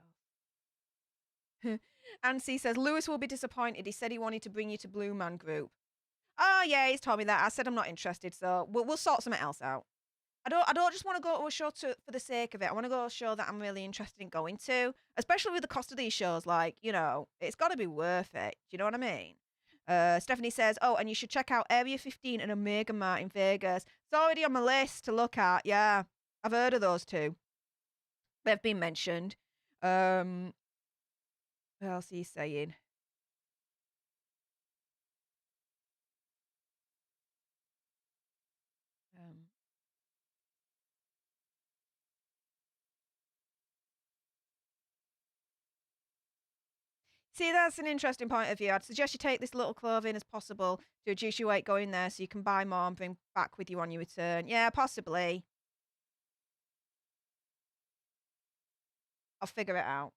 Ansi says Lewis will be disappointed. He said he wanted to bring you to Blue Man Group. Oh yeah, he's told me that. I said I'm not interested, so we'll sort something else out. I don't just want to go to a show for the sake of it. I want to go to a show that I'm really interested in going to, especially with the cost of these shows. Like, it's got to be worth it. Do you know what I mean? Stephanie says, oh, and you should check out Area 15 and Omega Mart in Vegas. It's already on my list to look at. Yeah, I've heard of those two. They've been mentioned. What else are you saying? See, that's an interesting point of view. I'd suggest you take this little clothing as possible to reduce your weight going there so you can buy more and bring back with you on your return. Yeah, possibly. I'll figure it out.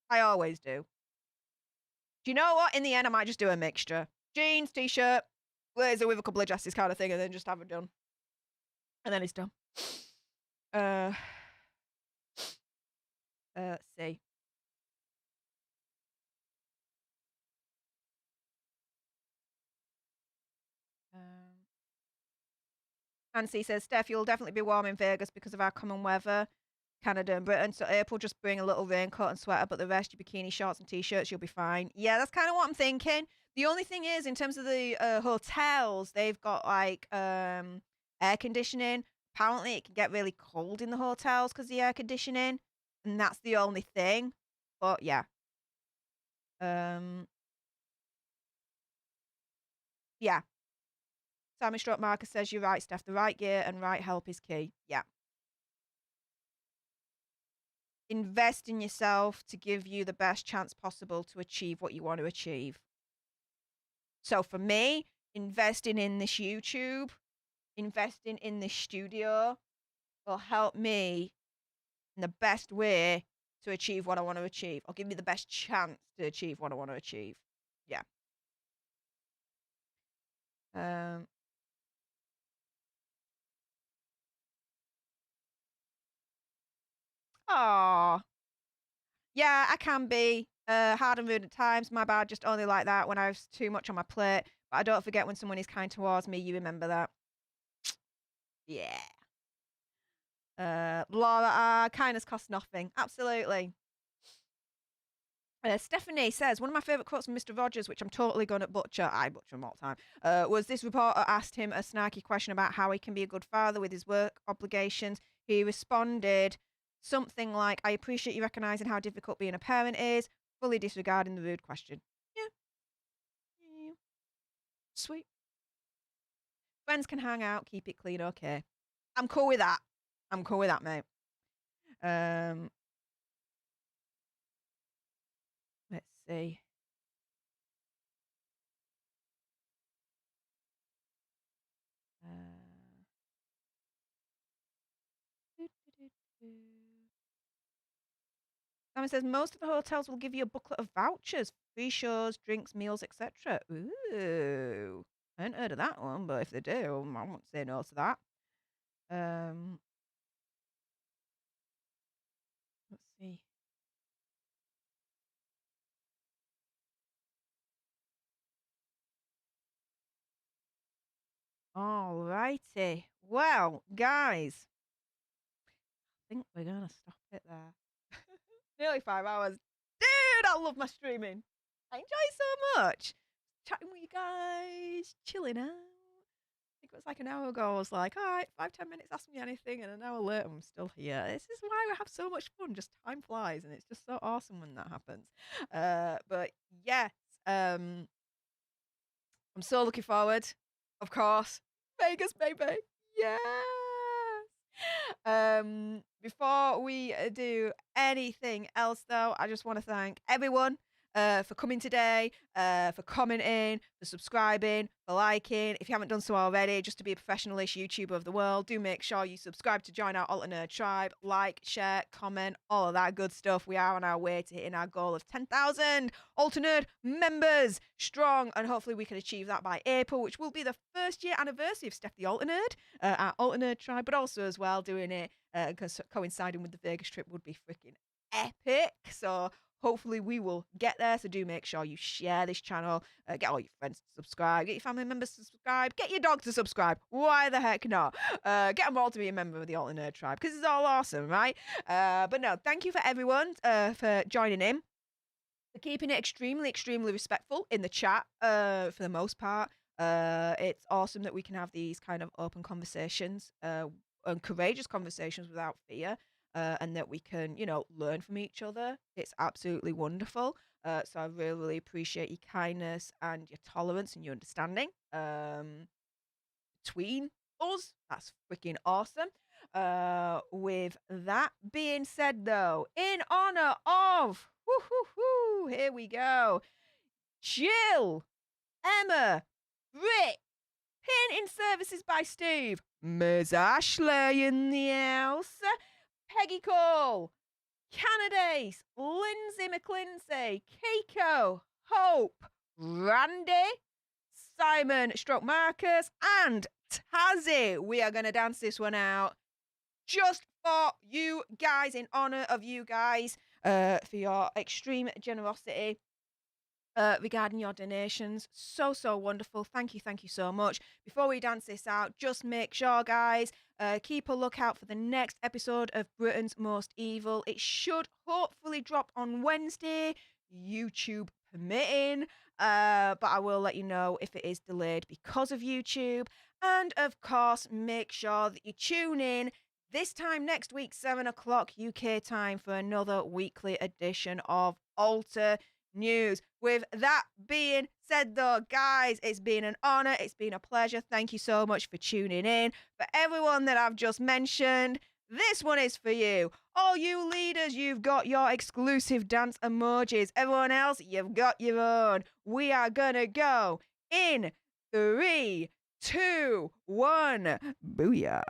I always do. Do you know what? In the end, I might just do a mixture. Jeans, t-shirt, blazer with a couple of dresses kind of thing, and then just have it done. And then it's done. Let's see. Nancy says, Steph, you'll definitely be warm in Vegas because of our common weather, Canada and Britain. So April, just bring a little raincoat and sweater, but the rest, your bikini shorts and t-shirts, you'll be fine. Yeah, that's kind of what I'm thinking. The only thing is, in terms of the hotels, they've got like air conditioning. Apparently, it can get really cold in the hotels because of the air conditioning, and that's the only thing. But yeah. Yeah. Sammy Stroke Marcus says, you're right, Steph. The right gear and right help is key. Yeah. Invest in yourself to give you the best chance possible to achieve what you want to achieve. So for me, investing in this YouTube, investing in this studio will help me in the best way to achieve what I want to achieve. I'll give me the best chance to achieve what I want to achieve. Yeah. Aww. Yeah, I can be hard and rude at times. My bad, just only like that when I have too much on my plate. But I don't forget when someone is kind towards me. You remember that. Yeah. Laura, kindness costs nothing. Absolutely. Stephanie says, one of my favourite quotes from Mr. Rogers, which I'm totally going to butcher, I butcher them all the time, was this reporter asked him a snarky question about how he can be a good father with his work obligations. He responded something like, I appreciate you recognising how difficult being a parent is, fully disregarding the rude question. Yeah. Sweet. Friends can hang out, keep it clean, okay. I'm cool with that. I'm cool with that, mate. Let's see. Simon says most of the hotels will give you a booklet of vouchers, free shows, drinks, meals, etc. Ooh, I hadn't heard of that one, but if they do, I won't say no to that. Let's see. Alrighty. Well, guys, I think we're gonna stop it there. Nearly 5 hours. Dude, I love my streaming. I enjoy it so much. Chatting with you guys, chilling out. I think it was like an hour ago. I was like, all right, 5-10 minutes, ask me anything. And an hour later, I'm still here. This is why we have so much fun. Just time flies. And it's just so awesome when that happens. But yes, I'm so looking forward. Of course. Vegas, baby. Yeah. Before we do anything else, though, I just want to thank everyone for coming today, for commenting, for subscribing, for liking. If you haven't done so already, just to be a professional-ish YouTuber of the world, do make sure you subscribe to join our Alter Nerd tribe, like, share, comment, all of that good stuff. We are on our way to hitting our goal of 10,000 Alter Nerd members strong, and hopefully we can achieve that by April, which will be the first year anniversary of Stef The Alter Nerd, our Alter Nerd tribe, but also as well doing it because coinciding with the Vegas trip would be freaking epic. So Hopefully we will get there, so do make sure you share this channel, get all your friends to subscribe, get your family members to subscribe, get your dog to subscribe. Why the heck not? Get them all to be a member of the Alter Nerd tribe, because it's all awesome, right? But no, thank you for everyone for joining in, for keeping it extremely respectful in the chat for the most part. It's awesome that we can have these kind of open conversations and courageous conversations without fear, and that we can, learn from each other. It's absolutely wonderful. So I really appreciate your kindness and your tolerance and your understanding between us. That's freaking awesome. With that being said, though, in honor of, here we go, Jill, Emma, Brit, Painting Services by Steve, Ms. Ashley in the house, Peggy Cole, Canadace, Lindsay McClincy, Keiko, Hope, Randy, Simon Stroke Marcus, and Tazzy. We are going to dance this one out just for you guys, in honor of you guys, for your extreme generosity regarding your donations. So wonderful. Thank you so much. Before we dance this out, just make sure, guys, keep a lookout for the next episode of Britain's Most Evil. It should hopefully drop on Wednesday, YouTube permitting, but I will let you know if it is delayed because of YouTube. And of course, make sure that you tune in this time next week, 7 o'clock UK time, for another weekly edition of Alter News. With that being said, though, guys, it's been an honor. It's been a pleasure. Thank you so much for tuning in. For everyone that I've just mentioned, this one is for you. All you leaders, you've got your exclusive dance emojis. Everyone else, you've got your own. We are gonna go in 3, 2, 1. Booyah.